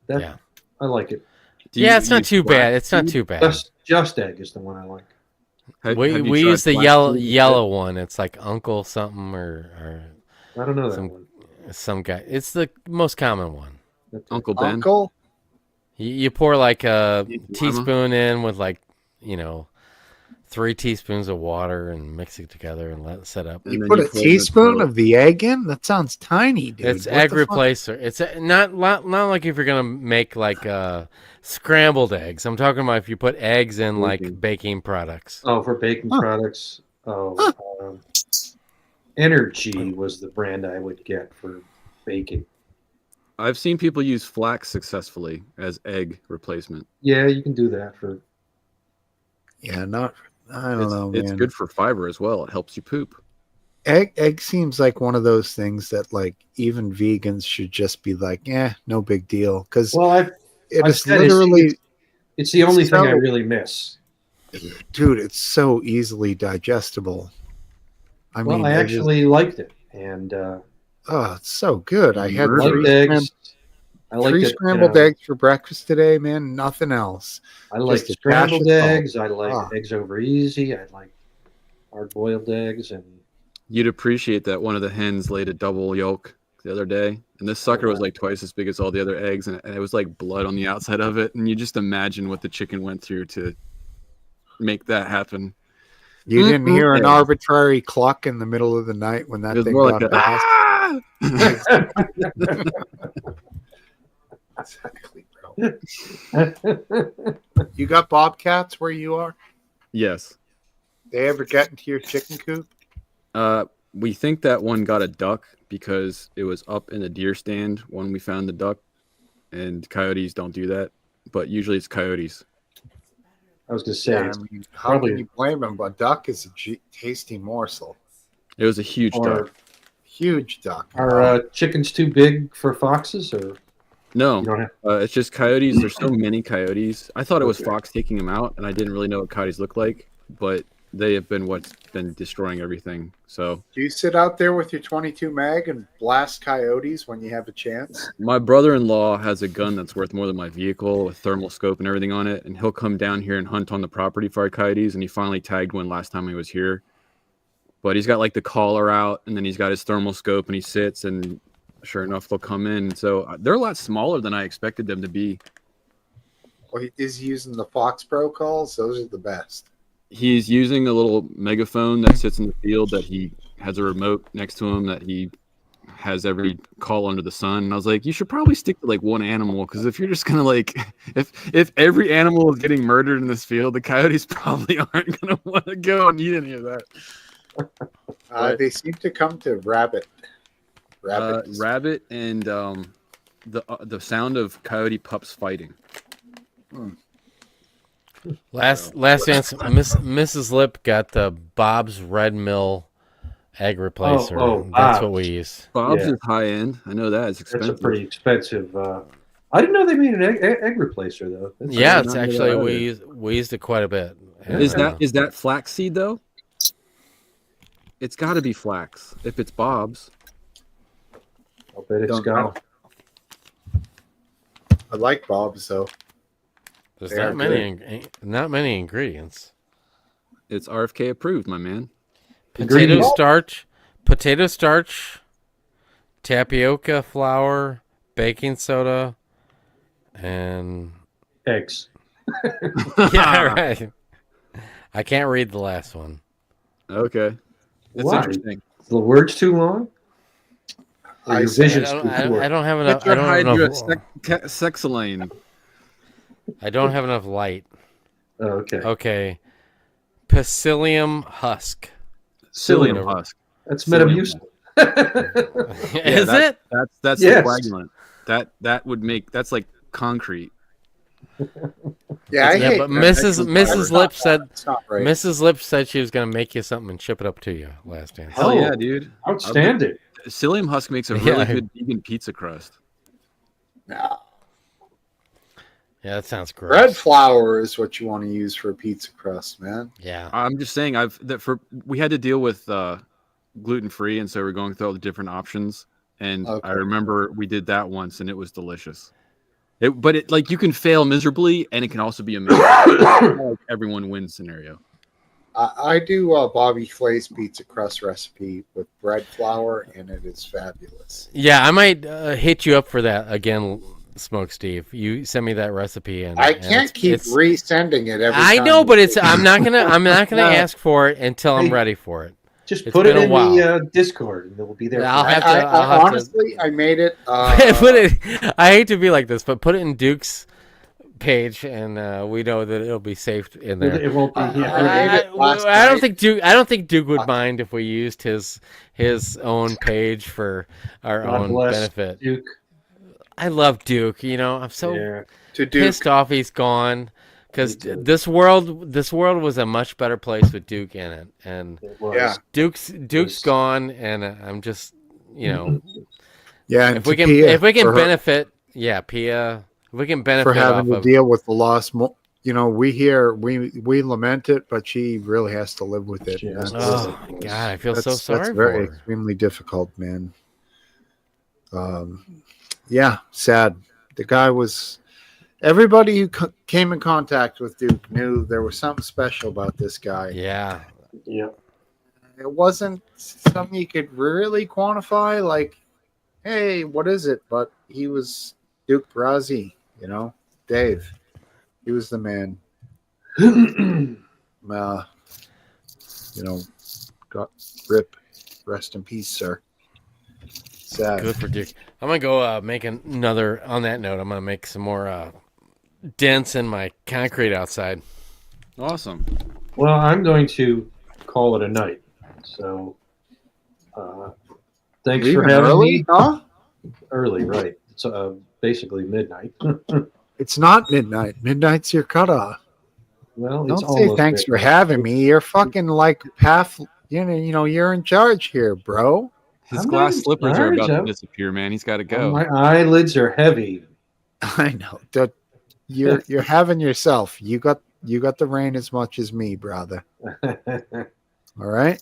F: Yeah.
B: I like it.
E: Do you
F: Yeah, it's not
E: use
F: too
E: black
F: bad. It's not
E: seed?
F: too bad.
B: Just egg is the one I like.
E: Have
F: We
E: you
F: we
E: tried
F: use the
E: black
F: yellow
E: seed?
F: yellow one. It's like Uncle something or
B: I don't know that
F: Some-
B: one.
F: some guy. It's the most common one.
E: Uncle Ben.
A: Uncle?
F: You pour like a
E: Mama?
F: teaspoon in with 3 teaspoons of water and mix it together and let it set up.
E: And
A: You
E: then
A: put
E: you
A: a
E: pour it in the
A: teaspoon
E: toilet.
A: of the egg in? That sounds tiny, dude.
F: It's
A: What
F: egg
A: the fuck?
F: replacer. It's not like if you're gonna make scrambled eggs. I'm talking about if you put eggs in
E: Baking.
F: baking products.
B: Oh, for baking products. Oh, Energy was the brand I would get for baking.
E: I've seen people use flax successfully as egg replacement.
B: Yeah, you can do that for.
A: Yeah, I don't know,
E: It's
A: man.
E: good for fiber as well. It helps you poop.
A: Egg seems like one of those things that like even vegans should just be like, no big deal. Because
B: Well,
A: it
B: I've
A: is
B: said it's-
A: literally,
B: it's the only thing I
A: So-
B: really miss.
A: dude, it's so easily digestible. I
B: Well,
A: mean,
B: I
A: it is-
B: actually liked it, and
A: oh, it's so good. I had
B: I liked
A: three,
B: eggs. I liked
A: three
B: it,
A: scrambled eggs for breakfast today, man. Nothing else.
B: I liked
A: Just a dash
B: scrambled
A: of salt.
B: eggs. I like
A: Ah.
B: eggs over easy. I like hard-boiled eggs, and
E: You'd appreciate that one of the hens laid a double yolk the other day, and this sucker was like twice as big as all the other eggs, and it was like blood on the outside of it. And you just imagine what the chicken went through to make that happen.
A: You didn't hear an
E: Yeah.
A: arbitrary cluck in the middle of the night when that
E: It was
A: thing
E: more
A: got
E: like
A: past?
E: "Ah!"
A: Exactly, bro. You got bobcats where you are?
E: Yes.
A: They ever get into your chicken coop?
E: We think that one got a duck because it was up in the deer stand when we found the duck, and coyotes don't do that. But usually it's coyotes.
B: I was going to say,
A: Yeah, I
B: it's
A: mean, how
B: probably-
A: can you blame them? A duck is a tasty morsel.
E: It was a huge duck.
A: Huge duck.
B: Are chickens too big for foxes, or
E: No,
B: you don't have?
E: it's just coyotes. There's so many coyotes. I thought it was
B: Okay.
E: fox taking them out, and I didn't really know what coyotes look like. But they have been what's been destroying everything. So
A: Do you sit out there with your 22 mag and blast coyotes when you have a chance?
E: my brother-in-law has a gun that's worth more than my vehicle with thermal scope and everything on it, and he'll come down here and hunt on the property for our coyotes. And he finally tagged one last time he was here. But he's got like the collar out, and then he's got his thermal scope, and he sits, and sure enough, they'll come in. So they're a lot smaller than I expected them to be.
A: Well, is he using the Fox Pro calls? Those are the best.
E: He's using a little megaphone that sits in the field that he has a remote next to him that he has every call under the sun. And I was like, you should probably stick to like one animal, because if you're just gonna like, if every animal is getting murdered in this field, the coyotes probably aren't gonna want to go and eat any of that.
A: They seem to come to rabbit.
E: Rabbit and the sound of coyote pups fighting.
F: Last answer, Mrs. Lip got the Bob's Red Mill egg replacer. That's
B: Bob's.
F: what we use.
E: Bob's
B: Yeah.
E: is high end. I know that it's expensive.
B: That's a pretty expensive. I didn't know they made an egg replacer though. That's
F: Yeah,
E: I
F: it's
E: didn't know
F: actually
E: that
F: we used it quite a bit.
E: Is that flaxseed though? It's got to be flax if it's Bob's.
B: I'll bet it's
A: Don't
B: got.
A: know. I like Bob's though.
F: There's
A: They
F: not
A: are
F: many ingredients.
E: It's RFK approved, my man.
F: Potato starch, tapioca flour, baking soda, and
B: Eggs.
F: yeah, right. I can't read the last one.
E: Okay, that's
B: Why?
E: interesting.
B: The word's too long. Or your vision's too poor?
F: I don't have enough.
E: Sexylane.
F: I don't have enough light.
B: Oh, okay.
F: Okay. Psyllium husk.
E: Psyllium husk.
B: That's
E: Psyllium.
B: Metamucil.
F: Is it?
E: That's
B: Yes.
E: the coagulant. That would make that's like concrete.
A: Yeah, I hate
F: but
A: that.
F: Mrs. Lip said
A: It's not right.
F: Mrs. Lip said she was gonna make you something and ship it up to you last answer.
E: Hell yeah, dude!
B: Outstanding.
E: Psyllium husk makes a
F: Yeah.
E: really good vegan pizza crust.
A: No.
F: Yeah, that sounds gross.
A: Bread flour is what you want to use for a pizza crust, man.
F: Yeah.
E: I'm just saying we had to deal with gluten free, and so we're going through all the different options. And
A: Okay.
E: I remember we did that once, and it was delicious. But you can fail miserably, and it can also be amazing. Like everyone wins scenario.
A: I do Bobby Flay's pizza crust recipe with bread flour, and it is fabulous.
F: Yeah, I might hit you up for that again, Smokesteve. You send me that recipe, and
A: I
F: and
A: can't keep resending it every
F: I
A: time.
F: know, but I'm not gonna
A: No.
F: ask for it until I'm
B: Hey,
F: ready for it.
B: Just
F: It's
B: put it
F: been a
B: in
F: while.
B: the Discord, and it will be there.
F: I'll
B: for you.
F: have to. I'll have
A: honestly, I made it.
F: put it. I hate to be like this, but put it in Duke's page, and we know that it'll be safe in there.
B: It won't be.
A: I
B: Yeah,
A: made it last
F: I don't
A: night.
F: think Duke. I don't think Duke would mind if we used his own page for our
B: God
F: own
B: bless
F: benefit.
B: Duke.
F: I love Duke. You know, I'm so
B: Yeah.
A: To Duke.
F: pissed off he's gone because
B: Me too.
F: this world was a much better place with Duke in it, and
B: It was.
A: Yeah.
F: Duke's gone, and I'm just
A: Yeah, and
F: if we
A: to
F: can
A: Pia for her-
F: benefit, Pia, if we can benefit
A: for having to
F: off of
A: deal with the loss. We lament it, but she really has to live with it.
B: She
A: and
B: has to
A: that's-
F: Oh my God, I feel so
A: that's
F: sorry
A: very
F: for her.
A: extremely difficult, man. Yeah, sad. The guy was. Everybody who came in contact with Duke knew there was something special about this guy.
F: Yeah,
B: Yeah.
A: It wasn't something you could really quantify, like, hey, what is it? But he was Duke Brazzi, Dave. He was the man. God, rip, rest in peace, sir. Sad.
F: Good for Duke. I'm gonna go make another. On that note, I'm gonna make some more dents in my concrete outside.
E: Awesome.
B: Well, I'm going to call it a night. So, thanks for
A: Leaving
B: having
A: early,
B: me.
A: huh?
B: Early, right? It's basically midnight.
A: It's not midnight. Midnight's your cutoff.
B: Well, it's
A: Don't say
B: almost
A: thanks for
B: midnight.
A: having me. You're fucking like half. You're in charge here, bro.
E: His
B: I'm
E: glass
B: not in
E: slippers are about
B: charge.
E: to disappear, man. He's got to
B: Oh,
E: go.
B: my eyelids are heavy.
A: I know. You're having yourself. You got the rain as much as me, brother. All right.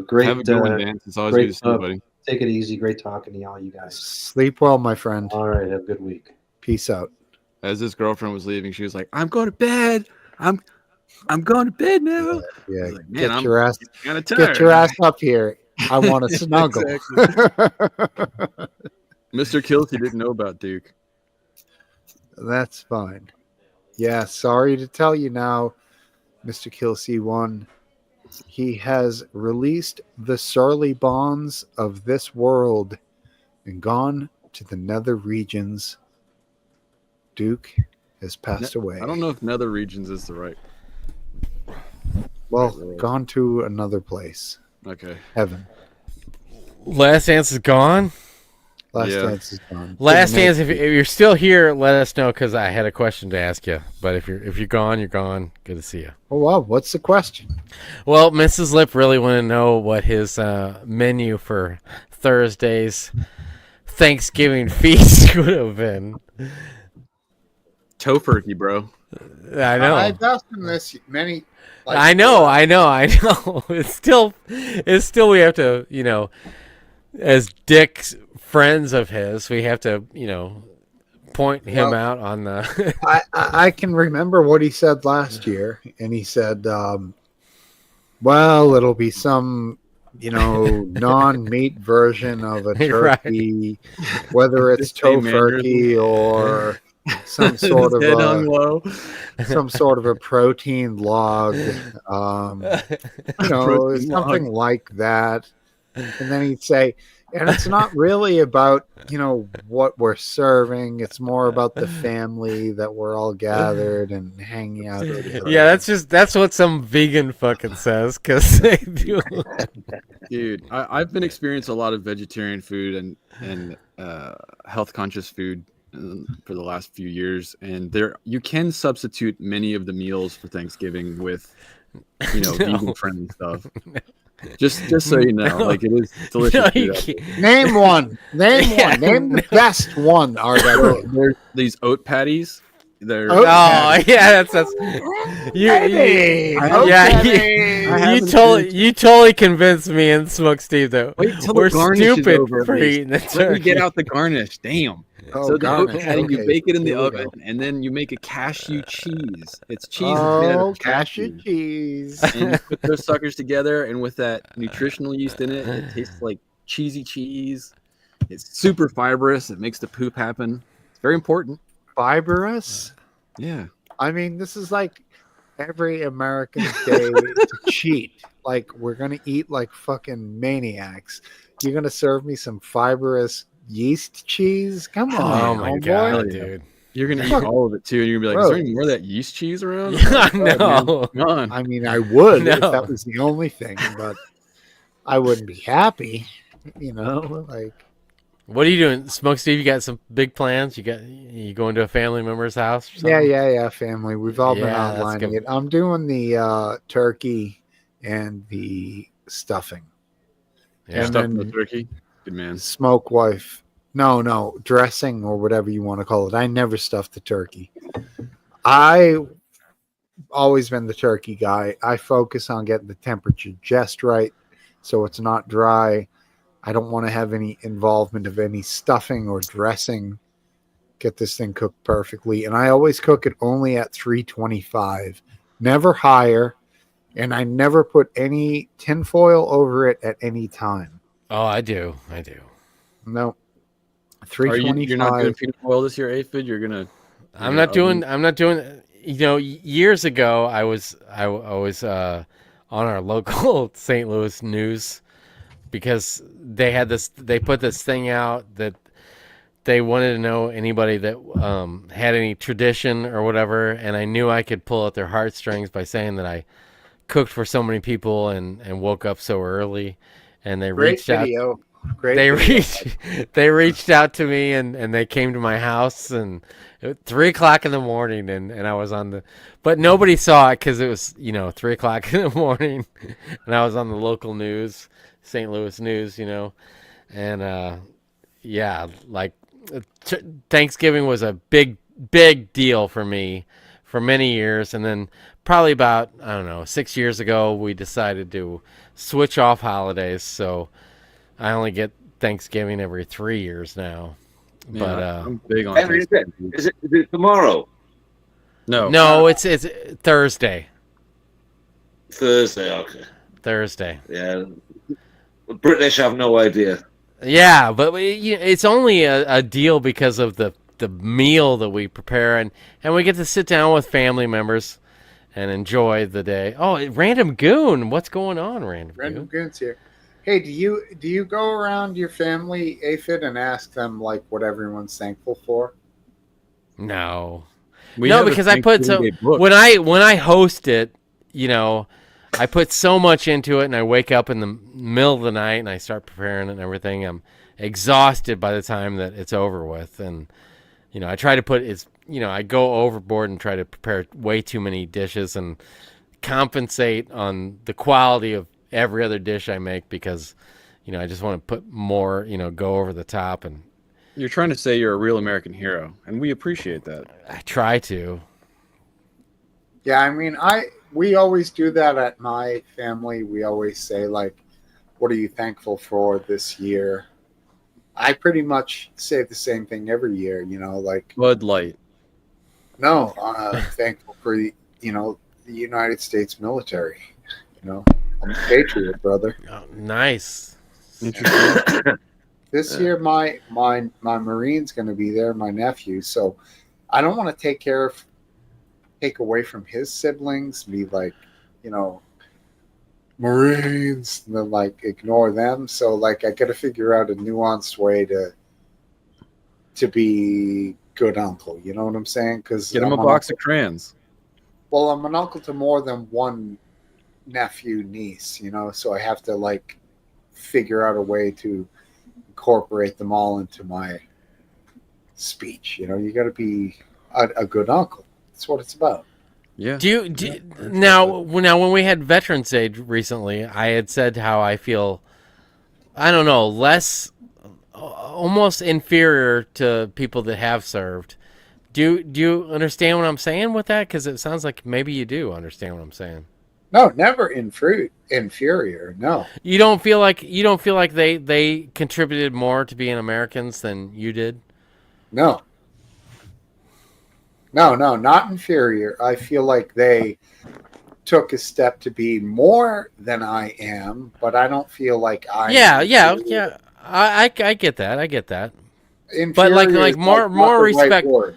B: Great.
E: Have a good one, Dan. It's always
B: great,
E: good to see you, buddy.
B: Take it easy. Great talking to all you guys.
A: Sleep well, my friend.
B: All right. Have a good week.
A: Peace out.
E: As his girlfriend was leaving, she was like, "I'm going to bed. I'm going to bed now."
A: Yeah.
E: I was like, man, I'm
A: Get your ass.
E: kind of tired.
A: Get your ass up here. I want to snuggle.
E: Mr. Kilty didn't know about Duke.
A: That's fine. Yeah, sorry to tell you now, Mr. Kill C1. He has released the surly bonds of this world and gone to the nether regions. Duke has passed away.
E: I don't know if nether regions is the right.
A: Well,
E: right.
A: gone to another place.
E: Okay.
A: Heaven.
F: Last Dance is gone.
A: Last
E: Yeah.
A: Dance is gone.
F: Last
A: Didn't
F: Dance.
A: make
F: If
A: it.
F: you're still here, let us know because I had a question to ask you. But if you're gone, you're gone. Good to see you.
A: Oh, wow. What's the question?
F: Well, Mrs. Lip really wanted to know what his menu for Thursday's Thanksgiving feast would have been.
E: Tofurkey, bro.
F: I know.
A: I've asked him this many.
F: I know. It's still we have to, as Dick's friends of his, we have to, point him out on the.
A: I can remember what he said last year, and he said, well, it'll be some, non-meat version of a turkey, whether it's
E: Just say
A: tofurkey or some sort of
E: His head hung low.
A: some sort of a protein log,
E: Protein
A: something
E: log.
A: like that. And then he'd say, and it's not really about, what we're serving. It's more about the family that we're all gathered and hanging out together.
F: Yeah, that's what some vegan fucking says because they do.
E: Dude, I've been experiencing a lot of vegetarian food and health conscious food for the last few years, and you can substitute many of the meals for Thanksgiving with vegan friendly stuff. Just so you know, like it is delicious.
F: No,
E: food
F: you
E: out
F: can't.
A: Name one. Name the best one.
E: there. There's these oat patties. They're
A: Oat
F: Oh yeah, that's you.
A: Hey,
F: Yeah, you totally convinced me and Smokesteve though.
E: Wait till
F: We're
E: the garnish is
F: stupid
E: over,
F: for
E: at least.
F: eating the
E: Let me
F: turkey.
E: get out the garnish. Damn.
A: Oh,
E: So the oat
A: garnish.
E: patty, you
A: Okay,
E: bake it in the
A: here we
E: oven,
A: go.
E: and then you make a cashew cheese. It's cheese made out
A: Oh,
E: of
A: cashew cheese.
E: and you put those suckers together, and with that nutritional yeast in it, it tastes like cheesy cheese. It's super fibrous. It makes the poop happen. It's very important.
A: Fibrous?
E: Yeah.
A: I mean, this is like every American's day to cheat. Like, we're going to eat like fucking maniacs. You're going to serve me some fibrous yeast cheese? Come on.
F: Oh my
A: homeboy.
F: god,
E: yeah.
F: dude!
E: You're gonna eat all of it too, and you're gonna be like, "Is there any more of that yeast cheese around?"
F: Yeah,
E: I'm like, "Oh,
F: no.
E: man, come on."
A: I mean, I would if
F: No.
A: that was the only thing, but I wouldn't be happy. Like,
F: What are you doing, Smokesteve? You got some big plans? You going to a family member's house? Or something?
A: yeah, family. We've all been
F: Yeah, that's
A: outlining
F: good.
A: it. I'm doing the turkey and the stuffing.
F: Yeah.
A: And
E: Stuff in
A: then
E: the turkey. Good man.
A: smoke wife. No, dressing or whatever you want to call it. I never stuff the turkey. I always been the turkey guy. I focus on getting the temperature just right so it's not dry. I don't want to have any involvement of any stuffing or dressing. Get this thing cooked perfectly. And I always cook it only at 325, never higher. And I never put any tinfoil over it at any time.
F: Oh, I do.
A: No.
E: Are you?
A: 325.
E: You're not doing peanut oil this year, Aphid. You're gonna.
F: I'm not doing. Years ago, I was on our local St. Louis news because they put this thing out that they wanted to know anybody that had any tradition or whatever, and I knew I could pull at their heartstrings by saying that I cooked for so many people and woke up so early, and they
A: Great
F: reached out.
A: video. Great
F: They
A: video.
F: they reached out to me and they came to my house and at 3:00 in the morning and I was on the, but nobody saw it because it was 3:00 in the morning and I was on the local news, St. Louis news, and yeah, like Thanksgiving was a big deal for me for many years, and then probably about, I don't know, 6 years ago we decided to switch off holidays, so I only get Thanksgiving every 3 years now.
E: Man,
F: But
E: I'm big on
H: Henry,
E: Thanksgiving.
H: is it tomorrow?
F: no, it's Thursday.
H: Thursday, okay.
F: Thursday.
H: Yeah. The British have no idea.
F: Yeah, but it's only a deal because of the meal that we prepare, and we get to sit down with family members and enjoy the day. Oh, Random Goon, what's going on, Random
A: Random
F: Goon?
A: Goons here. Hey, do you go around your family, Aphid, and ask them like what everyone's thankful for?
F: No.
E: We
F: No,
E: have a
F: because I put
E: Thanksgiving
F: so
E: Day book.
F: when I host it, I put so much into it, and I wake up in the middle of the night and I start preparing it and everything. I'm exhausted by the time that it's over with, and I try to put I go overboard and try to prepare way too many dishes and compensate on the quality of every other dish I make because I just want to put more, go over the top, and
E: You're trying to say you're a real American hero, and we appreciate that.
F: I try to.
A: Yeah, I mean, we always do that at my family. We always say like, "What are you thankful for this year?" I pretty much say the same thing every year. Like
E: Bud Light.
A: no, thankful for the United States military. I'm a patriot, brother.
F: Oh, nice.
E: Interesting.
A: This year, my Marine's going to be there, my nephew. So I don't want to take away from his siblings, be like, Marines, and then like ignore them. So like I got to figure out a nuanced way to be good uncle. You know what I'm saying? Because
E: Get him a box of crayons.
A: Well, I'm an uncle to more than one nephew, niece. So I have to like figure out a way to incorporate them all into my speech. You got to be a good uncle. That's what it's about.
E: Yeah.
F: Now when we had Veterans Day recently, I had said how I feel, I don't know, less, almost inferior to people that have served. Do you understand what I'm saying with that? Because it sounds like maybe you do understand what I'm saying.
A: No, never inferior. No.
F: You don't feel like they contributed more to being Americans than you did?
A: No, not inferior. I feel like they took a step to be more than I am, but I don't feel like I.
F: Yeah. I get that. I get that.
A: Inferior
F: But like
A: is
F: more
A: not the right
F: respect.
A: word.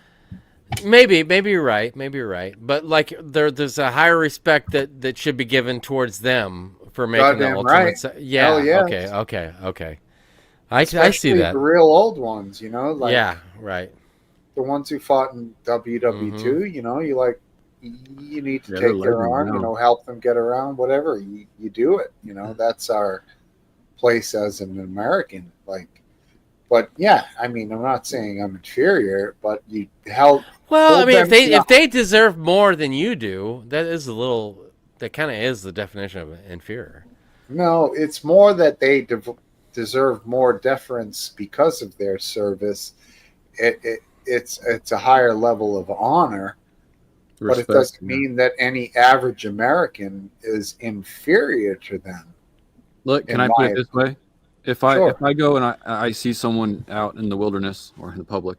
F: Maybe you're right. Maybe you're right. But like there's a higher respect that should be given towards them for making the
A: Goddamn
F: ultimate.
A: right.
F: Yeah.
A: Hell yes.
F: Okay. I see
A: Especially
F: that.
A: the real old ones, like
F: Yeah. Right.
A: the ones who fought in WW2. You need to
E: Yeah, they're
A: take their
E: legends
A: arm,
E: now.
A: help them get around, whatever. You do it. That's our place as an American. But yeah, I mean, I'm not saying I'm inferior, but you help.
F: Well, I
A: hold
F: mean,
A: them
F: if they deserve more than you do, that kind of is the definition of inferior.
A: No, it's more that they deserve more deference because of their service. It's a higher level of honor, but it doesn't mean that any average American is inferior to them.
E: Look, can I put it this way? If I go and I see someone out in the wilderness or in the public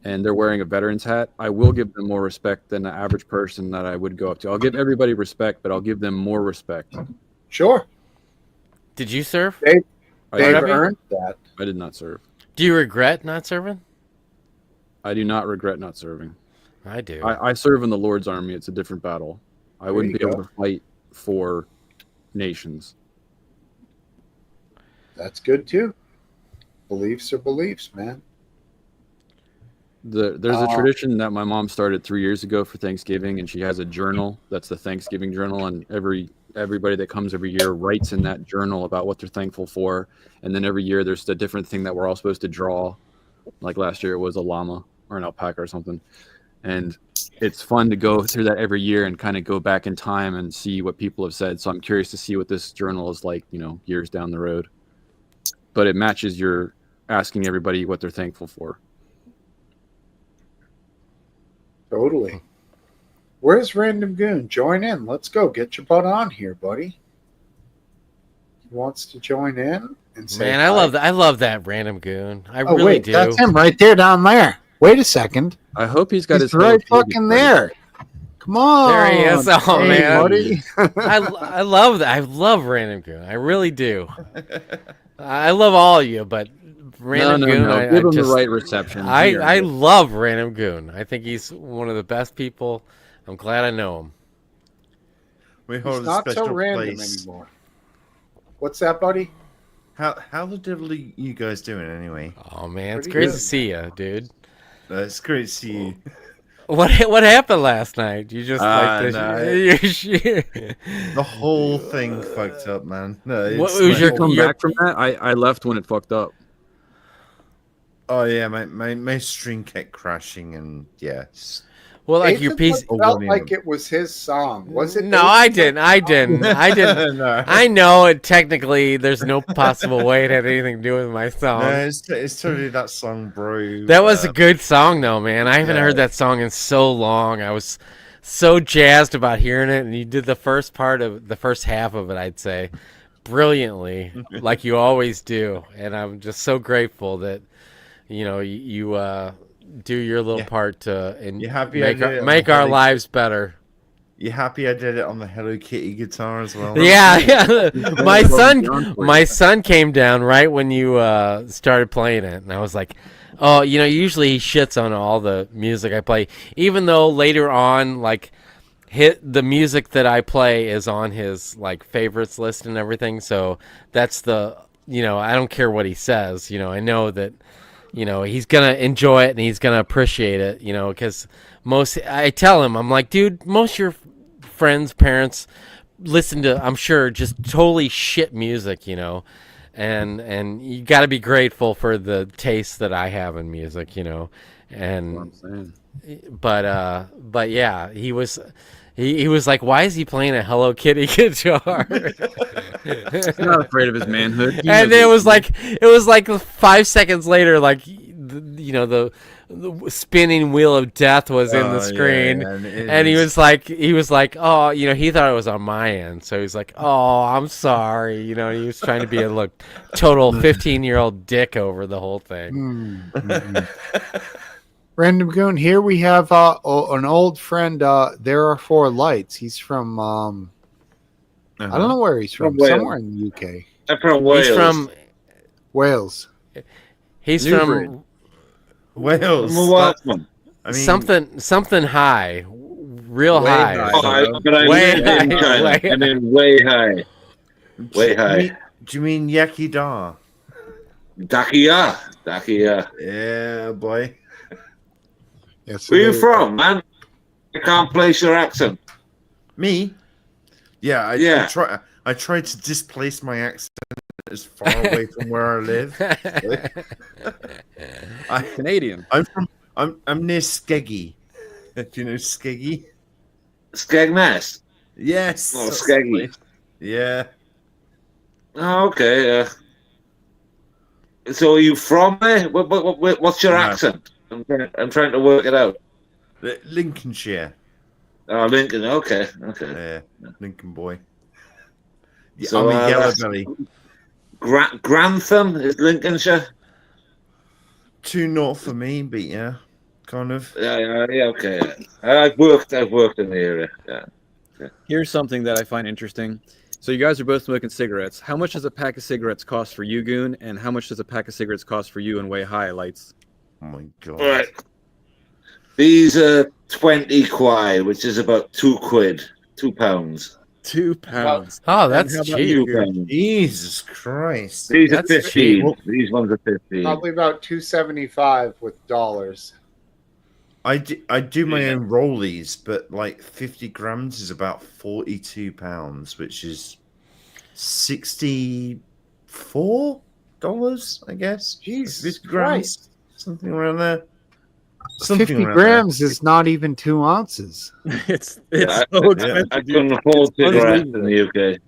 E: and they're wearing a veteran's hat, I will give them more respect than the average person that I would go up to. I'll give everybody respect, but I'll give them more respect.
A: Sure.
F: Did you serve?
A: They've
F: Whatever.
A: earned that.
E: I did not serve.
F: Do you regret not serving?
E: I do not regret not serving.
F: I do.
E: I serve in the Lord's army. It's a different battle. I wouldn't
A: you
E: be able
A: go.
E: to fight for nations.
A: That's good too. Beliefs are beliefs, man.
E: There's a tradition that my mom started 3 years ago for Thanksgiving, and she has a journal. That's the Thanksgiving journal, and everybody that comes every year writes in that journal about what they're thankful for. And then every year there's a different thing that we're all supposed to draw. Like last year it was a llama or an alpaca or something. And it's fun to go through that every year and kind of go back in time and see what people have said. So I'm curious to see what this journal is like, years down the road. But it matches your asking everybody what they're thankful for.
A: Totally. Where's Random Goon? Join in. Let's go. Get your butt on here, buddy. He wants to join in and say,
F: Man,
A: hi.
F: I love that Random Goon. I
A: Oh,
F: really
A: wait,
F: do.
A: that's him right there down there. Wait a second.
E: I hope he's got
A: He's
E: his
A: right
E: Hello
A: fucking
E: Kitty ready.
A: there. Come on.
F: There he is. Oh,
A: Hey,
F: man.
A: buddy.
F: I love that. I love Random Goon. I really do. I love all of you, but Random
E: No.
F: Goon,
E: Give him
F: just,
E: the right reception.
F: I love Random Goon. I think he's one of the best people. I'm glad I know him.
K: We
A: He's
K: hold a
A: not
K: special
A: so random
K: place.
A: anymore. What's that, buddy?
K: How the devil are you guys doing anyway?
F: Oh man, it's
A: Pretty
F: great
A: good.
F: to see you, dude.
K: It's great to see you.
F: What happened last night? You just
K: The whole thing fucked up, man. No,
F: What
K: it's
F: was
K: like-
F: your-
E: Come back from that. I left when it fucked up.
K: Oh yeah, my stream kept crashing and yeah.
F: well, like your
A: Ethan
F: piece.
A: felt like it was his song. Was it?
F: No,
A: Ethan?
F: I didn't.
K: No.
F: I know it technically. There's no possible way it had anything to do with my song.
K: No, it's totally that song, bro.
F: That was a good song, though, man. I haven't heard that song in so long. I was so jazzed about hearing it, and you did the first half of it, I'd say, brilliantly, like you always do. And I'm just so grateful that you do your little part to
K: You happy I did it on
F: make
K: the
F: our
K: Hello
F: lives better.
K: You happy I did it on the Hello Kitty guitar as well?
F: Yeah. My son came down right when you started playing it, and I was like, oh, usually he shits on all the music I play, even though later on, like, the music that I play is on his like favorites list and everything. So that's I don't care what he says. I know that he's gonna enjoy it and he's gonna appreciate it. Because I tell him, I'm like, dude, most of your friends, parents listen to, I'm sure, just totally shit music, and you got to be grateful for the taste that I have in music, and but yeah, he was like, why is he playing a Hello Kitty guitar?
E: He's not afraid of his manhood.
F: And it was like 5 seconds later, like the spinning wheel of death was in the screen, and he was like, oh, he thought it was on my end, so he's like, oh, I'm sorry, he was trying to be a total 15-year-old dick over the whole thing.
A: Random Goon, here we have an old friend. There are four lights. He's from I don't know where he's from. Somewhere in the UK.
H: I'm from Wales.
F: He's from
A: Wales.
F: He's
K: Newbury.
F: from
K: Wales.
C: I mean,
F: something high, real
A: Way
F: high.
A: high.
H: But I'm
F: Way
H: in
F: high,
H: China.
F: way
H: I'm in way high. Way high.
K: Do you mean Yaki Da?
H: Dakia. Dakia.
K: Yeah, boy.
A: Yes.
H: Where you from, man? I can't place your accent.
K: Me? Yeah, I tried to displace my accent as far away from where I live.
E: Canadian.
K: I'm near Skeggy. Do you know Skeggy?
H: Skegness.
K: Yes.
H: Oh,
K: that's the
H: Skeggy.
K: place. Yeah.
H: Oh, okay. So are you from there? What's your accent? I'm trying to work it out.
K: Lincolnshire.
H: Oh, Lincoln. Okay.
K: Yeah, Lincoln boy. Yeah,
H: So,
K: I'm a yellow
H: that's-
K: belly.
H: Grantham is Lincolnshire.
K: Too north for me, but yeah, kind of.
H: Yeah. Okay. I've worked in the area. Yeah.
E: Here's something that I find interesting. So you guys are both smoking cigarettes. How much does a pack of cigarettes cost for you, Goon? And how much does a pack of cigarettes cost for you in Way High Lights?
K: Oh my god.
H: All right. These are 20 quid, which is about £2, £2.
E: £2.
F: Oh,
A: And
F: that's
A: how about
F: cheap.
A: you?
K: Jesus Christ.
I: These are
F: That's
I: 15.
F: cheap.
I: These ones are 15.
A: Probably about $2.75 with dollars.
K: I do my own rollies, but like 50 grams is about £42, which is $64, I guess.
A: Jesus
K: 50 grams,
A: Christ.
K: something around there. Something
A: 50
K: around
A: grams is not even 2 ounces.
E: It's
I: Yeah,
E: so expensive.
I: I
E: dude.
I: couldn't afford
E: It's
I: cigarettes in
E: unbelievable.
I: the UK.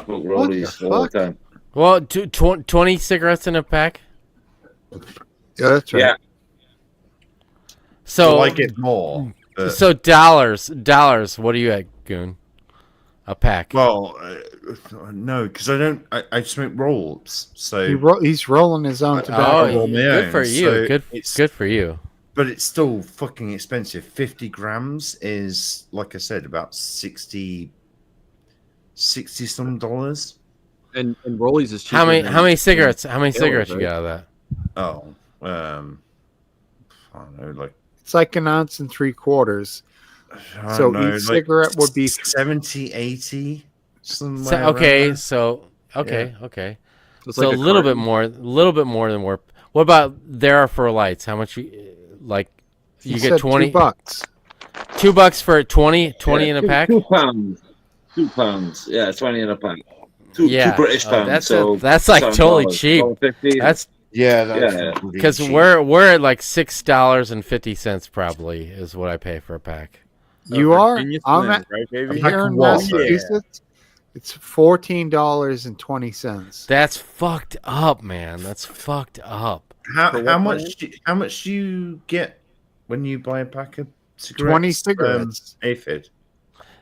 I: Smoke
A: What the
I: rollies all the
A: fuck?
I: time.
F: Well, 20 cigarettes in a pack.
A: Yeah, that's right.
I: Yeah.
F: So
K: Well, I get more. But,
F: So dollars. What do you at, Goon? A pack.
K: well, no, because I smoke rolls, so
A: He's rolling his own
F: Oh,
A: tobacco.
K: roll my
F: good for
K: own,
F: you.
K: so
F: Good for you.
K: but it's still fucking expensive. 50 grams is, like I said, about 60 some dollars.
E: And Rollies is cheaper.
F: How many
E: than
F: cigarettes? How many
E: Taylor's,
F: cigarettes you
E: right?
F: got out of that?
K: Oh, I don't know, like
A: It's like 1 3/4
K: I
A: So
K: don't know,
A: each cigarette would be
K: 70, 80, something
F: So,
K: like
F: okay,
K: that.
F: so okay.
E: It's
F: So
E: like
F: a little bit
E: carton.
F: more than we're. What about there are for lights? How much you like?
A: he
F: You
A: said
F: get 20
A: $2.
F: $2 for 20 in a pack.
I: £2. £2. Yeah, 20 in a pack. Two
F: Yeah,
I: British pounds.
F: that's like totally
I: $7,
F: cheap.
I: $1.50.
F: That's
K: Yeah, that's
I: Yeah,
K: really
F: because
K: cheap.
F: we're at like $6.50 probably is what I pay for a pack.
A: You are?
E: Virginia
A: I'm
E: Slim,
A: at
E: right, baby?
K: pack
A: here
K: of
A: in
K: what?
A: Massachusetts. It's $14.20.
F: That's fucked up, man. That's fucked up.
K: How much do you get when you buy a pack of cigarettes?
A: 20 cigarettes.
K: Aphid.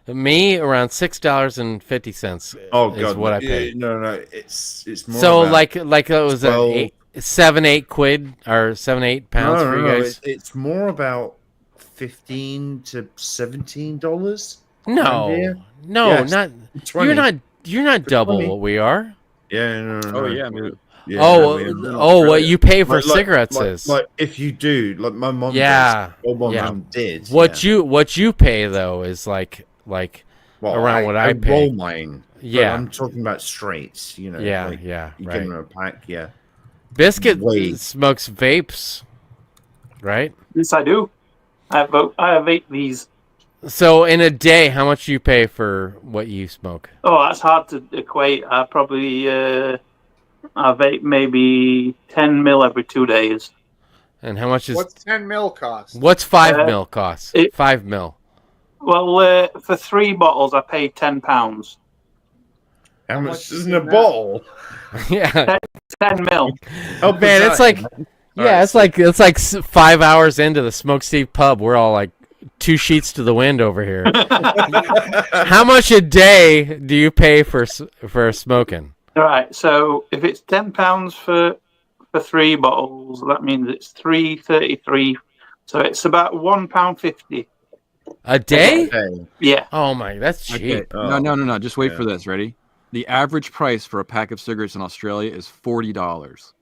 F: Me around $6.50
K: Oh
F: is
K: god,
F: what I pay.
K: no, it's more.
F: So
K: about
F: like it was
K: 12
F: 7-8 quid or 7-8 pounds for you guys.
K: It's more about $15 to $17.
F: No,
K: Yes,
F: not
K: 20.
F: you're not double
K: 20.
F: what we are.
K: Yeah, no.
E: Oh yeah, man.
K: Yeah,
F: What you pay for cigarettes is
K: like if you do, like my mom
F: Yeah,
K: does, or my
F: yeah.
K: mom did.
F: what you pay though is like around what I pay.
K: roll mine. But
F: Yeah.
K: I'm talking about straights. You know,
F: Yeah,
K: like,
F: yeah,
K: You
F: right.
K: get them in a pack, yeah.
F: Biscuit
K: Wait.
F: smokes vapes, right?
L: Yes, I do. I have vape these.
F: So in a day, how much do you pay for what you smoke?
L: Oh, that's hard to equate. I probably I vape maybe 10 mil every 2 days.
F: And how much is
A: What's 10 mil cost?
F: what's 5 mil cost? 5 mil.
L: Well, for 3 bottles, I paid £10.
K: How much is in a bottle?
F: Yeah.
L: 10 mil.
K: Oh
F: Man, it's like it's like 5 hours into the Smokesteve pub. We're all like 2 sheets to the wind over here. How much a day do you pay for smoking?
L: All right. So if it's £10 for 3 bottles, that means it's £3.33. So it's about £1.50
F: a day.
L: Yeah.
F: Oh my, that's cheap.
E: Okay. No. Just wait for this. Ready? The average price for a pack of cigarettes in Australia is $40.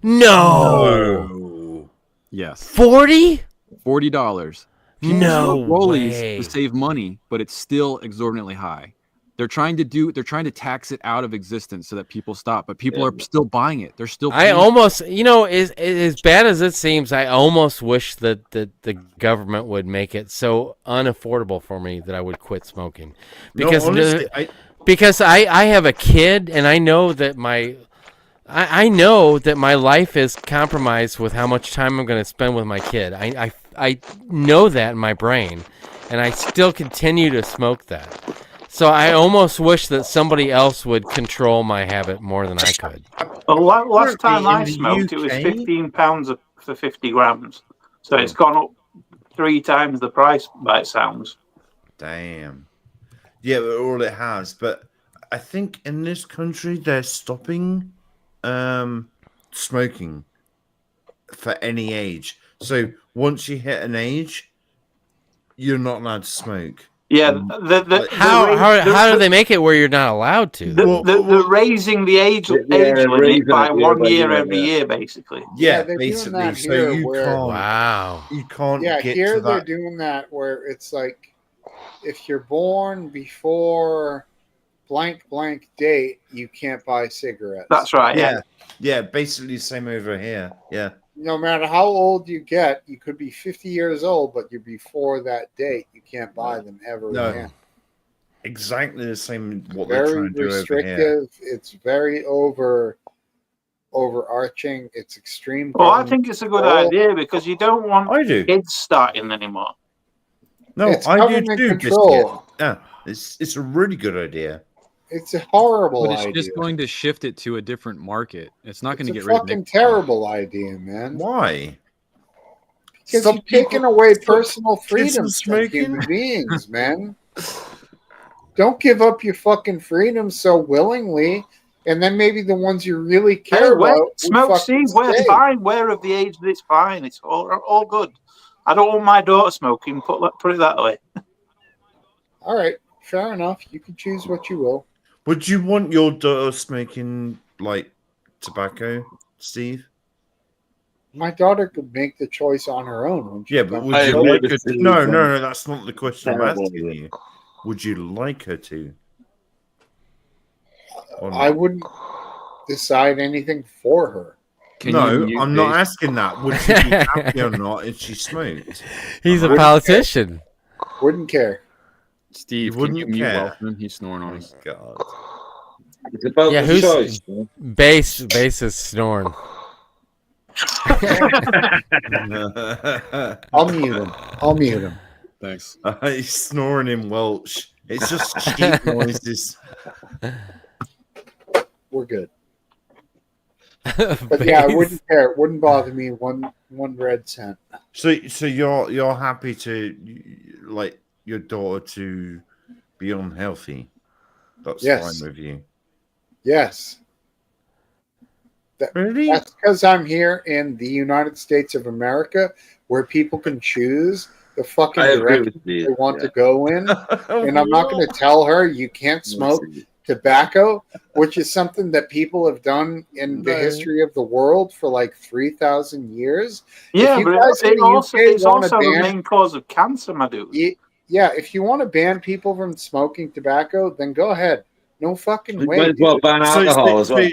F: No.
E: Yes.
F: 40?
E: $40.
F: No
E: Rollies
F: way.
E: to save money, but it's still exorbitantly high. They're trying to tax it out of existence so that people stop, but people are still buying it. They're still
F: I almost, as bad as it seems, I almost wish that the government would make it so unaffordable for me that I would quit smoking. Because
K: honestly,
F: because I have a kid and I know that I know that my life is compromised with how much time I'm going to spend with my kid. I know that in my brain, and I still continue to smoke that. So I almost wish that somebody else would control my habit more than I could.
L: Well, last time I
K: in the
L: smoked, it was
K: UK?
L: £15 for 50 grams. So it's gone up 3 times the price by it sounds.
K: Damn. Yeah, all it has. But I think in this country they're stopping smoking for any age. So once you hit an age, you're not allowed to smoke.
L: Yeah,
F: How do they make it where you're not allowed to?
L: They're raising the age limit by 1 year every year, basically.
K: Yeah,
A: they're doing
K: basically.
A: that
K: So
A: here
K: you
A: where-
K: can't.
F: Wow.
K: You can't
A: Yeah,
K: get
A: here
K: to
A: they're
K: that.
A: doing that where it's like if you're born before blank date, you can't buy cigarettes.
L: That's right. Yeah.
K: Yeah, basically the same over here. Yeah.
A: No matter how old you get, you could be 50 years old, but you're before that date. You can't buy them ever
K: No.
A: again.
K: Exactly the same what they're
A: Very
K: trying to do over here.
A: restrictive. It's very overarching. It's extreme.
L: Well, I think it's a good
A: control.
L: idea because you don't want
K: I do.
L: kids starting anymore.
K: No,
A: It's
K: I do
A: government
K: too.
A: control.
K: Yeah, it's a really good idea.
A: It's a horrible
E: But it's
A: idea.
E: just going to shift it to a different market. It's not going to
A: It's
E: get
A: a
E: rid of
A: fucking
E: nicotine.
A: terrible idea, man.
K: Why?
A: Because
K: Stop
A: you're taking
K: people-
A: away
K: stop
A: personal
K: kids from
A: freedoms from
K: smoking?
A: human beings, man. Don't give up your fucking freedoms so willingly, and then maybe the ones you really care about would fucking
L: Smokesteve, we're
A: stay.
L: fine. We're of the age that it's fine. It's all good. I don't want my daughter smoking. Put it that way.
A: All right, fair enough. You can choose what you will.
K: Would you want your daughter smoking like tobacco, Steve?
A: My daughter could make the choice on her own. When she
K: Yeah, but
A: comes
K: would
A: to
K: you
A: age.
K: like her to? No, that's not the question I'm
H: Terrible
K: asking
H: idea.
K: you. Would you like her to? Or
A: I
K: not?
A: wouldn't decide anything for her.
E: Can
K: No,
E: you mute
K: I'm not
E: Base?
K: asking that. Would you be happy or not if she smoked?
F: He's a
A: Wouldn't
F: politician.
A: Wouldn't care.
E: Steve,
K: You
E: can you
K: wouldn't
E: mute
K: care.
E: Welshman? He's snoring on us.
K: God.
H: It's about
F: Yeah,
H: the
F: who's
H: choice.
F: Base is snoring.
A: I'll mute him.
E: Thanks.
K: He's snoring in Welsh. It's just sheep noises.
A: We're good. But yeah, I wouldn't care. It wouldn't bother me one red cent.
K: So you're happy to like your daughter to be unhealthy? That's
A: Yes.
K: fine with you.
A: Yes.
K: Really?
A: That's because I'm here in the United States of America, where people can choose the fucking
H: I agree
A: direction
H: with you.
A: they want
H: Yeah.
A: to go in. And I'm not going to tell her you can't smoke tobacco, which is something that people have done in the
K: No.
A: history of the world for like 3,000 years.
L: Yeah,
A: you
L: but
A: guys in the
L: it's
A: UK wanna
L: also the
A: ban-
L: main cause of cancer, my dude.
A: Yeah, if you want to ban people from smoking tobacco, then go ahead. No fucking
H: We
A: way.
H: might as well
A: dude.
H: ban alcohol as well.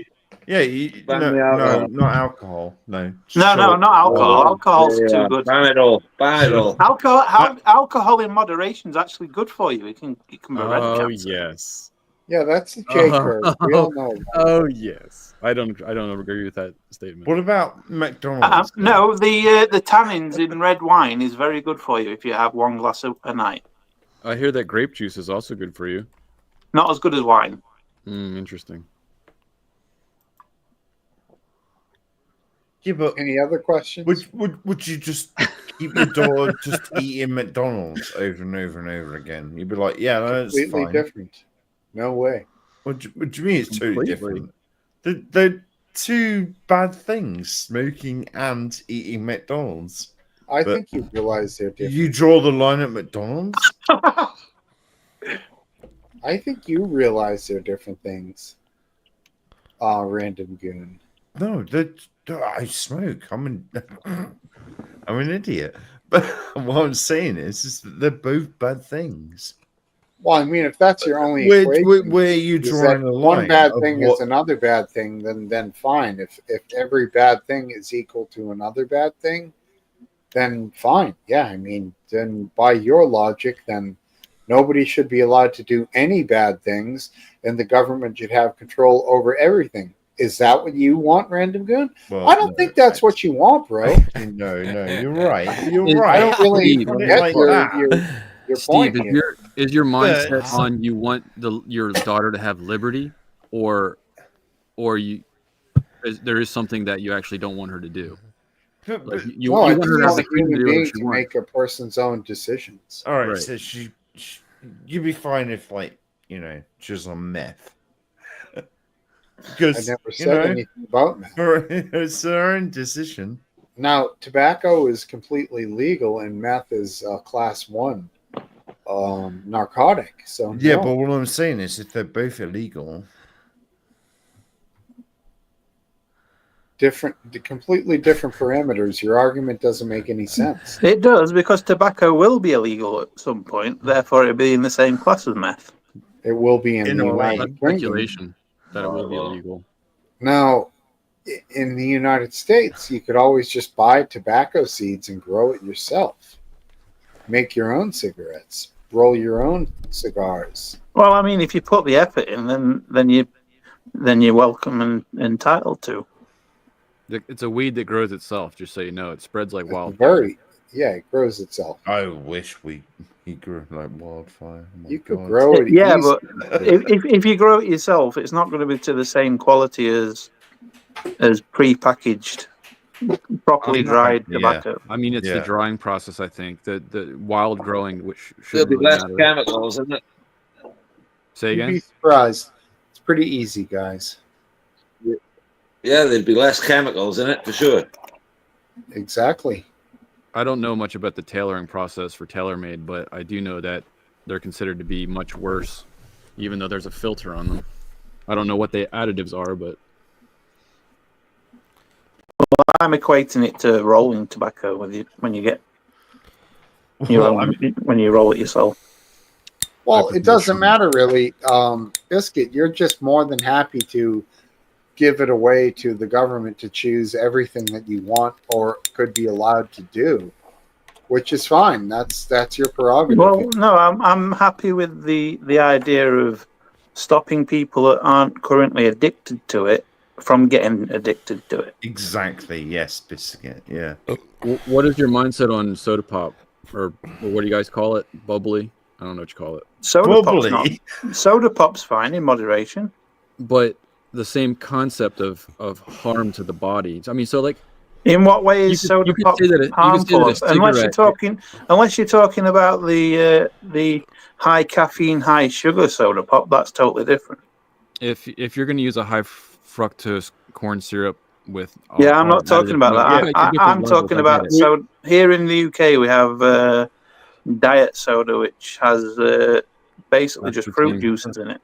K: Yeah,
H: Ban
K: no,
H: the alcohol.
K: not alcohol. No.
L: No, not alcohol. Alcohol's
H: Yeah,
L: too good.
H: Ban it all. Ban it all.
L: Alcohol in moderation is actually good for you. It can prevent
E: Oh
L: cancer.
E: yes.
A: Yeah, that's the J curve. We all know that.
E: Oh yes. I don't agree with that statement.
K: What about McDonald's?
L: No, the tannins in red wine is very good for you if you have one glass a night.
E: I hear that grape juice is also good for you.
L: Not as good as wine.
E: Interesting.
K: Yeah, but
A: any other questions?
K: Would you just keep your daughter just eating McDonald's over and over and over again? You'd be like, yeah, that's
A: Completely
K: fine.
A: different. No way.
K: What do you mean it's totally
E: Completely.
K: different? They're two bad things, smoking and eating McDonald's.
A: I
K: But
A: think you realize they're different.
K: you draw the line at McDonald's?
A: I think you realize they're different things. Random goon.
K: No, I smoke. I'm an idiot. But what I'm saying is that they're both bad things.
A: Well, I mean, if that's your only
K: Where
A: equation,
K: are you
A: is
K: drawing
A: that
K: a line?
A: one bad
K: of
A: thing
K: what-
A: is another bad thing, then fine. If every bad thing is equal to another bad thing, then fine. Yeah, I mean, then by your logic, then nobody should be allowed to do any bad things, and the government should have control over everything. Is that what you want, Random Goon?
K: Well,
A: I don't think that's what you want, bro.
K: No, you're right. You're
E: Is-
K: right.
A: I don't really
E: Steve,
A: get
K: like
A: your
K: that.
A: point
E: Steve,
A: here.
E: is your mindset
K: But-
E: on you want your daughter to have liberty, or there is something that you actually don't want her to do? Like, you
A: No, I
E: want
A: just
E: her to have
A: want
E: the
A: a
E: freedom to
A: human
E: do
A: being
E: what she
A: to
E: wants.
A: make a person's own decisions.
K: All right,
E: Right.
K: so you'd be fine if, like, she was on meth.
A: I
K: Because
A: never said anything about meth.
K: it's her own decision.
A: Now, tobacco is completely legal, and meth is class 1 narcotic. So
K: Yeah,
A: no.
K: but what I'm saying is, if they're both illegal,
A: completely different parameters. Your argument doesn't make any sense.
L: It does, because tobacco will be illegal at some point. Therefore, it'll be in the same class as meth.
A: It will be in
K: In
A: the
K: a way.
A: United
E: That's
A: Kingdom.
E: speculation that it will be illegal.
A: Now, in the United States, you could always just buy tobacco seeds and grow it yourself. Make your own cigarettes, roll your own cigars.
L: Well, I mean, if you put the effort in, then you're welcome and entitled to.
E: It's a weed that grows itself, just so you know. It spreads like wildfire.
A: It grows itself.
K: I wish he grew like wildfire. Oh my
A: You could
K: God.
A: grow it
L: Yeah,
A: easy.
L: but if you grow it yourself, it's not going to be to the same quality as pre-packaged, properly dried tobacco.
E: I mean, it's the drying process. I think the wild growing, which
H: There'll
E: shouldn't
H: be
E: really
H: less
E: matter.
H: chemicals, isn't it?
E: Say
A: You'd
E: again.
A: be surprised. It's pretty easy, guys.
H: Yeah, there'd be less chemicals in it for sure.
A: Exactly.
E: I don't know much about the tailoring process for TaylorMade, but I do know that they're considered to be much worse, even though there's a filter on them. I don't know what the additives are, but
L: I'm equating it to rolling tobacco when you when you roll it yourself.
A: Well, it doesn't matter really. Biscuit, you're just more than happy to give it away to the government to choose everything that you want or could be allowed to do, which is fine. That's your prerogative.
L: Well, no, I'm happy with the idea of stopping people that aren't currently addicted to it from getting addicted to it.
K: Exactly. Yes, biscuit. Yeah.
E: what is your mindset on soda pop, or what do you guys call it? Bubbly? I don't know what you call it.
L: Soda pop's fine in moderation,
E: but the same concept of harm to the body. I mean, so like,
L: in what way is soda pop harmful? Unless you're talking about the high caffeine, high sugar soda pop, that's totally different.
E: If you're going to use a high fructose corn syrup with
L: I'm not talking about that. I'm talking about, so here in the UK we have diet soda, which has basically just fruit juices in it.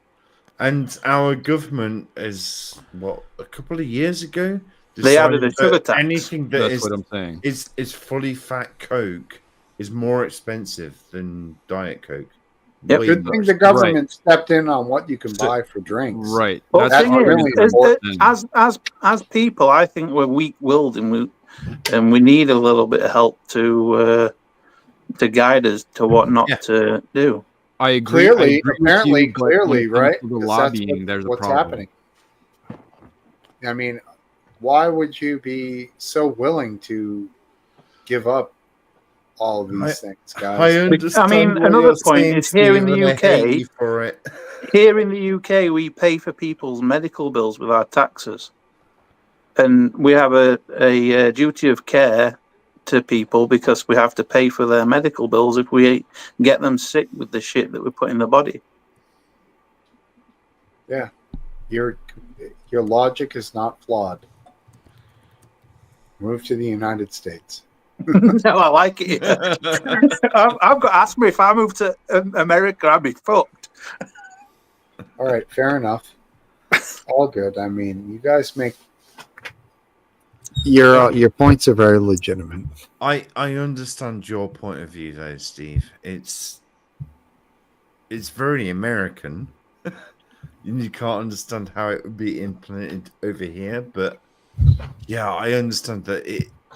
K: And our government is a couple of years ago
L: they added a
K: decided
L: sugar
K: that
L: tax.
K: anything that
E: That's what I'm saying.
K: is fully fat Coke is more expensive than Diet Coke.
L: Yep.
A: Good thing the government stepped in on what you can buy for drinks.
E: Right.
L: Well,
A: That's really important.
L: As people, I think we're weak-willed and we need a little bit of help to guide us to what not to do.
E: I agree.
A: Clearly,
E: apparently,
A: clearly, right?
E: The
A: 'Cause
E: lobbying,
A: that's
E: there's
A: what's
E: a problem.
A: happening. I mean, why would you be so willing to give up all these things, guys?
K: I understand.
L: I mean, another point is here in the UK.
K: For it.
L: Here in the UK, we pay for people's medical bills with our taxes, and we have a duty of care to people because we have to pay for their medical bills if we get them sick with the shit that we put in the body.
A: Yeah, your logic is not flawed. Move to the United States.
L: No, I like it. I've got asthma. If I move to America, I'd be fucked.
A: All right, fair enough. All good. I mean, you guys make your points are very legitimate.
K: I understand your point of view, though, Steve. It's very American. You can't understand how it would be implemented over here, but yeah, I understand that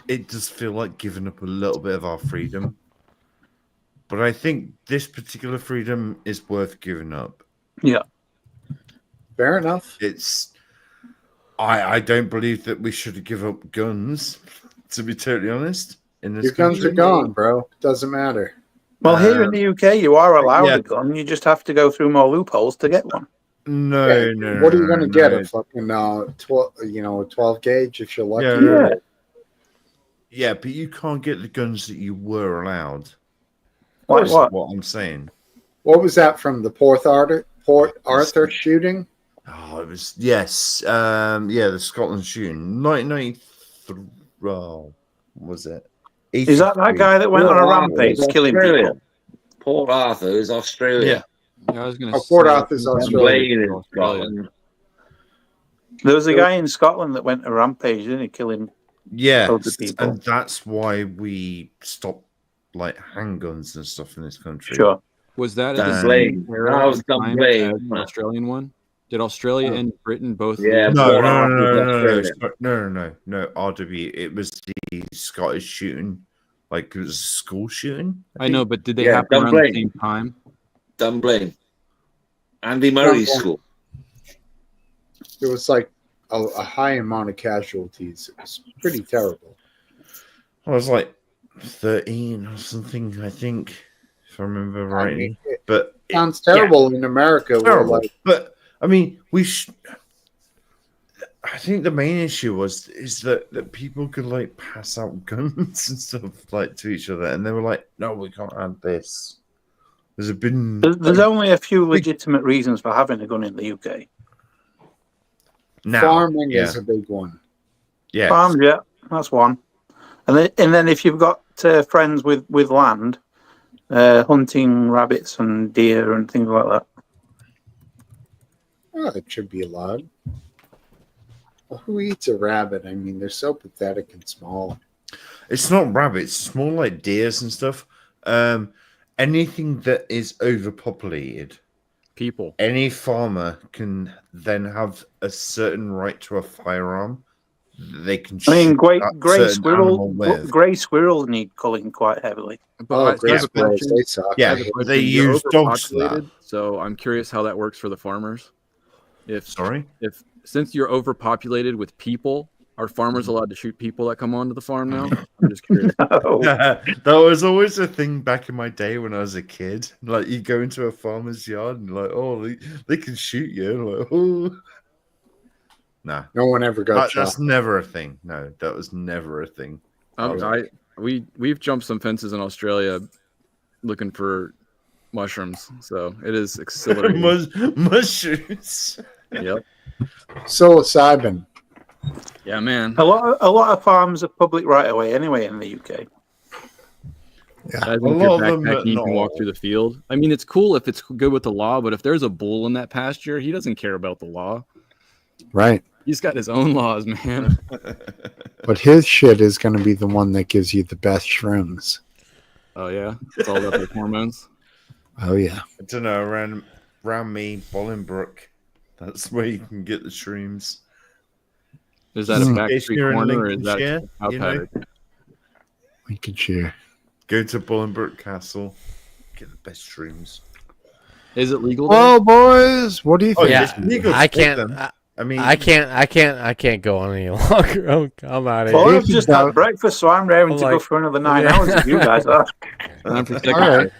K: it does feel like giving up a little bit of our freedom. But I think this particular freedom is worth giving up.
L: Yeah.
A: Fair enough.
K: I don't believe that we should give up guns, to be totally honest. In this
A: Your guns
K: country.
A: are gone, bro. Doesn't matter.
L: Well, here in the UK, you are allowed a gun. You just have to go through more loopholes to get one.
K: No.
A: What are you going to get? A fucking 12 gauge if you're lucky.
K: Yeah, but you can't get the guns that you were allowed.
L: What
K: I'm saying.
A: What was that from the Port Arthur shooting?
K: Oh, it was the Scotland shooting, 1993. Oh, was it?
L: Is that guy that went on a rampage, killing people?
H: Port Arthur is Australia.
E: Yeah, I was going to say.
A: Port Arthur's Australia.
L: There was a guy in Scotland that went a rampage, didn't he, killing loads of people?
K: And that's why we stopped like handguns and stuff in this country.
L: Sure.
E: Was that at the
I: Dunblane.
E: same era
I: No, it was
E: of time
I: Dunblane,
E: as
I: wasn't
E: the
I: it?
E: Australian one? Did Australia and Britain both
I: Yeah,
E: lose?
K: No,
I: one
K: no,
I: off
K: no,
I: with
K: no, no,
I: Australia.
K: no, RW. It was the Scottish shooting, like it was a school shooting.
E: I know, but did they
I: Yeah,
E: happen around the
I: Dunblane.
E: same time?
I: Dunblane. Andy Murray's
A: Dunblane.
I: school.
A: There was like a high amount of casualties. It was pretty terrible.
K: I was like 13 or something, I think, if I remember
A: I
K: rightly.
A: mean, it
K: But
A: sounds terrible in America. Where
K: terrible.
A: like,
K: But I mean, I think the main issue is that people could like pass out guns and stuff like to each other, and they were like, "No, we can't have this." There's been
L: There's only a few legitimate reasons for having a gun in the UK.
K: now,
A: farming
K: yeah,
A: is a big one.
K: yeah.
L: Farms, yeah, that's one. And then if you've got friends with land, hunting rabbits and deer and things like that.
A: Oh, it should be allowed. Well, who eats a rabbit? I mean, they're so pathetic and small.
K: It's not rabbits; it's more like deers and stuff. Anything that is overpopulated,
E: People.
K: any farmer can then have a certain right to a firearm. They can.
L: I mean,
K: shoot that certain animal with.
L: grey squirrels need culling quite heavily.
A: Oh,
E: I
A: great
E: have a
A: squirrels,
E: question.
A: they suck.
K: Yeah,
E: I have a question.
K: they
E: You're
K: use dogs for that.
E: overpopulated, so I'm curious how that works for the farmers.
K: Sorry?
E: If since you're overpopulated with people, are farmers allowed to shoot people that come onto the farm now? I'm just curious.
L: No.
K: That was always a thing back in my day when I was a kid. Like, you go into a farmer's yard and like, oh, they can shoot you. And like, oh. Nah.
A: No one ever got shot.
K: That's never a thing. No, that was never a thing.
E: We've jumped some fences in Australia looking for mushrooms, so it is exhilarating.
K: Mushrooms.
E: Yep.
A: Psilocybin.
E: Yeah, man.
L: A lot of farms are public right away anyway in the UK.
A: Yeah,
E: As
K: a
E: if
K: lot
E: you're
K: of them,
E: backpacking,
K: but
E: you can
K: not
E: walk
K: all.
E: through the field. I mean, it's cool if it's good with the law, but if there's a bull in that pasture, he doesn't care about the law.
A: Right.
E: He's got his own laws, man.
A: But his shit is going to be the one that gives you the best shrooms.
E: Oh yeah, it's all about the hormones.
A: Oh yeah.
K: I don't know, around me, Bolingbroke. That's where you can get the shrooms.
E: Is that a
K: In
E: back
K: case
E: street
K: you're in
E: corner, or is that
K: Lincolnshire,
E: out
K: you know?
E: paddock?
A: Lincolnshire.
K: Go to Bolingbroke Castle, get the best shrooms.
E: Is it legal? there?
A: Well, boys, what do you
K: Oh,
A: think?
K: yeah,
F: Yeah,
K: it's legal to
F: I
K: take
F: can't.
K: them. I mean,
F: I can't go on any longer. I'm out of
L: Well,
F: here.
L: I've just had breakfast, so I'm raring to go for another 9 hours if you guys are.
E: Time for
A: All
E: second
A: right.
E: shift.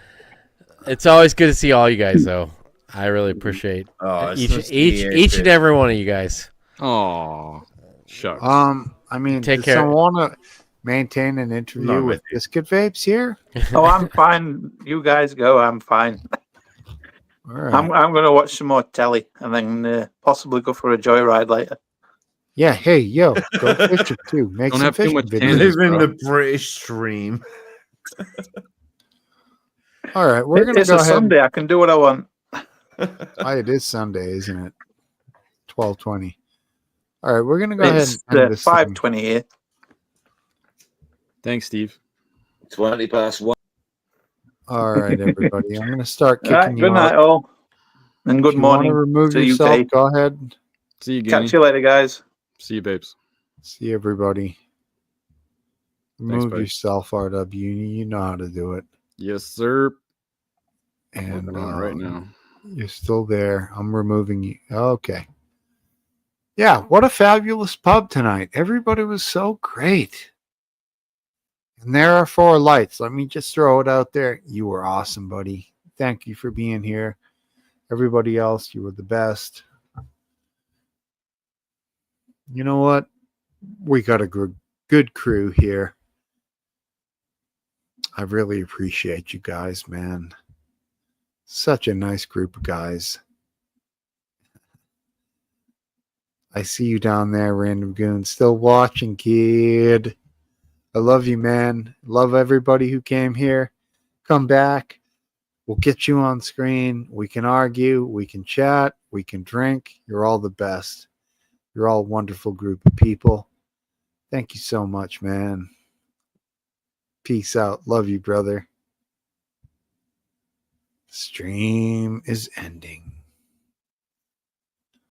F: It's always good to see all you guys, though. I really appreciate
K: it's
F: each
K: nice to meet you,
F: each and
K: too.
F: every one of you guys.
E: Oh, shucks.
A: I mean,
F: Take
A: does
F: care.
A: someone want to maintain an interview
K: Not
A: with
K: with you.
A: Biscuit Vapes here?
L: Oh, I'm fine. You guys go. I'm fine.
A: All right.
L: I'm going to watch some more telly and then possibly go for a joyride later.
A: Yeah. Hey, yo, go fishing too. Make
E: Don't
A: some
E: have too
A: fishing
E: much
A: videos.
E: tangents.
K: Living
E: bro.
K: the British dream.
A: All right, we're gonna
L: It's
A: go
L: a
A: ahead.
L: Sunday. I can do what I want.
A: It is Sunday, isn't it? 12:20. All right, we're gonna go ahead
L: It's
A: and end this thing.
L: 5:20 here.
E: Thanks, Steve.
I: 20 past 1.
A: All right, everybody. I'm gonna start
L: All
A: kicking
L: right,
A: you
L: good night,
A: out.
L: all, and good
A: If you want
L: morning
A: to remove
L: to
A: yourself,
L: UK.
A: go ahead.
E: See you, Guinea.
L: Catch you later, guys.
E: See you, babes.
A: See everybody. Remove
E: buddy.
A: yourself, RW. You know how to do it.
E: Yes, sir.
A: And
E: Working on it right now.
A: You're still there. I'm removing you. Okay. Yeah, what a fabulous pub tonight. Everybody was so great. And there are 4 lights. Let me just throw it out there. You were awesome, buddy. Thank you for being here. Everybody else, you were the best. You know what? We got a good crew here. I really appreciate you guys, man. Such a nice group of guys. I see you down there, Random Goon. Still watching, kid. I love you, man. Love everybody who came here. Come back. We'll get you on screen. We can argue. We can chat. We can drink. You're all the best. You're all a wonderful group of people. Thank you so much, man. Peace out. Love you, brother. Stream is ending.